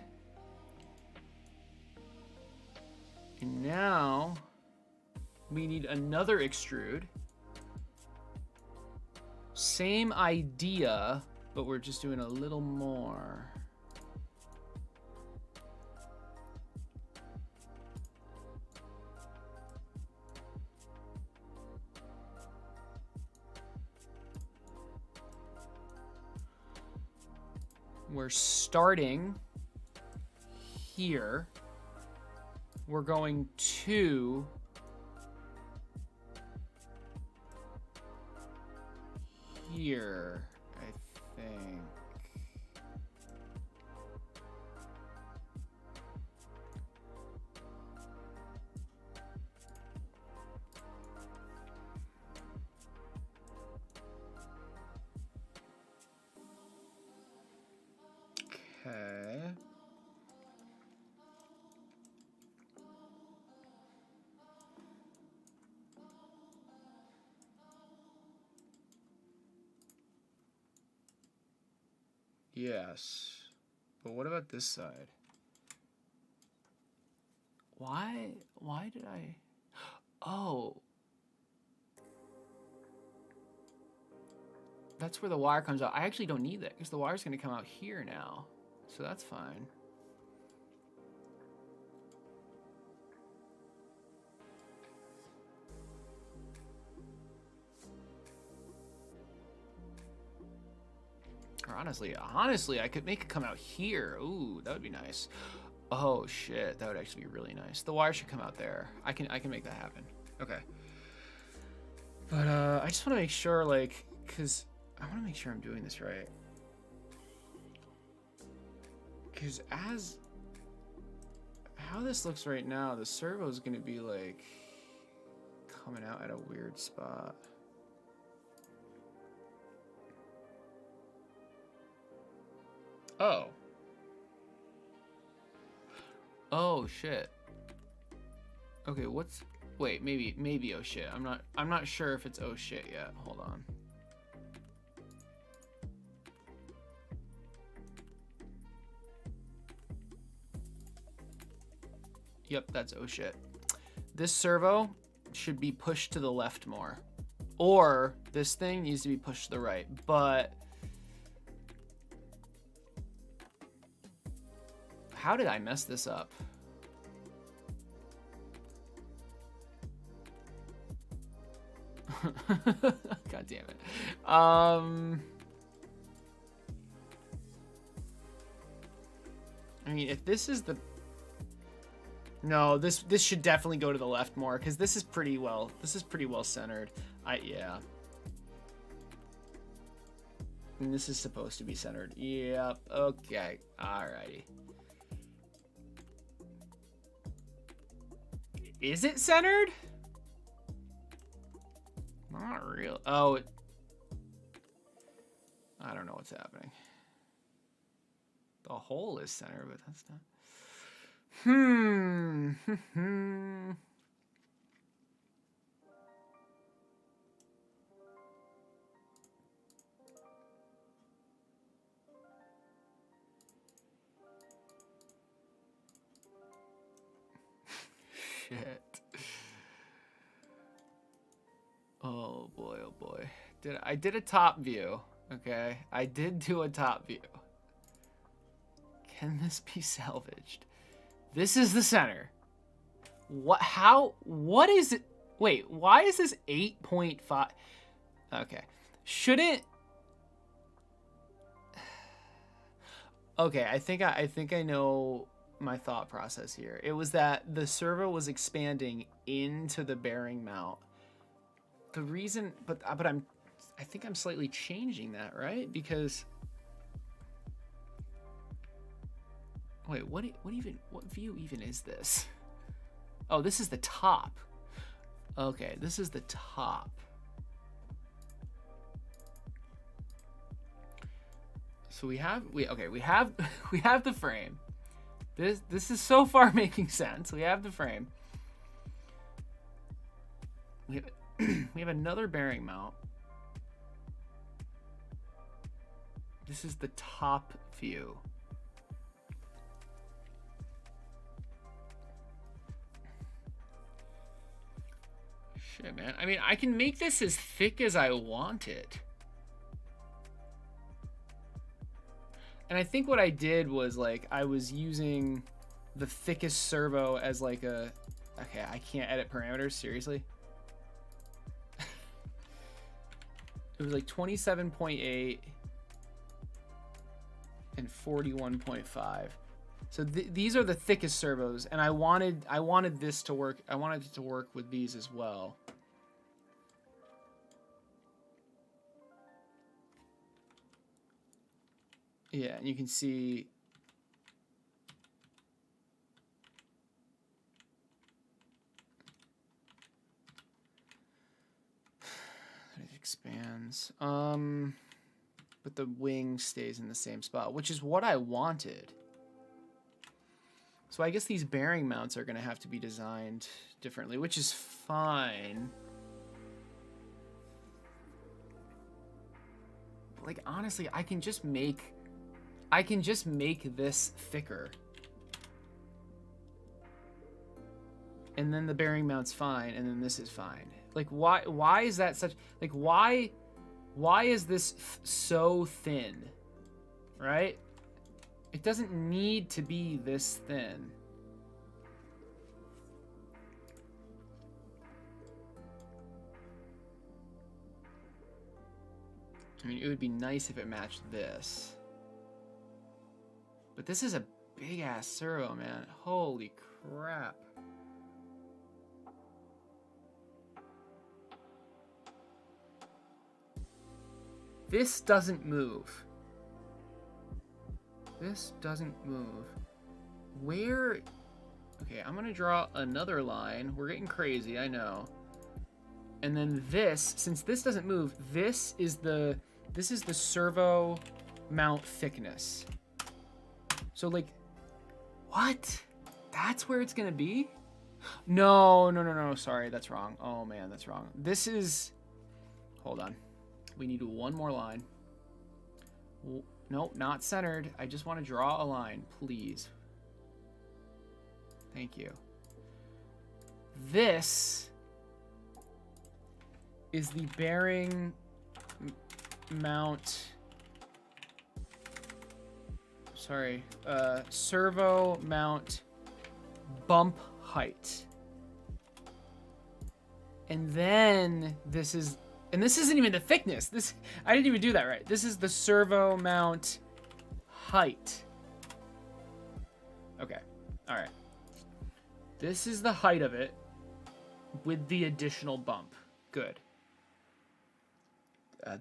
And now we need another extrude. Same idea, but we're just doing a little more. We're starting here. We're going to here, I think. Okay. Yes. But what about this side? Why did I... Oh. That's where the wire comes out. I actually don't need that because the wire's going to come out here now. So that's fine. Or honestly, I could make it come out here. Ooh, that would be nice. Oh shit, that would actually be really nice. The wire should come out there. I can make that happen. Okay. But I just want to make sure, like, because I want to make sure I'm doing this right. Because how this looks right now, the servo is going to be like coming out at a weird spot. Oh. Oh shit. Okay, wait, maybe oh shit. I'm not sure if it's oh shit yet. Hold on. Yep, that's oh shit. This servo should be pushed to the left more. Or this thing needs to be pushed to the right. But how did I mess this up? God damn it. I mean, if this is the... No, this should definitely go to the left more, because this is pretty well centered. Yeah. And this is supposed to be centered. Yep. Okay. Alrighty. Is it centered? Not real. Oh. I don't know what's happening. The hole is centered, but that's not. Shit. Oh boy, oh boy. I did a top view, okay? I did do a top view. Can this be salvaged? This is the center. What is it? Wait, why is this 8.5? Okay. Shouldn't. Okay, I think I know my thought process here. It was that the servo was expanding into the bearing mount. The reason, but I think I'm slightly changing that, right? Because wait, what view even is this? Oh, this is the top. Okay, this is the top. So we have the frame. This is so far making sense. We have the frame. We have another bearing mount. This is the top view. Shit, man. I mean, I can make this as thick as I want it. And I think what I did was, like, I was using the thickest servo as, like, a... Okay, I can't edit parameters, seriously. It was, like, 27.8 and 41.5. So these are the thickest servos, and I wanted this to work. I wanted it to work with these as well. Yeah, and you can see it expands. But the wing stays in the same spot, which is what I wanted. So I guess these bearing mounts are going to have to be designed differently, which is fine. But, like, honestly, I can just make this thicker. And then the bearing mount's fine, and then this is fine. Like, why is that such, like, why is this so thin, right? It doesn't need to be this thin. I mean, it would be nice if it matched this. But this is a big-ass servo, man. Holy crap. This doesn't move. This doesn't move. Where? Okay, I'm gonna draw another line. We're getting crazy, I know. And then this, since this doesn't move, this is the servo mount thickness. So, like, what? That's where it's gonna be? No, sorry, that's wrong. Oh man, that's wrong. This is, hold on. We need one more line. Nope, not centered. I just want to draw a line, please. Thank you. This is the bearing mount. Sorry, servo mount bump height. And then this is, and this isn't even the thickness. I didn't even do that right. This is the servo mount height. Okay, all right. This is the height of it with the additional bump. Good.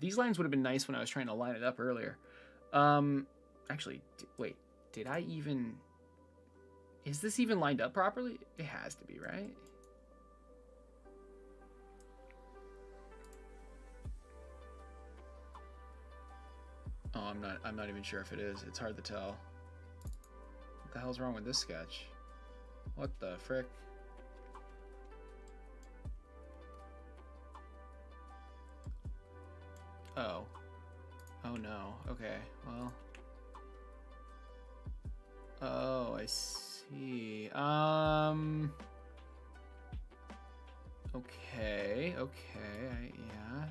These lines would have been nice when I was trying to line it up earlier. Actually, wait, did I even... Is this even lined up properly? It has to be, right? Oh, I'm not even sure if it is. It's hard to tell. What the hell's wrong with this sketch? What the frick? Oh. Oh no. Okay. Well. Oh, I see. Okay. Okay. Yeah,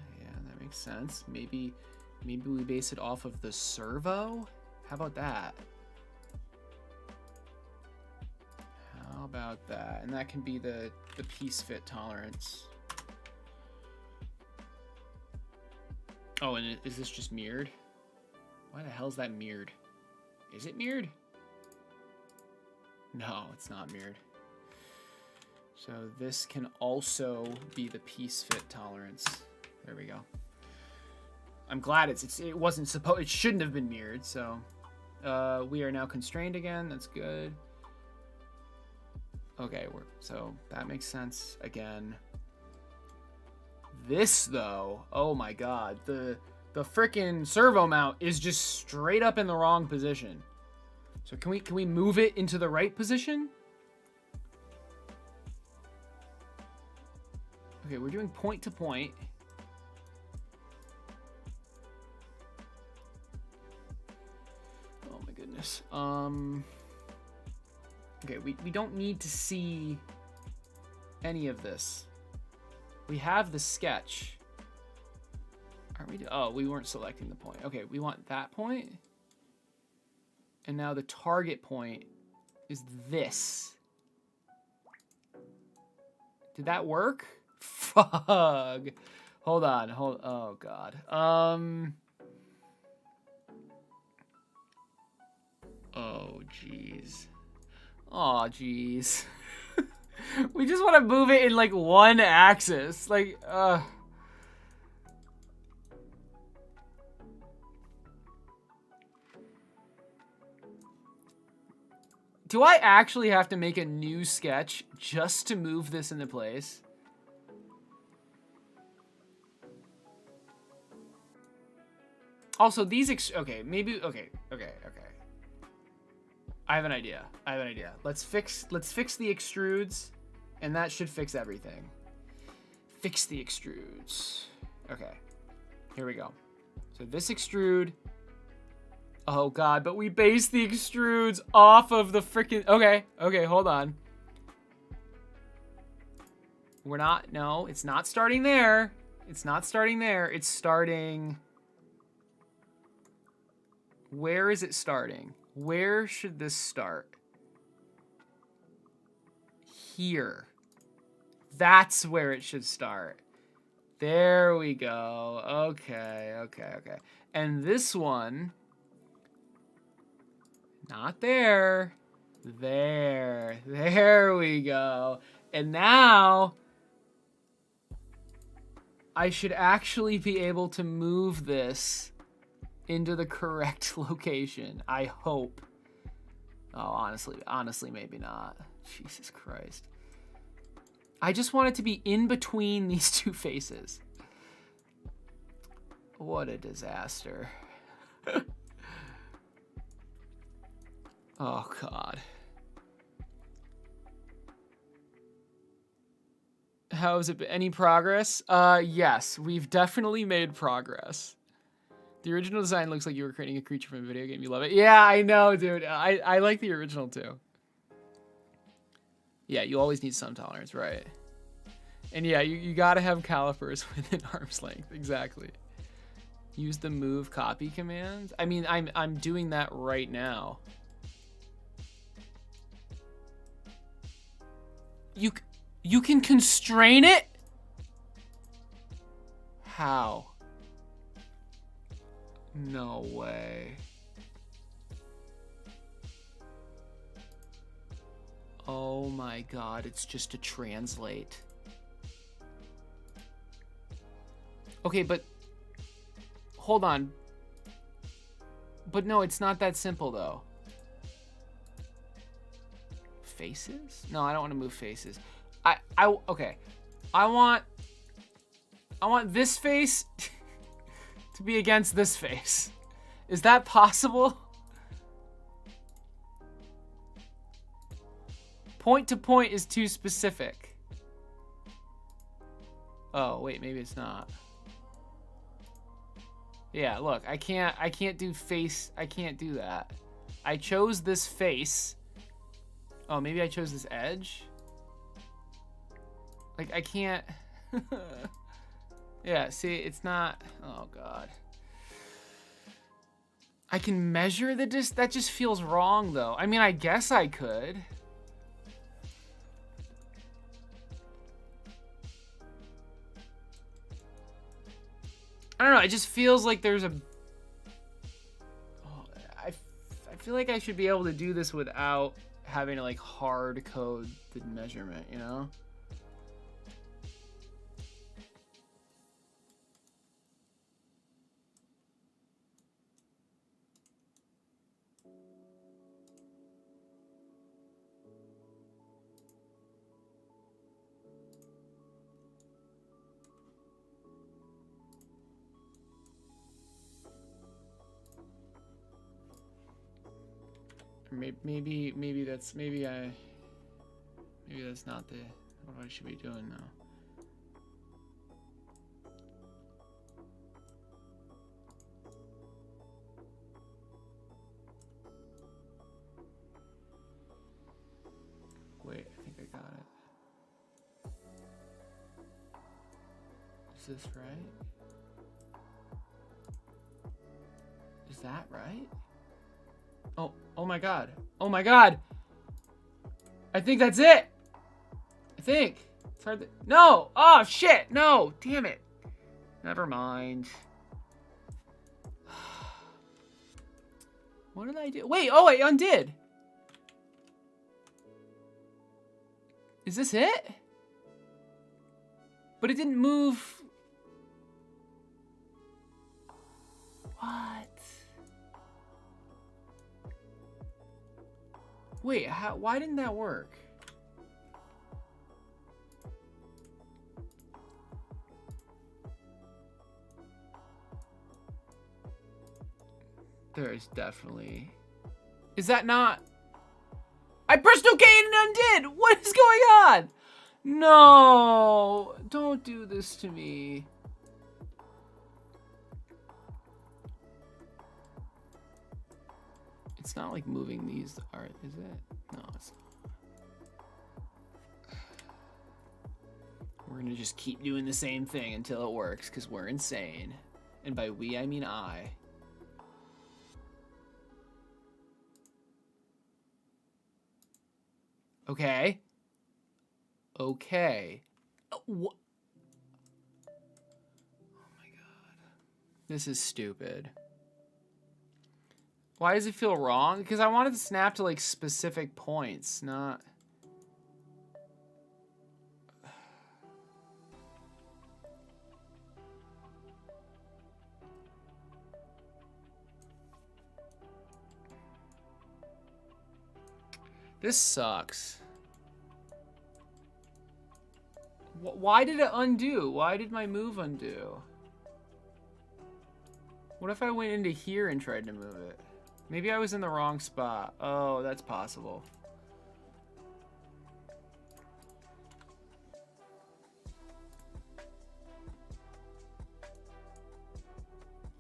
that makes sense. Maybe we base it off of the servo? How about that? How about that? And that can be the piece fit tolerance. Oh, and is this just mirrored? Why the hell is that mirrored? Is it mirrored? No, it's not mirrored. So this can also be the piece fit tolerance. There we go. I'm glad it wasn't supposed, it shouldn't have been mirrored. So we are now constrained again. That's good. Okay, so that makes sense again. This though, oh my god, the frickin' servo mount is just straight up in the wrong position. So can we move it into the right position? Okay, we're doing point to point. Oh my goodness. Okay, we don't need to see any of this. We have the sketch. Aren't we? Oh, we weren't selecting the point. Okay, we want that point. And now the target point is this. Did that work? Fuck. Hold on. Oh god. Oh jeez. Oh jeez. We just want to move it in like one axis. Like, do I actually have to make a new sketch just to move this into place? Also, these okay, maybe okay. I have an idea. Let's fix the extrudes, and that should fix everything. Fix the extrudes. Okay, here we go. So this extrude. Oh god, but we base the extrudes off of the freaking. Okay, hold on. We're not. No, it's not starting there. It's not starting there. It's starting. Where is it starting? Where should this start? Here. That's where it should start. There we go. Okay. And this one, not there. There we go. And now I should actually be able to move this into the correct location. I hope. Oh, honestly, maybe not. Jesus Christ. I just want it to be in between these two faces. What a disaster. Oh, God. How's it been? Any progress? Yes, we've definitely made progress. The original design looks like you were creating a creature from a video game. You love it. Yeah, I know, dude. I like the original too. Yeah, you always need some tolerance, right? And yeah, you gotta have calipers within arm's length. Exactly. Use the move copy command. I mean, I'm doing that right now. You can constrain it? How? No way. Oh my god, it's just to translate. Okay, but hold on. But no, it's not that simple though. Faces? No, I don't want to move faces. Okay. I want this face to be against this face. Is that possible? Point to point is too specific. Oh, wait, maybe it's not. Yeah, look, I can't do face. I can't do that. I chose this face. Oh, maybe I chose this edge? Like, I can't... Yeah, see, it's not... Oh, God. I can measure the that just feels wrong, though. I mean, I guess I could. I don't know, it just feels like there's a... Oh, I feel like I should be able to do this without having to, like, hard code the measurement, you know? Maybe that's not what I should be doing now. Wait, I think I got it. Is this right? Is that right? Oh my god. Oh my god! I think that's it! I think. It's hard to... No! Oh, shit! No! Damn it. Never mind. What did I do? Wait, oh, I undid! Is this it? But it didn't move... What? Wait, why didn't that work? There is definitely... Is that not... I pressed OK and undid! What is going on? No! Don't do this to me. It's not like moving these are, is it? No, it's not. We're gonna just keep doing the same thing until it works, because we're insane. And by we, I mean I. Okay. Okay. What? Oh my god. This is stupid. Why does it feel wrong? Because I wanted to snap to, like, specific points, not... This sucks. Why did it undo? Why did my move undo? What if I went into here and tried to move it? Maybe I was in the wrong spot. Oh, that's possible.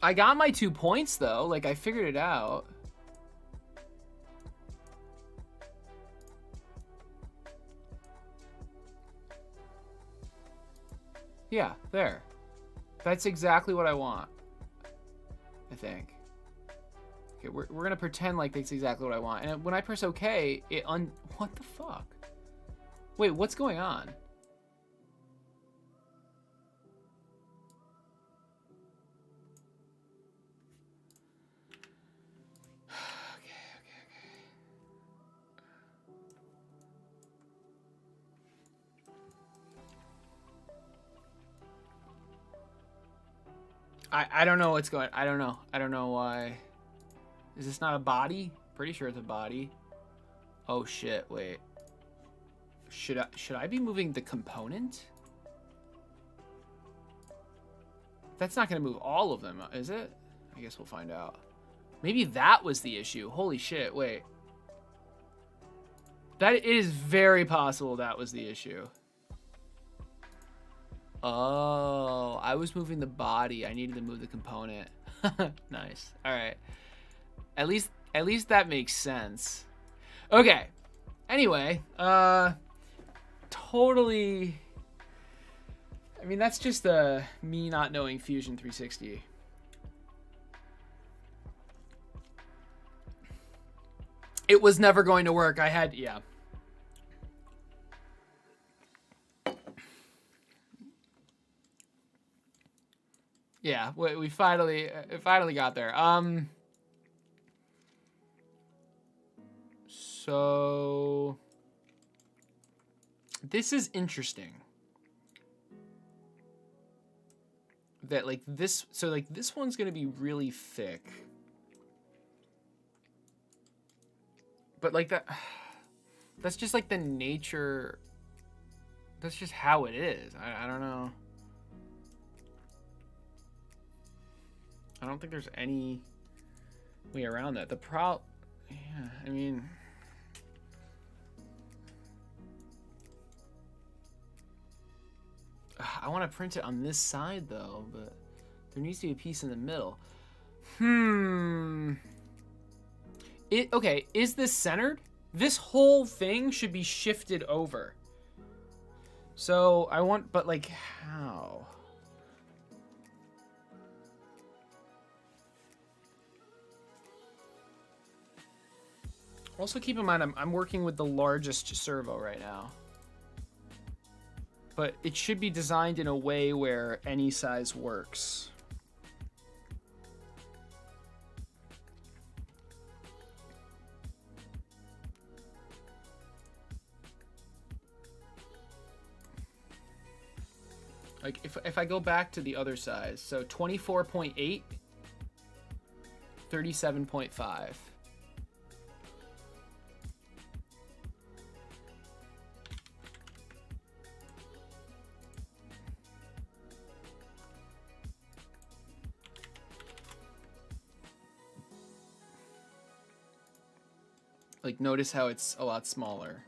I got my 2 points, though. Like, I figured it out. Yeah, there. That's exactly what I want. I think. Okay, we're gonna pretend like that's exactly what I want. And when I press OK, it what the fuck? Wait, what's going on? I don't know what's going. I don't know. I don't know why. Is this not a body? Pretty sure it's a body. Oh shit! Wait. Should I be moving the component? That's not gonna move all of them, is it? I guess we'll find out. Maybe that was the issue. Holy shit! Wait. That it is very possible that was the issue. Oh, I was moving the body. I needed to move the component. Nice. All right. At least that makes sense. Okay. Anyway, totally. I mean, that's just me not knowing Fusion 360. It was never going to work. I had, yeah. Yeah, we finally got there. So this is interesting. That like this, so like this one's gonna be really thick. But like that's just like the nature. That's just how it is. I don't know. I don't think there's any way around that. Yeah, I mean, I want to print it on this side though, but there needs to be a piece in the middle. Okay, is this centered? This whole thing should be shifted over. So I want, but like how? Also keep in mind, I'm working with the largest servo right now. But it should be designed in a way where any size works. Like if I go back to the other size, so 24.8, 37.5. Like, notice how it's a lot smaller.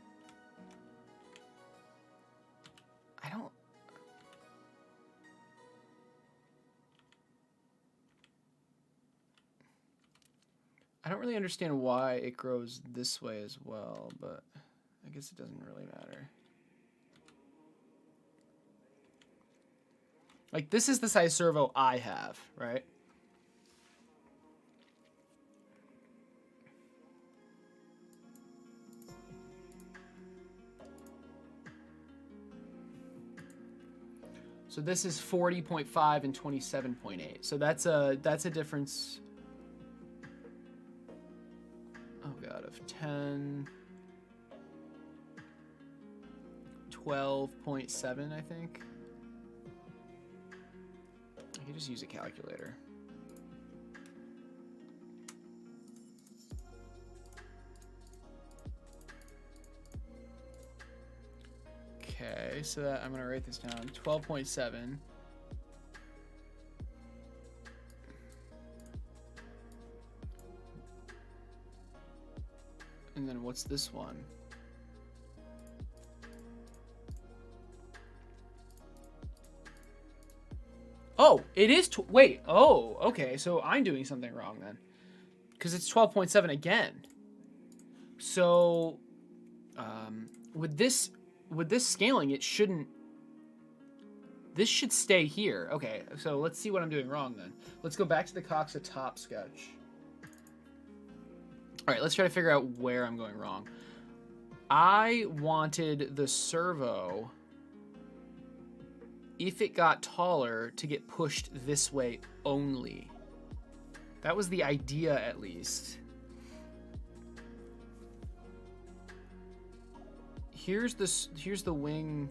I don't really understand why it grows this way as well, but I guess it doesn't really matter. Like, this is the size servo I have, right? So this is 40.5 and 27.8. So that's a difference. Oh god, of 10, 12.7, I think. I could just use a calculator. Okay, so that, I'm gonna write this down. 12.7. And then what's this one? Oh, it is. Wait. Oh, okay. So I'm doing something wrong then, because it's 12.7 again. So, with this scaling, it shouldn't. This should stay here. Okay. So let's see what I'm doing wrong then. Let's go back to the Coxa top sketch. All right. Let's try to figure out where I'm going wrong. I wanted the servo, if it got taller, to get pushed this way only. That was the idea, at least. Here's the wing.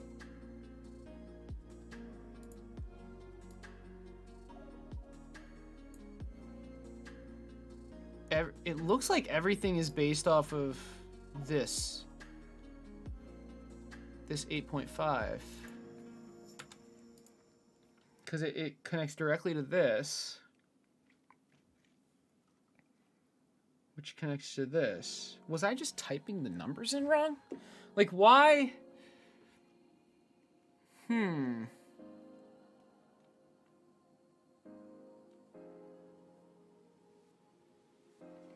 It looks like everything is based off of this 8.5, because it connects directly to this, which connects to this. Was I just typing the numbers in wrong? Like, why?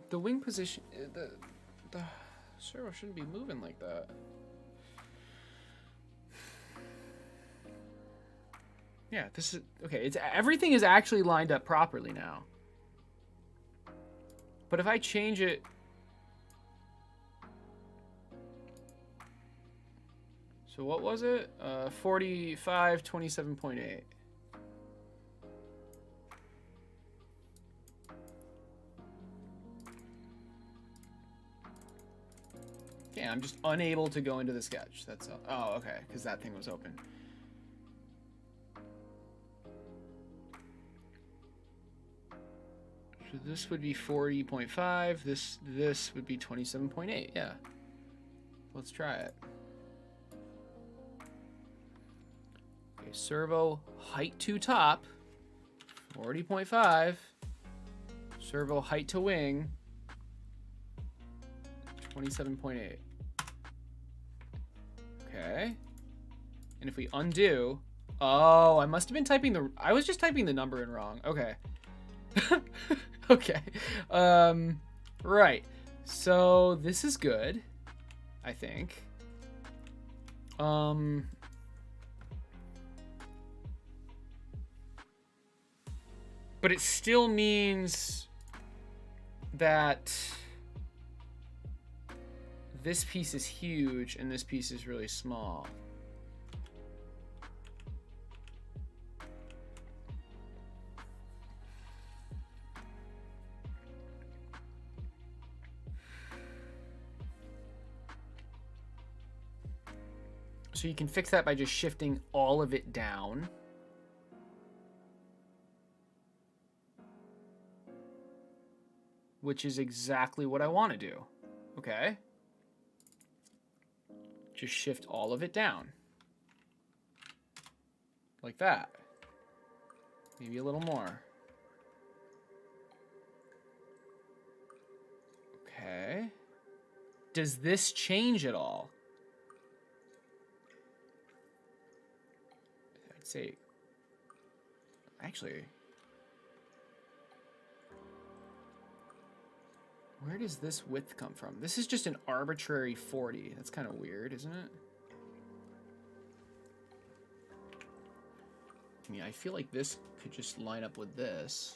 The wing position, the servo shouldn't be moving like that. Yeah, this is okay. Everything is actually lined up properly now. But if I change it, so what was it? 45, 27.8. Yeah, I'm just unable to go into the sketch. That's all. Oh, okay, because that thing was open. So this would be 40.5. This would be 27.8. Yeah. Let's try it. Okay, servo height to top, 40.5. Servo height to wing, 27.8. Okay. And if we undo, oh, I must have been typing I was just typing the number in wrong. Okay. Okay. Right. So this is good, I think. But it still means that this piece is huge and this piece is really small. So you can fix that by just shifting all of it down. Which is exactly what I want to do. Okay. Just shift all of it down. Like that. Maybe a little more. Okay. Does this change at all? I'd say... Actually... Where does this width come from? This is just an arbitrary 40. That's kind of weird, isn't it? I mean, I feel like this could just line up with this.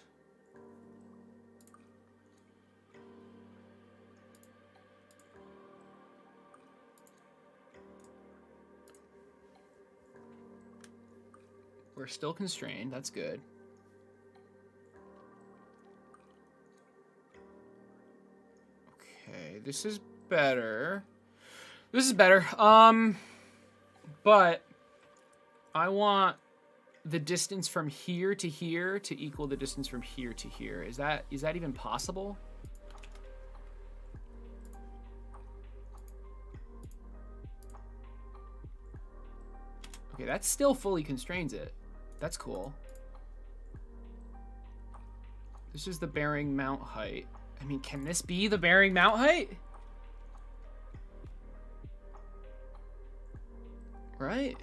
We're still constrained. That's good. Okay, this is better. This is better. But I want the distance from here to equal the distance from here to here. Is that even possible? Okay, that still fully constrains it. That's cool. This is the bearing mount height. I mean, can this be the bearing mount height? Right?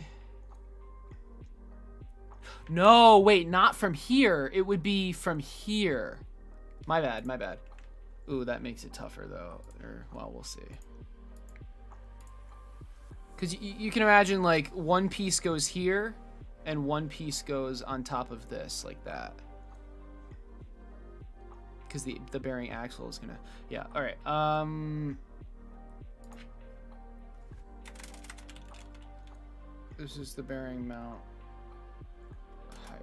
No, wait, not from here. It would be from here. My bad, my bad. Ooh, that makes it tougher, though. Or, well, we'll see. Because you can imagine, like, one piece goes here, and one piece goes on top of this, like that. Because the bearing axle is gonna... Yeah, alright. This is the bearing mount height.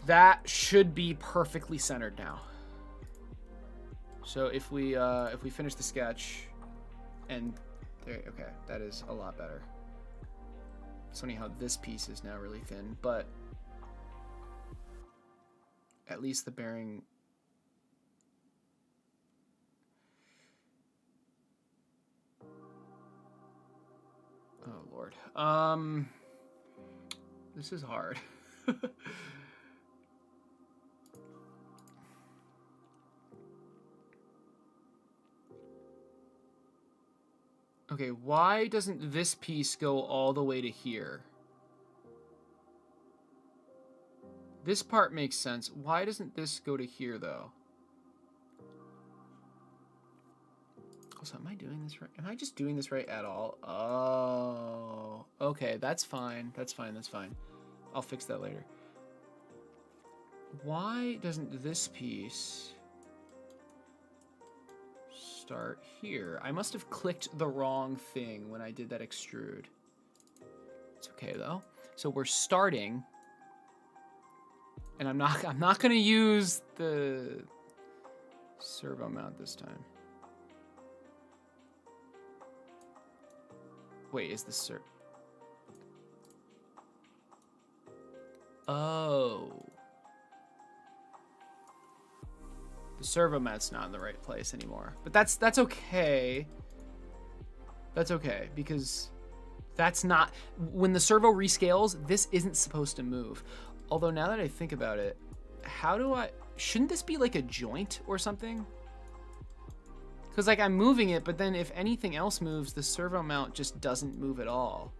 That should be perfectly centered now. So if we finish the sketch, and there, okay, that is a lot better. It's funny how this piece is now really thin, but at least the bearing Lord. This is hard. Okay, why doesn't this piece go all the way to here? This part makes sense. Why doesn't this go to here, though? Also, am I doing this right? Am I just doing this right at all? Oh, okay, that's fine. That's fine, that's fine. I'll fix that later. Why doesn't this piece start here? I must have clicked the wrong thing when I did that extrude. It's okay, though. So we're starting... And I'm not gonna use the servo mount this time. Wait, is the Oh. The servo mount's not in the right place anymore. But that's okay. That's okay, because that's not... When the servo rescales, this isn't supposed to move. Although now that I think about it, how do I... Shouldn't this be like a joint or something? Because like I'm moving it, but then if anything else moves, the servo mount just doesn't move at all.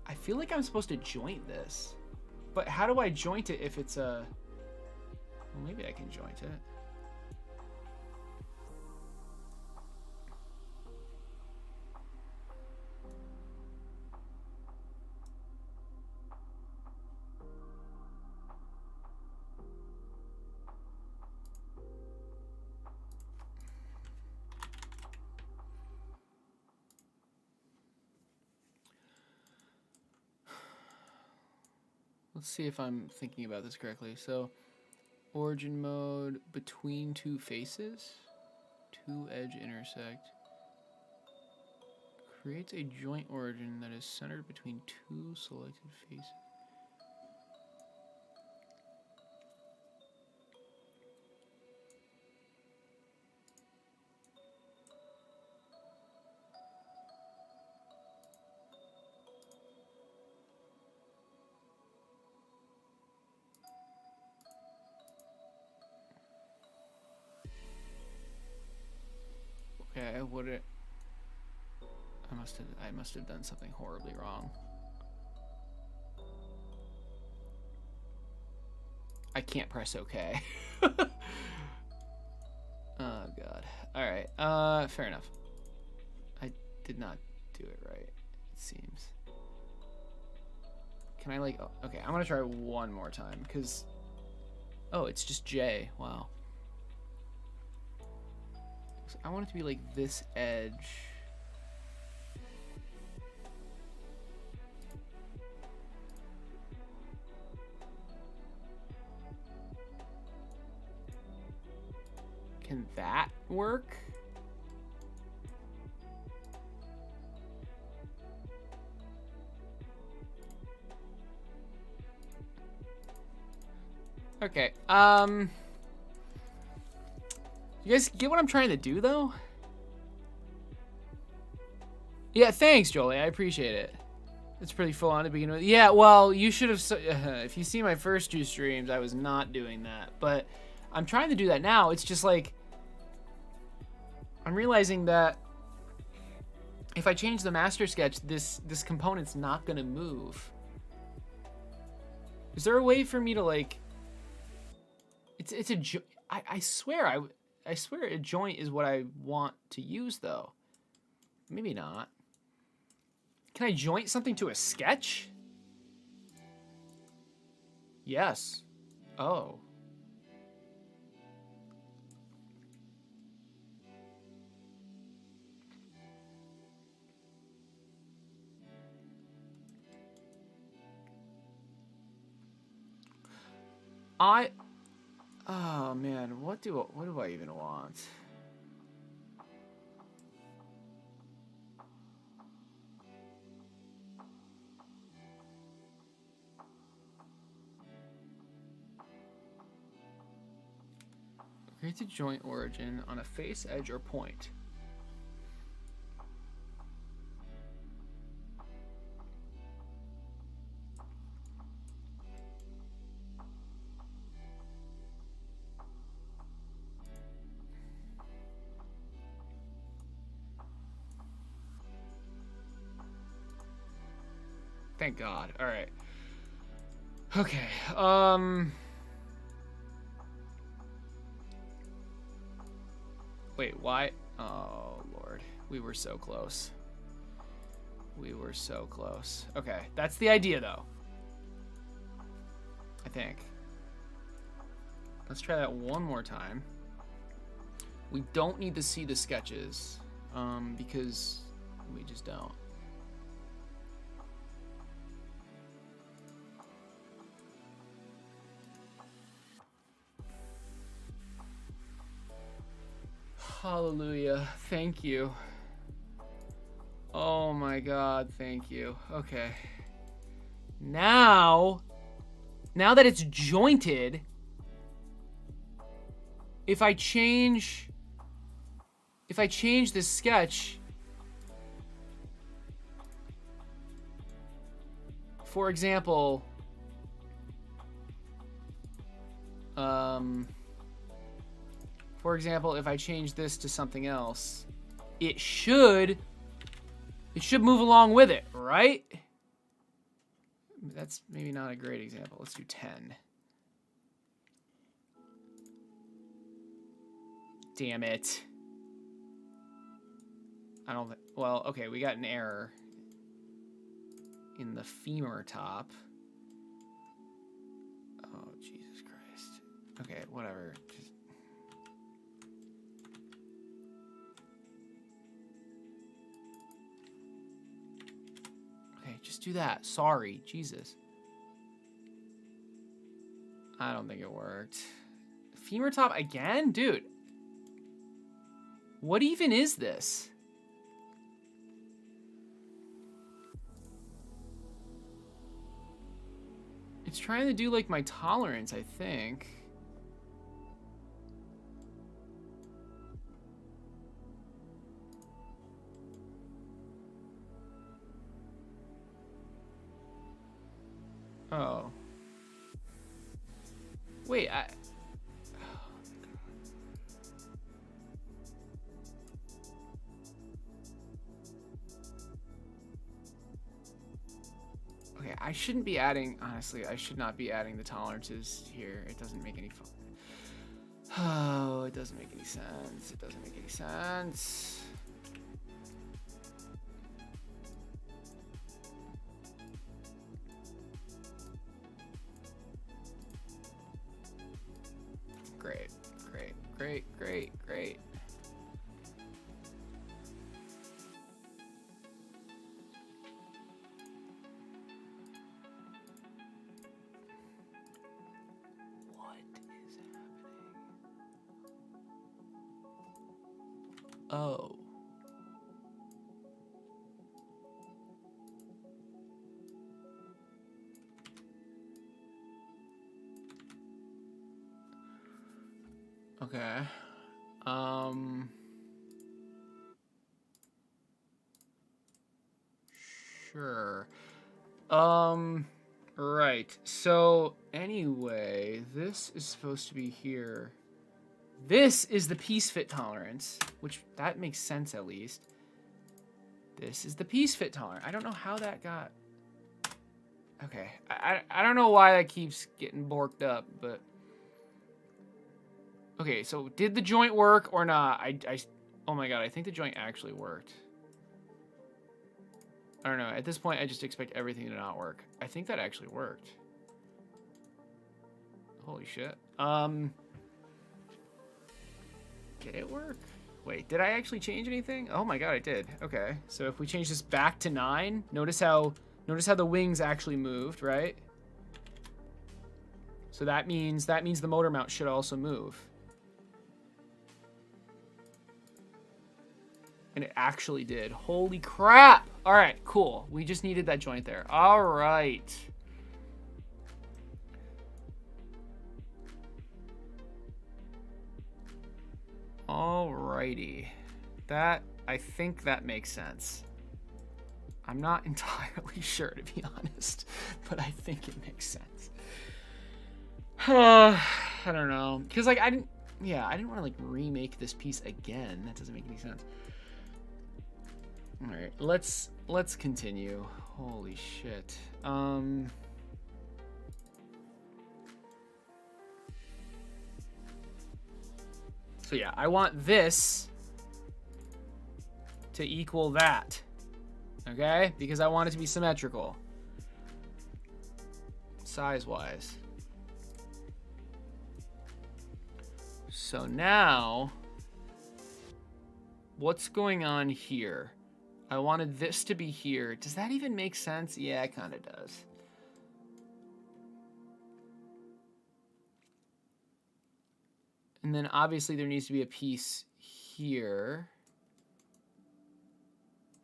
I feel like I'm supposed to joint this. But how do I joint it if it's a... Well, maybe I can joint it. Let's see if I'm thinking about this correctly. So, origin mode between two faces, two edge intersect, creates a joint origin that is centered between two selected faces. Okay, I must have done something horribly wrong. I can't press OK. Oh god. Alright, fair enough. I did not do it right, it seems. Can I like... Oh, okay, I'm gonna try one more time, because... Oh, it's just J. Wow. So I want it to be like this edge. Can that work? Okay, you guys get what I'm trying to do, though? Yeah, thanks, Jolie. I appreciate it. It's pretty full on to begin with. Yeah, well, you should have... if you see my first two streams, I was not doing that. But I'm trying to do that now. It's just like... I'm realizing that if I change the master sketch, this component's not going to move. Is there a way for me to, like... It's a... I swear I swear a joint is what I want to use, though. Maybe not. Can I joint something to a sketch? Yes. Oh. Oh man, what do I even want? Create a joint origin on a face, edge, or point. Thank God. All right. Okay. Wait, why? Oh, Lord. We were so close. We were so close. Okay, that's the idea, though. I think. Let's try that one more time. We don't need to see the sketches, because we just don't. Hallelujah. Thank you. Oh my God, thank you. Okay. Now that it's jointed, if I change this sketch, for example, if I change this to something else, it should move along with it, right? That's maybe not a great example. Let's do 10. Damn it. I don't think, well, okay, we got an error in the femur top. Oh, Jesus Christ. Okay, whatever. Just... Okay, just do that. Sorry, Jesus. I don't think it worked. Femur top again? Dude. What even is this? It's trying to do like my tolerance, I think. Oh. Wait, okay, I shouldn't be adding, honestly, I should not be adding the tolerances here. It doesn't make any fun. Oh, it doesn't make any sense. It doesn't make any sense. Great, great, great, great, great. Oh. Okay. Sure. Right. So, anyway, this is supposed to be here. This is the piece fit tolerance, which that makes sense at least. This is the piece fit tolerance. I don't know how that got... Okay. I don't know why that keeps getting borked up, but... Okay, so did the joint work or not? Oh my God, I think the joint actually worked. I don't know. At this point, I just expect everything to not work. I think that actually worked. Holy shit. Did it work? Wait, did I actually change anything? Oh my God, I did. Okay, so if we change this back to 9, notice how the wings actually moved, right? So that means the motor mount should also move. And it actually did. Holy crap! All right, cool. We just needed that joint there. All right. Alrighty. I think that makes sense. I'm not entirely sure, to be honest, but I think it makes sense. I don't know, because like I didn't want to like remake this piece again. That doesn't make any sense. All right, let's continue. Holy shit. So yeah, I want this to equal that, okay? Because I want it to be symmetrical, size-wise. So now, what's going on here? I wanted this to be here. Does that even make sense? Yeah, it kind of does. And then obviously there needs to be a piece here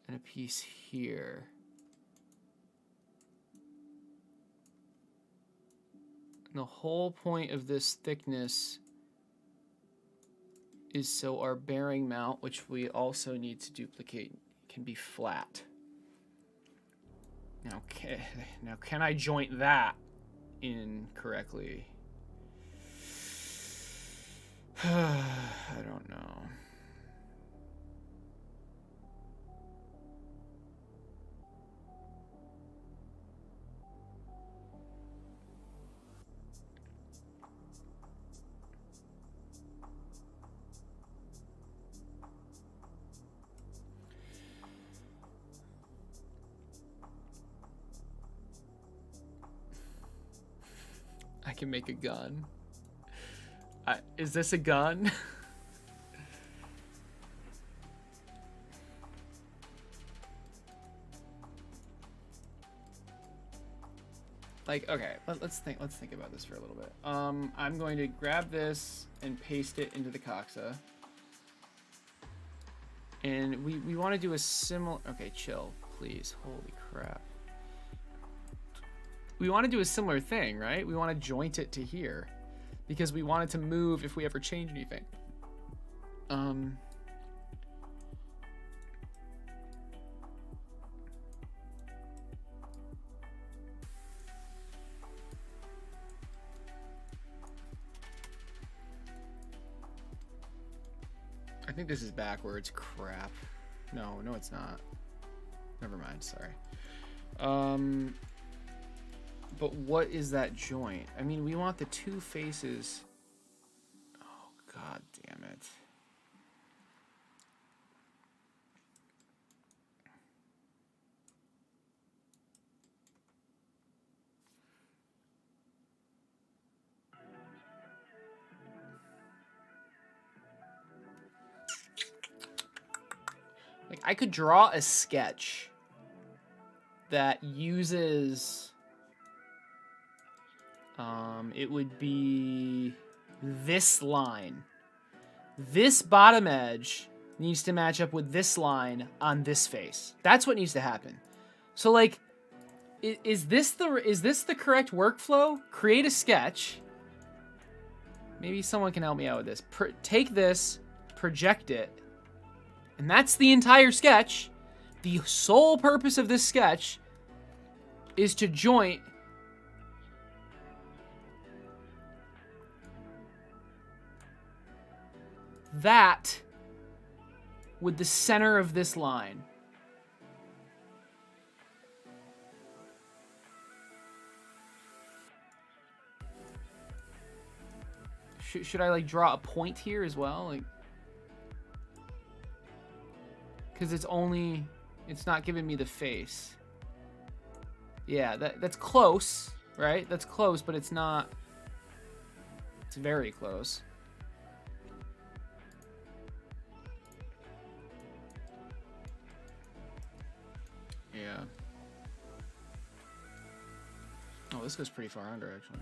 and a piece here. And the whole point of this thickness is so our bearing mount, which we also need to duplicate, can be flat. Now, can I joint that in correctly? I don't know. I can make a gun. Is this a gun? Like, okay, let's think about this for a little bit. I'm going to grab this and paste it into the Coxa. And we want to do a similar, okay, chill, please. Holy crap. We want to do a similar thing, right? We want to joint it to here because we want it to move if we ever change anything. I think this is backwards. Crap. No, it's not. Never mind. Sorry. But what is that joint? I mean, we want the two faces. Oh, god damn it. Like, I could draw a sketch that uses, it would be this line. This bottom edge needs to match up with this line on this face. That's what needs to happen. So, like, is this the correct workflow? Create a sketch. Maybe someone can help me out with this. Take this, project it, and that's the entire sketch. The sole purpose of this sketch is to joint that with the center of this line. Should I like draw a point here as well? Like, because it's not giving me the face. Yeah, that's close, right? That's close, but it's not. It's very close. Yeah. Oh, this goes pretty far under, actually.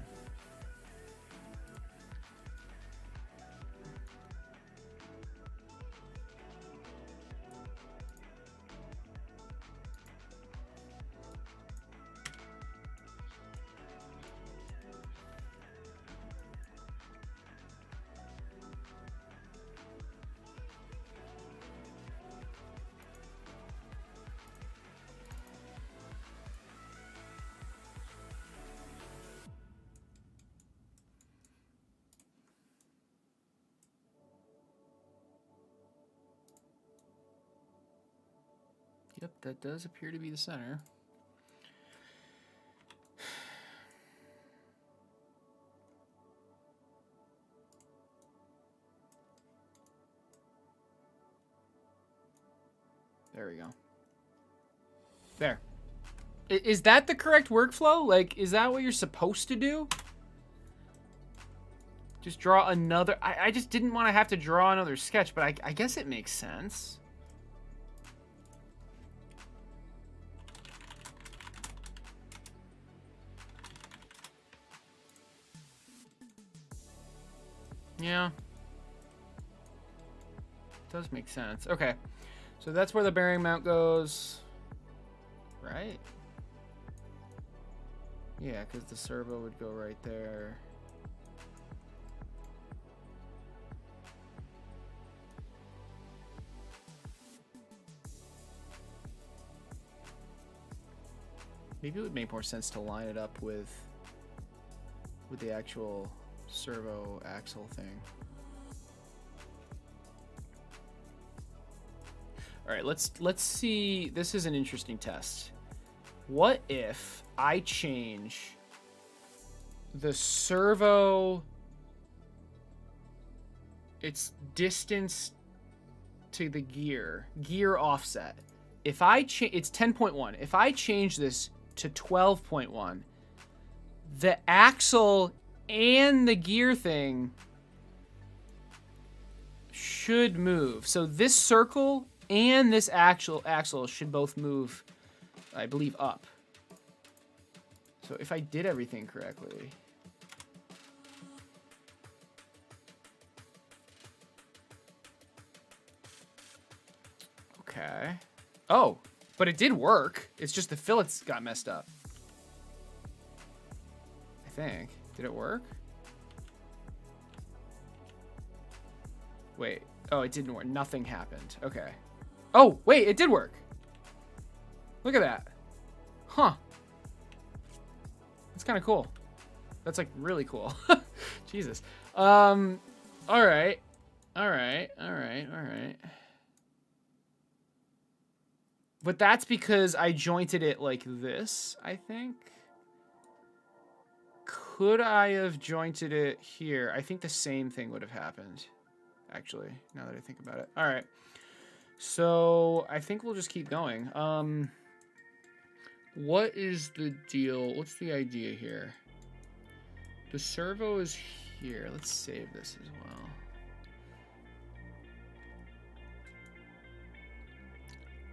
Yep, that does appear to be the center. There we go. There. Is that the correct workflow? Like, is that what you're supposed to do? Just draw another... I just didn't want to have to draw another sketch, but I guess it makes sense. Yeah. Does make sense. Okay. So that's where the bearing mount goes. Right? Yeah, because the servo would go right there. Maybe it would make more sense to line it up with the actual servo axle thing. All right, let's see. This is an interesting test. What if I change the servo, its distance to the gear offset? If I change, it's 10.1. If I change this to 12.1, the axle and the gear thing should move. So this circle and this axle should both move, I believe, up. So if I did everything correctly. Okay. Oh, but it did work. It's just the fillets got messed up. I think. Did it work? Wait. Oh, it didn't work. Nothing happened. Okay. Oh, wait, it did work. Look at that. Huh. That's kind of cool. That's like really cool. Jesus. All right. All right. All right. All right. But that's because I jointed it like this, I think. Could I have jointed it here? I think the same thing would have happened, actually, now that I think about it. All right. So I think we'll just keep going. What is the deal? What's the idea here? The servo is here. Let's save this as well.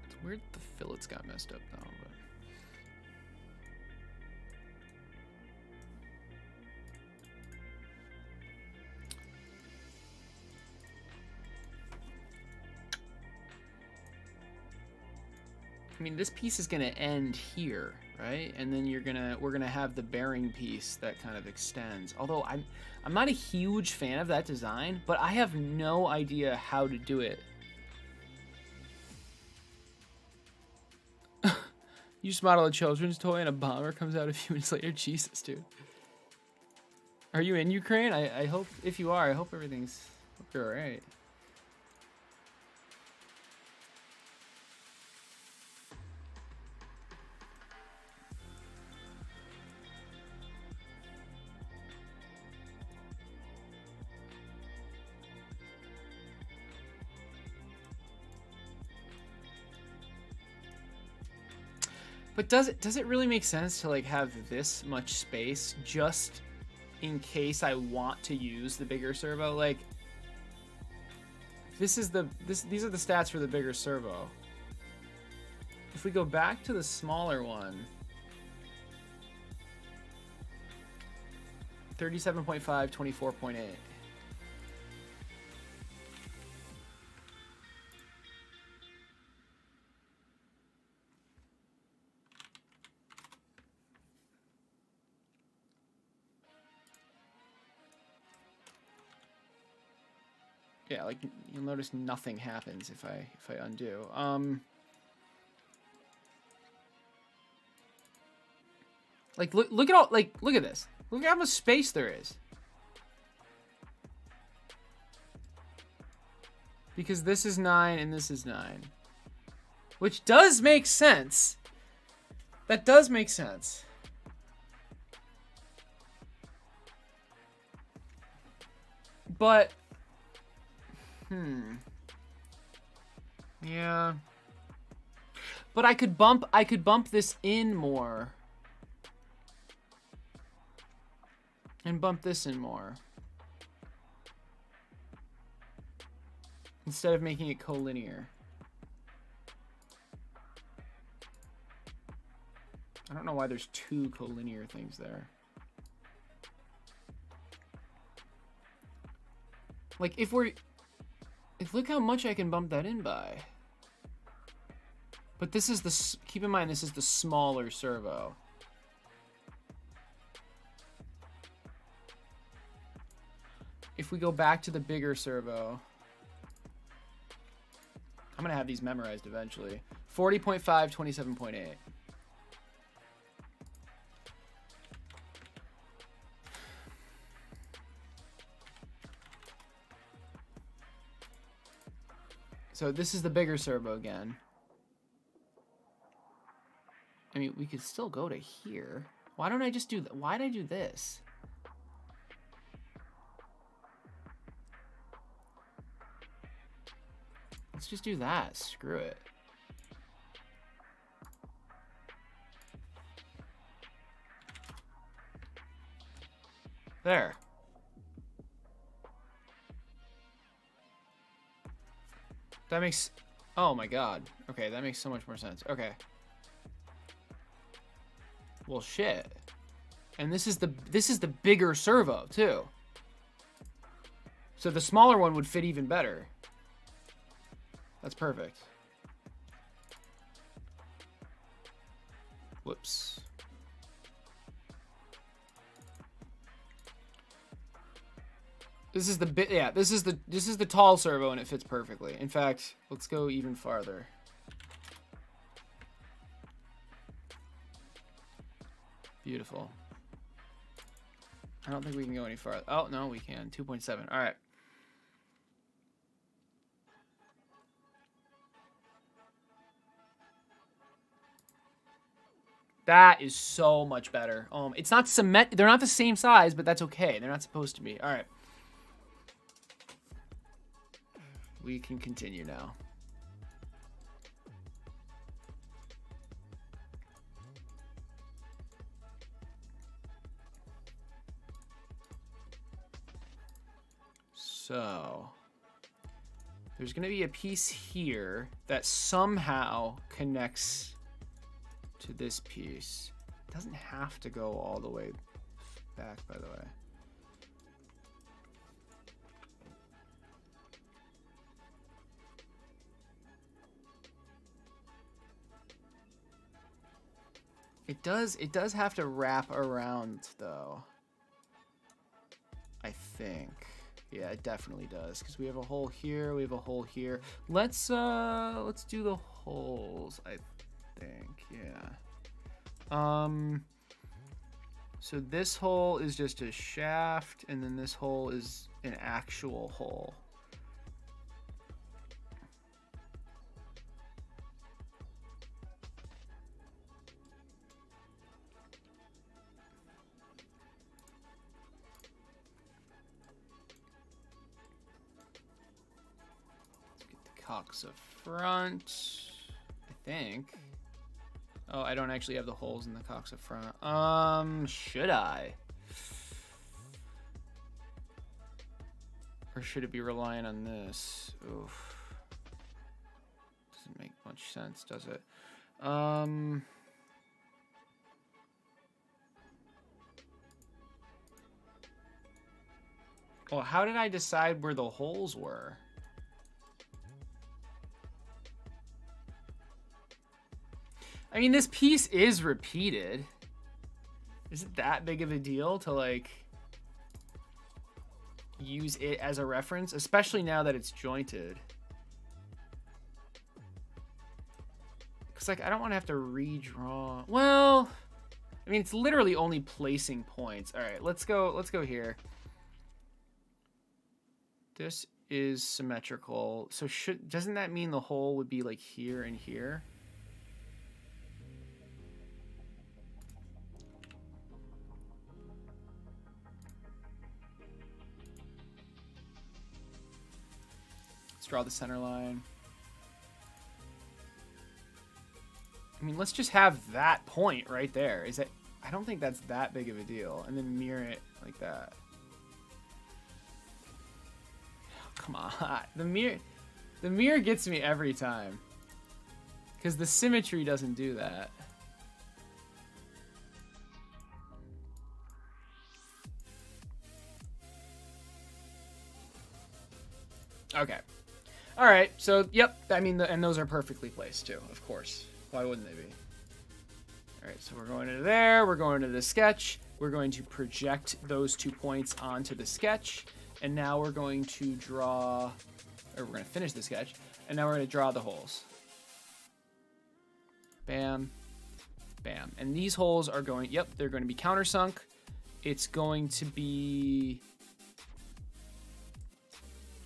It's weird the fillets got messed up though, but I mean, this piece is gonna end here, right? And then we're gonna have the bearing piece that kind of extends. Although I'm not a huge fan of that design, but I have no idea how to do it. You just model a children's toy and a bomber comes out a few minutes later. Jesus, dude. Are you in Ukraine? I hope, if you are, I hope hope you're all right. But does it really make sense to like have this much space just in case I want to use the bigger servo? Like these are the stats for the bigger servo. If we go back to the smaller one, 37.5, 24.8. Yeah, like you'll notice nothing happens if I undo. Like look at all, like look at this. Look at how much space there is. Because this is 9 and this is 9. Which does make sense. That does make sense. But yeah. But I could bump this in more. And bump this in more. Instead of making it collinear. I don't know why there's two collinear things there. Like, look how much I can bump that in by. But this is keep in mind, this is the smaller servo. If we go back to the bigger servo, I'm gonna have these memorized eventually. 40.5, 27.8. So this is the bigger servo again. I mean, we could still go to here. Why don't I just do that? Why did I do this? Let's just do that. Screw it. There. That makes... Oh my god. Okay, that makes so much more sense. Okay. Well, shit. And this is the bigger servo, too. So the smaller one would fit even better. That's perfect. Whoops. This is the bit, yeah, this is the tall servo and it fits perfectly. In fact, let's go even farther. Beautiful. I don't think we can go any farther. Oh, no, we can. 2.7. All right. That is so much better. It's not cement. They're not the same size, but that's okay. They're not supposed to be. All right. We can continue now. So there's going to be a piece here that somehow connects to this piece. It doesn't have to go all the way back, by the way. It does have to wrap around though. I think. Yeah, it definitely does, because we have a hole here, we have a hole here. Let's do the holes, I think. Yeah. So this hole is just a shaft, and then this hole is an actual hole. Coxa front, I think. Oh, I don't actually have the holes in the Coxa front. Should I? Or should it be relying on this? Oof. Doesn't make much sense, does it? Well, how did I decide where the holes were? I mean, this piece is repeated. Is it that big of a deal to, like, use it as a reference? Especially now that it's jointed. Because, like, I don't want to have to redraw. Well, I mean, it's literally only placing points. All right, let's go here. This is symmetrical. So doesn't that mean the hole would be, like, here and here? Draw the center line. I mean, let's just have that point right there. Is that? I don't think that's that big of a deal. And then mirror it like that. Oh, come on. The mirror gets me every time. Because the symmetry doesn't do that. Okay. All right. So, yep. I mean, and those are perfectly placed too, of course. Why wouldn't they be? All right. So we're going into there. We're going to the sketch. We're going to project those 2 points onto the sketch. And now we're going to draw, or we're going to finish the sketch. And now we're going to draw the holes. Bam. Bam. And these holes are going, yep, they're going to be countersunk. It's going to be,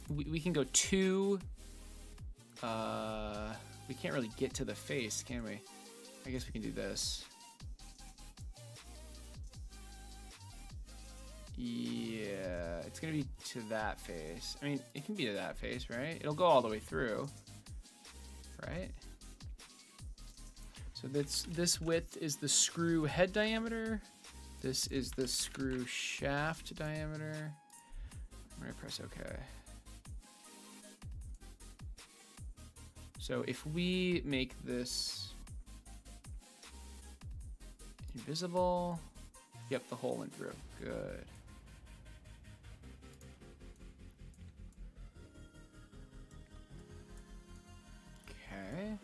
we can go 2. We can't really get to the face, can we? I guess we can do this. Yeah, it's gonna be to that face. I mean, it can be to that face, right? It'll go all the way through, right? So this width is the screw head diameter. This is the screw shaft diameter. I'm gonna press OK. So if we make this invisible, yep, the hole went through. Good. Okay.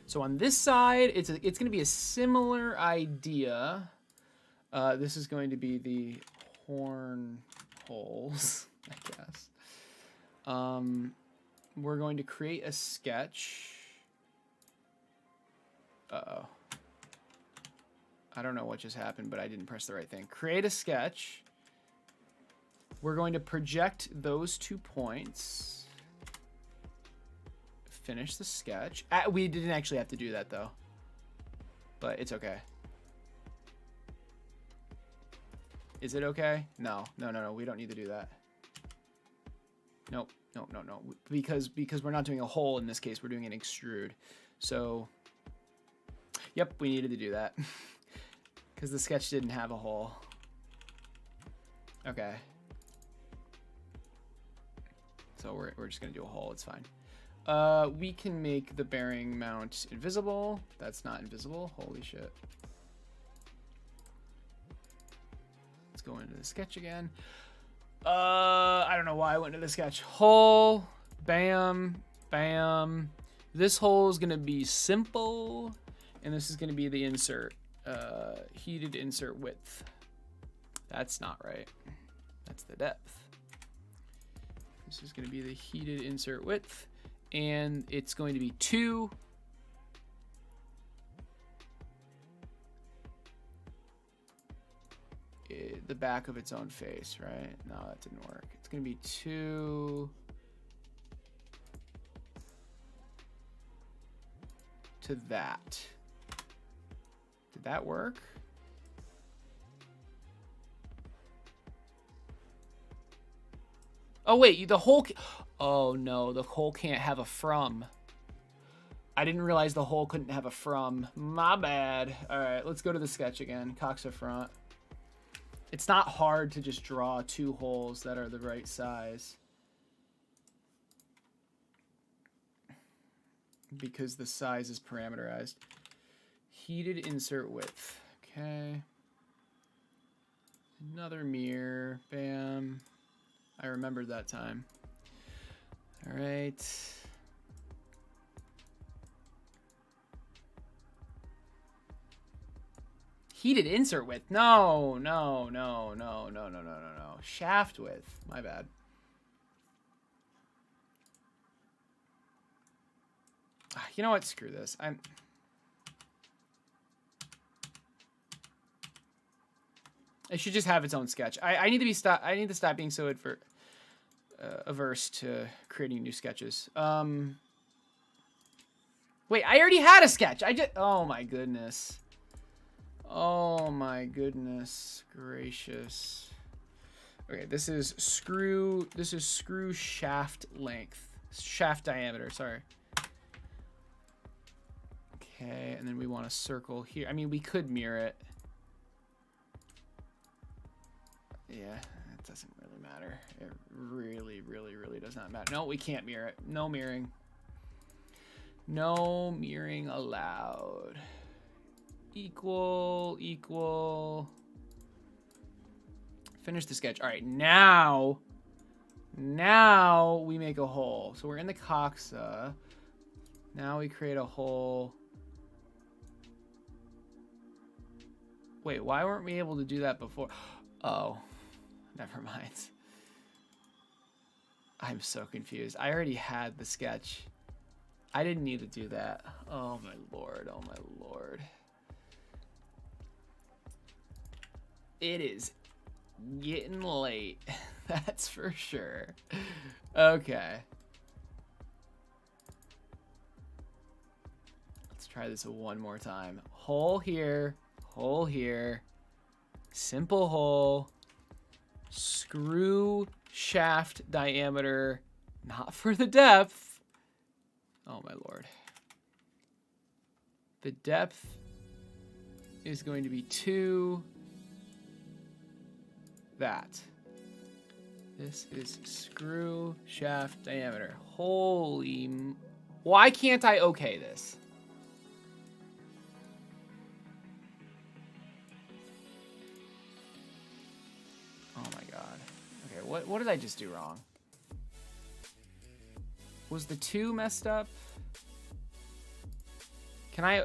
So on this side, it's going to be a similar idea. This is going to be the horn holes, I guess. We're going to create a sketch. Uh-oh. I don't know what just happened, but I didn't press the right thing. Create a sketch. We're going to project those 2 points. Finish the sketch. We didn't actually have to do that, though. But it's okay. Is it okay? No. No. We don't need to do that. Nope. No. Because we're not doing a hole in this case. We're doing an extrude. So, yep, we needed to do that. Because the sketch didn't have a hole. Okay. So we're just going to do a hole. It's fine. We can make the bearing mount invisible. That's not invisible. Holy shit. Let's go into the sketch again. I don't know why I went into the sketch. Hole. Bam. Bam. This hole is going to be simple. And this is going to be the insert. Heated insert width. That's not right. That's the depth. This is going to be the heated insert width. And it's going to be 2. The back of its own face, right? No, that didn't work. It's going to be 2 to that. Did that work? Oh, wait, the hole... Oh, no, the hole can't have a from. I didn't realize the hole couldn't have a from. My bad. All right, let's go to the sketch again. Coxa front. It's not hard to just draw 2 holes that are the right size. Because the size is parameterized. Heated insert width. Okay. Another mirror. Bam. I remembered that time. All right. Heated insert width. No. Shaft width. My bad. You know what? Screw this. It should just have its own sketch. I need to stop being so averse to creating new sketches. Wait, I already had a sketch. Oh my goodness. Oh my goodness gracious. Okay, this is screw shaft length. Shaft diameter, sorry. Okay, and then we want a circle here. I mean, we could mirror it. Yeah, it doesn't really matter. It really, really, really does not matter. No, we can't mirror it. No mirroring. No mirroring allowed. Equal, equal. Finish the sketch. All right, now we make a hole. So we're in the Coxa. Now we create a hole. Wait, why weren't we able to do that before? Oh, never mind. I'm so confused. I already had the sketch. I didn't need to do that. Oh my lord, oh my lord. It is getting late, that's for sure. Okay. Let's try this one more time. Hole here, simple hole, screw shaft diameter, not for the depth. Oh my lord. The depth is going to be 2. That. This is screw shaft diameter. Holy. Why can't I okay this? Oh my god. Okay, what did I just do wrong? Was the 2 messed up? Can I...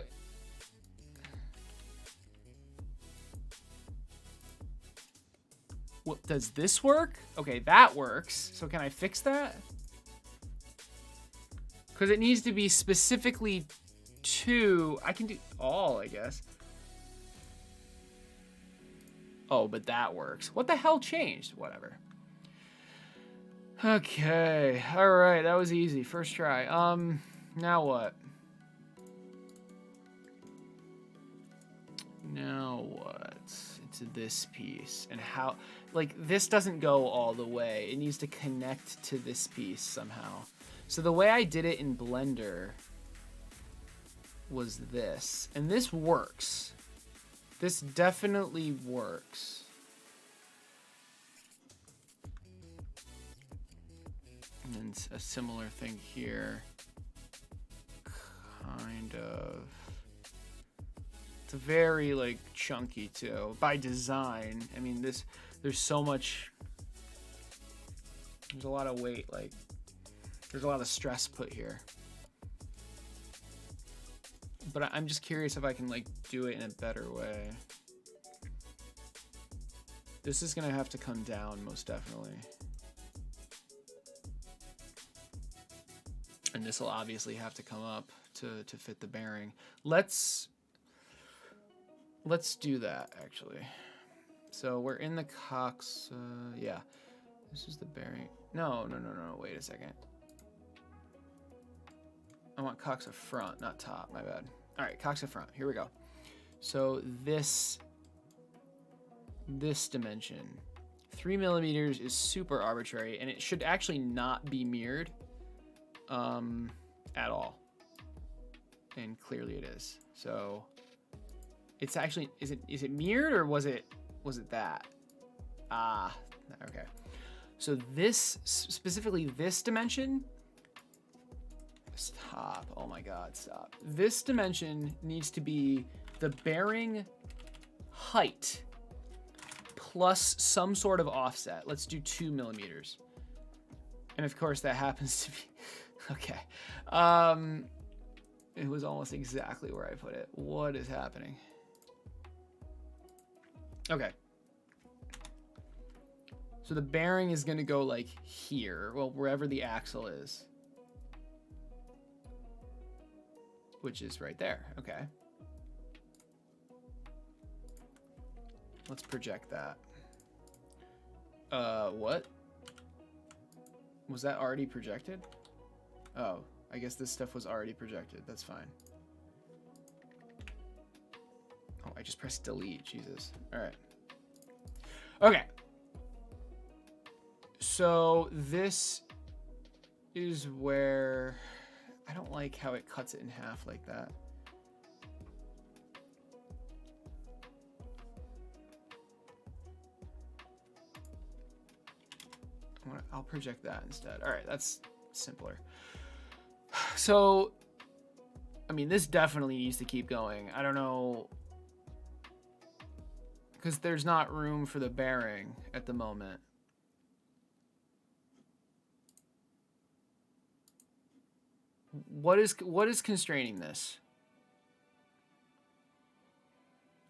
What, does this work? Okay, that works. So can I fix that? Because it needs to be specifically 2. I can do all, I guess. Oh, but that works. What the hell changed? Whatever. Okay. All right, that was easy. First try. Now what? Now what? It's this piece. And how... Like, this doesn't go all the way. It needs to connect to this piece somehow. So the way I did it in Blender was this. And this works. This definitely works. And then a similar thing here. Kind of. It's very, like, chunky, too. By design. I mean, this... There's so much... There's a lot of weight, like... There's a lot of stress put here. But I'm just curious if I can, like, do it in a better way. This is gonna have to come down, most definitely. And this will obviously have to come up to fit the bearing. Let's do that, actually. So we're in the Coxa, yeah. This is the bearing. No, wait a second. I want Coxa front, not top, my bad. All right, Coxa front, here we go. So this dimension, 3 millimeters is super arbitrary, and it should actually not be mirrored at all. And clearly it is. So it's actually, is it mirrored, or was it that? Ah, okay. So this, specifically this dimension, stop, oh my god, stop. This dimension needs to be the bearing height plus some sort of offset. Let's do 2 millimeters. And of course that happens to be, okay. It was almost exactly where I put it. What is happening? Okay. So the bearing is going to go like here, well, wherever the axle is. Which is right there, okay. Let's project that. What? Was that already projected? Oh, I guess this stuff was already projected, that's fine. Oh, I just pressed delete, Jesus. All right. Okay. So this is where, I don't like how it cuts it in half like that. I'll project that instead. All right, that's simpler. So, I mean, this definitely needs to keep going. I don't know, because there's not room for the bearing at the moment. What is constraining this?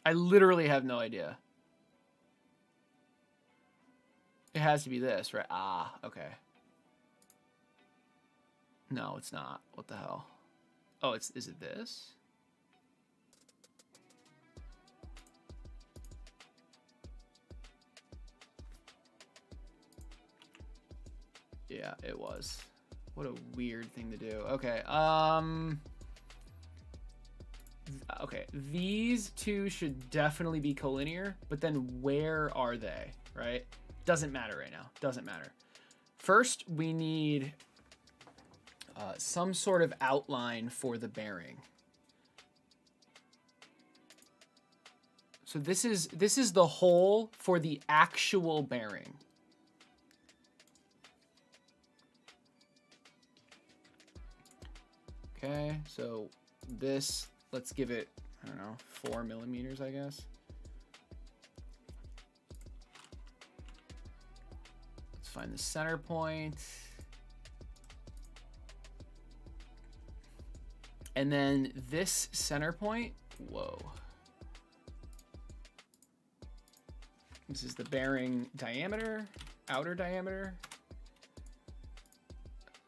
I literally have no idea. It has to be this, right? Ah, okay. No, it's not. What the hell? Oh, is it this? Yeah, it was. What a weird thing to do. Okay, okay, these two should definitely be collinear, but then where are they, right? Doesn't matter right now. Doesn't matter. First, we need some sort of outline for the bearing. So this is the hole for the actual bearing. Okay, so this, let's give it, I don't know, 4 millimeters, I guess. Let's find the center point. And then this center point, whoa. This is the bearing diameter, outer diameter.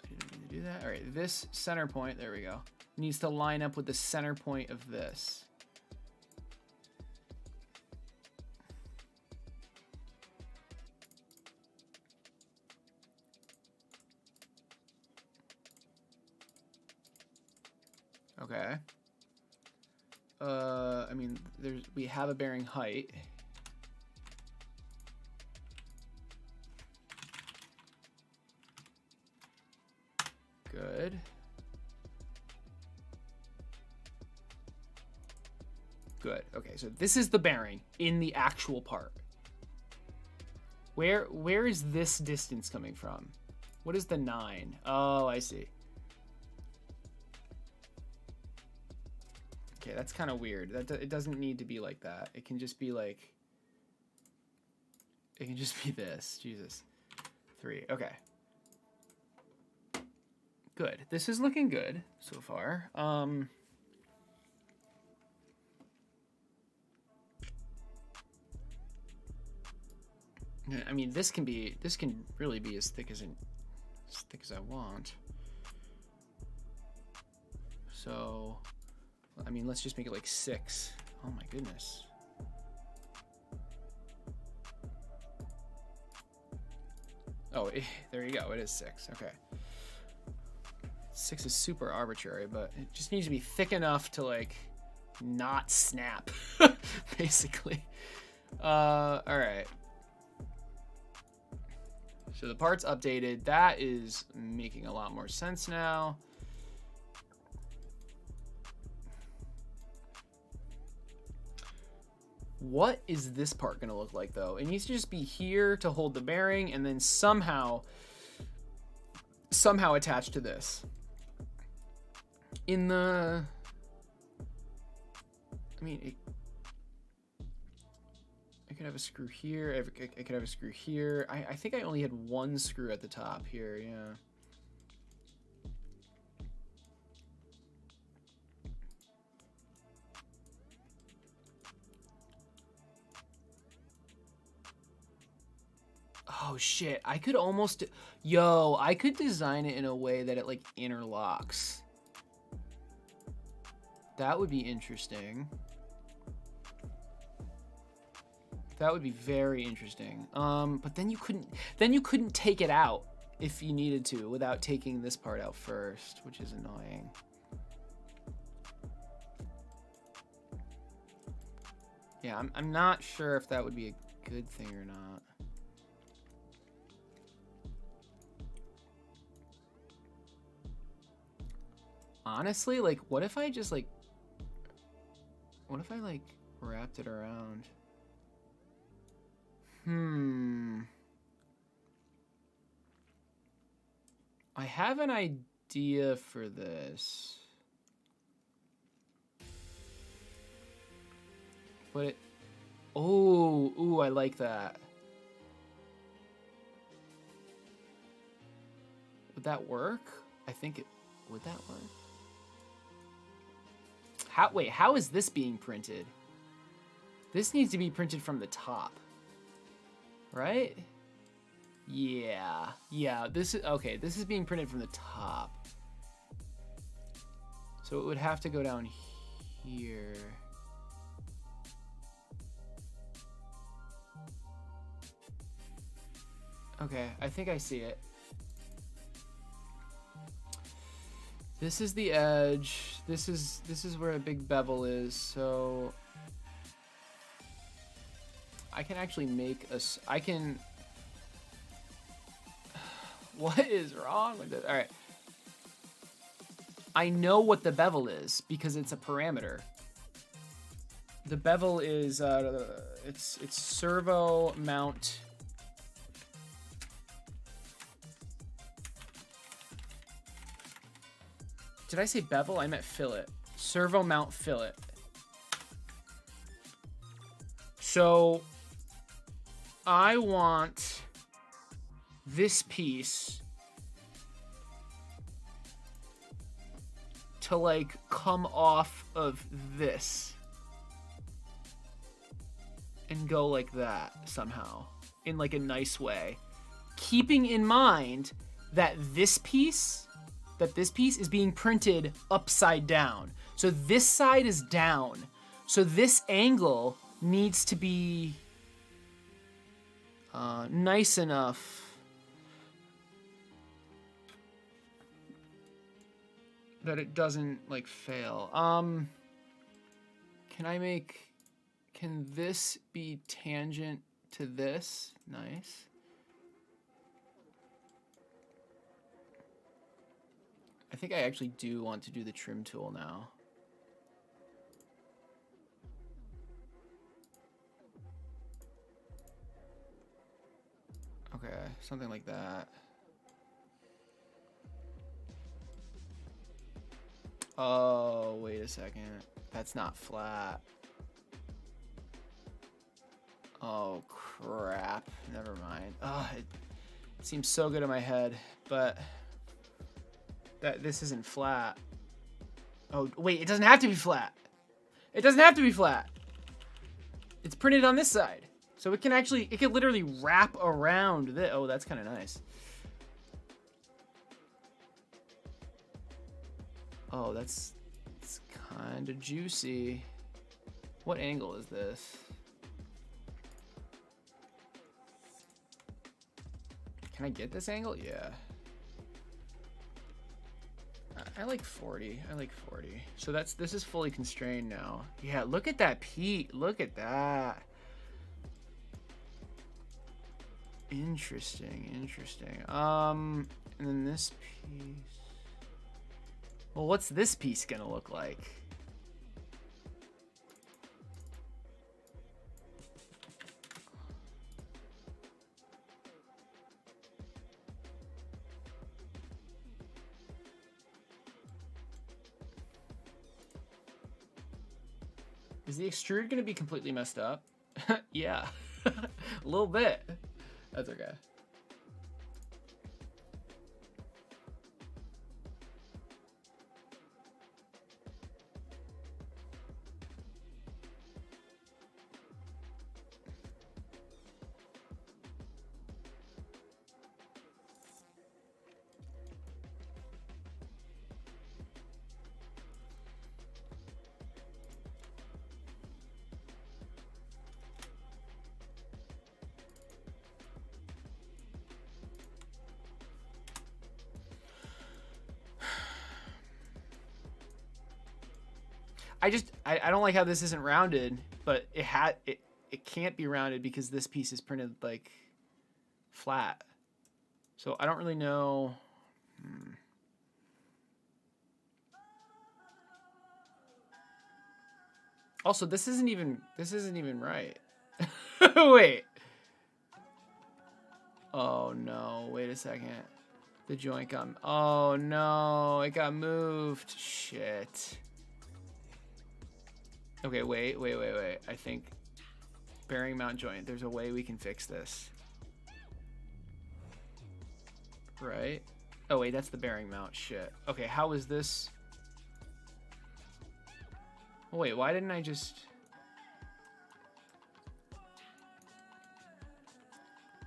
I didn't mean to do that. All right, this center point, there we go, needs to line up with the center point of this. Okay. I mean, we have a bearing height. Good. Good. Okay, so this is the bearing in the actual part. Where is this distance coming from? What is the 9? Oh, I see. Okay, that's kind of weird. It doesn't need to be like that. It can just be like, it can just be this. Jesus. 3. Okay. Good. This is looking good so far. I mean, this can really be as thick as I want. So, I mean, let's just make it like 6. Oh my goodness. Oh, there you go. It is 6. Okay. 6 is super arbitrary, but it just needs to be thick enough to like not snap, basically. All right. So the part's updated. That is making a lot more sense now. What is this part gonna look like though? It needs to just be here to hold the bearing and then somehow attached to this. I mean, I could have a screw here. I could have a screw here. I think I only had one screw at the top here, yeah. Oh shit, I could almost, I could design it in a way that it like interlocks. That would be interesting. That would be very interesting. But then you couldn't take it out if you needed to without taking this part out first, which is annoying. Yeah, I'm not sure if that would be a good thing or not. Honestly, like, what if I just like, what if I like wrapped it around? I have an idea for this. But it... Oh, ooh, I like that. Would that work? I think it... Would that work? Wait, how is this being printed? This needs to be printed from the top. Right? Yeah. Yeah, this is... Okay, this is being printed from the top. So it would have to go down here. Okay, I think I see it. This is the edge. This is where a big bevel is. So I can actually make I can. What is wrong with it? All right. I know what the bevel is because it's a parameter. The bevel is it's servo mount. Did I say bevel? I meant fillet. Servo mount fillet. So I want this piece to like come off of this and go like that somehow in like a nice way. Keeping in mind that this piece is being printed upside down. So this side is down. So this angle needs to be nice enough that it doesn't like fail. Can this be tangent to this? Nice. I think I actually do want to do the trim tool now. Okay, something like that. Oh, wait a second. That's not flat. Oh, crap. Never mind. Oh, it seems so good in my head, but... this isn't flat. Oh, wait, it doesn't have to be flat. It doesn't have to be flat. It's printed on this side. So it can literally wrap around this. Oh, that's kind of nice. Oh, it's kind of juicy. What angle is this? Can I get this angle? Yeah. I like 40. I like 40. So this is fully constrained now. Yeah, look at that Pete. Look at that. Interesting, interesting. And then this piece. Well, what's this piece gonna look like? Is the extrude gonna be completely messed up? Yeah, a little bit. That's okay. I don't like how this isn't rounded, but it can't be rounded because this piece is printed like flat. So I don't really know. Also, this isn't even right. Wait. Oh no, wait a second. The joint got... Oh, no. It got moved. Shit. Okay, wait. I think bearing mount joint. There's a way we can fix this. Right? Oh, wait. That's the bearing mount. Shit. Okay, how is this... Oh, wait, why didn't I just...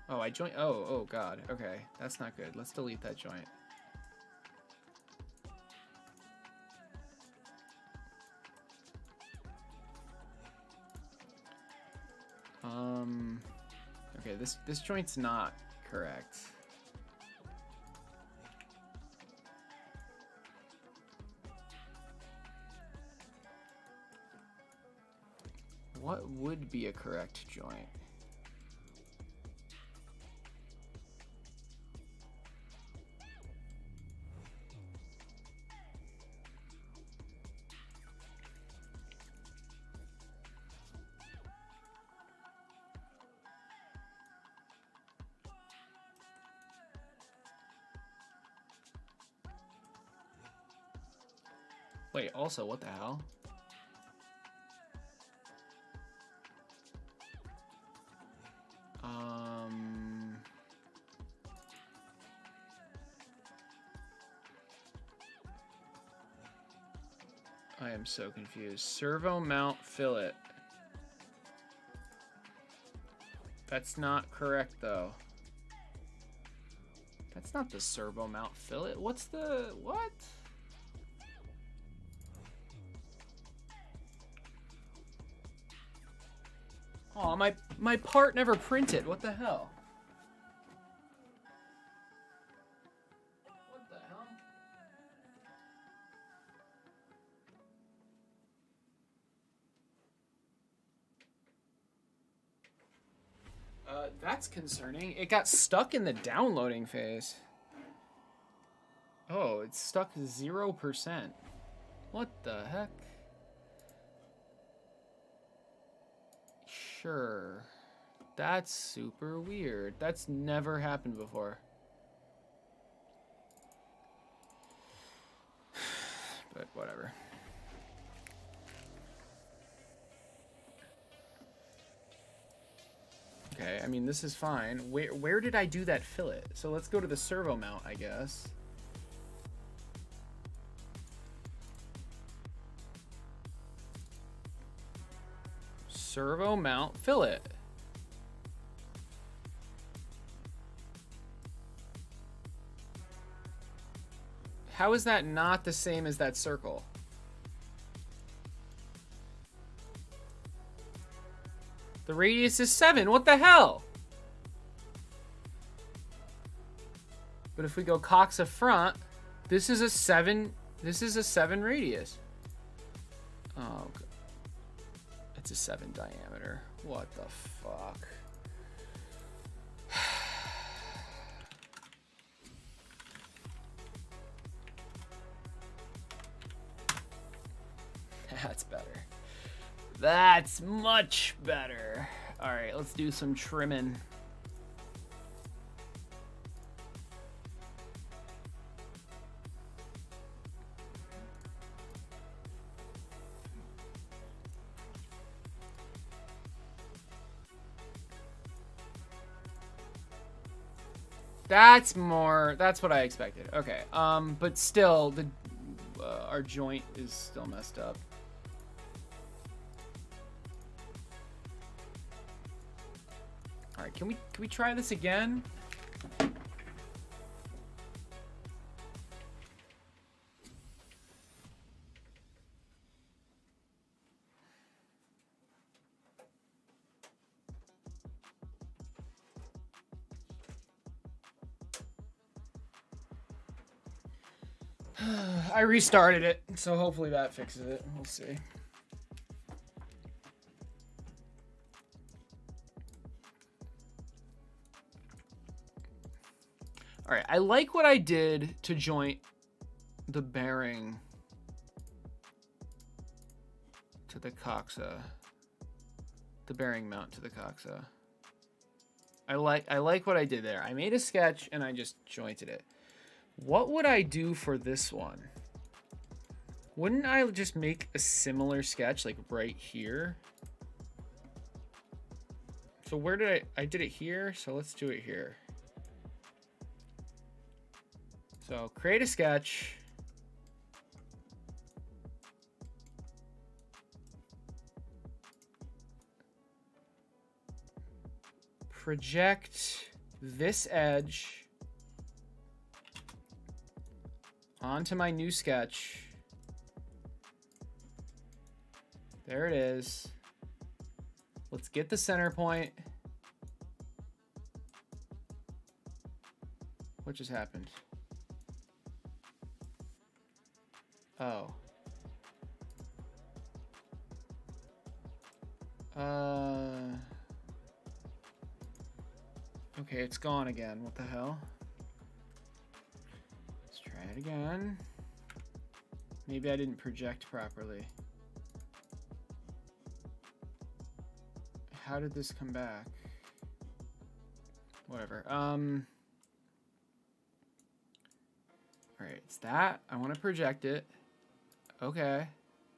Oh, I joined... Oh, God. Okay, that's not good. Let's delete that joint. Okay, this joint's not correct. What would be a correct joint? Wait, also, what the hell? I am so confused. Servo mount fillet. That's not correct, though. That's not the servo mount fillet. What's the... what? Oh, my part never printed. What the hell? What the hell? That's concerning. It got stuck in the downloading phase. Oh, it's stuck 0%. What the heck? Sure. That's super weird. That's never happened before. But whatever. Okay, I mean, this is fine. Where did I do that fillet? So let's go to the servo mount, I guess. Servo mount fillet. How is that not the same as that circle? The radius is 7. What the hell? But if we go Coxa front, this is a 7. This is a 7 radius. Oh, God. It's a 7 diameter. What the fuck? That's better. That's much better. All right, let's do some trimming. That's more, that's what I expected. Okay, but still, the our joint is still messed up. All right, can we try this again? I restarted it, so hopefully that fixes it. We'll see. All right, I like what I did to joint the bearing to the Coxa, the bearing mount to the Coxa. I like what I did there. I made a sketch and I just jointed it. What would I do for this one? Wouldn't I just make a similar sketch like right here? So where did I did it here, so let's do it here. So create a sketch. Project this edge onto my new sketch. There it is. Let's get the center point. What just happened? Oh. Okay, it's gone again. What the hell? Let's try it again. Maybe I didn't project properly. How did this come back? Whatever. All right, it's that. I want to project it. Okay.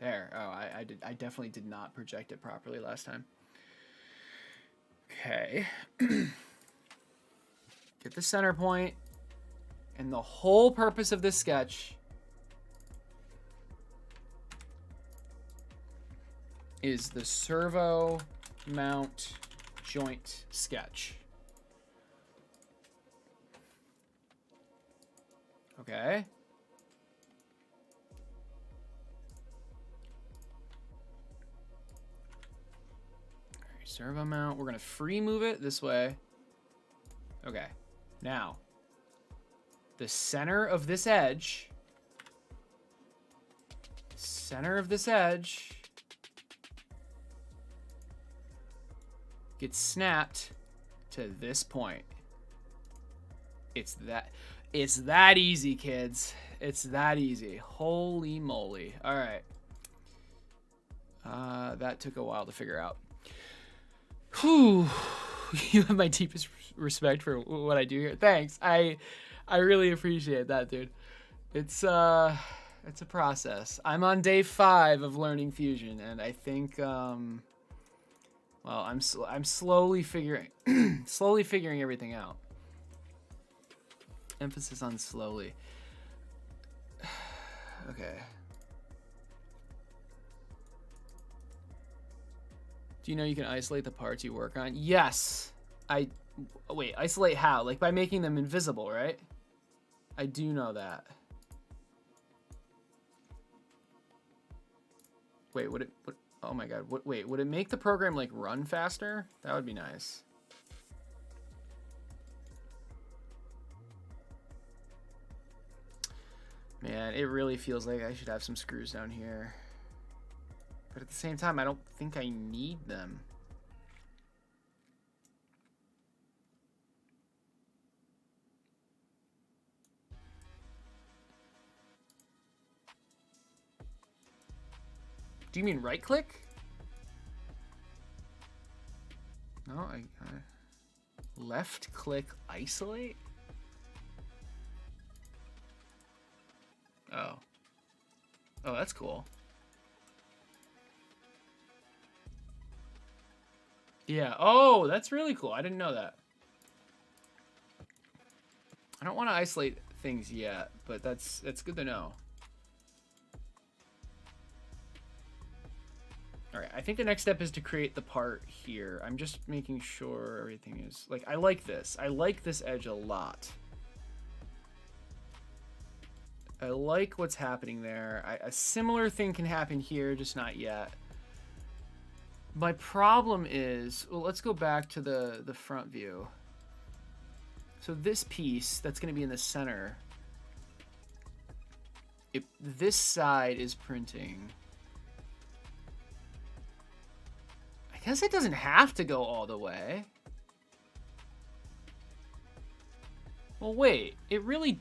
There. Oh, I definitely did not project it properly last time. Okay. Get the center point, and the whole purpose of this sketch is the servo mount joint sketch. Okay. All right, servo mount. We're gonna free move it this way. Okay. Now, the center of this edge, gets snapped to this point. It's that easy, kids. It's that easy. Holy moly. All right. That took a while to figure out. Whew. You have my deepest respect for what I do here. Thanks. I really appreciate that, dude. It's a process. I'm on day 5 of learning Fusion, and I think well, I'm slowly figuring everything out. Emphasis on slowly. Okay. Do you know you can isolate the parts you work on? Yes. Wait, isolate how? Like by making them invisible, right? I do know that. Wait, oh my god. Wait, would it make the program like run faster? That would be nice. Man, it really feels like I should have some screws down here. But at the same time, I don't think I need them. Do you mean right click? No, I left click isolate? Oh. Oh, that's cool. Yeah. Oh, that's really cool. I didn't know that. I don't want to isolate things yet, but that's good to know. All right, I think the next step is to create the part here. I'm just making sure everything is like, I like this. I like this edge a lot. I like what's happening there. A similar thing can happen here, just not yet. My problem is, well, let's go back to the front view. So this piece that's going to be in the center, if this side is printing, I guess it doesn't have to go all the way. Well, wait, it really,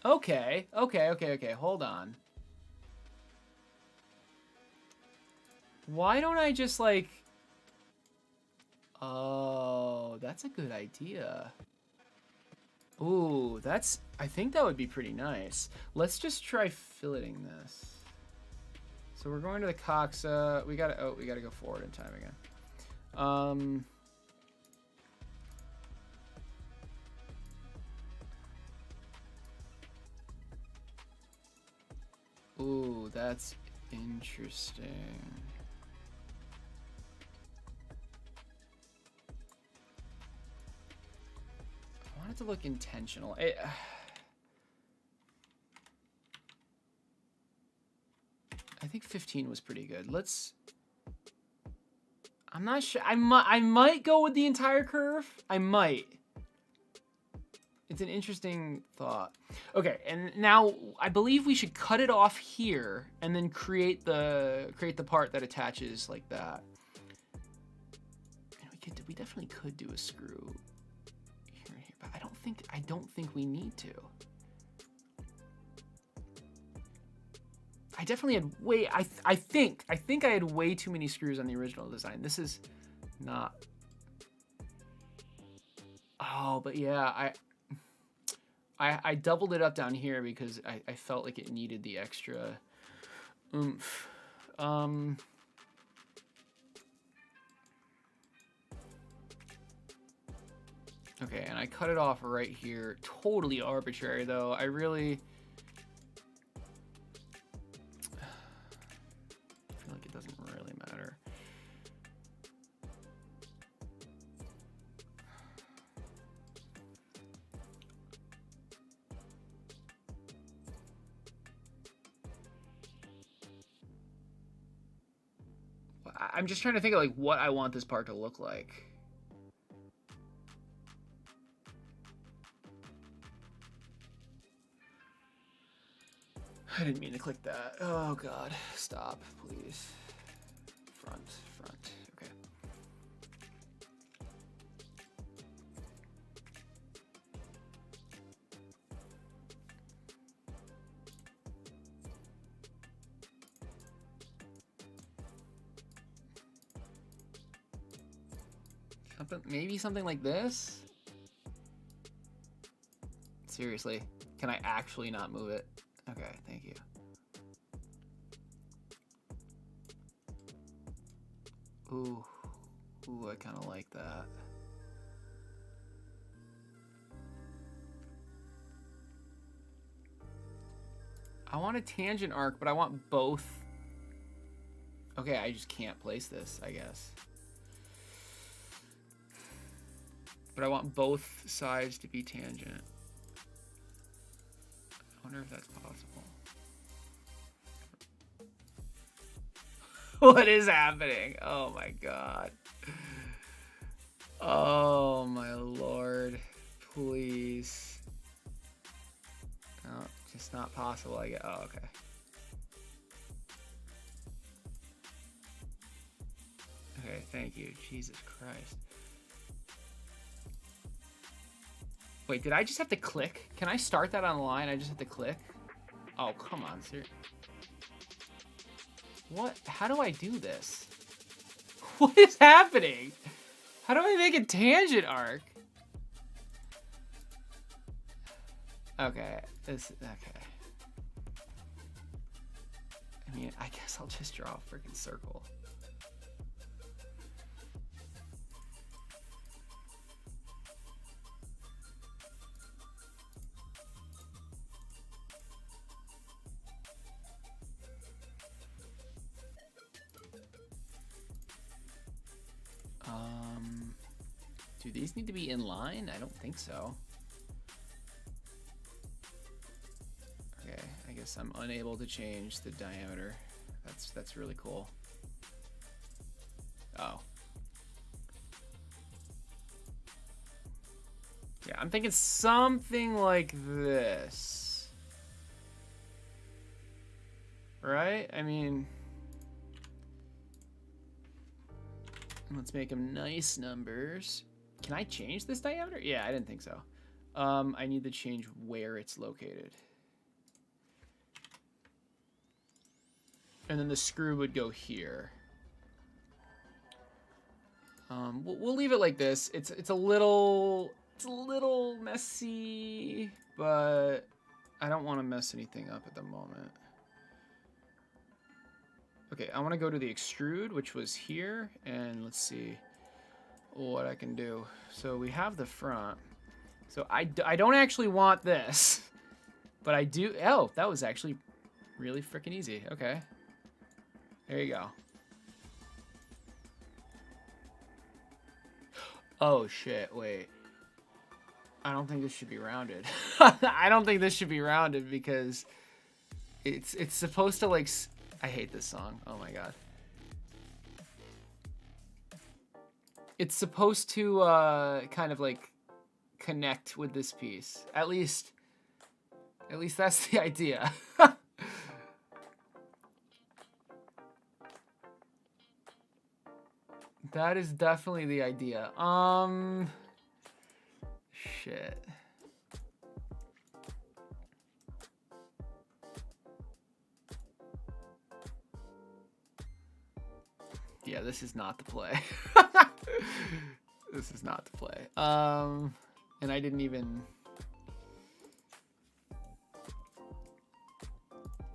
okay, hold on. Why don't I just like, oh, that's a good idea. Ooh, that's, I think that would be pretty nice. Let's just try filleting this. So we're going to the Coxa. We gotta go forward in time again. Ooh, that's interesting. I want it to look intentional. I think 15 was pretty good. I'm not sure. I might go with the entire curve. I might. It's an interesting thought. Okay, and now I believe we should cut it off here and then create the part that attaches like that. And we definitely could do a screw here and here, but I don't think we need to. I definitely had I think I had way too many screws on the original design. This is not. Oh, but yeah, I doubled it up down here because I felt like it needed the extra oomph. Okay, and I cut it off right here. Totally arbitrary though. I really feel like it doesn't really matter. I'm just trying to think of like what I want this part to look like. I didn't mean to click that. Oh God, stop, please. Front, okay. Maybe something like this? Seriously, can I actually not move it? Okay, thank you. Ooh, I kind of like that. I want a tangent arc, but I want both. Okay, I just can't place this, I guess. But I want both sides to be tangent. I wonder if that's possible. What is happening? Oh my God. Oh my Lord. Please. No, just not possible. I get. Oh, okay. Okay, thank you. Jesus Christ. Wait, did I just have to click? Can I start that on the line? I just have to click? Oh, come on, sir. What? How do I do this? What is happening? How do I make a tangent arc? Okay, okay. I mean, I guess I'll just draw a freaking circle. Do these need to be in line? I don't think so. Okay, I guess I'm unable to change the diameter. That's really cool. Oh. Yeah, I'm thinking something like this. Right? I mean, let's make them nice numbers. Can I change this diameter? Yeah, I didn't think so. I need to change where it's located. And then the screw would go here. We'll leave it like this. It's a little It's a little messy, but I don't want to mess anything up at the moment. Okay, I want to go to the extrude, which was here, and let's see what I can do. So we have the front. So I don't actually want this, but I do. Oh, that was actually really freaking easy. Okay. There you go. Oh, shit. Wait. I don't think this should be rounded. I don't think this should be rounded because it's supposed to, like... I hate this song. Oh, my God. It's supposed to kind of, like, connect with this piece. At least that's the idea. That is definitely the idea. Shit. Yeah, this is not the play. This is not the play. And I didn't even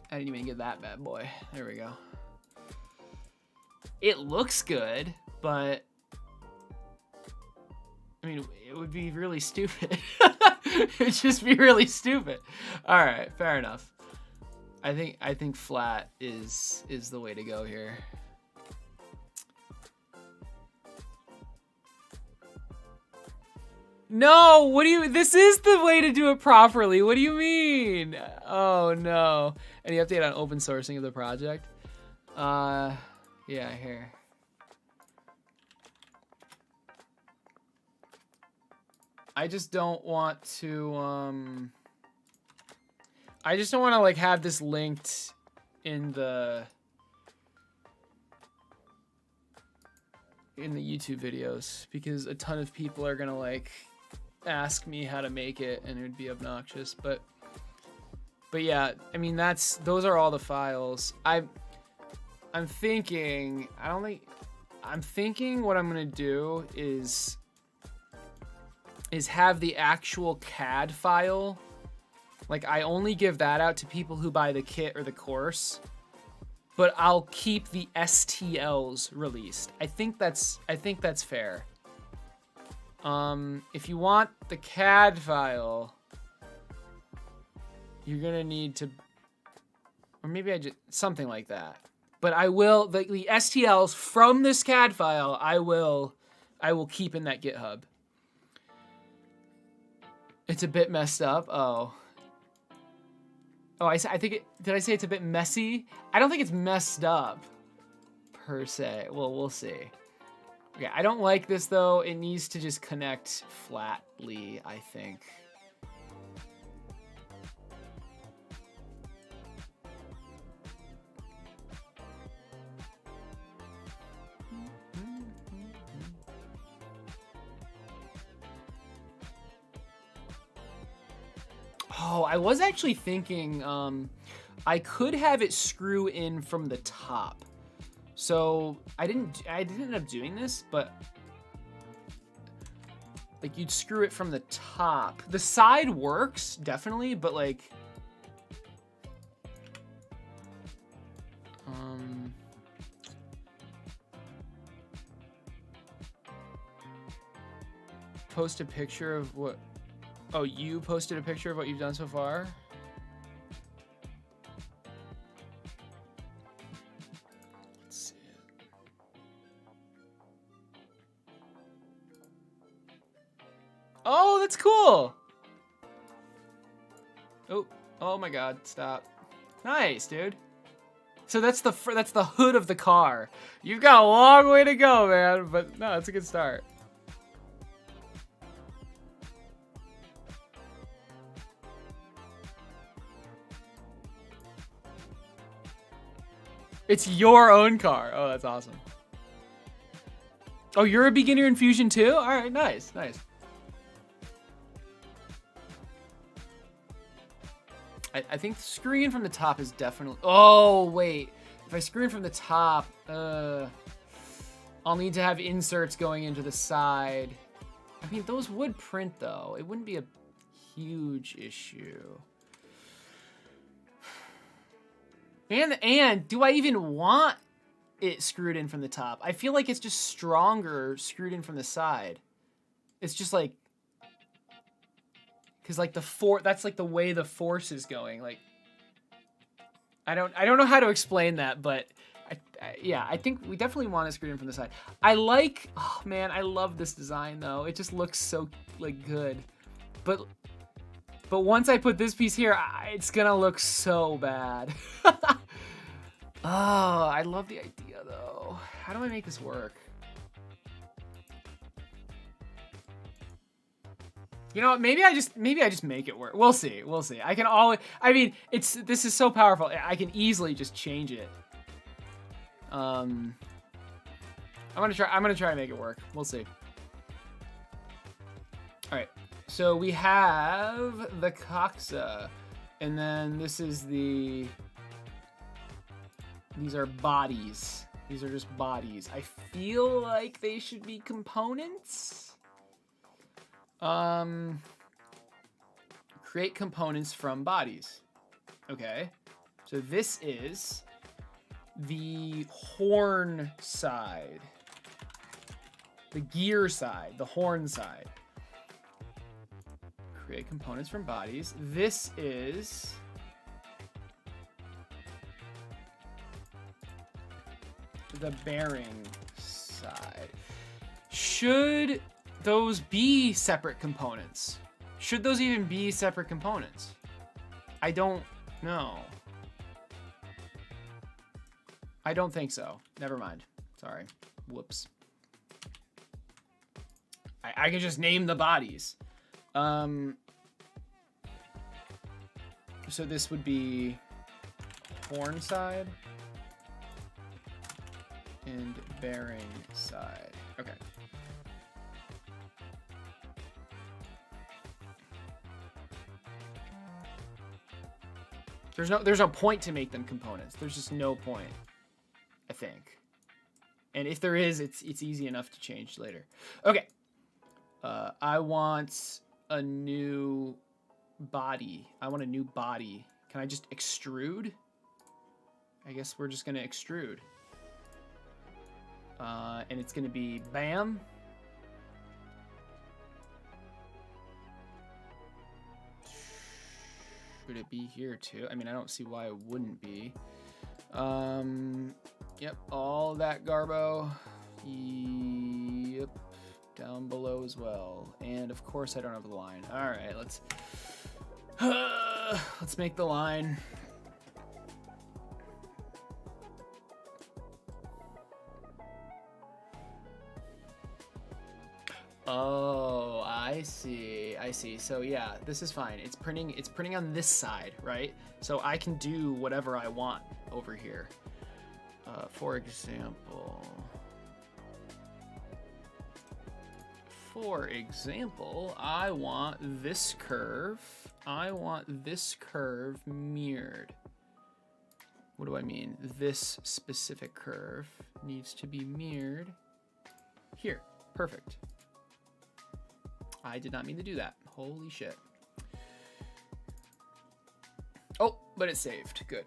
get that bad boy. There we go. It looks good, but I mean, it would be really stupid. It'd just be really stupid. All right, fair enough. I think flat is the way to go here. No, what do you, this is the way to do it properly. What do you mean? Oh no. Any update on open sourcing of the project? Yeah, here. I just don't want to, I just don't want to like have this linked in the YouTube videos because a ton of people are gonna like ask me how to make it and it would be obnoxious, but yeah, I mean those are all the files. I'm thinking what I'm gonna do is have the actual CAD file. Like I only give that out to people who buy the kit or the course, but I'll keep the STLs released. I think that's fair. If you want the CAD file, you're gonna need to, or maybe something like that. But I will, the STLs from this CAD file, I will keep in that GitHub. It's a bit messed up. Oh, I think did I say it's a bit messy? I don't think it's messed up, per se. Well, we'll see. Okay, I don't like this, though. It needs to just connect flatly, I think. Oh, I was actually thinking I could have it screw in from the top. So I didn't end up doing this, but like you'd screw it from the top. The side works definitely, but like post a picture of what. Oh, you posted a picture of what you've done so far? Let's see it. Oh, that's cool. Oh my God, stop. Nice, dude. So that's the hood of the car. You've got a long way to go, man, but no, it's a good start. It's your own car. Oh, that's awesome. Oh, you're a beginner in Fusion too? All right, nice, nice. I think screwing in from the top is definitely... Oh, wait. If I screw in from the top, I'll need to have inserts going into the side. I mean, those would print, though. It wouldn't be a huge issue. And do I even want it screwed in from the top? I feel like it's just stronger screwed in from the side. It's just like, because like that's like the way the force is going. Like, I don't know how to explain that, but yeah, I think we definitely want it screwed in from the side. Oh man, I love this design though. It just looks so like good. But once I put this piece here, it's gonna look so bad. Oh, I love the idea though. How do I make this work? You know what? Maybe I just make it work. We'll see. We'll see. I can always. I mean, this is so powerful. I can easily just change it. I'm gonna try to make it work. We'll see. All right. So we have the Coxa, and then this is the. These are bodies. These are just bodies. I feel like they should be components. Create components from bodies. Okay. So this is the horn side. The gear side, the horn side. Create components from bodies. This is the bearing side. Should those be separate components? Should those even be separate components? I don't know. I don't think so. Never mind. Sorry. Whoops. I could just name the bodies. So this would be horn side and bearing side. Okay. There's no point to make them components. There's just no point, I think. And if there is, it's easy enough to change later. Okay. I want a new body. I want a new body. Can I just extrude? I guess we're just gonna extrude. And it's gonna be bam. Should it be here too? I mean, I don't see why it wouldn't be. Yep, all that garbo. Yep, down below as well. And of course I don't have the line. All right, let's make the line. Oh, I see. So yeah, this is fine. It's printing on this side, right? So I can do whatever I want over here. For example, I want this curve. I want this curve mirrored. What do I mean? This specific curve needs to be mirrored here. Perfect. I did not mean to do that. Holy shit. Oh, but it saved. Good.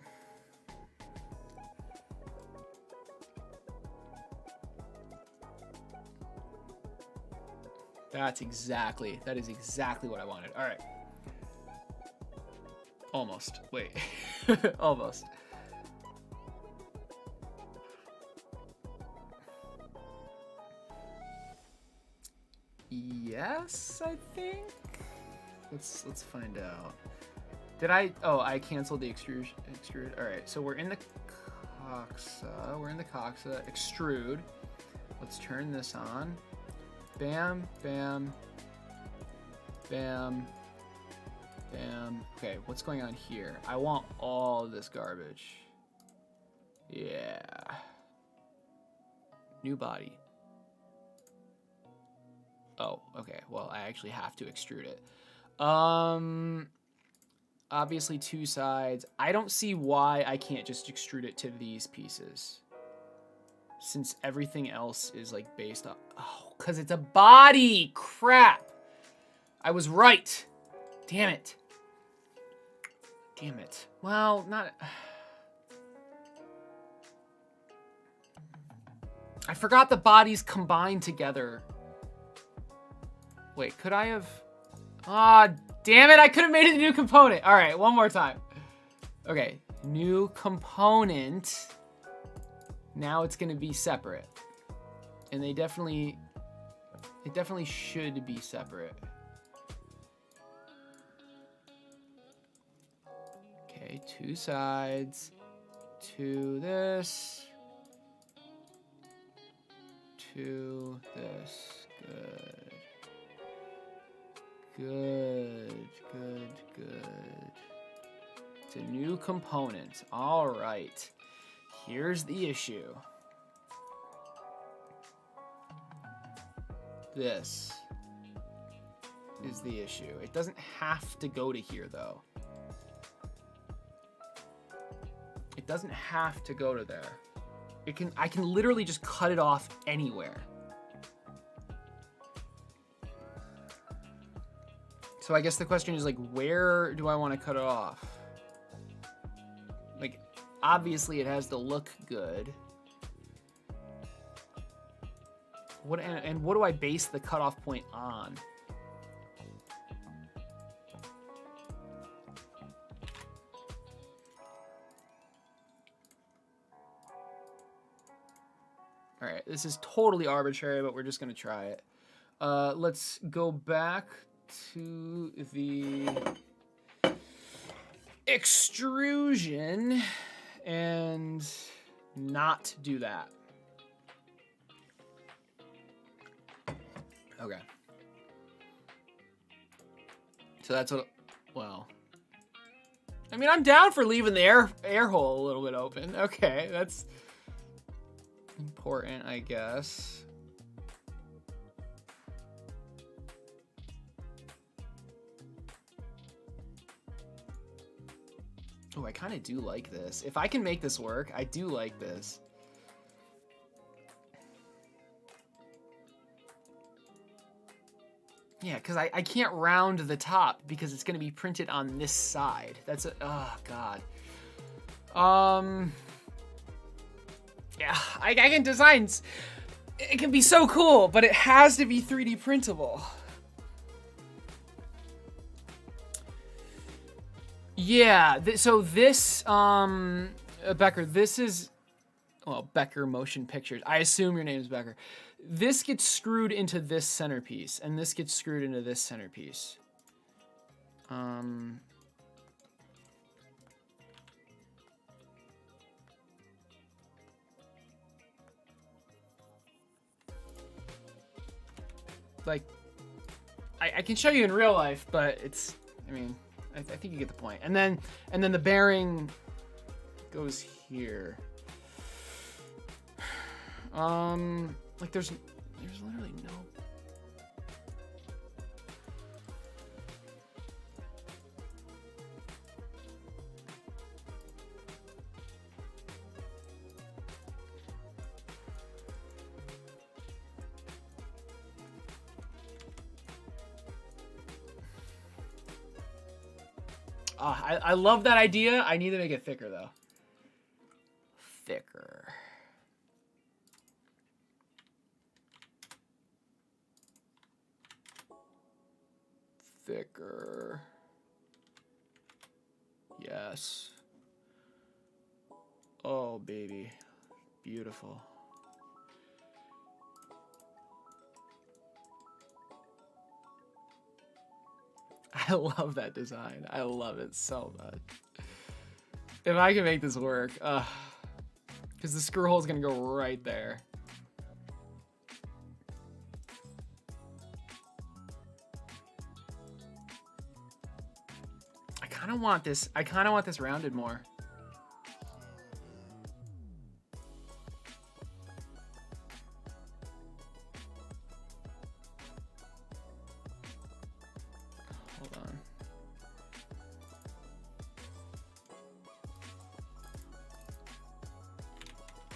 That is exactly what I wanted. All right. Almost. Wait. Almost. Yes, I think. Let's find out. Did I? Oh, I canceled the extrude. All right, so we're in the Coxa. Extrude. Let's turn this on. Bam, bam, bam, bam. Okay, what's going on here? I want all this garbage. Yeah. New body. Oh, okay. Well, I actually have to extrude it. Obviously two sides. I don't see why I can't just extrude it to these pieces. since everything else is like based on, oh, cause it's a body, crap. I was right. Damn it. Damn it. Well, not, I forgot the bodies combined together. Wait, could I have, ah, damn it, I could have made it a new component. All right, one more time. Okay, new component. Now it's gonna be separate. And it definitely should be separate. Okay, two sides, to this, to this, good. Good, good, good. It's a new component, all right. Here's the issue. This is the issue. It doesn't have to go to here though. It doesn't have to go to there. I can literally just cut it off anywhere. So I guess the question is like, where do I want to cut it off? Like, obviously it has to look good. What and what do I base the cutoff point on? All right, this is totally arbitrary, but we're just gonna try it. Let's go back to the extrusion and not do that. Okay. So that's what, well, I mean, I'm down for leaving the air hole a little bit open. Okay, that's important, I guess. Oh, I kind of do like this. If I can make this work, I do like this. Yeah, because I can't round the top because it's going to be printed on this side. That's a, oh, God. Yeah, I can design, it can be so cool, but it has to be 3D printable. Yeah, so this, Becker, this is, well, Becker Motion Pictures. I assume your name is Becker. This gets screwed into this centerpiece, and this gets screwed into this centerpiece. Like, I can show you in real life, but it's, I mean, I think you get the point. And then the bearing goes here. Like there's literally no. I love that idea. I need to make it thicker though. Thicker. Thicker. Yes. Oh, baby. Beautiful. I love that design. I love it so much. If I can make this work, because the screw hole is going to go right there. I kind of want this rounded more. Hold on.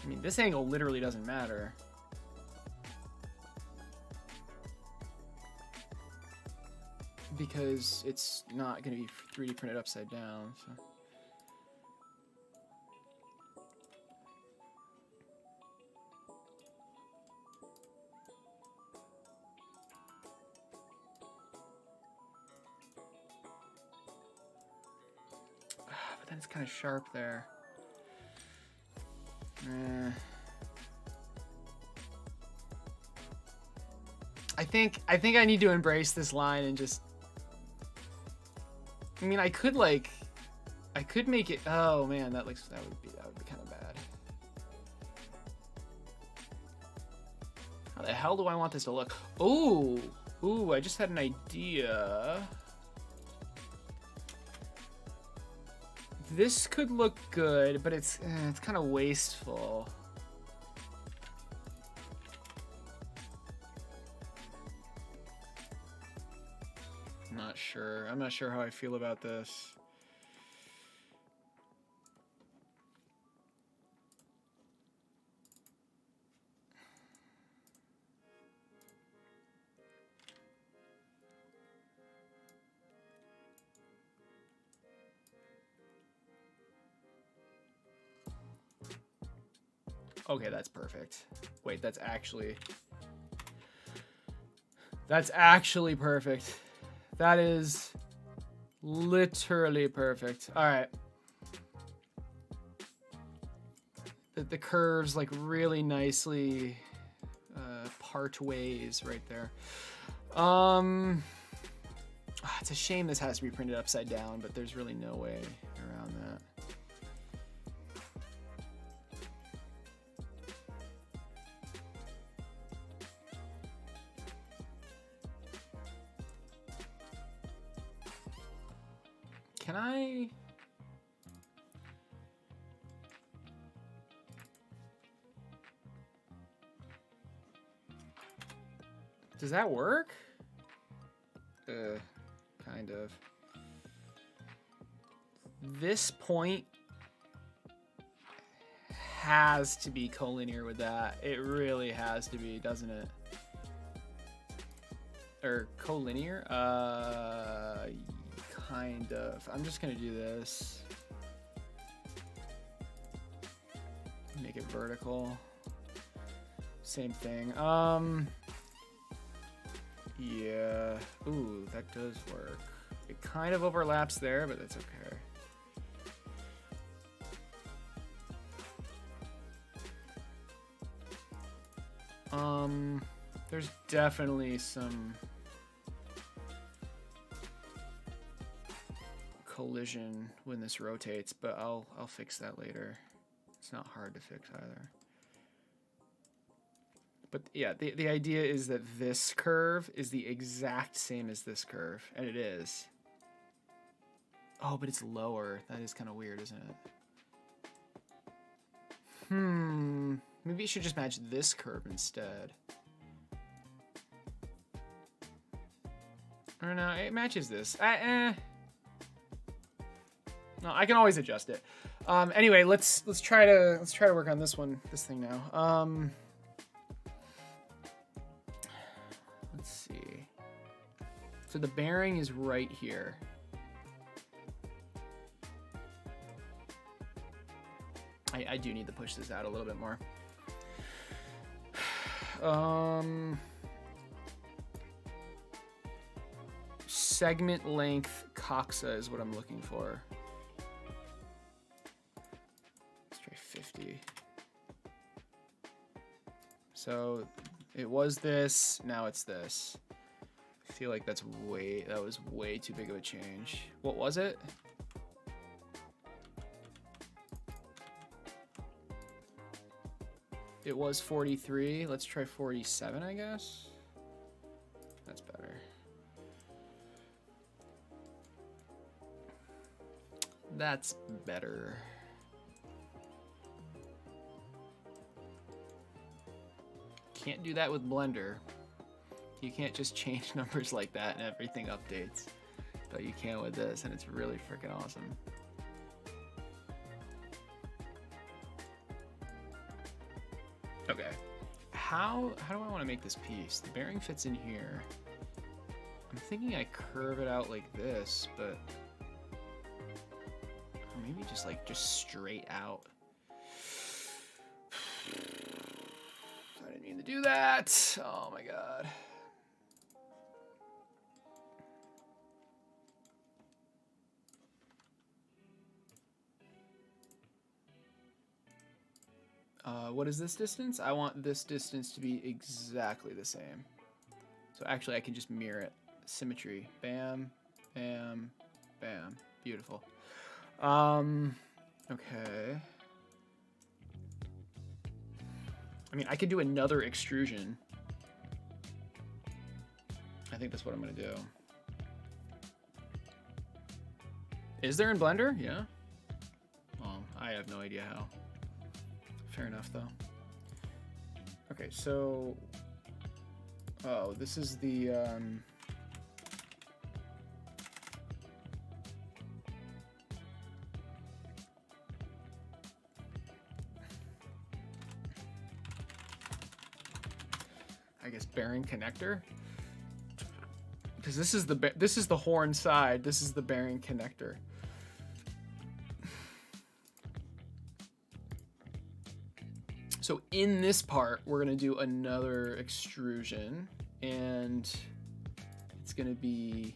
I mean, this angle literally doesn't matter. Because it's not going to be 3D printed upside down. So. But then it's kind of sharp there. I think I need to embrace this line and just. I mean, I could make it. Oh man, that would be kind of bad. How the hell do I want this to look? Ooh, I just had an idea. This could look good, but it's kind of wasteful. I'm not sure how I feel about this. Okay, that's perfect. Wait, that's actually perfect. That is literally perfect. All right. The curves like really nicely part ways right there. It's a shame this has to be printed upside down, but there's really no way around that. Can I? Does that work? Kind of. This point has to be collinear with that. It really has to be, doesn't it? Or collinear? Kind of. I'm just gonna do this. Make it vertical. Same thing. Yeah. Ooh, that does work. It kind of overlaps there, but that's okay. There's definitely some collision when this rotates, but I'll fix that later. It's not hard to fix either. But yeah, the idea is that this curve is the exact same as this curve, and it is. Oh, but it's lower. That is kind of weird, isn't it? Maybe you should just match this curve instead. Or no, it matches this. No, I can always adjust it. Anyway, let's try to work on this thing now. Let's see. So the bearing is right here. I do need to push this out a little bit more. Segment length Coxa is what I'm looking for. Let's try 50. So it was this, now it's this. I feel like that was way too big of a change. What was it? It was 43. Let's try 47, I guess. That's better. That's better. Can't do that with Blender. You can't just change numbers like that and everything updates. But you can with this, and it's really freaking awesome. how do I want to make this piece? The bearing fits in here. I'm thinking I curve it out like this, but or maybe just like straight out. I didn't mean to do that. Oh my god. What is this distance? I want this distance to be exactly the same. So actually I can just mirror it. Symmetry. Bam, bam, bam. Beautiful. Okay. I mean, I could do another extrusion. I think that's what I'm gonna do. Is there in Blender? Yeah. Well, I have no idea how. Fair enough, though. Okay, so... Oh, this is the... I guess bearing connector? Because this is the horn side. This is the bearing connector. So in this part, we're gonna do another extrusion, and it's gonna be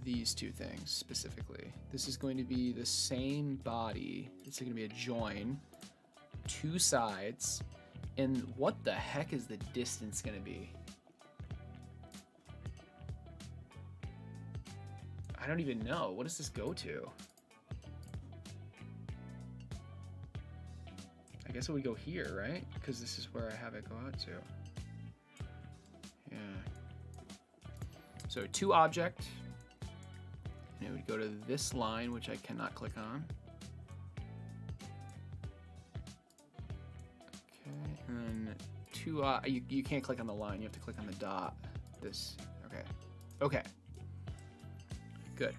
these two things specifically. This is going to be the same body. It's gonna be a join, two sides, and what the heck is the distance gonna be? I don't even know. What does this go to? I guess it would go here, right? Because this is where I have it go out to. Yeah. So to object, and it would go to this line, which I cannot click on. Okay, and then to, you can't click on the line, you have to click on the dot. This, okay. Okay. Good.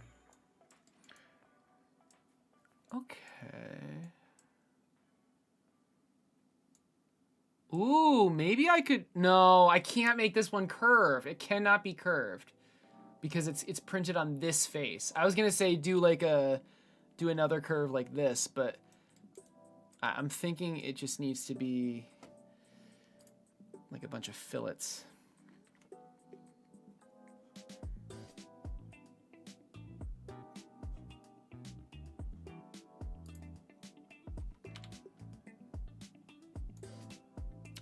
Okay. Ooh, maybe I could, no, I can't make this one curve. It cannot be curved because it's printed on this face. I was gonna say do another curve like this, but I'm thinking it just needs to be like a bunch of fillets.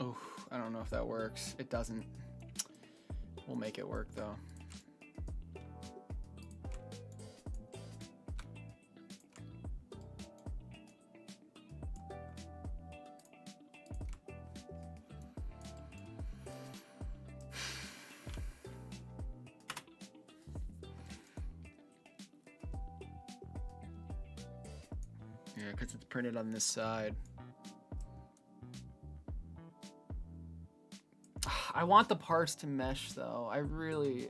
Oh, I don't know if that works. It doesn't. We'll make it work though. Yeah, because it's printed on this side. I want the parts to mesh though. I really...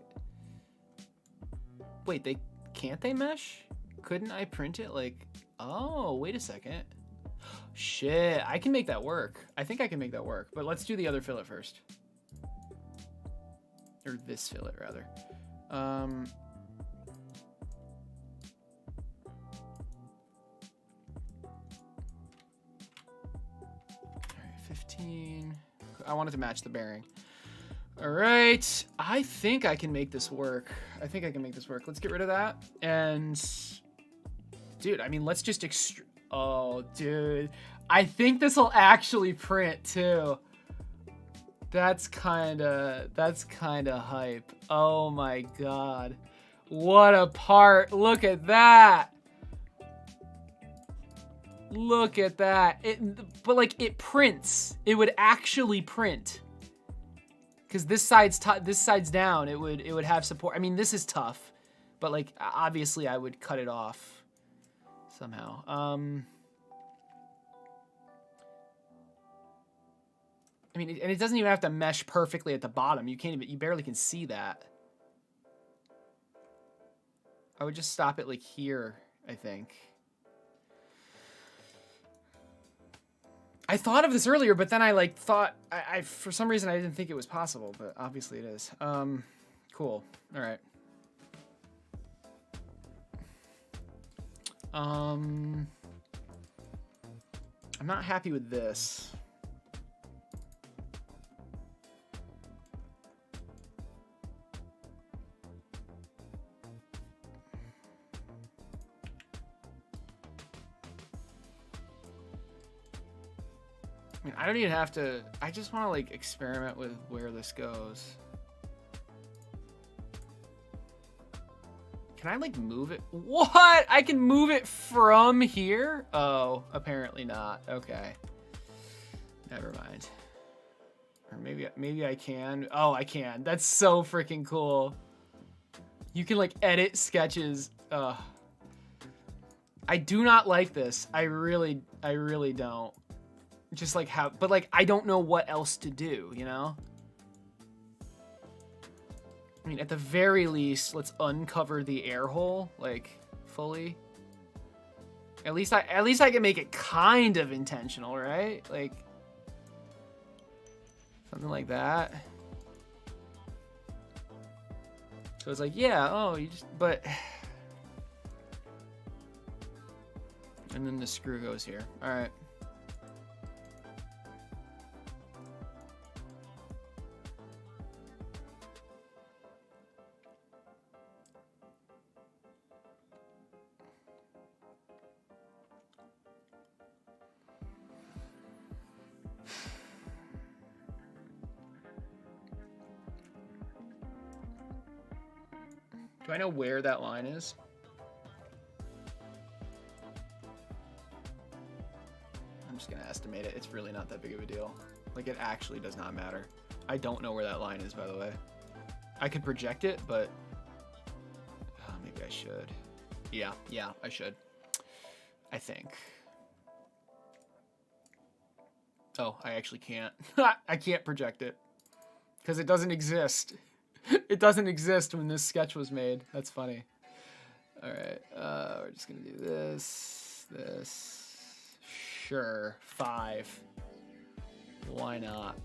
Wait, can't they mesh? Couldn't I print it like... Oh, wait a second. Shit, I can make that work. I think I can make that work, but let's do the other fillet first. Or this fillet, rather. All right, 15. I want it to match the bearing. All right, I think I can make this work. Let's get rid of that. And dude, I mean, let's just oh, dude. I think this will actually print too. That's kind of hype. Oh my God. What a part. Look at that. Look at that. But like it prints. It would actually print. Because this side's down, it would have support. I mean, this is tough, but like obviously I would cut it off somehow. I mean, and it doesn't even have to mesh perfectly at the bottom. You barely can see that. I would just stop it like here, I think. I thought of this earlier, but then I like thought I for some reason I didn't think it was possible, but obviously it is. Cool. All right. I'm not happy with this. I mean, I don't even have to, I just want to like experiment with where this goes. Can I like move it? What? I can move it from here? Oh, apparently not. Okay. Never mind. Or maybe I can. Oh, I can. That's so freaking cool. You can like edit sketches. I do not like this. I really don't. Just like how, but like I don't know what else to do, you know? I mean, at the very least, let's uncover the air hole, like, fully. At least I can make it kind of intentional, right? Like, something like that. So it's like, yeah, oh, you just, but... And then the screw goes here. All right. Do I know where that line is? I'm just gonna estimate it. It's really not that big of a deal. Like, it actually does not matter. I don't know where that line is, by the way. I could project it, but maybe I should. Yeah, I should. I think. Oh, I actually can't. I can't project it because it doesn't exist. It doesn't exist when this sketch was made. That's funny. All right, we're just gonna do this. Sure, 5. Why not?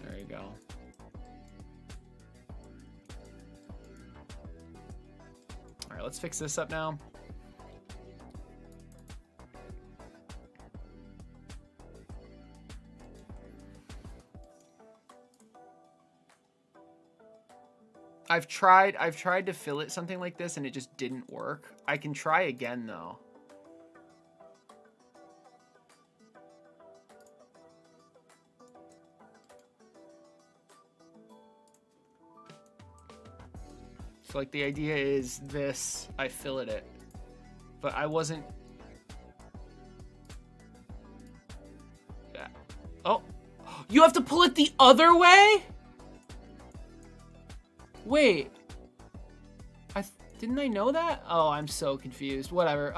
There you go. All right, let's fix this up now. I've tried to fillet something like this and it just didn't work. I can try again though. So like the idea is this, I fillet it, but I wasn't. Yeah. Oh, you have to pull it the other way? Wait, didn't I know that? Oh, I'm so confused. Whatever.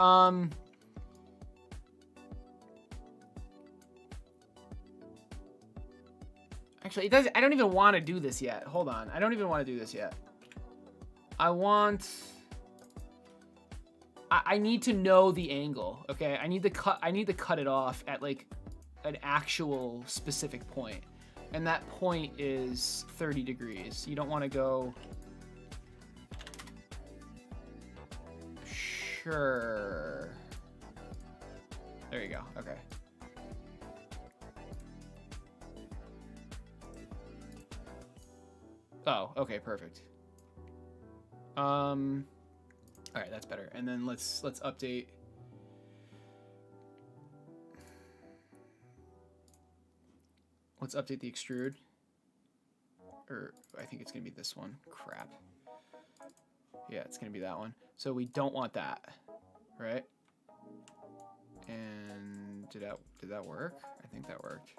Actually, it doesn't. I don't even want to do this yet. Hold on. I don't even want to do this yet. I need to know the angle. Okay, I need to cut it off at like an actual specific point. And that point is 30 degrees. You don't want to go... Sure. There you go. Okay. Oh, okay, perfect. All right, that's better. And then let's update. Let's update the extrude. Or I think it's gonna be this one. Crap. Yeah, it's gonna be that one. So we don't want that, right? And did that work? I think that worked.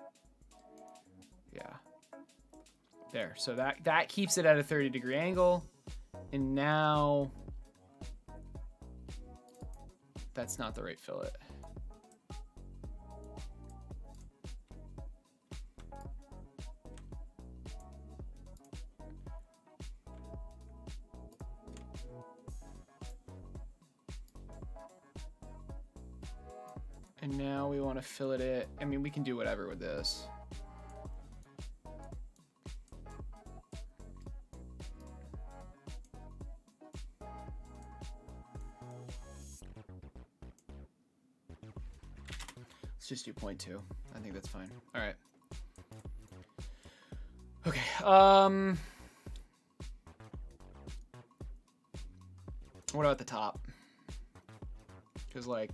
Yeah. There. So that keeps it at a 30-degree angle. And now that's not the right fillet. And now we want to fillet it. I mean, we can do whatever with this. Let's just do 0.2. I think that's fine. All right. Okay. What about the top? Because like,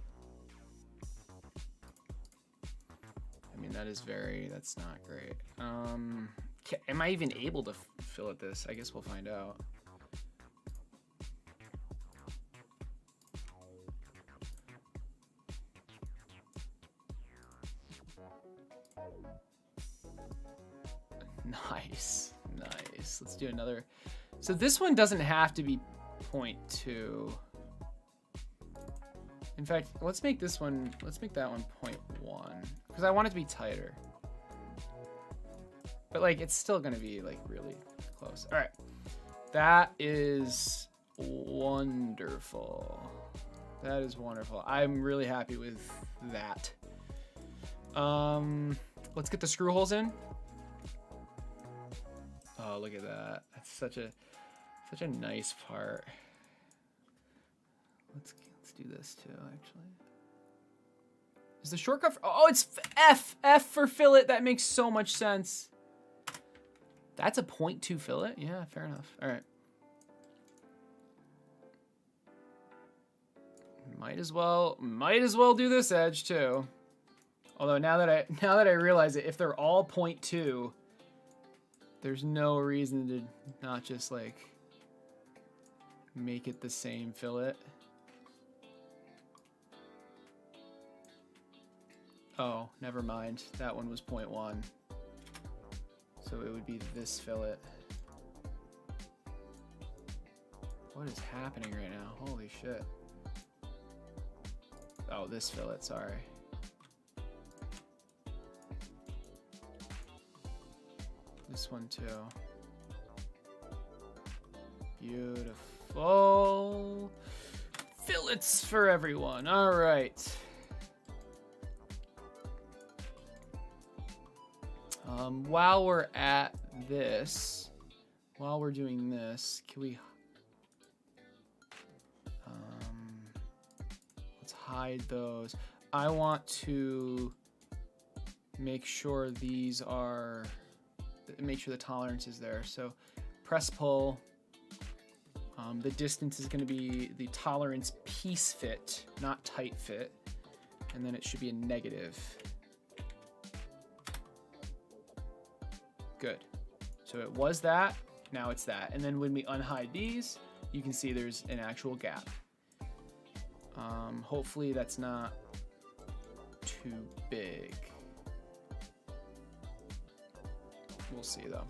I mean, that's not great. Am I even able to fillet this? I guess we'll find out. Nice, nice. Let's do another. So this one doesn't have to be 0.2. In fact, let's make this one, let's make that one 0.1 because I want it to be tighter. But like, it's still gonna be like really close. All right, that is wonderful. That is wonderful. I'm really happy with that. Let's get the screw holes in. Oh, look at that. That's such a nice part. Let's do this too, actually. Is the shortcut for, oh, it's F for fillet. That makes so much sense. That's a 0.2 fillet? Yeah, fair enough. All right. Might as well do this edge too. Although now that I realize it, if they're all 0.2, there's no reason to not just like make it the same fillet. Oh, never mind. That one was 0.1. So it would be this fillet. What is happening right now? Holy shit. Oh, this fillet, sorry. This one too. Beautiful. Fillets for everyone. All right. While we're at this, while we're doing this, can we, let's hide those. I want to make sure these are, make sure the tolerance is there. So press pull, the distance is going to be the tolerance piece fit, not tight fit. And then it should be a negative. Good. So it was that, now it's that. And then when we unhide these, you can see there's an actual gap. Hopefully that's not too big. We'll see though.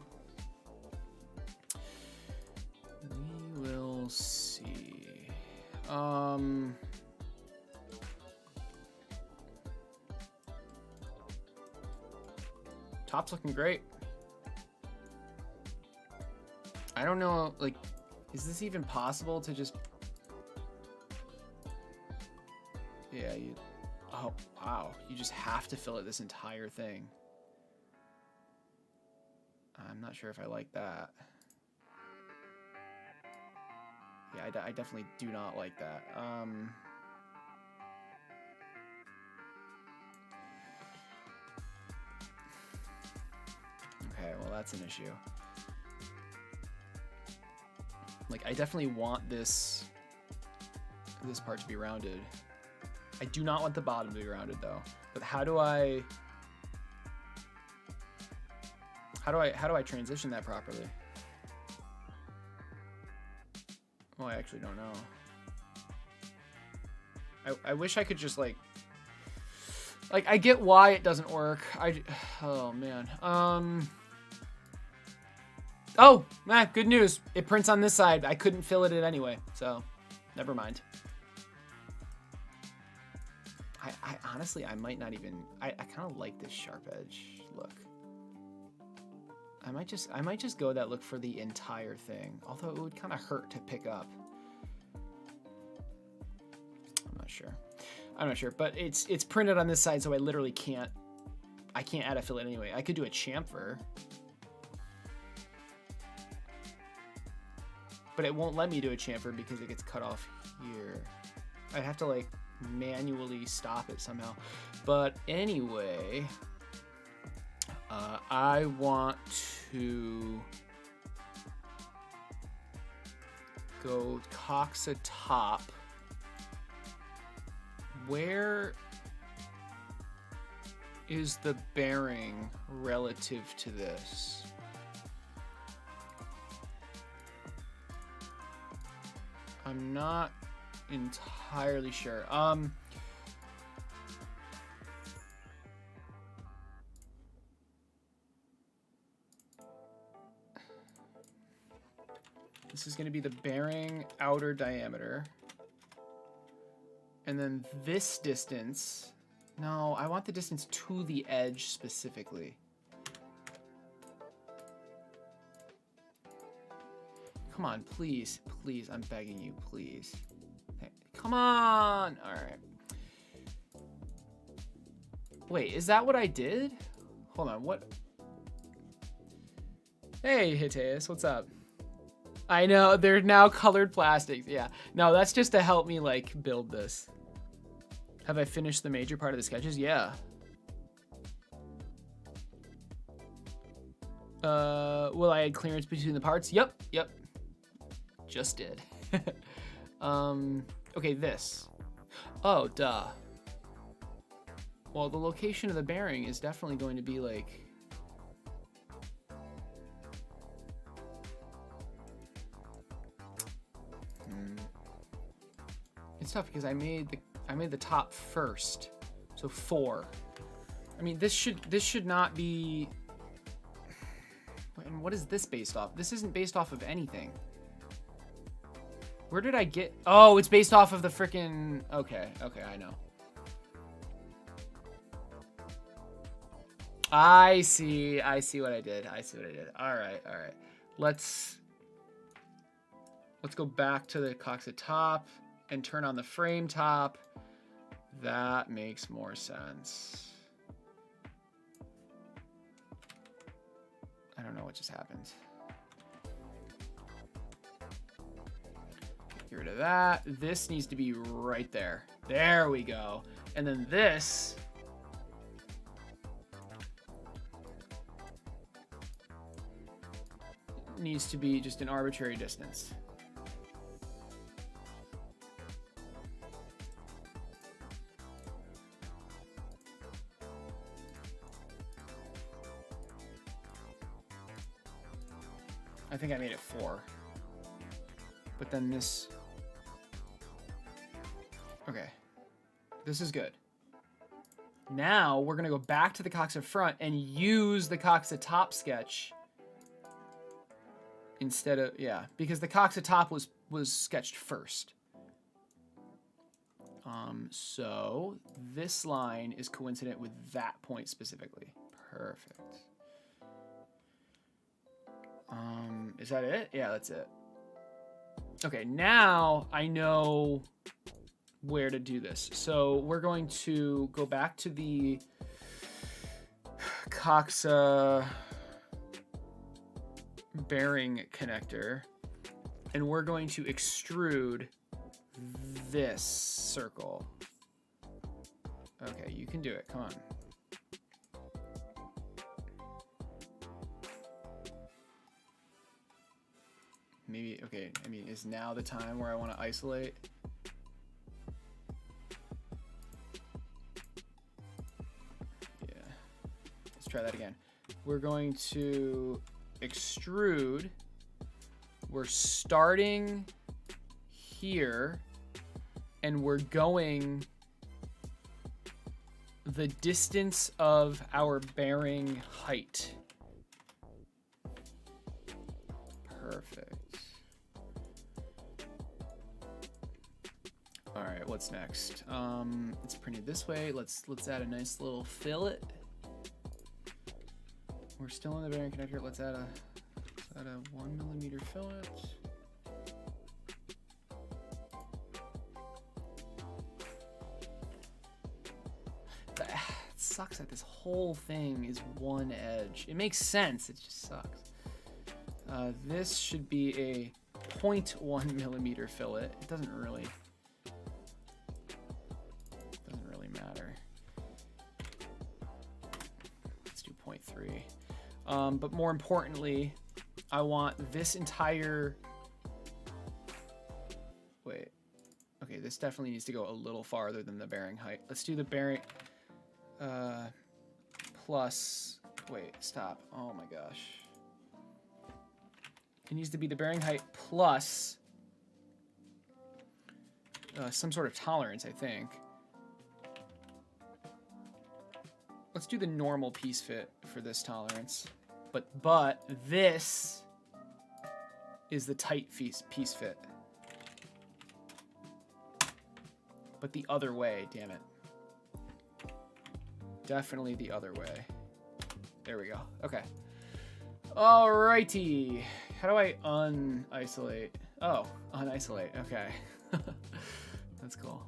We will see. Top's looking great. I don't know, like, is this even possible to just... Yeah, you... Oh, wow. You just have to fillet this entire thing. I'm not sure if I like that. Yeah, I definitely do not like that. Okay, well, that's an issue. Like, I definitely want this part to be rounded. I do not want the bottom to be rounded though. But how do I transition that properly? Well, I actually don't know. I wish I could just like I get why it doesn't work. Oh man. Oh, good news. It prints on this side. I couldn't fillet it anyway, so never mind. I honestly, I might not even, I kind of like this sharp edge look. I might just go that look for the entire thing, although it would kind of hurt to pick up. I'm not sure. I'm not sure, but it's printed on this side, so I literally can't. I can't add a fillet anyway. I could do a chamfer, but it won't let me do a chamfer because it gets cut off here. I'd have to like manually stop it somehow. But anyway, I want to go Coxa top. Where is the bearing relative to this? I'm not entirely sure. This is going to be the bearing outer diameter. And then this distance, no, I want the distance to the edge specifically. Come on, please, please, I'm begging you, please. Hey, come on, all right. Wait, is that what I did? Hold on, what? Hey, Hiteus, what's up? I know, they're now colored plastics, yeah. No, that's just to help me, like, build this. Have I finished the major part of the sketches? Yeah. Will I add clearance between the parts? Yep, yep. Just did. Okay, this. Oh, duh. Well, the location of the bearing is definitely going to be, like... It's tough because I made the top first, so 4. I mean, this should not be. And what is this based off? This isn't based off of anything. Where did I get? Oh, it's based off of the frickin'. Okay, I know. I see what I did. All right. Let's go back to the Coxa top and turn on the frame top. That makes more sense. I don't know what just happened. Get rid of that. This needs to be right there. There we go. And then this needs to be just an arbitrary distance. I think I made it 4. But then this... Okay. This is good. Now we're going to go back to the Coxa front and use the Coxa top sketch instead of... Yeah, because the Coxa top was sketched first. So this line is coincident with that point specifically. Perfect. Is that it? Yeah, that's it. Okay, now I know where to do this. So we're going to go back to the Coxa bearing connector, and we're going to extrude this circle. Okay, you can do it. Come on. Maybe, okay, I mean, is now the time where I want to isolate? Yeah. Let's try that again. We're going to extrude. We're starting here, and we're going the distance of our bearing height. Perfect. All right, what's next? It's printed this way. Let's add a nice little fillet. We're still in the bearing connector. Let's add a 1mm fillet. sucks that this whole thing is one edge. It makes sense, it just sucks. This should be a 0.1 millimeter fillet. It doesn't really matter. Let's do 0.3. But more importantly, I want this entire, wait, okay, this definitely needs to go a little farther than the bearing height. Let's do the bearing, plus, wait, stop, oh my gosh. It needs to be the bearing height plus some sort of tolerance, I think. Let's do the normal piece fit for this tolerance. But this is the tight piece fit. But the other way, damn it. Definitely the other way. There we go. Okay. Alrighty. How do I unisolate? Oh, unisolate. Okay. That's cool.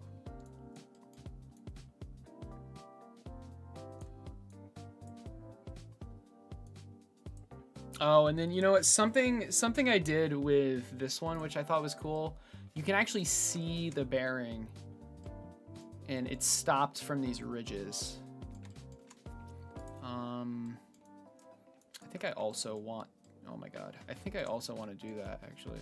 Oh, and then you know what? Something I did with this one, which I thought was cool. You can actually see the bearing, and it's stopped from these ridges. I think I also want. Oh my god! I think I also want to do that actually.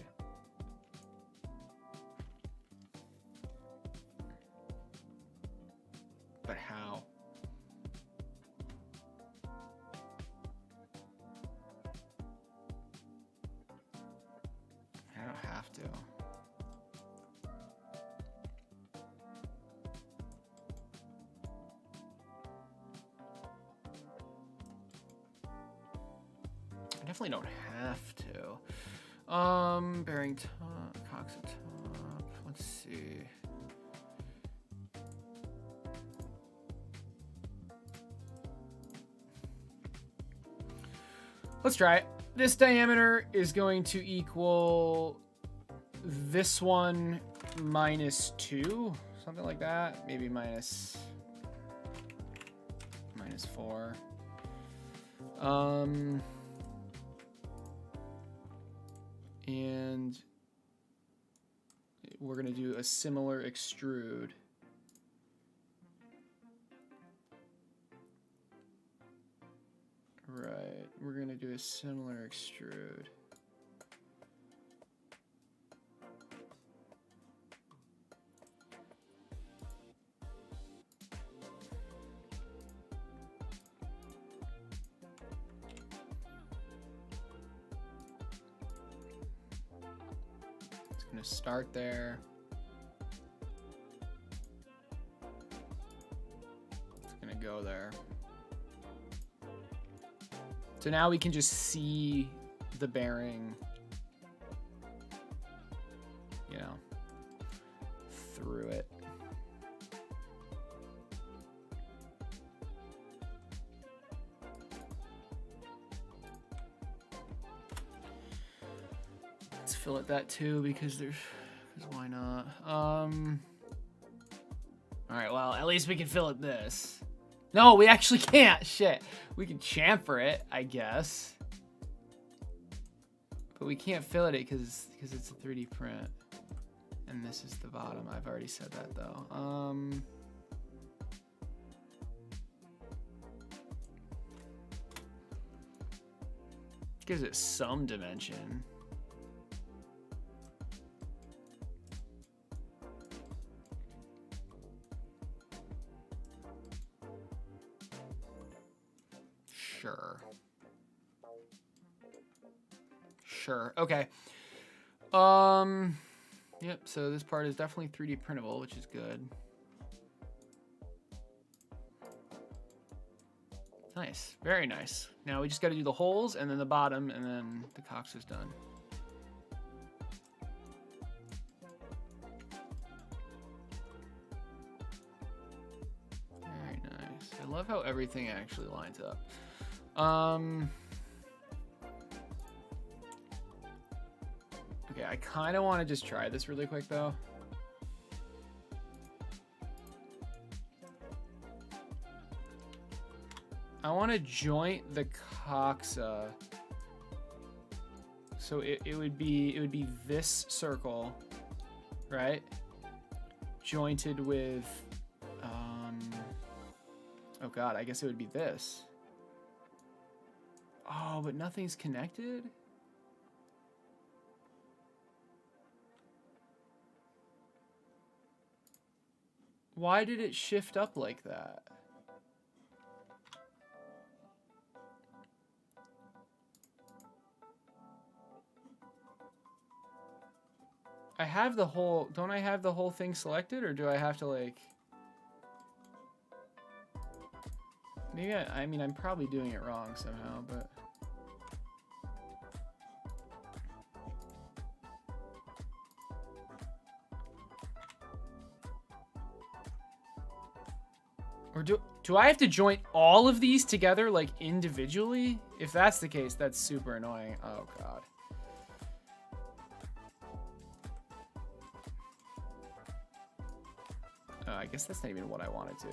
But how? I don't have to. I definitely don't have to. Bearing top, Coxa top. Let's see. Let's try it. This diameter is going to equal this one minus 2, something like that. Maybe minus 4. And we're going to do a similar extrude. Right, we're going to do a similar extrude. Gonna start there. It's gonna go there. So now we can just see the bearing, you know, through it. Let's fillet that too because why not? All right, well, at least we can fillet this. No, we actually can't. Shit. We can chamfer it, I guess. But we can't fillet it because it's a 3D print. And this is the bottom. I've already said that though. Gives it some dimension. Sure. Okay. Yep, so this part is definitely 3D printable, which is good. Nice. Very nice. Now we just got to do the holes and then the bottom and then the Coxa is done. Very nice. I love how everything actually lines up. Okay, I kind of want to just try this really quick though. I want to joint the Coxa. So it would be this circle, right? Jointed with, oh God, I guess it would be this. Oh, but nothing's connected? Why did it shift up like that? I have the whole, don't I have the whole thing selected, or do I have to like, maybe I mean, I'm probably doing it wrong somehow, but. Or do I have to join all of these together, like, individually? If that's the case, that's super annoying. Oh, God. I guess that's not even what I wanted to.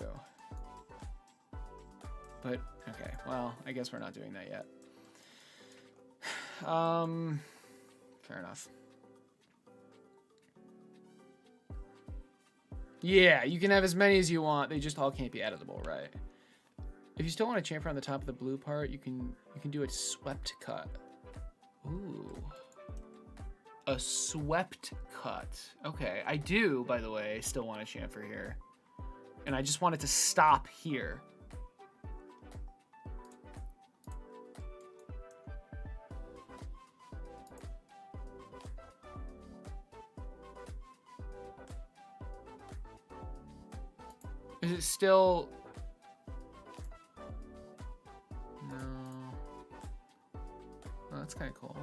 But, okay. Well, I guess we're not doing that yet. Fair enough. Yeah, you can have as many as you want. They just all can't be editable, right? If you still want to chamfer on the top of the blue part, you can do a swept cut. Ooh. A swept cut. Okay, I do, by the way, still want to chamfer here. And I just want it to stop here. Is it still... No. Oh, that's kind of cool.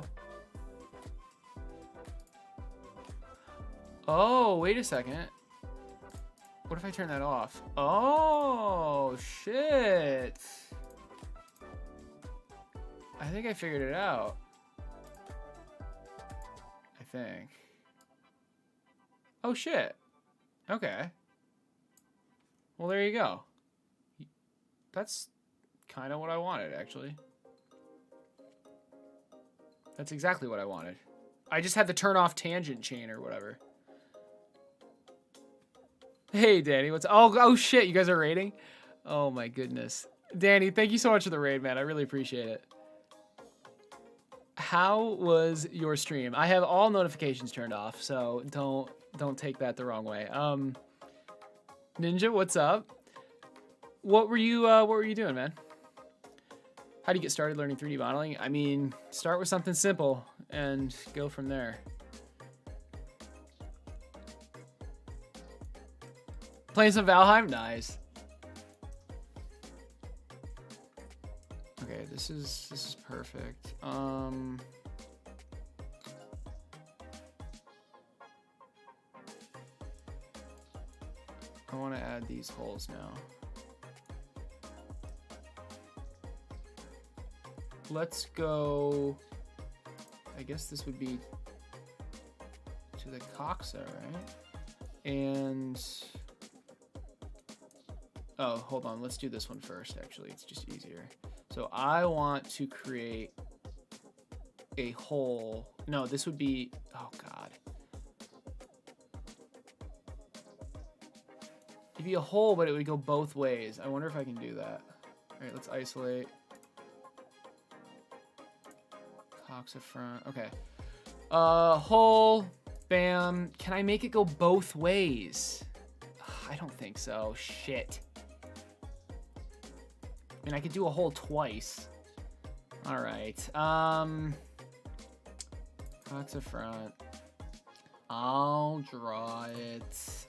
Oh, wait a second. What if I turn that off? Oh, shit. I think I figured it out. I think. Oh, shit. Okay. Well, there you go. That's kind of what I wanted, actually. That's exactly what I wanted. I just had to turn off tangent chain or whatever. Hey, Danny, what's... Oh, shit, you guys are raiding? Oh, my goodness. Danny, thank you so much for the raid, man. I really appreciate it. How was your stream? I have all notifications turned off, so don't take that the wrong way. Ninja, what's up? What were you doing, man? How do you get started learning 3D modeling? I mean, start with something simple and go from there. Playing some Valheim? Nice. Okay, this is perfect. I want to add these holes now. Let's go, I guess this would be to the Coxa, right? And, oh, hold on, let's do this one first, actually. It's just easier. So I want to create a hole. No, this would be, oh God. It'd be a hole, but it would go both ways. I wonder if I can do that. All right, let's isolate. Coxa front, okay. Hole, bam. Can I make it go both ways? I don't think so, shit. I mean, I could do a hole twice. All right, Coxa front. I'll draw it.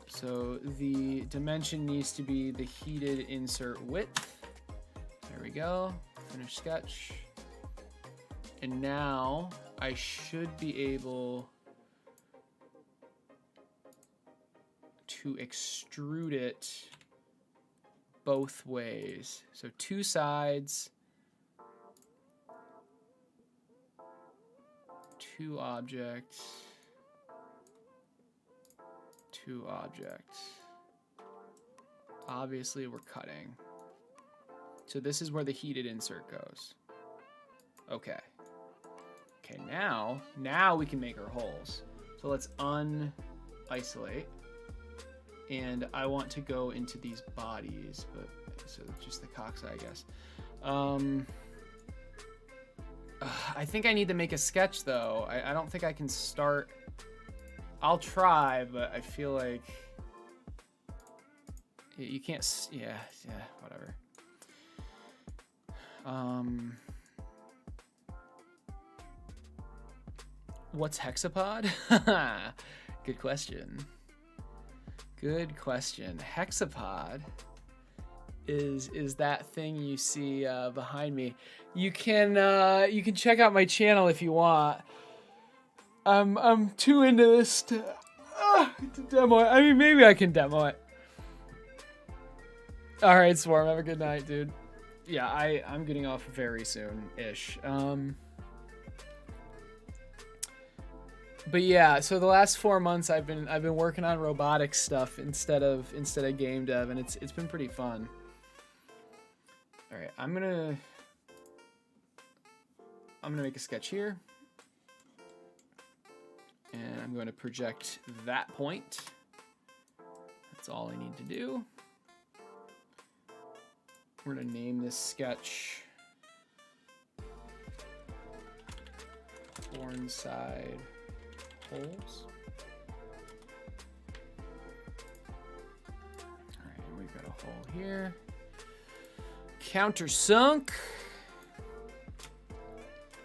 So the dimension needs to be the heated insert width. There we go. Finish sketch. And now I should be able to extrude it both ways. So two sides, two objects, two objects. obviously we're cutting. So this is where the heated insert goes. Okay. Okay, now we can make our holes. So let's un-isolate. And I want to go into these bodies, but so just the Coxa, I guess. I think I need to make a sketch though. I don't think I can start. I'll try, but I feel like you can't. Yeah, whatever. What's Hexapod? Good question. Good question. Hexapod is that thing you see behind me. You can check out my channel if you want. I'm too into this to demo it. I mean, maybe I can demo it. All right, Swarm. Have a good night, dude. Yeah, I'm getting off very soon-ish. But yeah, so the last 4 months I've been working on robotics stuff instead of game dev, and it's been pretty fun. All right, I'm gonna make a sketch here, and I'm going to project that point. That's all I need to do. We're gonna name this sketch Horn Side Holes. All right, we've got a hole here. Countersunk.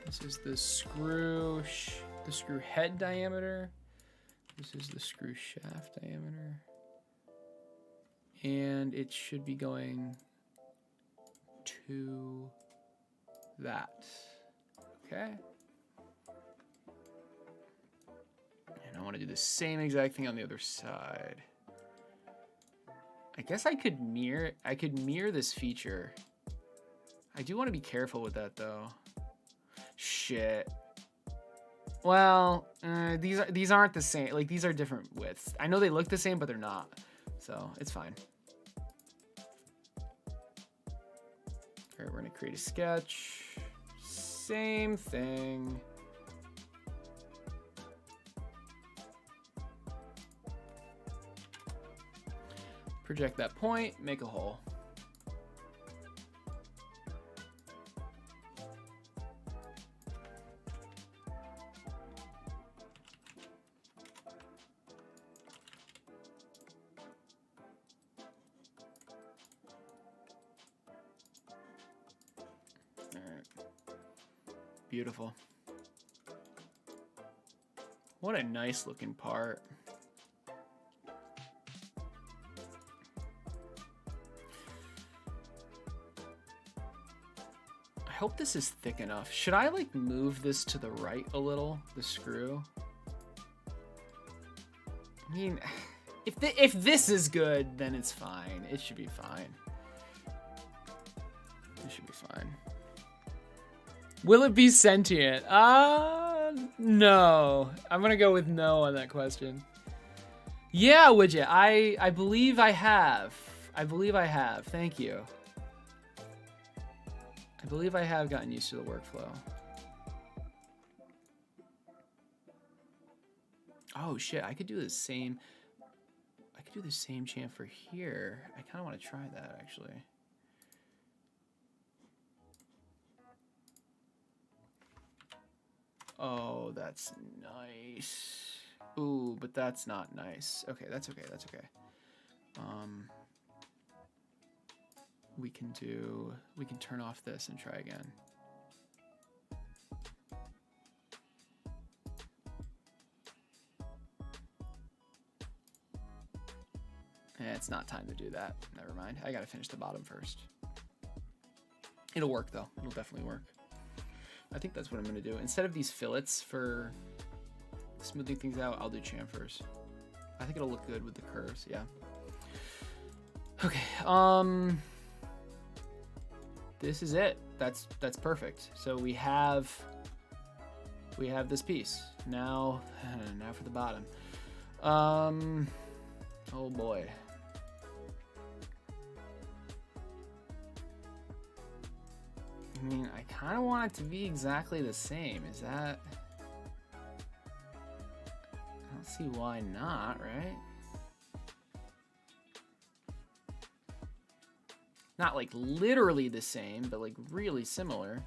This is the screw head diameter. This is the screw shaft diameter. And it should be going to that. Okay. And I want to do the same exact thing on the other side. I guess I could mirror this feature. I do want to be careful with that though. Shit. Well, these aren't the same. Like, these are different widths. I know they look the same, but they're not. So it's fine. All right, we're gonna create a sketch. Same thing. Project that point, make a hole. Beautiful. What a nice looking part. I hope this is thick enough. Should I like move this to the right a little, the screw? I mean, if this is good, then it's fine. It should be fine. It should be fine. Will it be sentient? No. I'm gonna go with no on that question. Yeah, Widget. I believe I have. I believe I have. Thank you. I believe I have gotten used to the workflow. Oh shit, I could do the same. I could do the same chamfer here. I kind of want to try that actually. Oh, that's nice. Ooh, but that's not nice. Okay, that's okay. That's okay. We can turn off this and try again. It's not time to do that. Never mind. I gotta finish the bottom first. It'll work though. It'll definitely work. I think that's what I'm gonna do. Instead of these fillets for smoothing things out, I'll do chamfers. I think it'll look good with the curves, yeah. Okay, this is it. That's perfect. So we have this piece. Now for the bottom. Oh boy. mean, I kind of want it to be exactly the same. Is that... I don't see why not, right? Not like literally the same, but like really similar.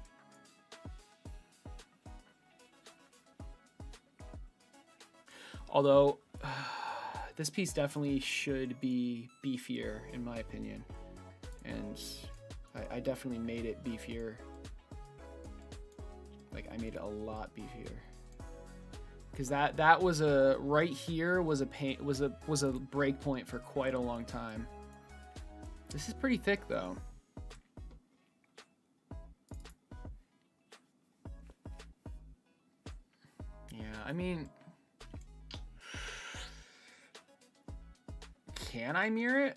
Although, this piece definitely should be beefier, in my opinion. And I definitely made it beefier. Like, I made it a lot beefier. Because that was a, right here was a break point for quite a long time. This is pretty thick, though. Yeah, I mean... Can I mirror it?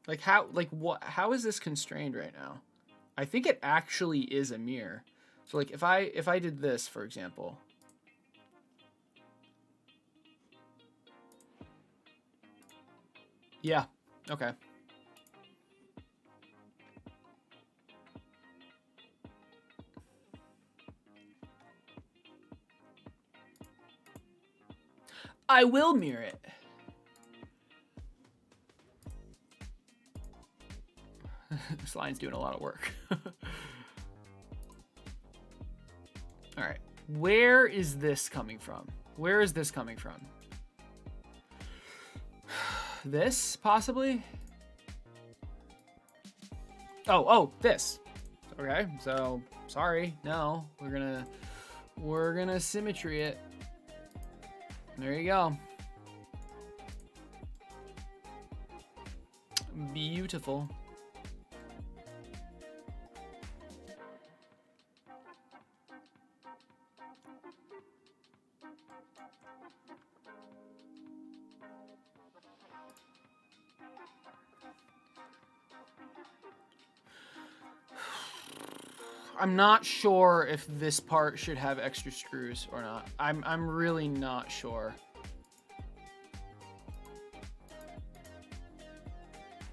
Like how, like what, how is this constrained right now? I think it actually is a mirror. So like if I did this, for example. Yeah, okay. I will mirror it. This line's doing a lot of work. All right, where is this coming from? Where is this coming from? This, possibly? Oh, this. Okay, so, sorry, no. We're gonna symmetry it. There you go. Beautiful. I'm not sure if this part should have extra screws or not. I'm really not sure.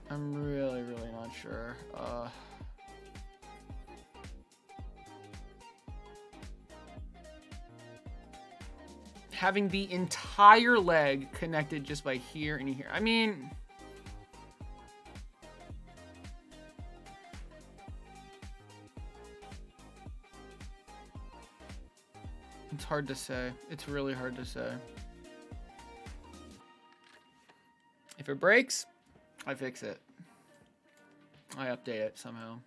I'm really not sure. Having the entire leg connected just by here and here. I mean... It's hard to say. It's really hard to say. If it breaks, I fix it. I update it somehow.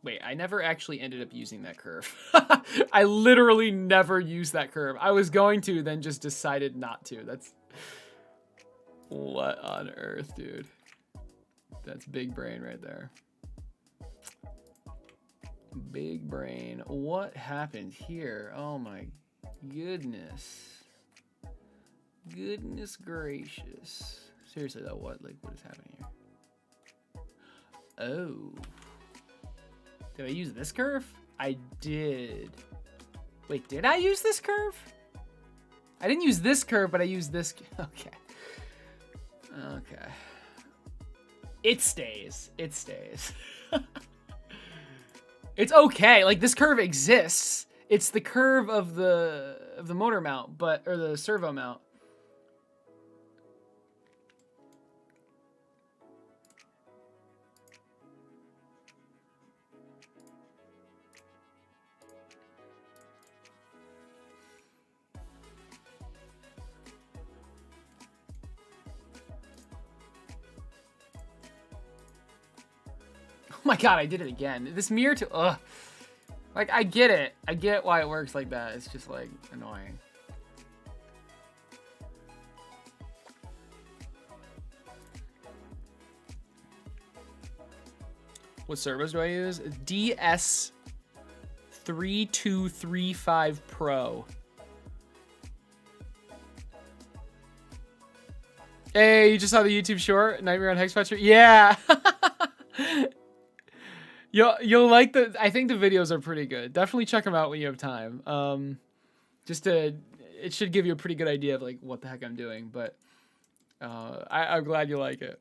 Wait, I never actually ended up using that curve. I literally never used that curve. I was going to, then just decided not to. That's... What on earth, dude? That's big brain right there. Big brain. What happened here? Oh my goodness. Goodness gracious. Seriously though, what is happening here? Oh. Did I use this curve? I did. Wait, did I use this curve? I didn't use this curve, but I used this. Okay. Okay. It stays. It stays. It's okay. Like, this curve exists. It's the curve of the motor mount, or the servo mount. Oh my god, I did it again. This mirror to... Ugh. Like, I get it. I get why it works like that. It's just, like, annoying. What servos do I use? DS 3235 Pro. Hey, you just saw the YouTube short, Nightmare on Hexapod? Yeah. You'll like the. I think the videos are pretty good. Definitely check them out when you have time. It should give you a pretty good idea of like what the heck I'm doing. But I'm glad you like it.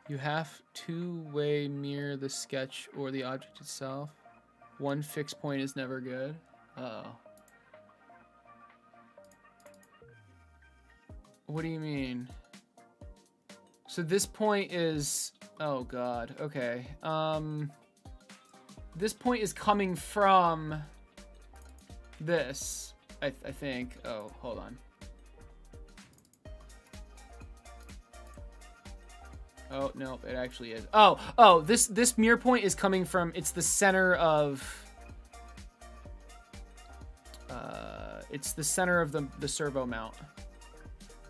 You have two-way mirror the sketch or the object itself. One fixed point is never good. Uh-oh. What do you mean? So this point is, oh god, okay. This point is coming from this, I think. Oh, hold on. Oh, no, it actually is. Oh, this mirror point is coming from, it's the center of, it's the center of the servo mount.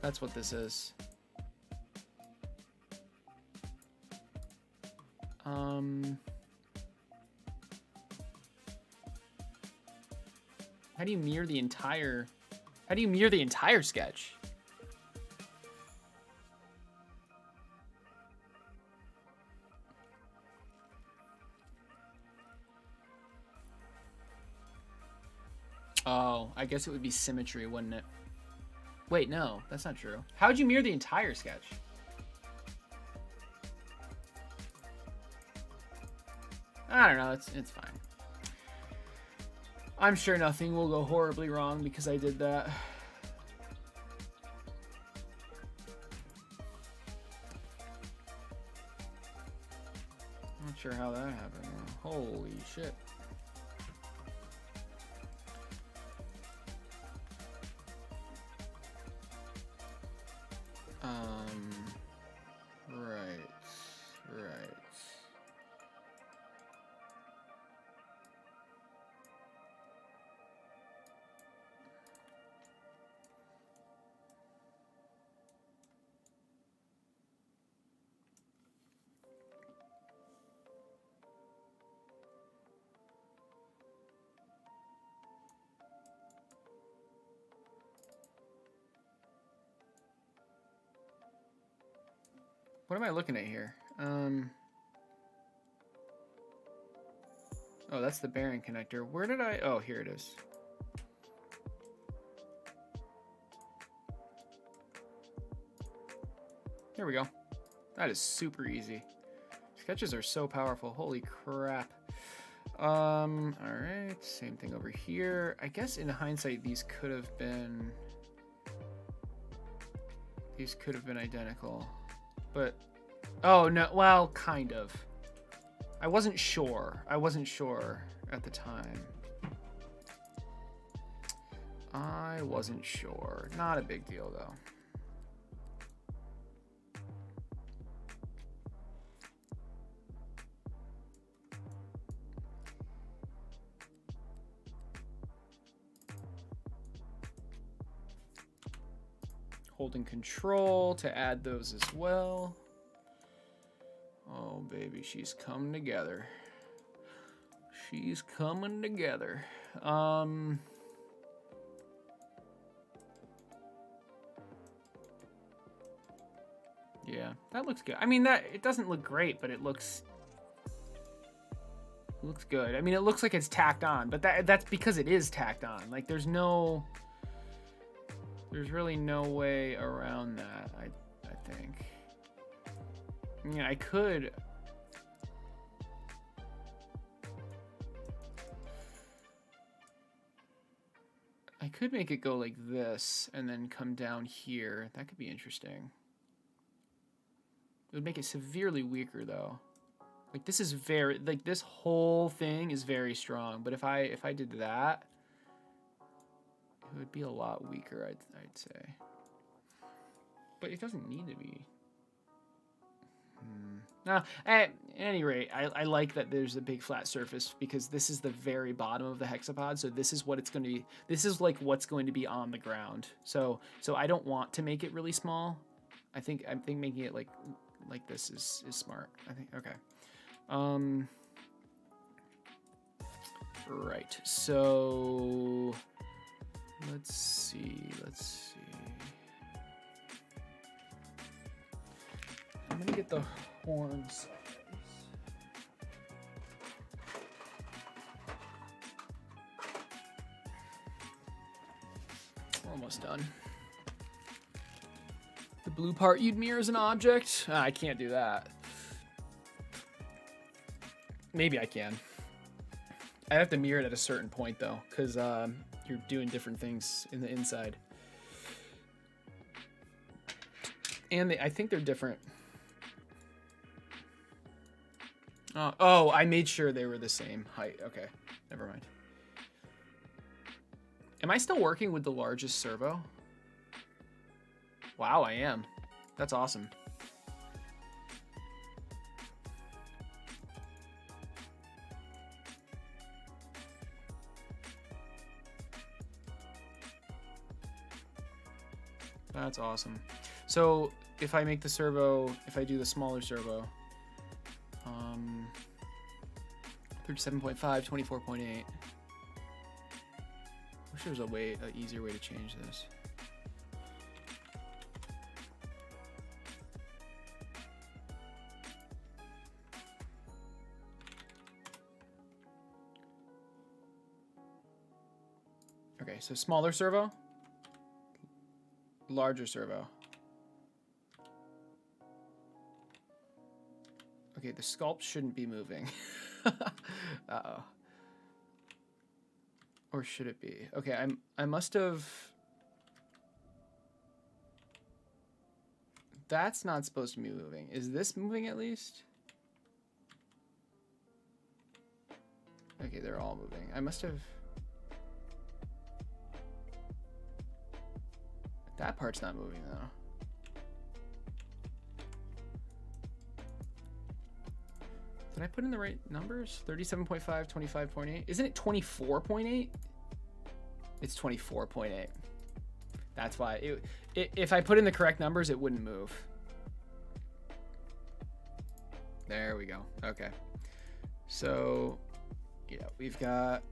That's what this is. How do you mirror the entire sketch? Oh, I guess it would be symmetry, wouldn't it? Wait, no, that's not true. How would you mirror the entire sketch? I don't know, it's fine. I'm sure nothing will go horribly wrong because I did that. Not sure how that happened. Holy shit. Right. What am I looking at here? Oh, that's the bearing connector. Where did I... Oh, here it is. There we go. That is super easy. Sketches are so powerful. Holy crap. All right. Same thing over here. I guess in hindsight, these could have been identical. But, oh no, well, kind of. I wasn't sure at the time. I wasn't sure. Not a big deal though. Holding control to add those as well. Oh, baby, she's coming together. She's coming together. Yeah, that looks good. I mean, it doesn't look great, but it looks good. I mean, it looks like it's tacked on, but that's because it is tacked on. Like, there's really no way around that, I think. Yeah, I could make it go like this and then come down here. That could be interesting. It would make it severely weaker though. Like this is this whole thing is very strong, but if I did that, it would be a lot weaker, I'd say. But it doesn't need to be. No, at any rate, I like that there's a big flat surface because this is the very bottom of the hexapod. So this is what it's going to be. This is like what's going to be on the ground. So I don't want to make it really small. I think making it like this is smart. I think, okay. Right. So let's see. I'm gonna get the horn size. We're almost done. The blue part you'd mirror as an object? I can't do that. Maybe I can. I have to mirror it at a certain point though, because you're doing different things in the inside. And I think they're different. Oh, I made sure they were the same height. Okay, never mind. Am I still working with the largest servo? Wow, I am. That's awesome. That's awesome. So if I make the servo, if I do the smaller servo, 37.5, 24.8. Wish there was an easier way to change this. Okay, so smaller servo, larger servo. Okay, the sculpt shouldn't be moving. Uh-oh. Or should it be? Okay, I must have... That's not supposed to be moving. Is this moving at least? Okay, they're all moving. I must have... That part's not moving though. Did I put in the right numbers? 37.5, 25.8. Isn't it 24.8? It's 24.8. That's why. If I put in the correct numbers, it wouldn't move. There we go. Okay. So, yeah, we've got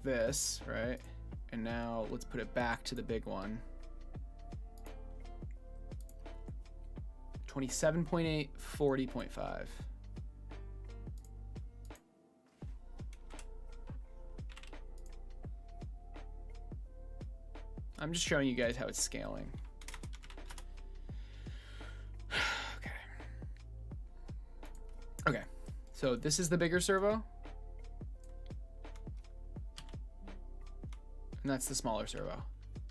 this, right? And now let's put it back to the big one. 27.8, 40.5. I'm just showing you guys how it's scaling. Okay. Okay. So this is the bigger servo. And that's the smaller servo.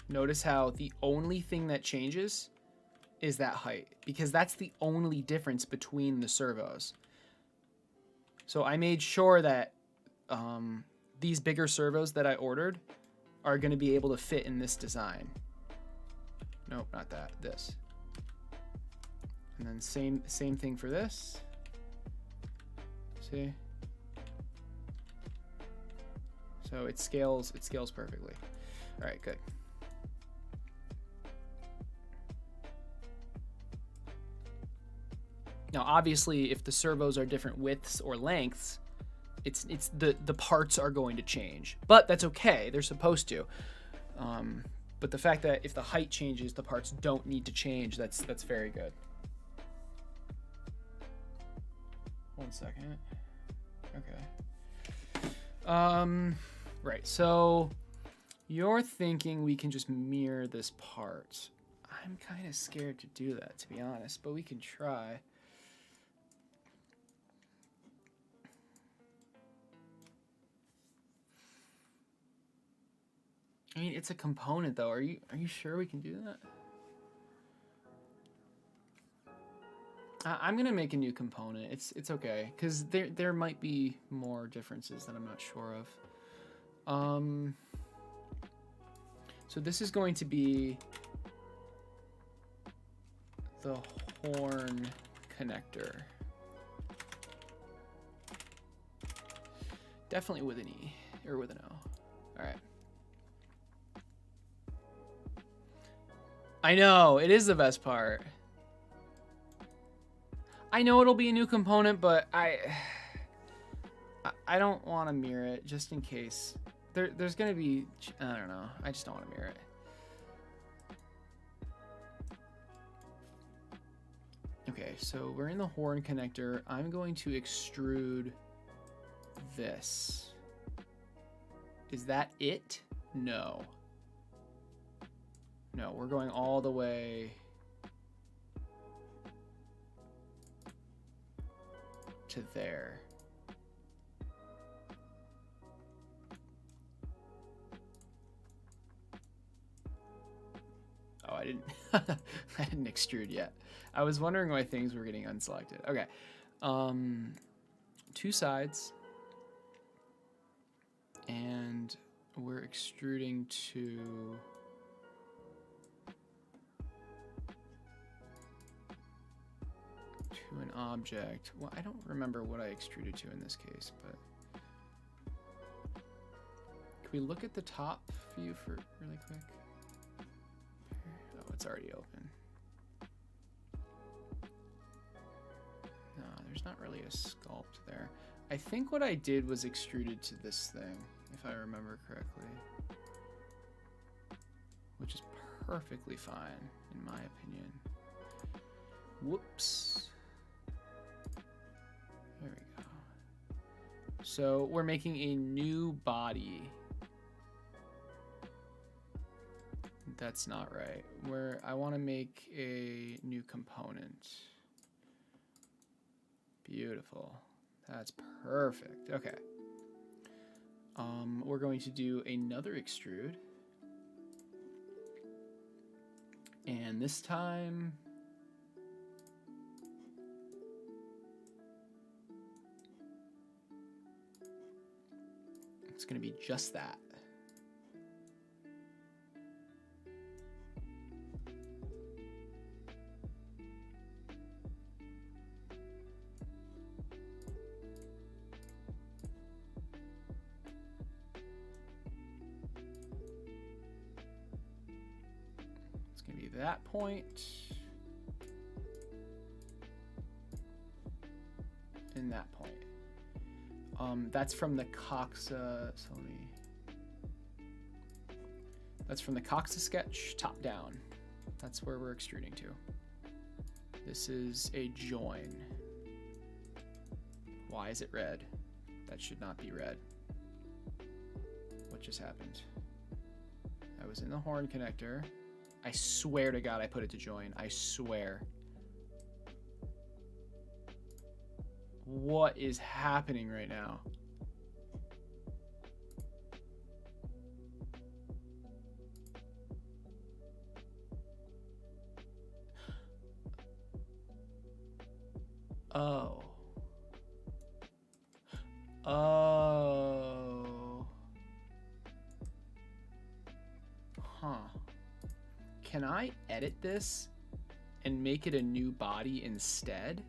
Notice how the only thing that changes is that height, because that's the only difference between the servos. So I made sure that these bigger servos that I ordered are going to be able to fit in this design. Nope, not that, this. And then same thing for this. See? So it scales perfectly. All right, good. Now, obviously, if the servos are different widths or lengths, it's the parts are going to change, but that's okay. They're supposed to. But the fact that if the height changes, the parts don't need to change, that's very good. 1 second. Okay. Right. So you're thinking we can just mirror this part. I'm kind of scared to do that, to be honest, but we can try. I mean, it's a component, though. Are you sure we can do that? I'm gonna make a new component. It's okay, because there might be more differences that I'm not sure of. So this is going to be the horn connector. Definitely with an E or with an O. All right. I know, it is the best part. I know it'll be a new component, but I don't want to mirror it just in case. There's gonna be, I don't know. I just don't want to mirror it. Okay, so we're in the horn connector. I'm going to extrude this. Is that it? No. No, we're going all the way to there. Oh, I didn't I didn't extrude yet. I was wondering why things were getting unselected. Okay. 2 sides. And we're extruding to an object. Well, I don't remember what I extruded to in this case, but can we look at the top view for really quick? Oh, it's already open. No, there's not really a sculpt there. I think what I did was extruded to this thing, if I remember correctly, which is perfectly fine, in my opinion. Whoops. There we go. So we're making a new body. That's not right. I want to make a new component. Beautiful. That's perfect. Okay. We're going to do another extrude. And this time, it's going to be just that. That point and that point. That's from the Coxa. So that's from the Coxa sketch, top down. That's where we're extruding to. This is a join. Why is it red? That should not be red. What just happened? I was in the horn connector. I swear to God I put it to join. I swear. What is happening right now? Oh. Oh. Huh. Can I edit this and make it a new body instead?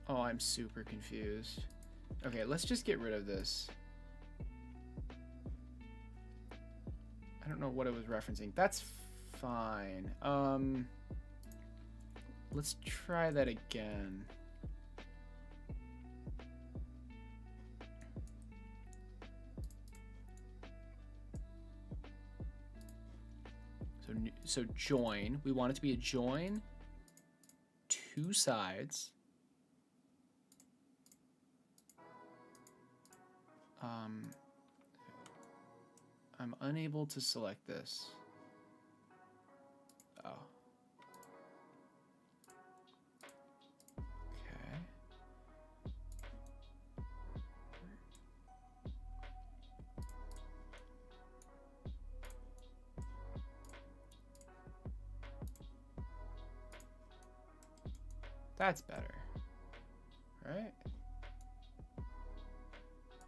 Oh, I'm super confused. Okay, let's just get rid of this. I don't know what it was referencing. That's fine. Let's try that again. So join, we want it to be a join, 2 sides. I'm unable to select this. Oh. Okay. That's better, right?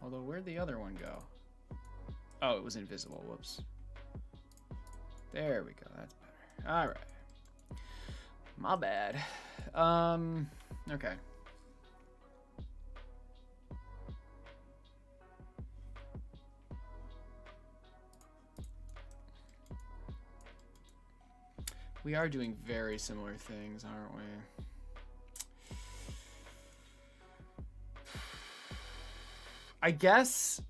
Although, where'd the other one go? Oh, it was invisible. Whoops. There we go. That's better. All right. My bad. Okay. We are doing very similar things, aren't we? I guess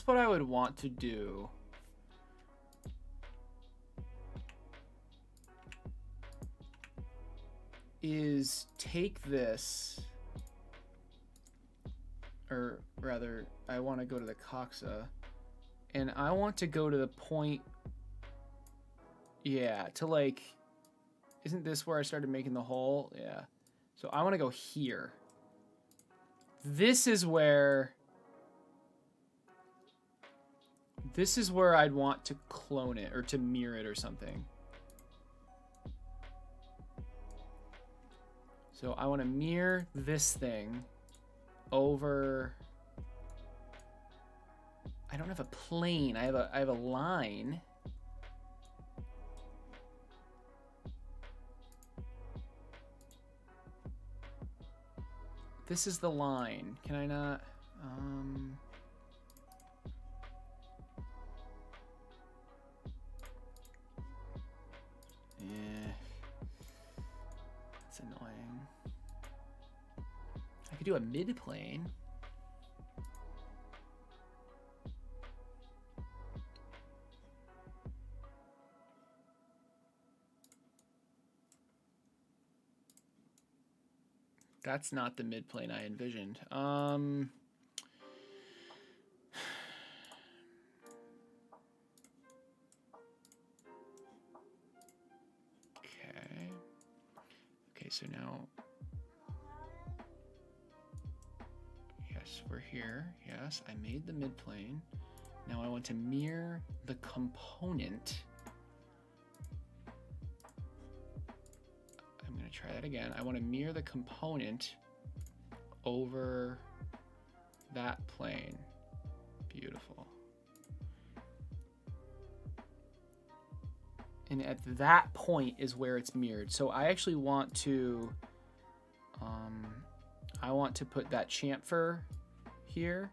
what I would want to do is take this, or rather, I want to go to the Coxa, and I want to go to the point, yeah, to like, isn't this where I started making the hole? Yeah. So I want to go here. This is where I'd want to clone it or to mirror it or something. So I want to mirror this thing over. I don't have a plane. I have a line. This is the line. Can I not? Yeah. It's annoying. I could do a mid-plane. That's not the mid-plane I envisioned. Okay, so now, yes, we're here. Yes, I made the midplane. Now I want to mirror the component. I'm going to try that again. I want to mirror the component over that plane. Beautiful. And at that point is where it's mirrored. So I actually want to, put that chamfer here.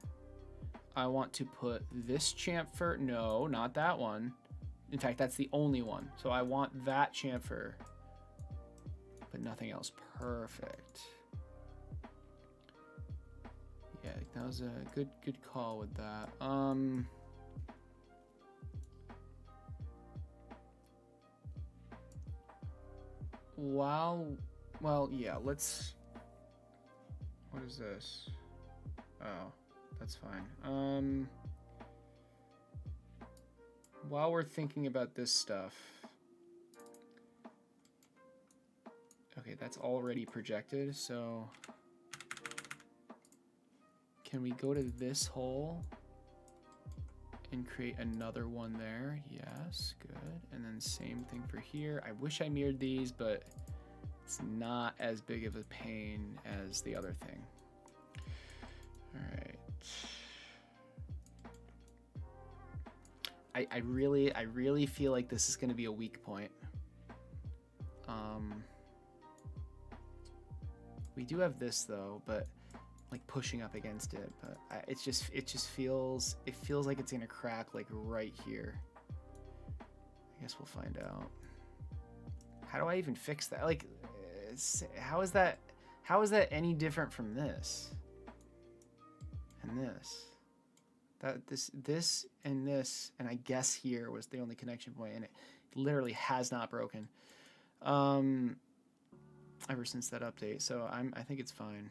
I want to put this chamfer. No, not that one. In fact, that's the only one. So I want that chamfer, but nothing else. Perfect. Yeah, that was a good call with that. Well, yeah, let's, what is this? Oh, that's fine. While we're thinking about this stuff, okay, that's already projected, so can we go to this hole and create another one there? Yes, good. And then same thing for here. I wish I mirrored these, but it's not as big of a pain as the other thing. All right. I really feel like this is going to be a weak point. We do have this though, but like pushing up against it, but it just feels like it's gonna crack like right here. I guess we'll find out. How do I even fix that? Like, how is that any different from this and this? This and this, and I guess here was the only connection point, and it literally has not broken ever since that update. So I think it's fine.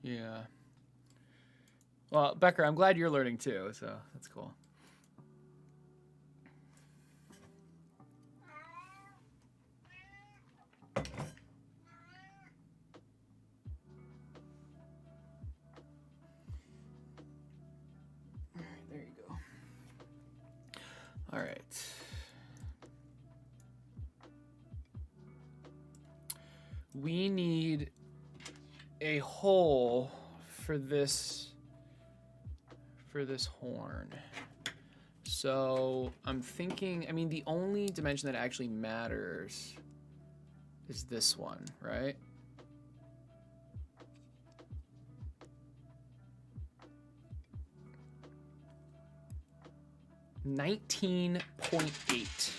Yeah. Well, Becker, I'm glad you're learning too, so that's cool. All right, there you go. All right. We need a hole for this horn. So I'm thinking, I mean, the only dimension that actually matters is this one, right? 19.8.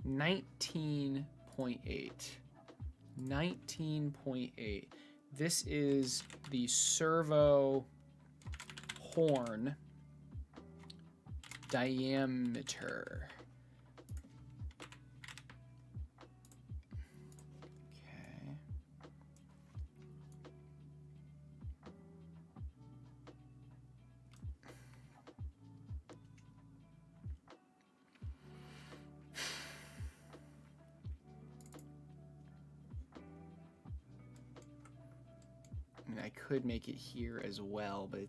19.8. 19.8. This is the servo horn diameter. Okay. I mean, I could make it here as well, but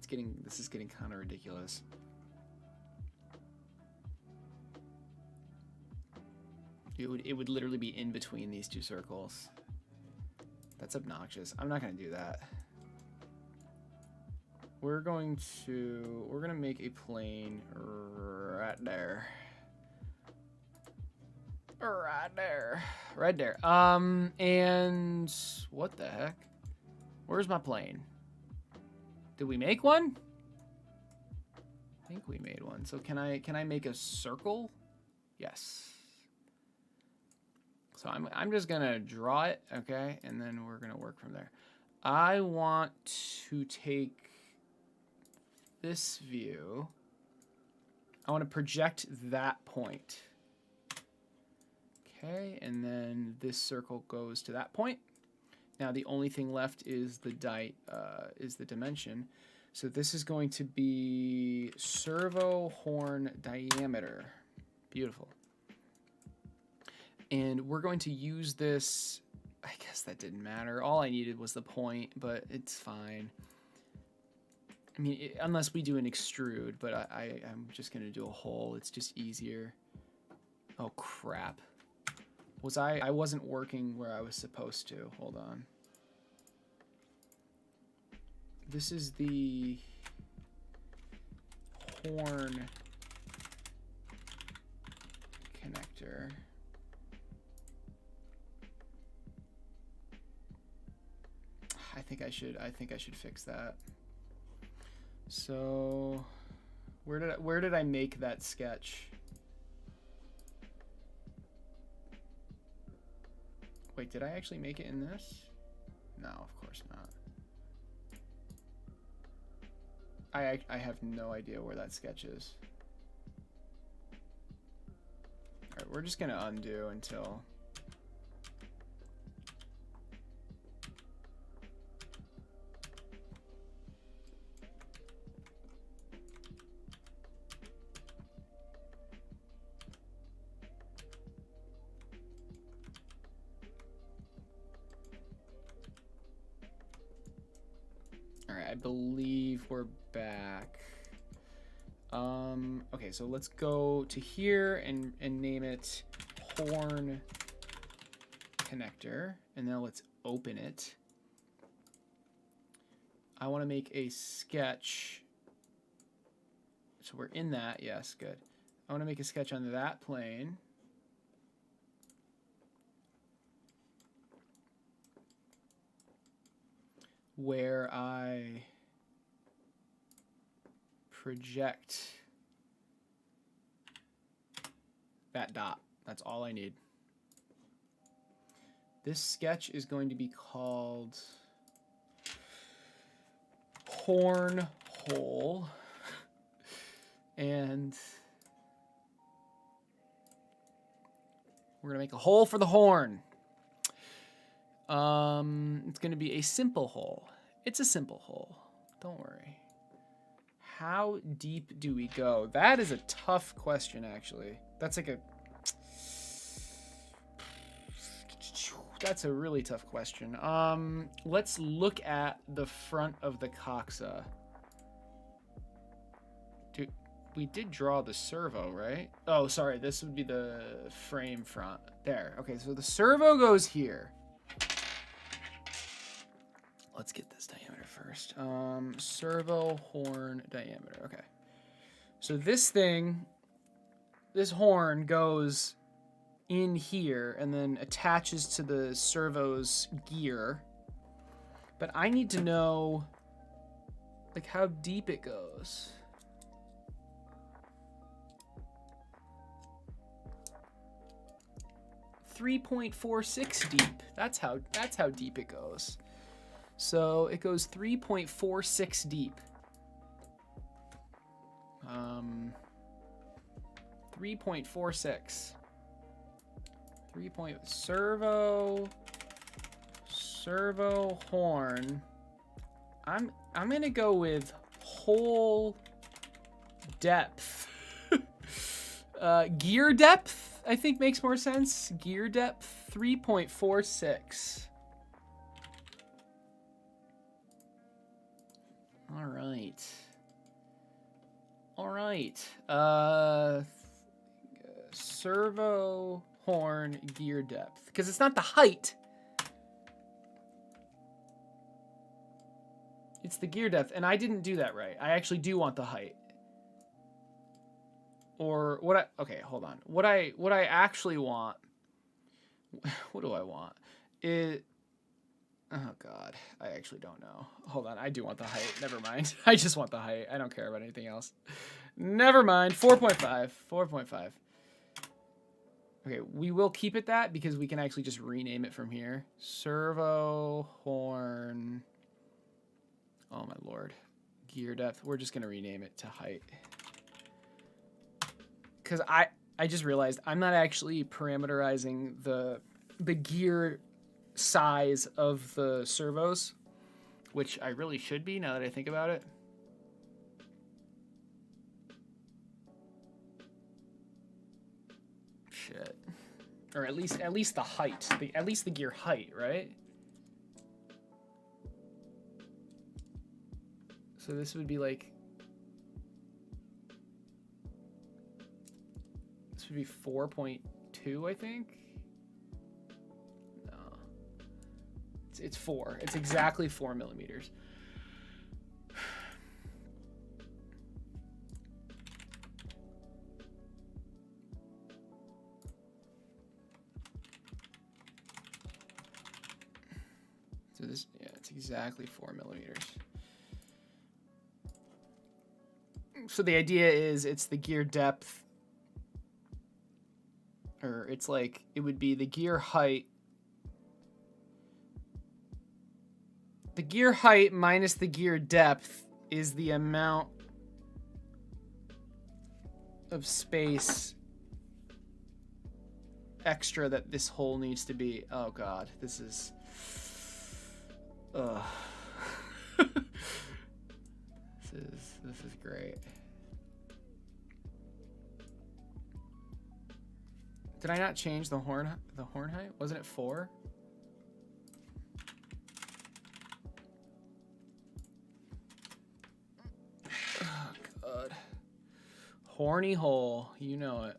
this is getting kind of ridiculous. It would literally be in between these two circles. That's obnoxious. I'm not gonna do that. We're gonna make a plane right there. Right there. Right there. And what the heck? Where's my plane? Did we make one? I think we made one. So can I make a circle? Yes. So I'm just gonna draw it, okay, and then we're gonna work from there. I want to take this view. I want to project that point. Okay, and then this circle goes to that point. Now the only thing left is the dimension. So this is going to be servo horn diameter. Beautiful. And we're going to use this. I guess that didn't matter. All I needed was the point, but it's fine. I mean, unless we do an extrude, but I'm just going to do a hole. It's just easier. Oh, crap. I wasn't working where I was supposed to. Hold on. This is the horn connector. I think I should fix that. So where did I make that sketch? Wait, did I actually make it in this? No, of course not. I have no idea where that sketch is. All right, we're just gonna undo until. I believe we're back. Okay, so let's go to here and name it horn connector, and now let's open it. I want to make a sketch. So we're in that, yes, good. I want to make a sketch on that plane. Where I project that dot. That's all I need. This sketch is going to be called horn hole. And we're gonna make a hole for the horn. It's going to be a simple hole. It's a simple hole. Don't worry. How deep do we go? That is a tough question, actually. That's a really tough question. Let's look at the front of the Coxa. Dude, we did draw the servo, right? Oh, sorry. This would be the frame front. There. Okay, so the servo goes here. Let's get this diameter first. Servo horn diameter. Okay. So this horn goes in here and then attaches to the servo's gear. But I need to know, like, how deep it goes. 3.46 deep. That's how deep it goes. So it goes 3.46 deep. 3.46. Servo horn. I'm gonna go with whole depth. Gear depth, I think makes more sense. Gear depth, 3.46. All right. All right. Servo horn gear depth, because it's not the height. It's the gear depth, and I didn't do that right. I actually do want the height. Or what okay, hold on. What I actually want, what do I want? Oh God, I actually don't know. Hold on, I do want the height. Never mind. I just want the height. I don't care about anything else. Never mind. 4.5. 4.5. Okay, we will keep it that because we can actually just rename it from here. Servo horn. Oh my Lord. Gear depth. We're just gonna rename it to height. Because I just realized I'm not actually parameterizing the gear size of the servos, which I really should be now that I think about it. Shit. Or at least the height. At least the gear height, right? So this would be like, this would be 4.2, I think. No, it's 4. It's exactly 4 millimeters. So this, yeah, it's exactly 4 millimeters. So the idea is it's the gear depth, or it's like, it would be the gear height. The gear height minus the gear depth is the amount of space extra that this hole needs to be. Oh God, this is, this is great. Did I not change the horn height? Wasn't it 4? Oh God. Horny hole, you know it.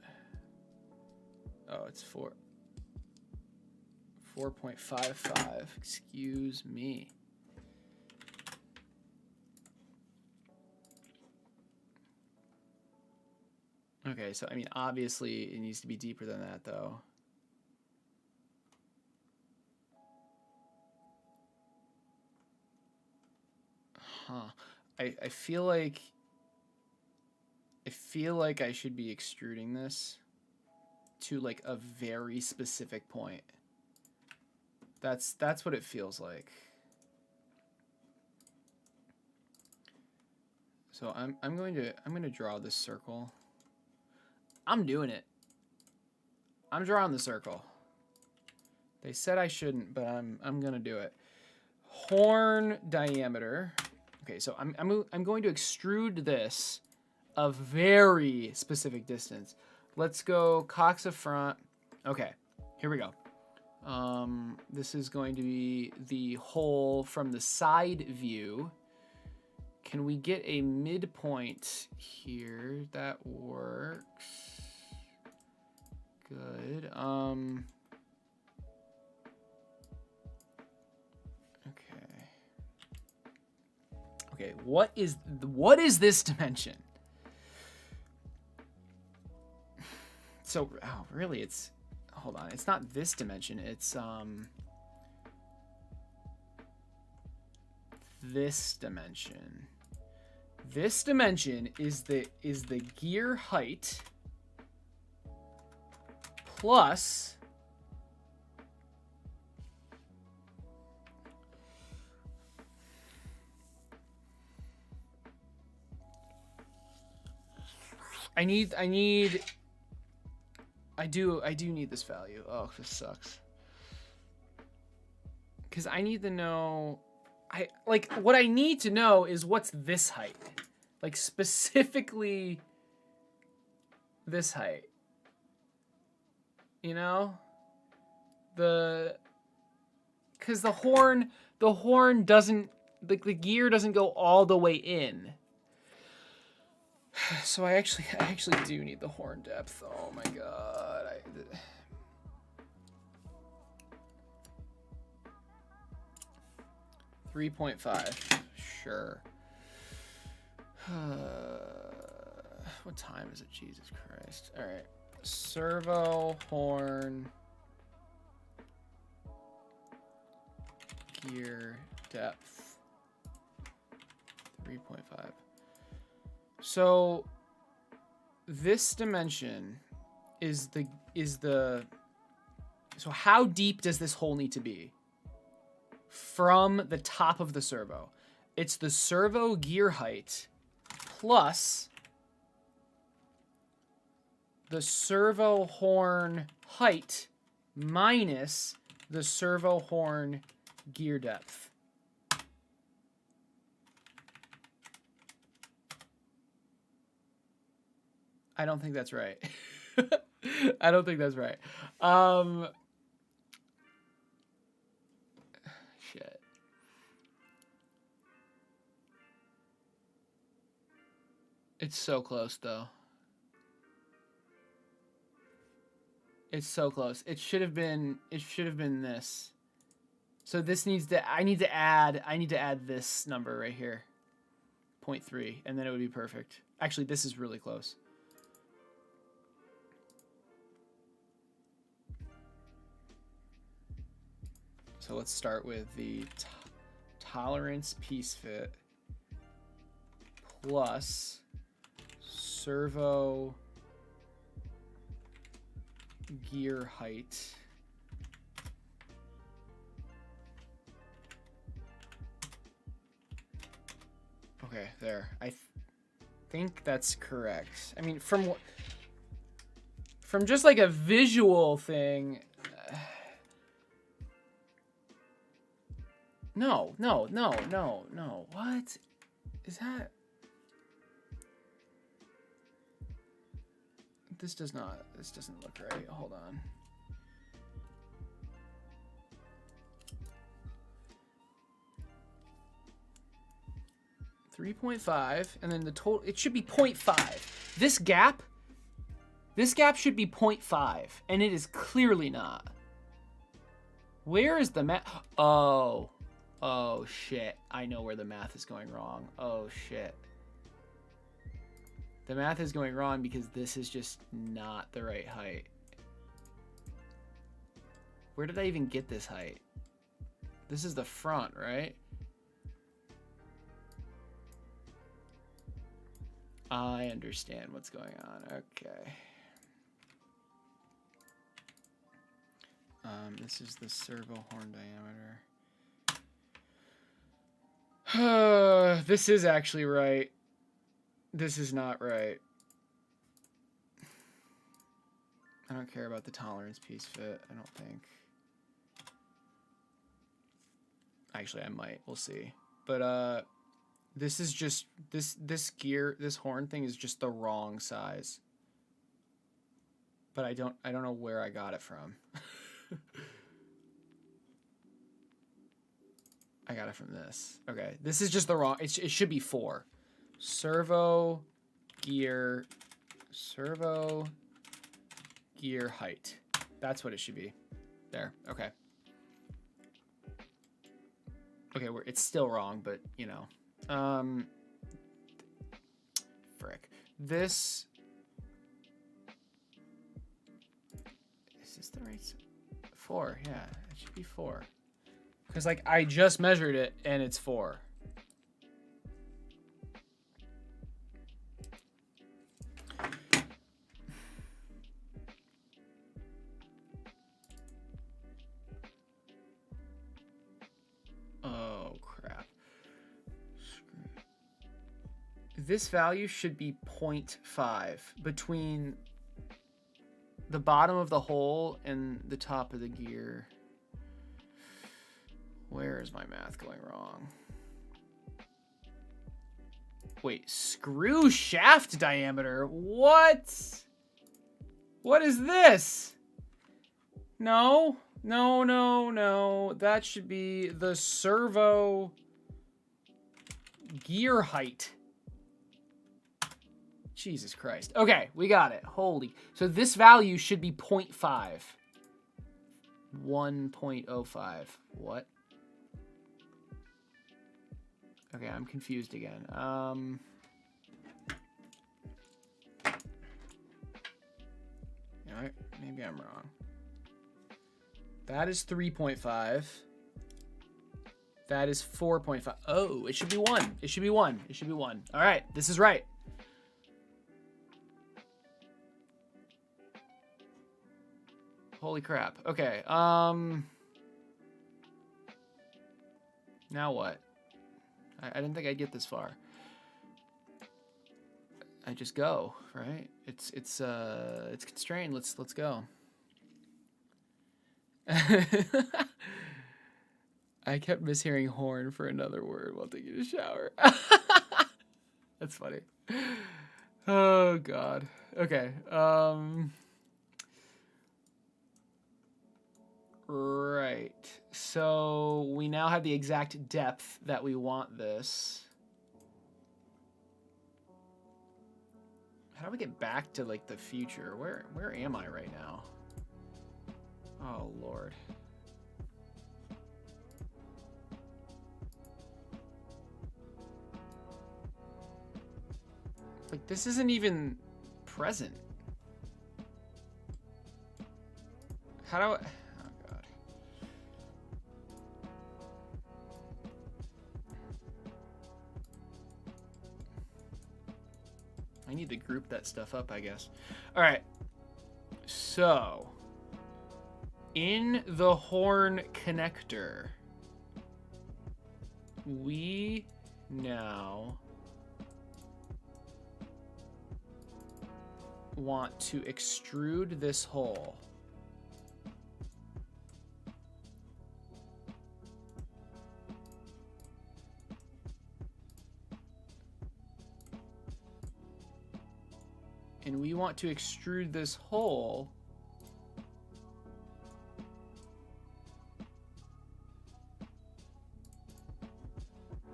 Oh, it's 4.55. Excuse me. Okay, so I mean, obviously it needs to be deeper than that, though. Huh. I feel like I should be extruding this to like a very specific point. That's what it feels like. So I'm going to draw this circle. I'm doing it. I'm drawing the circle. They said I shouldn't, but I'm gonna do it. Horn diameter. Okay, so I'm going to extrude this a very specific distance. Let's go Coxa front. Okay, here we go. This is going to be the hole from the side view. Can we get a midpoint here? That works. Good. Okay, what is this dimension? So, oh, really, it's, hold on, it's not this dimension, it's this dimension. This dimension is the gear height plus I do need this value. Oh, this sucks. Because I need to know, what I need to know is what's this height, like specifically this height. You know, because the horn doesn't, the gear doesn't go all the way in. So I actually do need the horn depth. Oh my god. 3.5. Sure. What time is it? Jesus Christ. All right. Servo horn gear depth 3.5. So this dimension is the so how deep does this hole need to be from the top of the servo? It's the servo gear height plus the servo horn height minus the servo horn gear depth. I don't think that's right. I don't think that's right. Shit. It's so close though. It's so close. It should have been this. So this needs to, I need to add this number right here. 0.3, and then it would be perfect. Actually, this is really close. So let's start with the tolerance piece fit plus servo gear height okay, there. I think that's correct. I mean, from just like a visual thing. No. What is that? This doesn't look right. Hold on. $3.5, and then the total, it should be 0.5. This gap should be 0.5, and it is clearly not. Where is the math? Oh shit. I know where the math is going wrong. Oh shit. The math is going wrong because this is just not the right height. Where did I even get this height? This is the front, right? I understand what's going on. Okay. This is the servo horn diameter. This is actually right. This is not right. I don't care about the tolerance piece fit, I don't think. Actually, I might. We'll see. But this is just this horn thing is just the wrong size. But I don't know where I got it from. I got it from this. Okay, this is just the wrong. It should be 4. Servo gear height. That's what it should be. There. Okay. Okay, it's still wrong, but you know. Frick. This is this the right 4? Yeah, it should be 4. Because like I just measured it and it's 4. This value should be 0.5 between the bottom of the hole and the top of the gear. Where is my math going wrong? Wait, screw shaft diameter? What? What is this? No, no, no, no. That should be the servo gear height. Jesus Christ. Okay, we got it. Holy. So this value should be 0.5. 1.05. What? Okay, I'm confused again. You know what? Maybe I'm wrong. That is 3.5. That is 4.5. Oh, it should be 1. It should be 1. It should be 1. All right, this is right. Holy crap. Okay, now what? I didn't think I'd get this far. I just go, right? It's constrained. Let's go. I kept mishearing horn for another word while taking a shower. That's funny. Oh God. Okay. Right. So we now have the exact depth that we want this. How do we get back to like the future? Where am I right now? Oh Lord. Like this isn't even present. How do I... I need to group that stuff up, I guess. All right. So, in the horn connector, we now want to extrude this hole. And we want to extrude this hole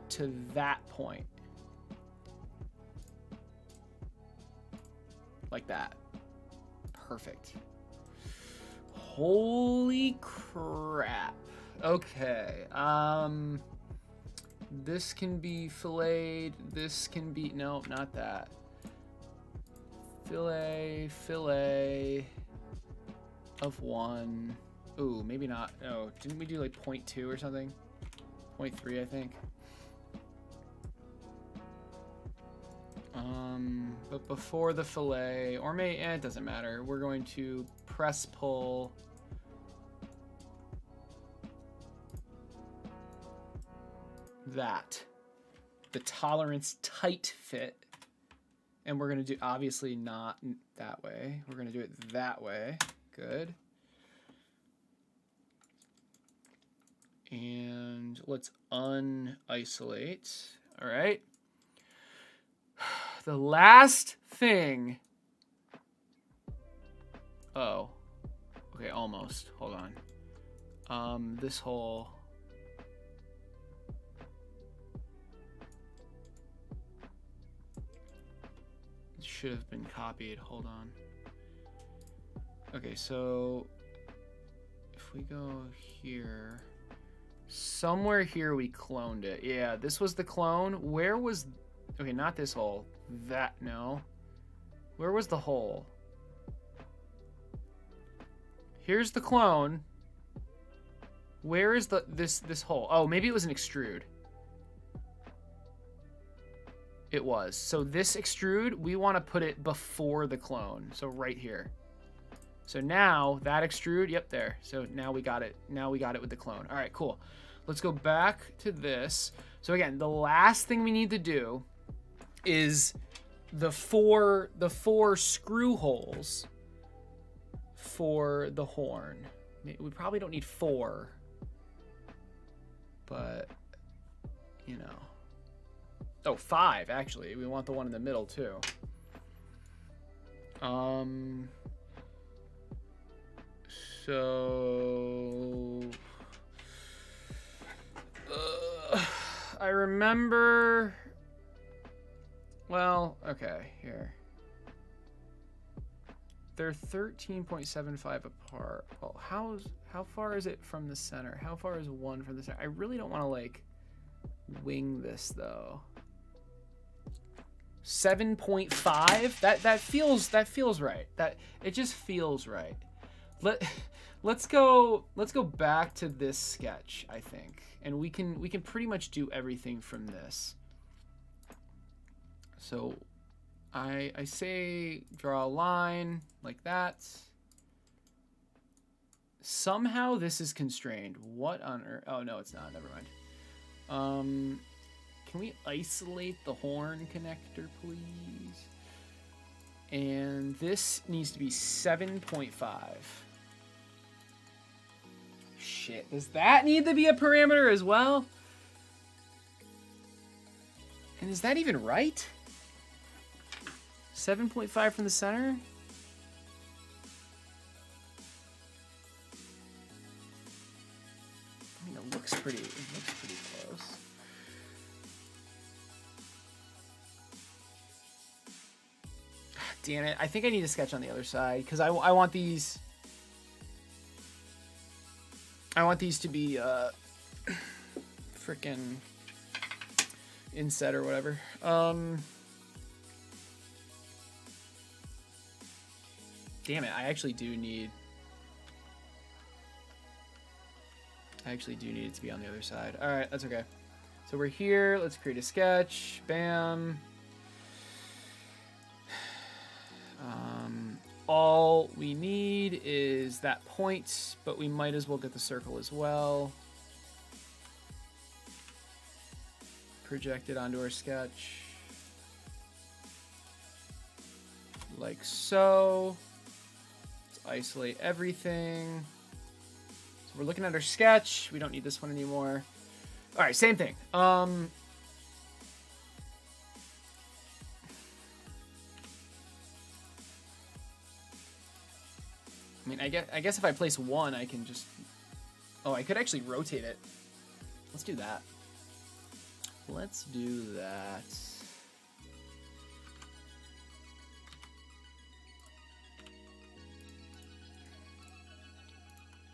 to that point. Like that. Perfect. Holy crap. Okay. This can be filleted. This can be... No, not that. Fillet of 1. Ooh, maybe not. Oh, didn't we do like 0.2 or something? 0.3, I think. But before the fillet, or it doesn't matter. We're going to press pull that. The tolerance tight fit. And we're going to do, obviously not that way. We're going to do it that way. Good. And let's unisolate. All right. The last thing. Oh. Okay, almost. Hold on. This hole. Should have been copied. Hold on. Okay, so if we go here, somewhere here we cloned it. Yeah, this was the clone. Where was... Okay, not this hole. That, no. Where was the hole? Here's the clone. Where is this hole? Oh, maybe it was an extrude. It was. So this extrude, we want to put it before the clone. So right here. So now that extrude, yep, there. So now we got it. Now we got it with the clone. All right, cool. Let's go back to this. So again, the last thing we need to do is the four screw holes for the horn. We probably don't need 4, but you know. Oh, 5 actually. We want the one in the middle too. So I remember. Well, okay, here. They're 13.75 apart. Well, how far is it from the center? How far is one from the center? I really don't want to like wing this though. 7.5. That feels right. That it just feels right. Let's go back to this sketch, I think, and we can pretty much do everything from this. So I say draw a line like that. Somehow this is constrained. What on earth? Oh no, it's not. Never mind. Can we isolate the horn connector, please? And this needs to be 7.5. Shit, does that need to be a parameter as well? And is that even right? 7.5 from the center? I mean, it looks pretty close. Damn it, I think I need to sketch on the other side because I want these. I want these to be frickin' inset or whatever. Damn it, I actually do need it to be on the other side. All right, that's okay. So we're here. Let's create a sketch. Bam. All we need is that point, but we might as well get the circle as well. Project it onto our sketch. Like so. Let's isolate everything. So we're looking at our sketch. We don't need this one anymore. All right, same thing. I mean, I guess if I place 1, I can just... Oh, I could actually rotate it. Let's do that. Let's do that.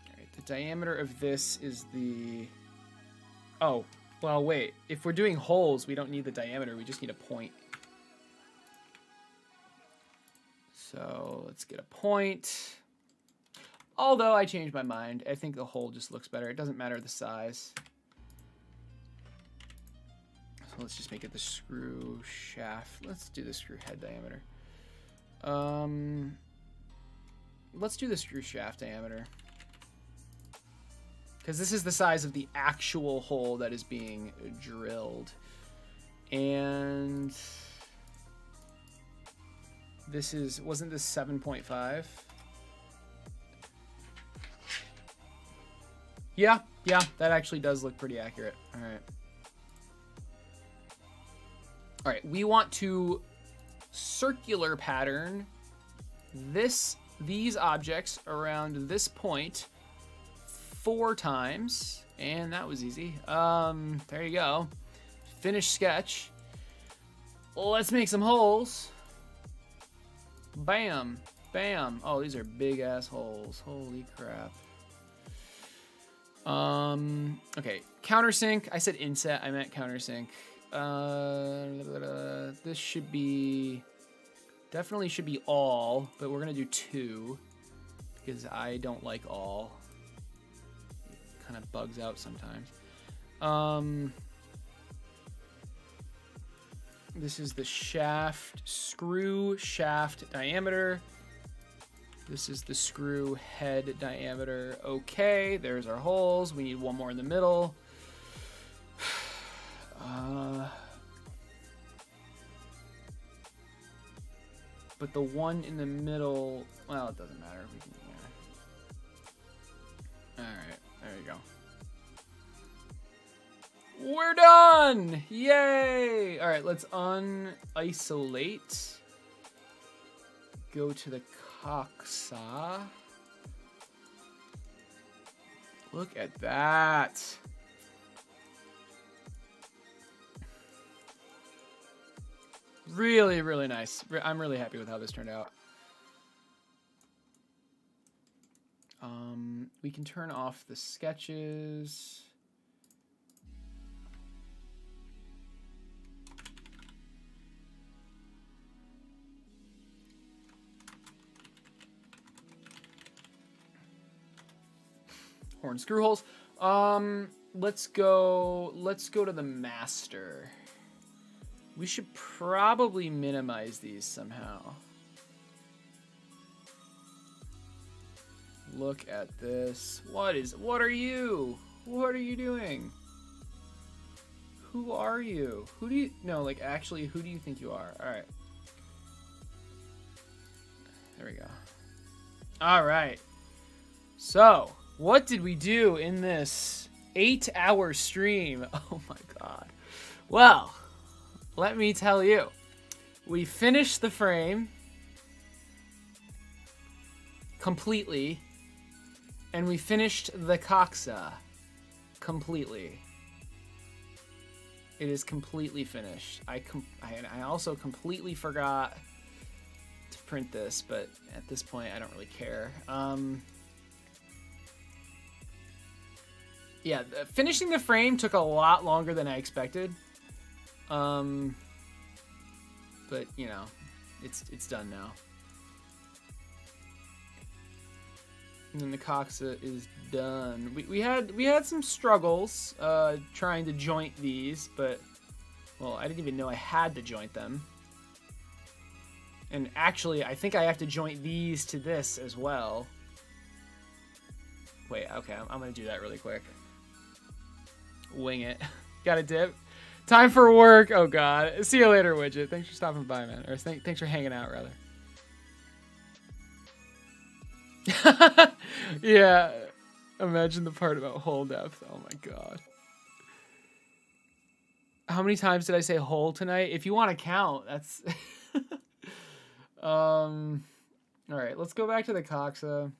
All right, the diameter of this is the... Oh, well, wait. If we're doing holes, we don't need the diameter. We just need a point. So let's get a point. Although I changed my mind. I think the hole just looks better. It doesn't matter the size. So let's just make it the screw shaft. Let's do the screw head diameter. Let's do the screw shaft diameter. Because this is the size of the actual hole that is being drilled. And this is, wasn't this 7.5? Yeah, that actually does look pretty accurate. All right, we want to circular pattern these objects around this point 4 times, and that was easy. There you go. Finish sketch. Let's make some holes. Bam, bam. Oh, these are big ass holes. Holy crap. Okay, countersink. I said inset, I meant countersink. This should be, definitely should be all, but we're gonna do 2 because I don't like all. It kind of bugs out sometimes. This is the shaft, screw shaft diameter. This is the screw head diameter. Okay, there's our holes. We need one more in the middle. but the one in the middle, well, it doesn't matter. We can, yeah. All right, there you go. We're done! Yay! All right, let's un-isolate. Go to the Coxa. Look at that. Really, really nice. I'm really happy with how this turned out. We can turn off the sketches. Horn screw holes. Let's go to the master. We should probably minimize these somehow. Look at this. What are you? What are you doing? Who are you? Who do you, no, like actually, who do you think you are? All right. There we go. All right. So, what did we do in this 8-hour stream? Oh my God. Well, let me tell you. We finished the frame completely, and we finished the Coxa completely. It is completely finished. I also completely forgot to print this, but at this point I don't really care. Yeah, finishing the frame took a lot longer than I expected. But you know, it's done now. And then the Coxa is done. We had some struggles trying to joint these, but well, I didn't even know I had to joint them. And actually, I think I have to joint these to this as well. Wait, okay, I'm gonna do that really quick. Wing it. Got a dip. Time for work. Oh God. See you later, Widget. Thanks for stopping by, man. Or thanks for hanging out, rather. Yeah. Imagine the part about hole depth. Oh my God. How many times did I say hole tonight? If you want to count, that's. All right. Let's go back to the Coxa.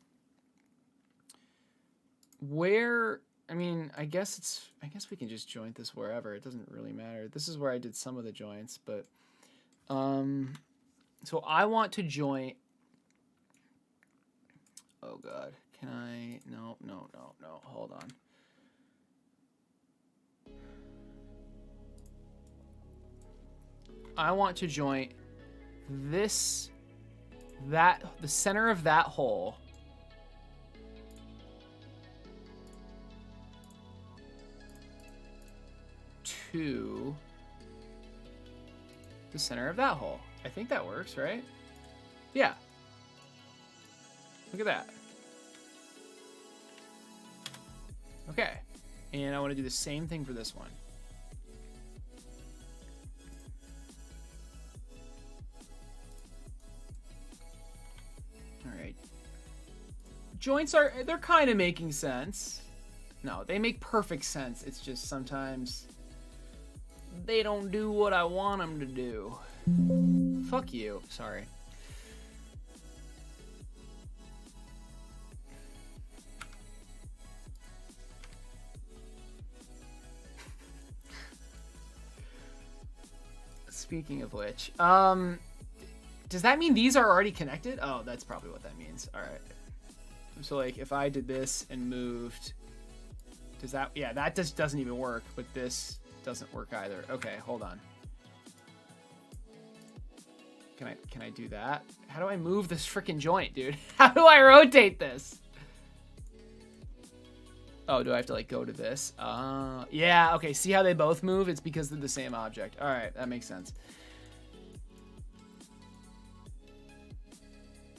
Where? I mean, I guess we can just joint this wherever. It doesn't really matter. This is where I did some of the joints, but so I want to joint. Oh God, can I? No. Hold on. I want to joint this, the center of that hole. To the center of that hole. I think that works, right? Yeah. Look at that. Okay. And I want to do the same thing for this one. All right. Joints they're kind of making sense. No, they make perfect sense. It's just sometimes they don't do what I want them to do. Fuck you. Sorry. Speaking of which, does that mean these are already connected? Oh, that's probably what that means. All right. So like if I did this and moved, does that, yeah, that just doesn't even work, but this doesn't work either. Okay, hold on. Can I do that? How do I move this freaking joint, dude? How do I rotate this? Oh, do I have to like go to this? Yeah, okay, see how they both move? It's because they're the same object. All right, that makes sense.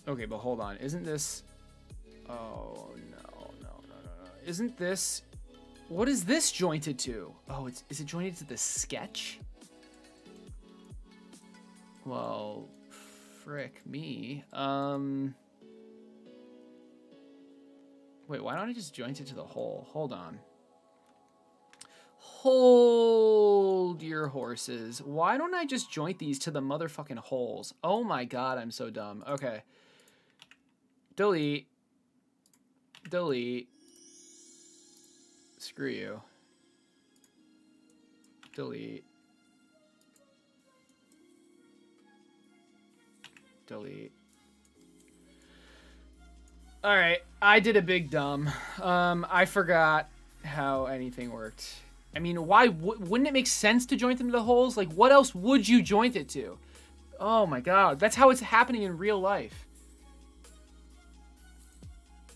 Okay, but hold on. Isn't this... Oh, no. Isn't this... What is this jointed to? Oh, is it jointed to the sketch? Well, frick me. Wait, why don't I just joint it to the hole? Hold on. Hold your horses. Why don't I just joint these to the motherfucking holes? Oh my god, I'm so dumb. Okay. Delete. Delete. Screw you. Delete. Delete. All right, I did a big dumb. I forgot how anything worked. I mean, why wouldn't it make sense to joint them to the holes? Like, what else would you joint it to? Oh my god, that's how it's happening in real life.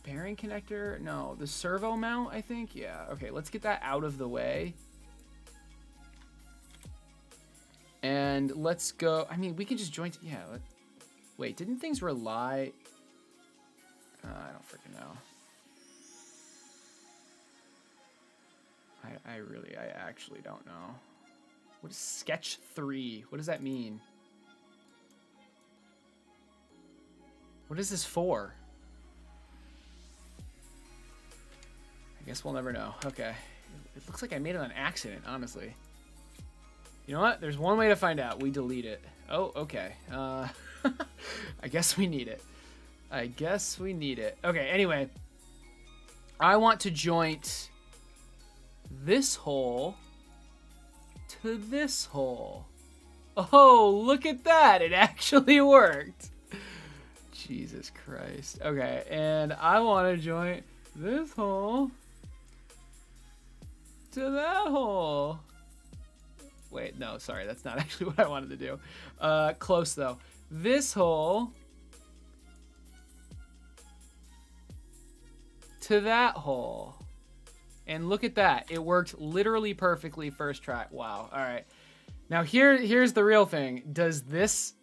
Bearing connector? No, the servo mount, I think? Yeah, okay, let's get that out of the way. And let's go, I mean, we can just joint, yeah. Wait, didn't things rely? I don't freaking know. I actually don't know. What is Sketch 3? What does that mean? What is this for? I guess we'll never know. Okay. It looks like I made it on accident, honestly. You know what? There's one way to find out. We delete it. Oh, okay. I guess we need it. I guess we need it. Okay, anyway. I want to joint this hole to this hole. Oh, look at that. It actually worked. Jesus Christ. Okay, and I want to joint this hole to that hole. Wait, no, sorry. That's not actually what I wanted to do. Close, though. This hole to that hole. And look at that. It worked literally perfectly first try. Wow. All right. Now here's the real thing. Does this...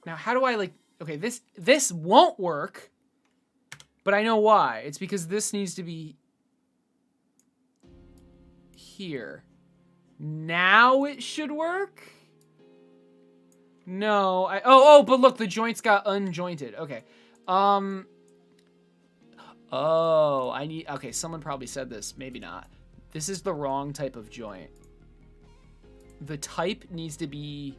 Now how do I like... Okay, this won't work. But I know why. It's because this needs to be here. Now it should work? No. Oh, but look, the joints got unjointed. Okay. Oh, okay, someone probably said this. Maybe not. This is the wrong type of joint. The type needs to be...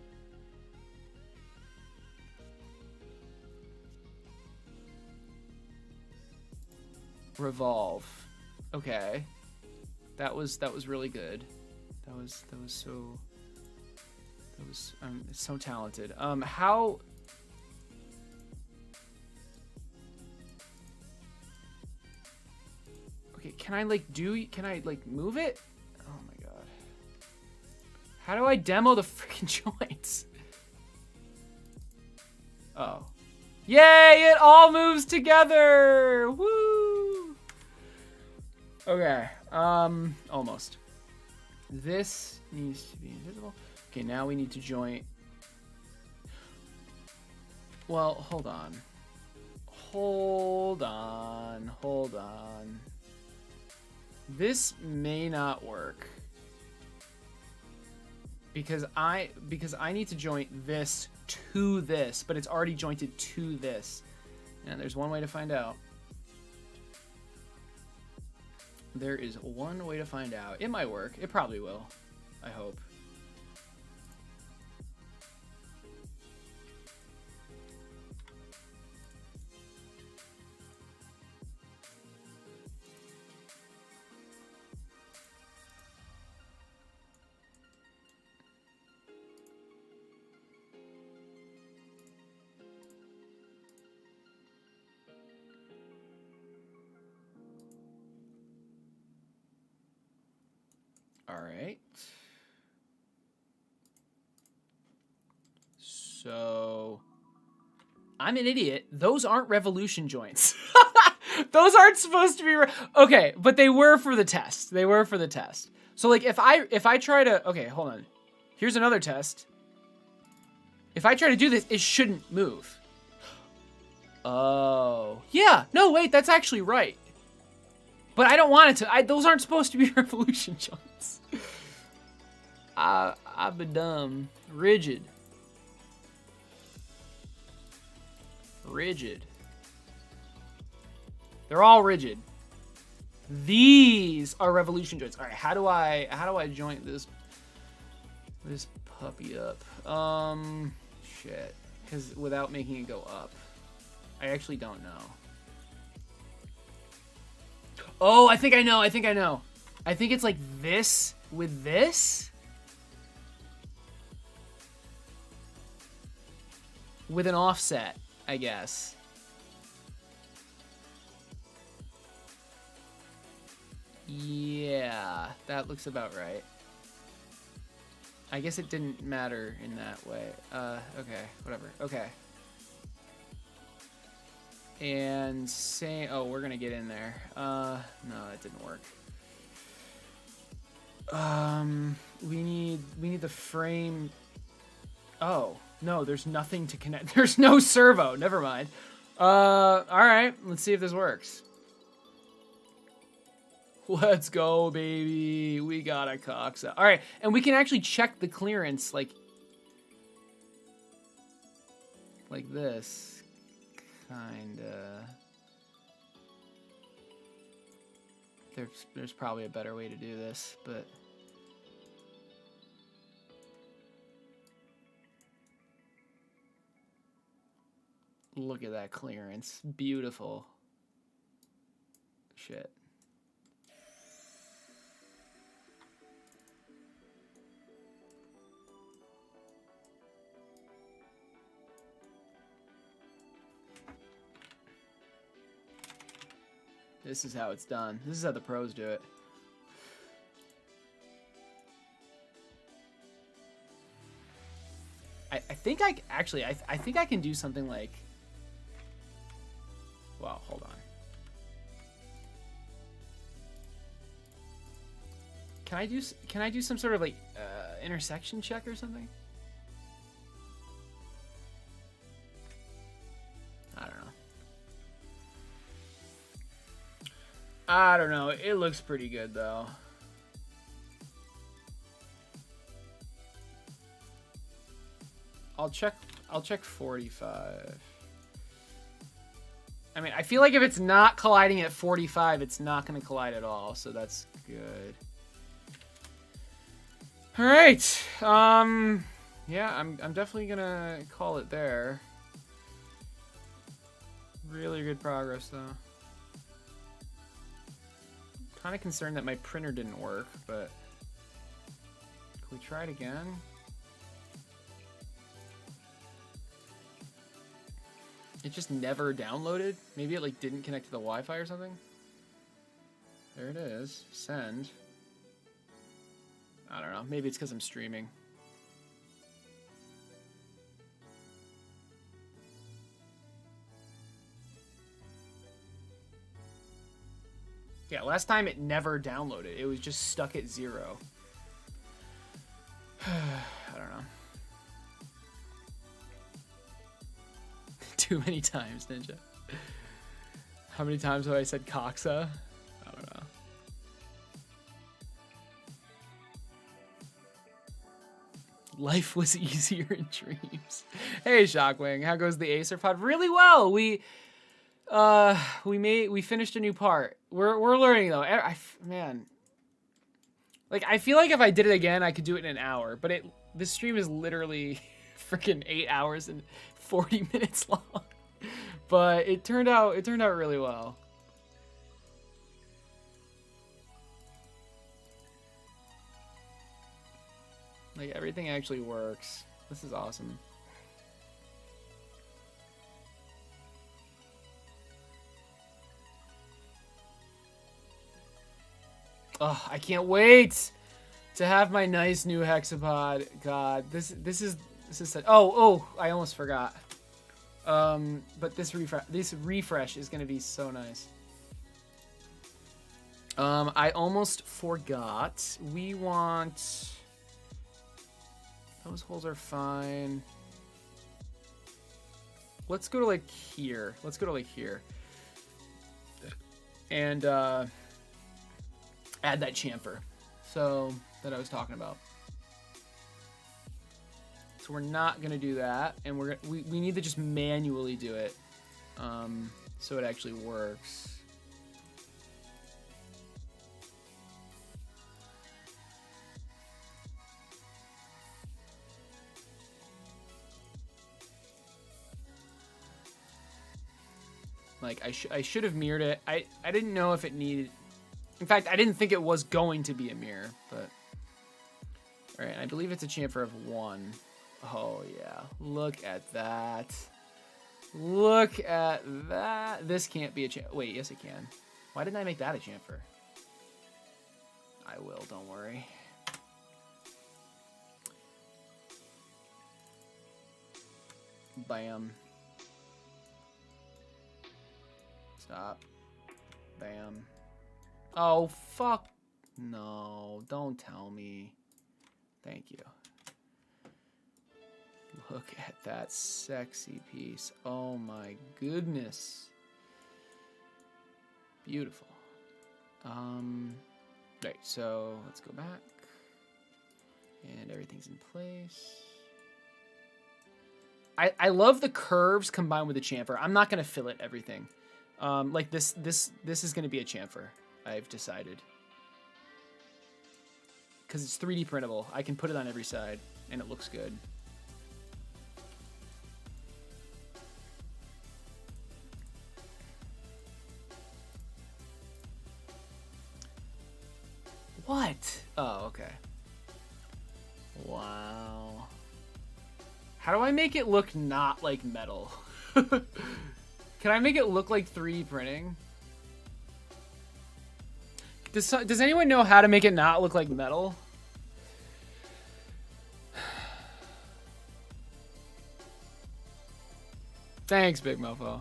revolve. Okay. That was really good. That was so talented. How... Okay, can I move it? Oh my god. How do I demo the freaking joints? Oh. Yay, it all moves together! Woo! Okay, almost. This needs to be invisible. Okay, now we need to joint. Well, hold on. Hold on. This may not work. Because I need to joint this to this, but it's already jointed to this. And there's one way to find out. There is one way to find out. It might work. It probably will. I hope. All right. So I'm an idiot. Those aren't revolution joints. Those aren't supposed to be okay, but they were for the test. They were for the test. So like if I try to... Okay, hold on. Here's another test. If I try to do this, it shouldn't move. Oh. Yeah. No, wait, that's actually right. But I don't want it to. Those aren't supposed to be revolution joints. I've been dumb. Rigid. Rigid. They're all rigid. These are revolution joints. All right, how do I joint this puppy up? Shit. Because without making it go up, I actually don't know. Oh, I think I know. I think it's like this with this. With an offset, I guess. Yeah, that looks about right. I guess it didn't matter in that way. Okay, whatever. Okay. And say, oh, we're gonna get in there. No, that didn't work. We need the frame. Oh, no, there's nothing to connect. There's no servo. Never mind. All right, let's see if this works. Let's go, baby. We got a Coxa. All right, and we can actually check the clearance like this, kinda. There's probably a better way to do this, but look at that clearance. Beautiful. Shit. This is how it's done. This is how the pros do it. I think I think I can do something like. Well, hold on. Can I do some sort of like intersection check or something? I don't know. It looks pretty good though. I'll check 45. I mean, I feel like if it's not colliding at 45, it's not going to collide at all, so that's good. All right. Yeah, I'm definitely going to call it there. Really good progress though. Kind of concerned that my printer didn't work, but can we try it again? It just never downloaded. Maybe it like didn't connect to the Wi-Fi or something. There it is. Send. I don't know. Maybe it's because I'm streaming. Yeah, last time it never downloaded. It was just stuck at 0. I don't know. Too many times, Ninja. How many times have I said Coxa? I don't know. Life was easier in dreams. Hey, Shockwing. How goes the Acer pod? Really well. We finished a new part. We're learning though. Man, like I feel like if I did it again, I could do it in an hour. But this stream is literally freaking 8 hours and 40 minutes long. But it turned out really well. Like everything actually works. This is awesome. Oh, I can't wait to have my nice new Hexapod. God, this is such, oh, I almost forgot. But this refresh is gonna be so nice. I almost forgot. We want those holes are fine. Let's go to like here. And add that chamfer. So that I was talking about. So we're not gonna do that, and we need to just manually do it, so it actually works. Like I should have mirrored it. I didn't know if it needed. In fact, I didn't think it was going to be a mirror, but all right. I believe it's a chamfer of 1. Oh yeah, look at that. Look at that. This can't be a chamfer. Wait, yes it can. Why didn't I make that a chamfer? I will. Don't worry. Bam. Stop. Bam. Oh, fuck. No, don't tell me. Thank you. Look at that sexy piece. Oh my goodness. Beautiful. Right, so let's go back. And everything's in place. I love the curves combined with the chamfer. I'm not going to fillet everything. Like this is going to be a chamfer, I've decided. Because it's 3D printable. I can put it on every side, and it looks good. What? Oh, okay. Wow. How do I make it look not like metal? Can I make it look like 3D printing? Does anyone know how to make it not look like metal? Thanks, Big Mofo.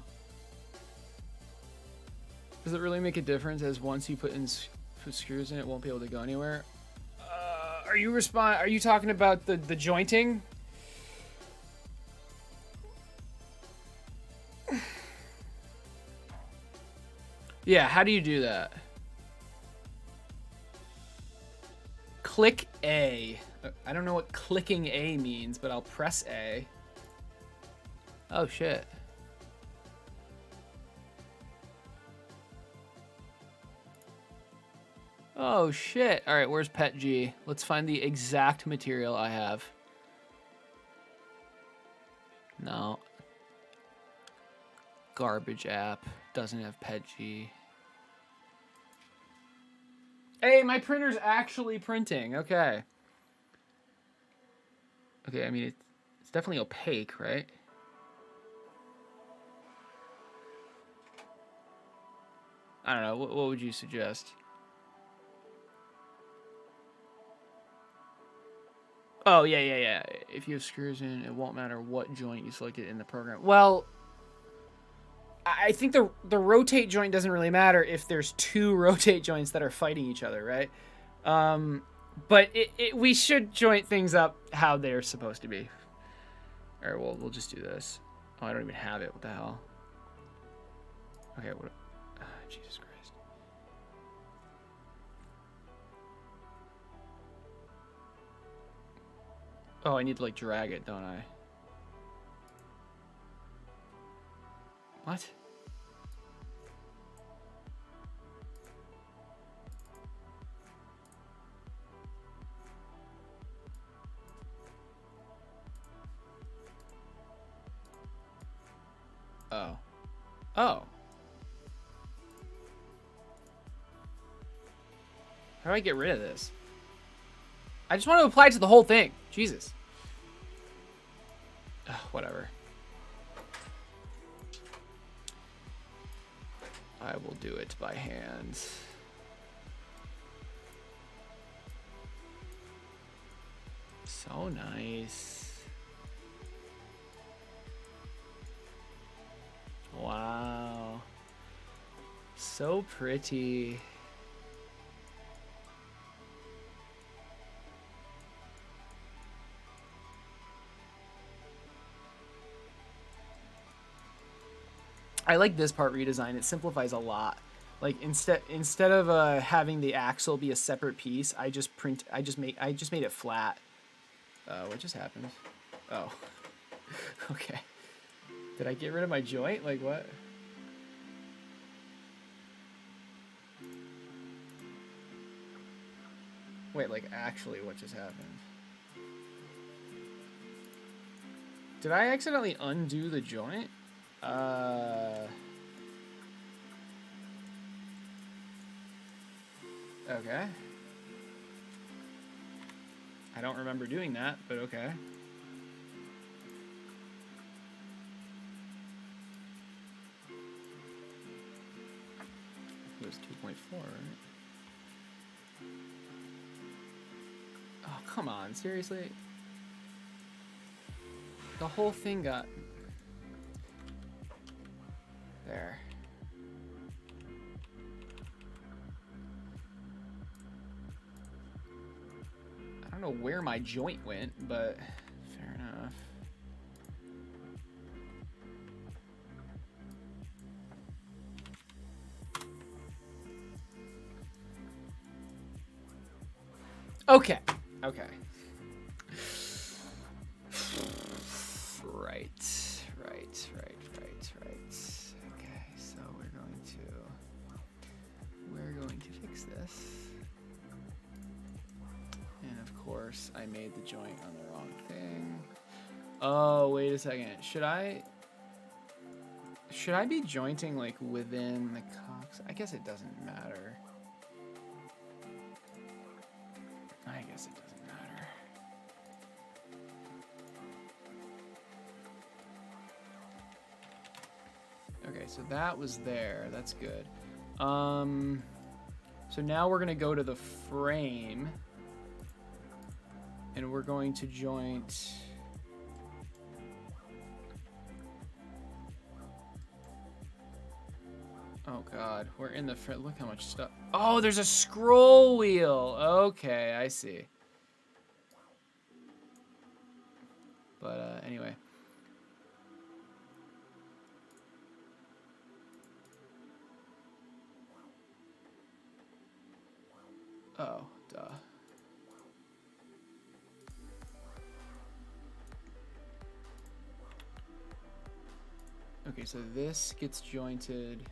Does it really make a difference as once you put screws in it won't be able to go anywhere? Are you talking about the jointing? Yeah, how do you do that? Click A. I don't know what clicking A means, but I'll press A. Oh, shit. Oh, shit. All right, where's Pet G? Let's find the exact material I have. No. Garbage app. Doesn't have Pet G. Hey, my printer's actually printing. Okay. Okay, I mean, it's definitely opaque, right? I don't know. What would you suggest? Oh, yeah. If you have screws in, it won't matter what joint you selected in the program. Well, I think the rotate joint doesn't really matter if there's 2 rotate joints that are fighting each other, right? But we should joint things up how they're supposed to be. All right, well, we'll just do this. Oh, I don't even have it. What the hell? Okay, what? Jesus Christ. Oh, I need to, like, drag it, don't I? What? Oh. Oh. How do I get rid of this? I just want to apply it to the whole thing. Jesus. Ugh, whatever. I will do it by hand. So nice. Wow. So pretty. I like this part redesign. It simplifies a lot. Like instead of having the axle be a separate piece, I just made it flat. What just happened? Oh. Okay. Did I get rid of my joint? Like what? Wait, like actually what just happened? Did I accidentally undo the joint? Okay. I don't remember doing that, but okay. It was 2.4, right? Oh, come on, seriously? The whole thing got... There. I don't know where my joint went, but fair enough. Okay. Okay. Right. Okay, so we're going to fix this. And of course, I made the joint on the wrong thing. Oh, wait a second. Should I be jointing like within the Coxa? I guess it doesn't matter. I guess it doesn't matter. Okay, so that was there. That's good. So now we're gonna go to the frame, and we're going to joint. Oh God, we're in the front. Look how much stuff. Oh, there's a scroll wheel. Okay, I see. But anyway. Oh, duh. Okay, so this gets jointed.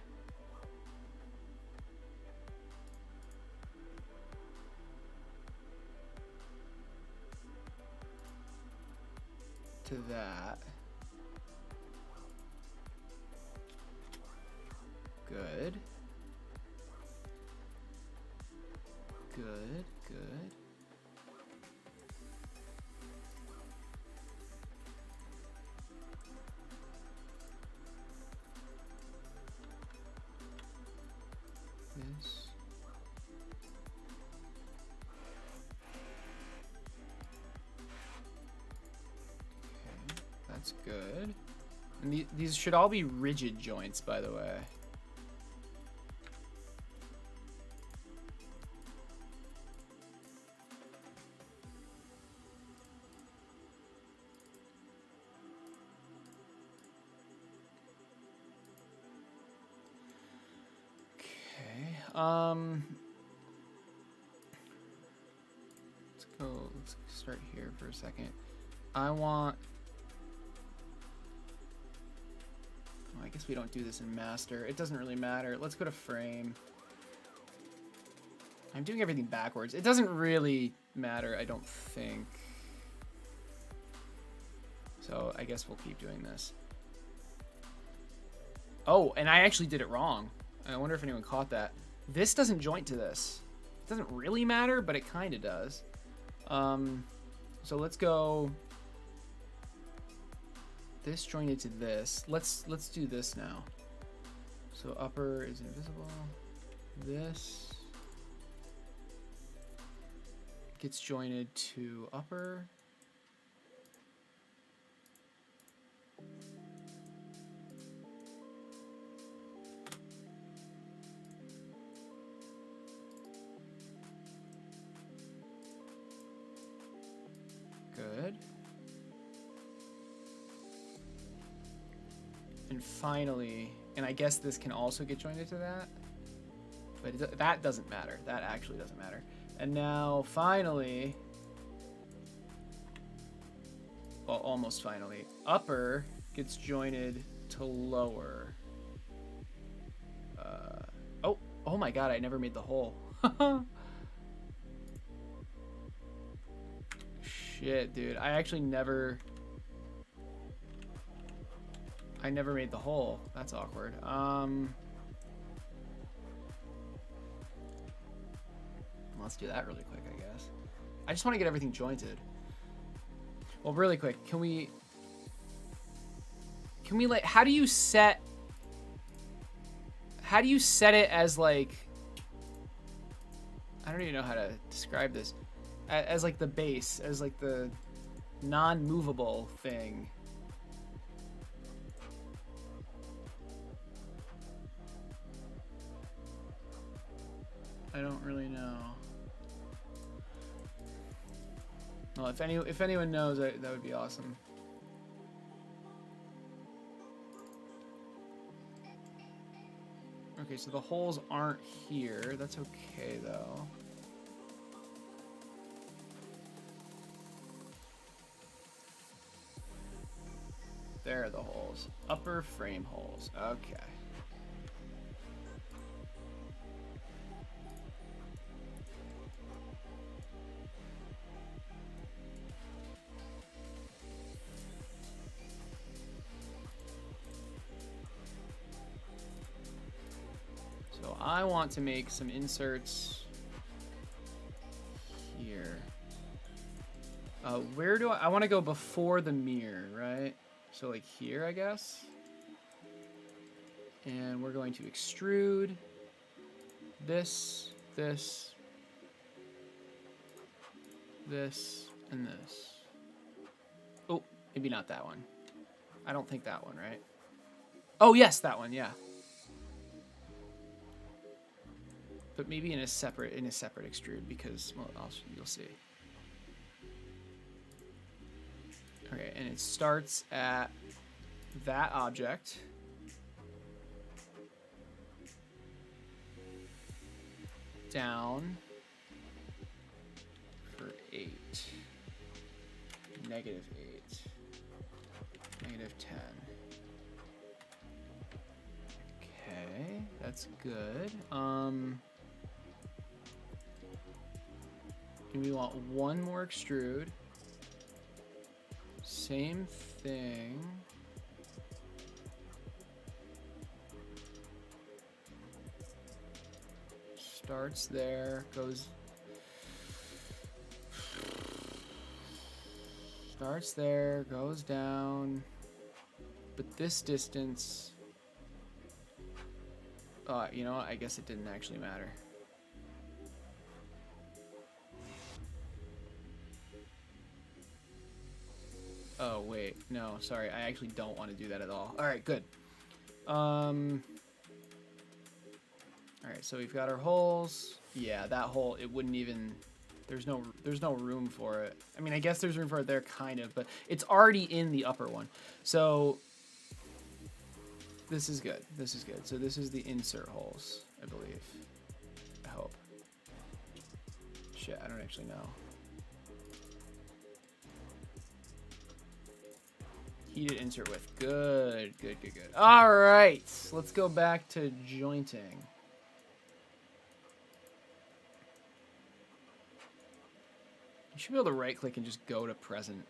To that. Good. Good. This. Okay, that's good. And these should all be rigid joints, by the way. Let's start here for a second. I want... Oh, I guess we don't do this in master. It doesn't really matter. Let's go to frame. I'm doing everything backwards. It doesn't really matter, I don't think. So I guess we'll keep doing this. Oh, and I actually did it wrong. I wonder if anyone caught that. This doesn't joint to this. It doesn't really matter, but it kind of does. So let's go this jointed to this. Let's do this now. So upper is invisible. This gets jointed to upper. Good. And finally, and I guess this can also get jointed to that, but that doesn't matter. That actually doesn't matter. And now finally, Well, almost finally. Upper gets jointed to lower. Oh my god, I never made the hole. Shit, dude. I actually never... I never made the hole. That's awkward. Let's do that really quick, I guess. I just want to get everything jointed. Well, really quick, can we like, how do you set it as like, I don't even know how to describe this, as like the base, as like the non-movable thing? I don't really know. Well, if anyone knows, that would be awesome. Okay, so the holes aren't here. That's okay, though. There are the holes. Upper frame holes. Okay. So I want to make some inserts here. Where do I want to go before the mirror, right? So like here, I guess. And we're going to extrude this, this, this, and this. Oh, maybe not that one. I don't think that one, right? Oh, yes, that one, yeah. But maybe in a separate extrude, because, well, you'll see. Okay, and it starts at that object. Down for 8. -8. -10. Okay, that's good. And we want one more extrude. Same thing. Starts there, goes... Starts there, goes down. But this distance... you know what? I guess it didn't actually matter. Oh, wait. No, sorry. I actually don't want to do that at all. Alright, good. Alright, so we've got our holes. Yeah, that hole, it wouldn't even... There's no room for it. I mean, I guess there's room for it there, kind of, but it's already in the upper one. So... This is good. This is good. So this is the insert holes, I believe. I hope. Shit, I don't actually know. Heated insert width. Good, good, good, good. All right, let's go back to jointing. You should be able to right click and just go to present.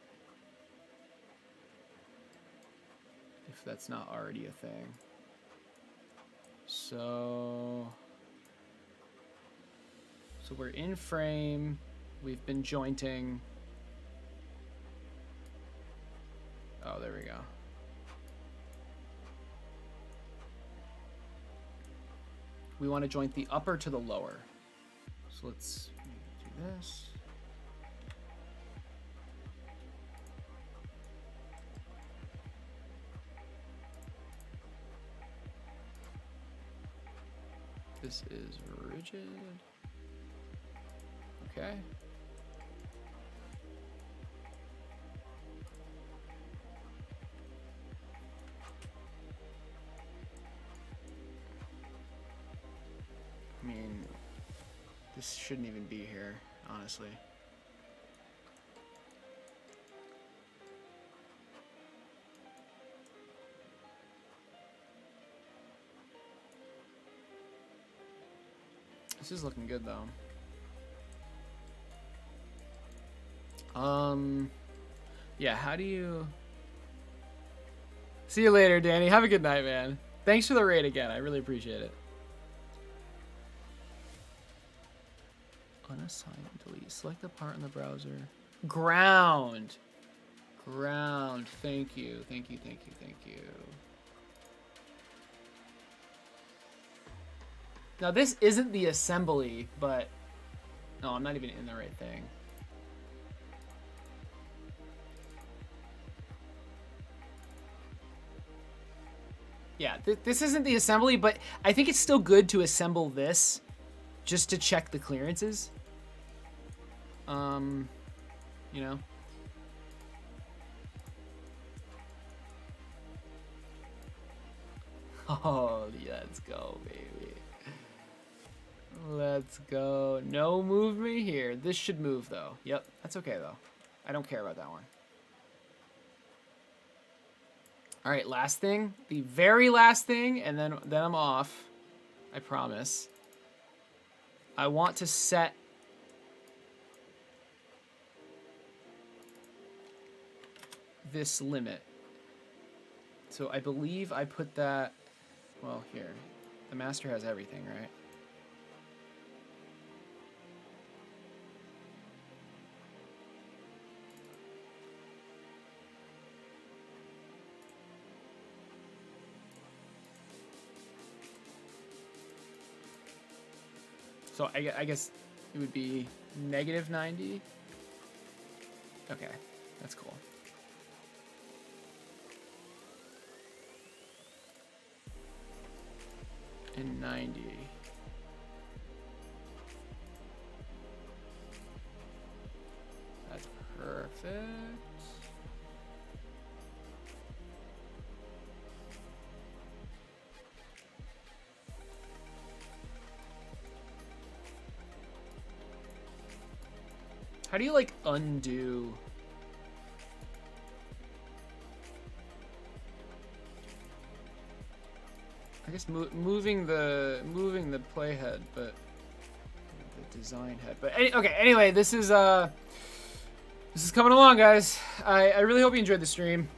If that's not already a thing. So we're in frame. We've been jointing. Oh, there we go. We want to joint the upper to the lower. So let's do this. This is rigid. Okay. I mean, this shouldn't even be here, honestly. This is looking good though. Yeah, how do you... See you later, Danny. Have a good night, man. Thanks for the raid again. I really appreciate it. Unassign, delete. Select the part in the browser. Ground. Ground. Thank you. Thank you, thank you, thank you. Now, this isn't the assembly, but... No, I'm not even in the right thing. Yeah, this isn't the assembly, but I think it's still good to assemble this just to check the clearances. You know. Oh, let's go, baby. Let's go. No movement here. This should move, though. Yep, that's okay, though. I don't care about that one. All right, last thing. The very last thing, and then I'm off. I promise. I want to set... this limit. So I believe I put that... Well, here. The master has everything, right? So I guess it would be -90. Okay, that's cool. And 90. That's perfect. How do you like undo? I guess moving the playhead, but the design head. But okay, anyway, this is coming along, guys. I really hope you enjoyed the stream.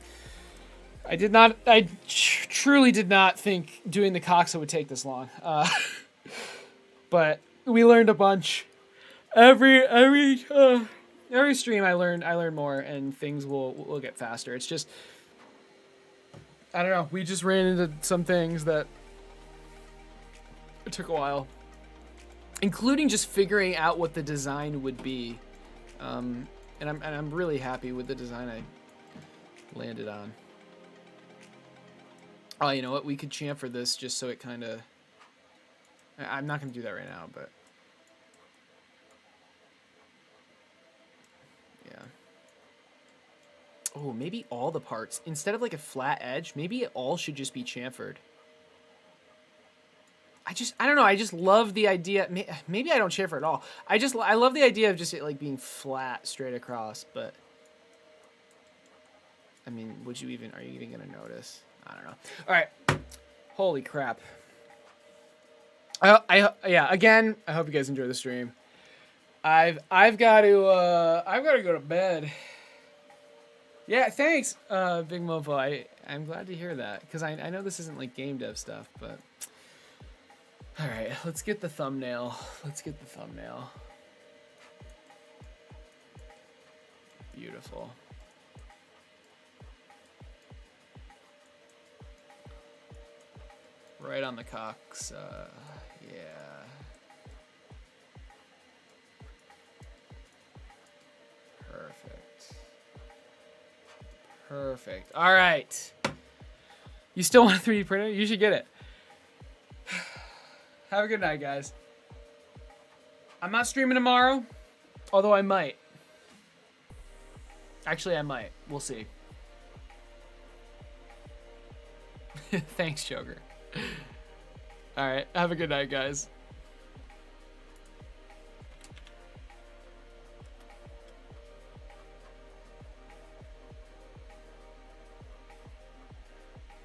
I truly did not think doing the Coxa would take this long. But we learned a bunch. Every stream I learn more, and things will get faster. It's just, I don't know. We just ran into some things that it took a while, including just figuring out what the design would be. And I'm really happy with the design I landed on. Oh, you know what? We could chamfer this just so it kind of... I'm not going to do that right now, but... Yeah. Oh, maybe all the parts. Instead of like a flat edge, maybe it all should just be chamfered. I don't know. I just love the idea. Maybe I don't chamfer at all. I love the idea of just it like being flat straight across, but... I mean, are you even going to notice? I don't know. All right. Holy crap. Yeah, again, I hope you guys enjoy the stream. I've got to go to bed. Yeah, thanks, Big Mofo. I'm glad to hear that, because I know this isn't like game dev stuff, but all right, let's get the thumbnail. Beautiful. Right on the Coxa. Yeah. Perfect. All right. You still want a 3D printer? You should get it. Have a good night, guys. I'm not streaming tomorrow, although I might. Actually, I might. We'll see. Thanks, Joker. All right. Have a good night, guys.